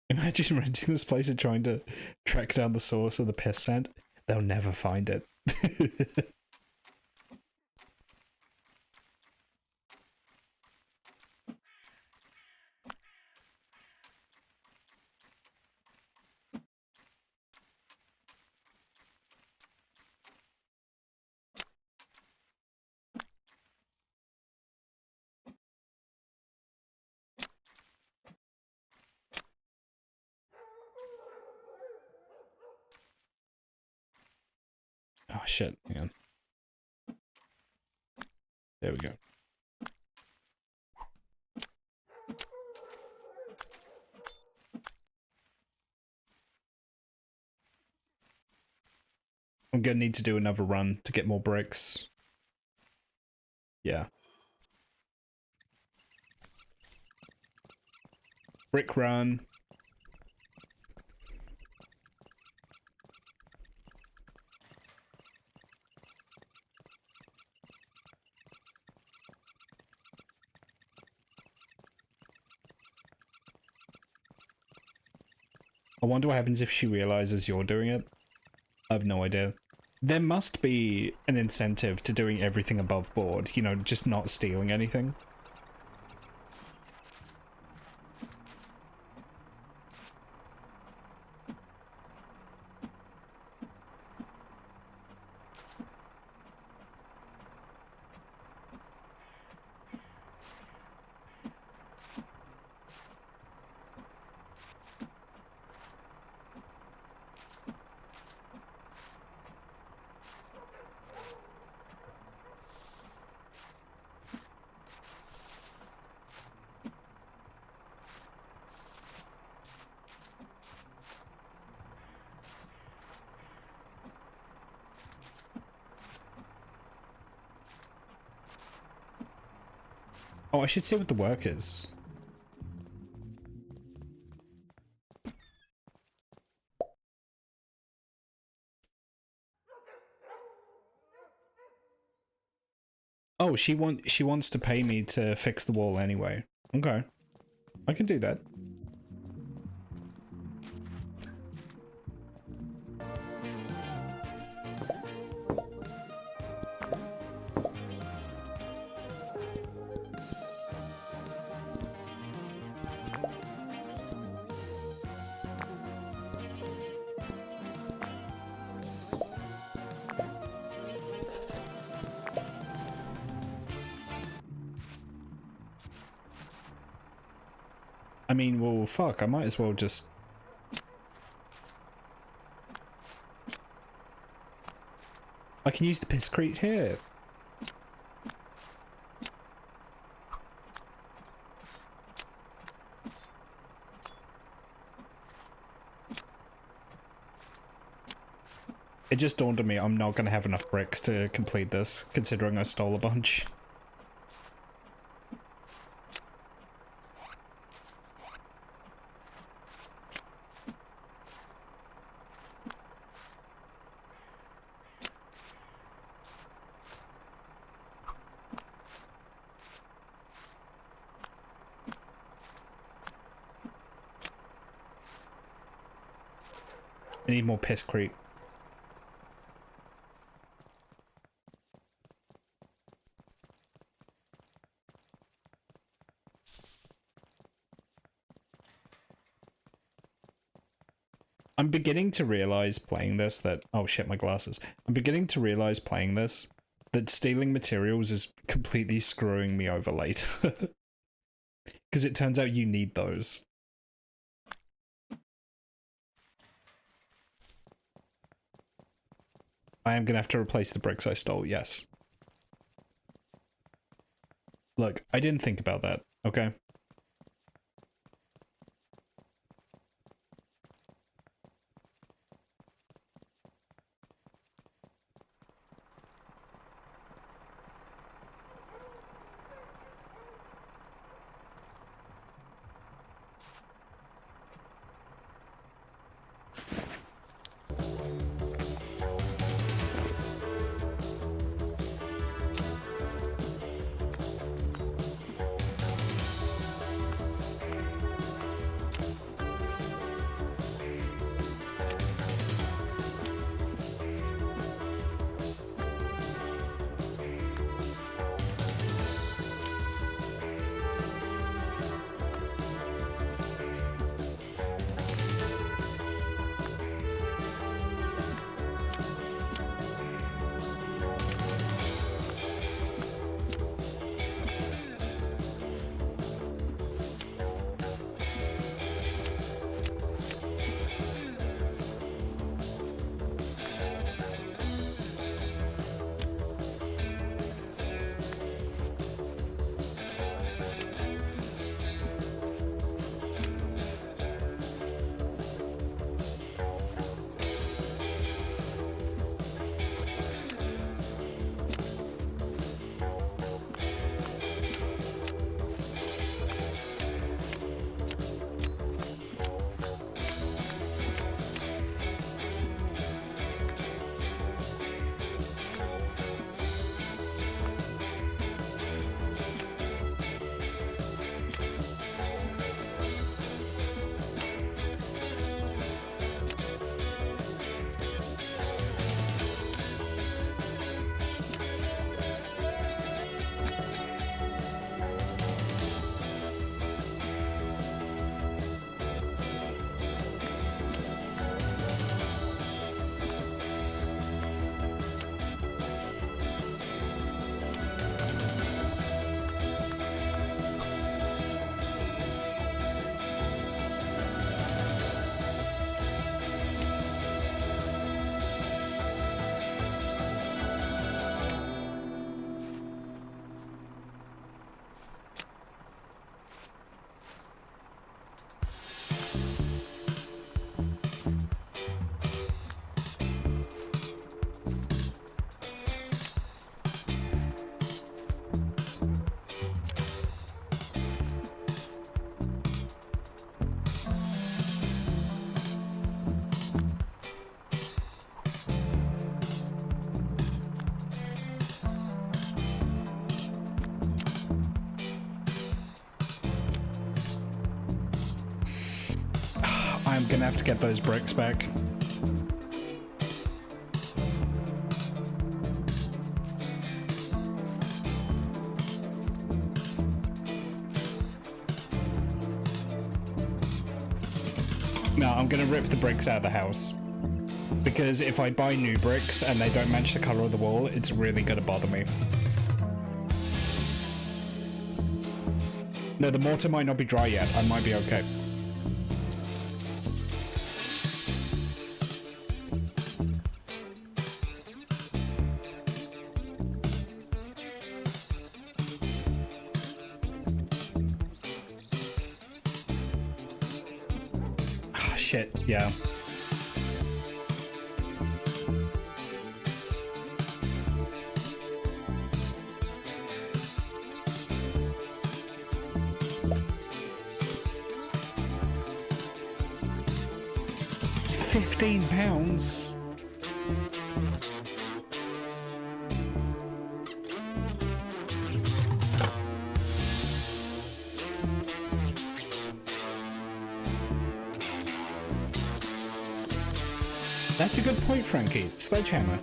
Imagine renting this place and trying to track down the source of the piss scent. They'll never find it. Oh shit, hang on. There we go. I'm gonna need to do another run to get more bricks. Yeah. Brick run. I wonder what happens if she realizes you're doing it. I have no idea. There must be an incentive to doing everything above board, you know, just not stealing anything. Oh, I should see what the work is. Oh, she wants to pay me to fix the wall anyway. Okay. I can do that. I mean, well, fuck, I might as well just... I can use the pisscrete here. It just dawned on me I'm not going to have enough bricks to complete this, considering I stole a bunch. I need more pisscrete. I'm beginning to realize playing this that... Oh shit, my glasses. I'm beginning to realize playing this that stealing materials is completely screwing me over later. Because it turns out you need those. I am going to have to replace the bricks I stole, yes. Look, I didn't think about that, okay? I'm gonna have to get those bricks back. No, I'm gonna rip the bricks out of the house. Because if I buy new bricks and they don't match the color of the wall, it's really gonna bother me. No, the mortar might not be dry yet. I might be okay. Ah, shit, yeah. £15? That's a good point, Frankie. Sledgehammer.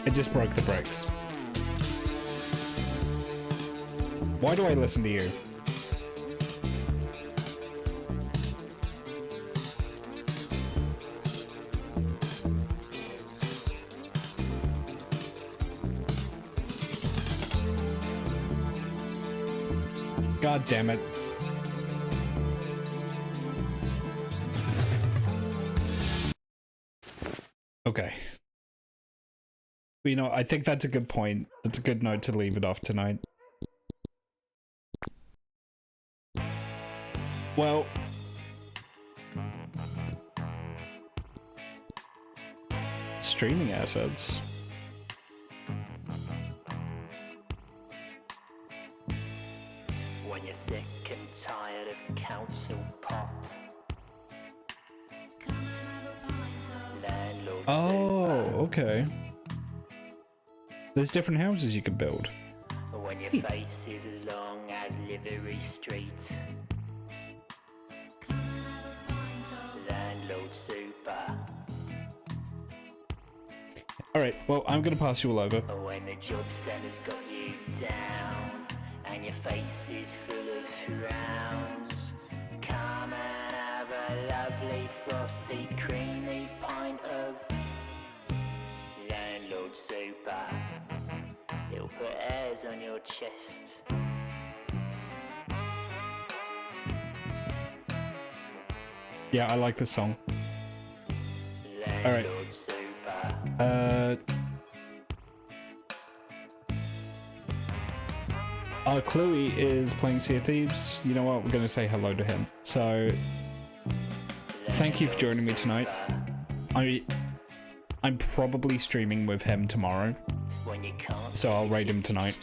It just broke the bricks. Why do I listen to you? God damn it. Okay. You know, I think that's a good point. That's a good note to leave it off tonight. Well, streaming assets. When you're sick and tired of council pop. Landlord Oh, okay. There's different houses you can build. when your face is as long as Livery Street. Landlord super. Alright, well, I'm gonna pass you all over. When the job center's got you down and your face is full of frowns, come and have a lovely frothy creamy pint of Landlord super. It'll put airs on your chest. Yeah, I like this song. Alright. Chloe is playing Sea of Thieves. You know what? We're going to say hello to him. So, thank you for joining me tonight. I'm probably streaming with him tomorrow. So I'll raid him tonight.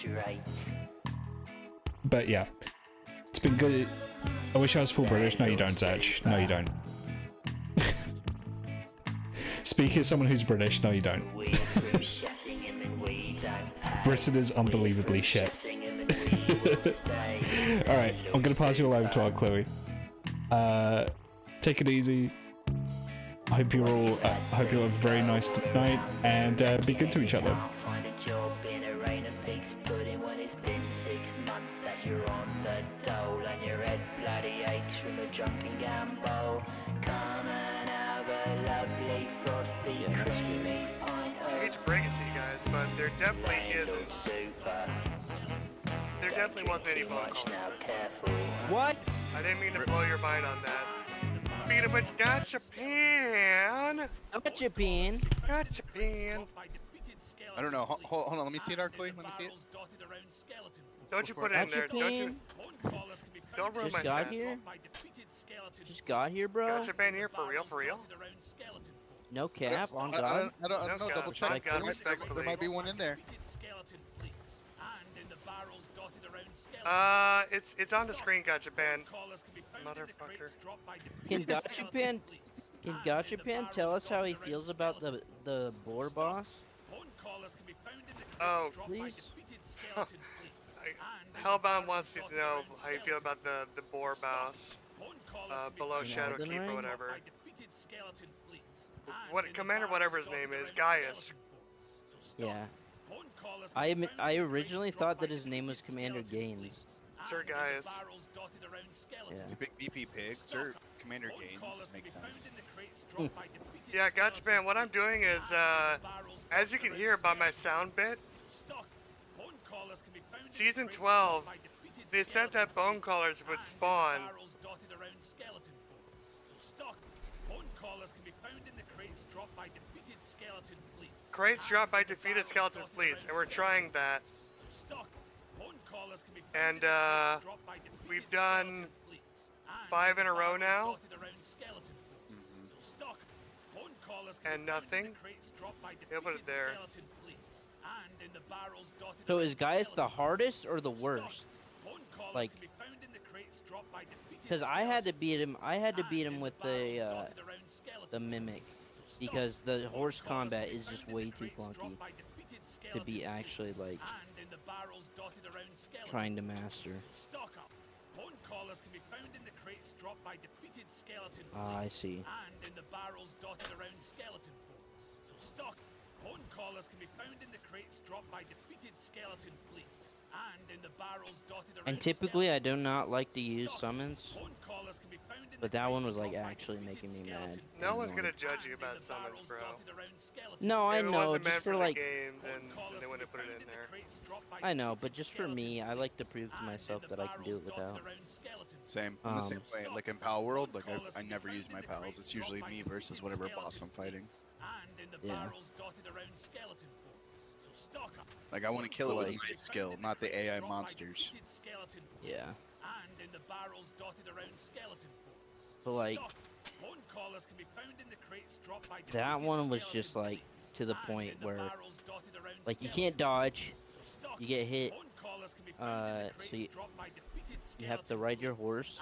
But yeah, it's been good. I wish I was full British. No, you don't, Zach. No, you don't. Speaking as someone who's British, no, you don't. Britain is unbelievably shit. Alright, I'm gonna pass you all over to our Chloe. Take it easy. I hope you're all have a very nice night and be good to each other. Find a job in a rain of pigs pudding when it's been 6 months that you're on the dole and your head bloody aches from a drunken gamble. Come and have a lovely frothy creamy pint I hate to break it to you guys, but there definitely isn't. There definitely wasn't any phone calls. What? I didn't mean to blow your mind on that. Speaking of which, gotcha pan! Gotcha pan! Gotcha pan! I don't know. Hold on. Let me see it, Arkley. Let me see it. Don't you put it in there. Don't you? Don't ruin my got stats. here? Just got here, bro? Gotcha pan here for real, for real. No cap, on I God? don't know. Double check. God, There might be one in there. It's on the screen, gotcha pan. Motherfucker. Can Gotcha Pan tell us how he feels about the boar boss? Oh, please? Hellbound wants to know how you feel about the boar boss below In Shadow Elden Keep or Ring? whatever. What Commander, whatever his name is, Gaius. Yeah. I originally thought that his name was Commander Gaines. Sir Gaius. Yeah. It's a big beefy pig. Sir Commander Gaines makes sense. Yeah, gotcha, man. What I'm doing is, as you can hear by my sound bit, Season 12, they said that bone callers would spawn. Crates dropped by defeated skeleton fleets, and we're trying that. And we've done 5 in a row now. And nothing. Yeah, put it there. So is Gaius the hardest or the worst? Like, because I had to beat him. I had to beat him with the mimic, because the horse combat is just way too clunky to be actually like trying to master. Ah, I see. Bone callers can be found in the crates dropped by defeated skeleton fleets and in the barrels dotted around. And typically I do not like to use summons, but that one was like actually making me mad. No one's gonna judge you about summons, bro. No, I if it know, wasn't just meant for the like. game, then they wouldn't put it in there. I know, but just for me, I like to prove to myself that I can do it without. Same. I'm the same way. Like in Pal World, like I never use my pals. It's usually me versus whatever boss I'm fighting. Yeah. Like I want to kill it with my skill, not the AI monsters. Yeah. But like, that one was just like to the point where, like, you can't dodge, you get hit, so you have to ride your horse,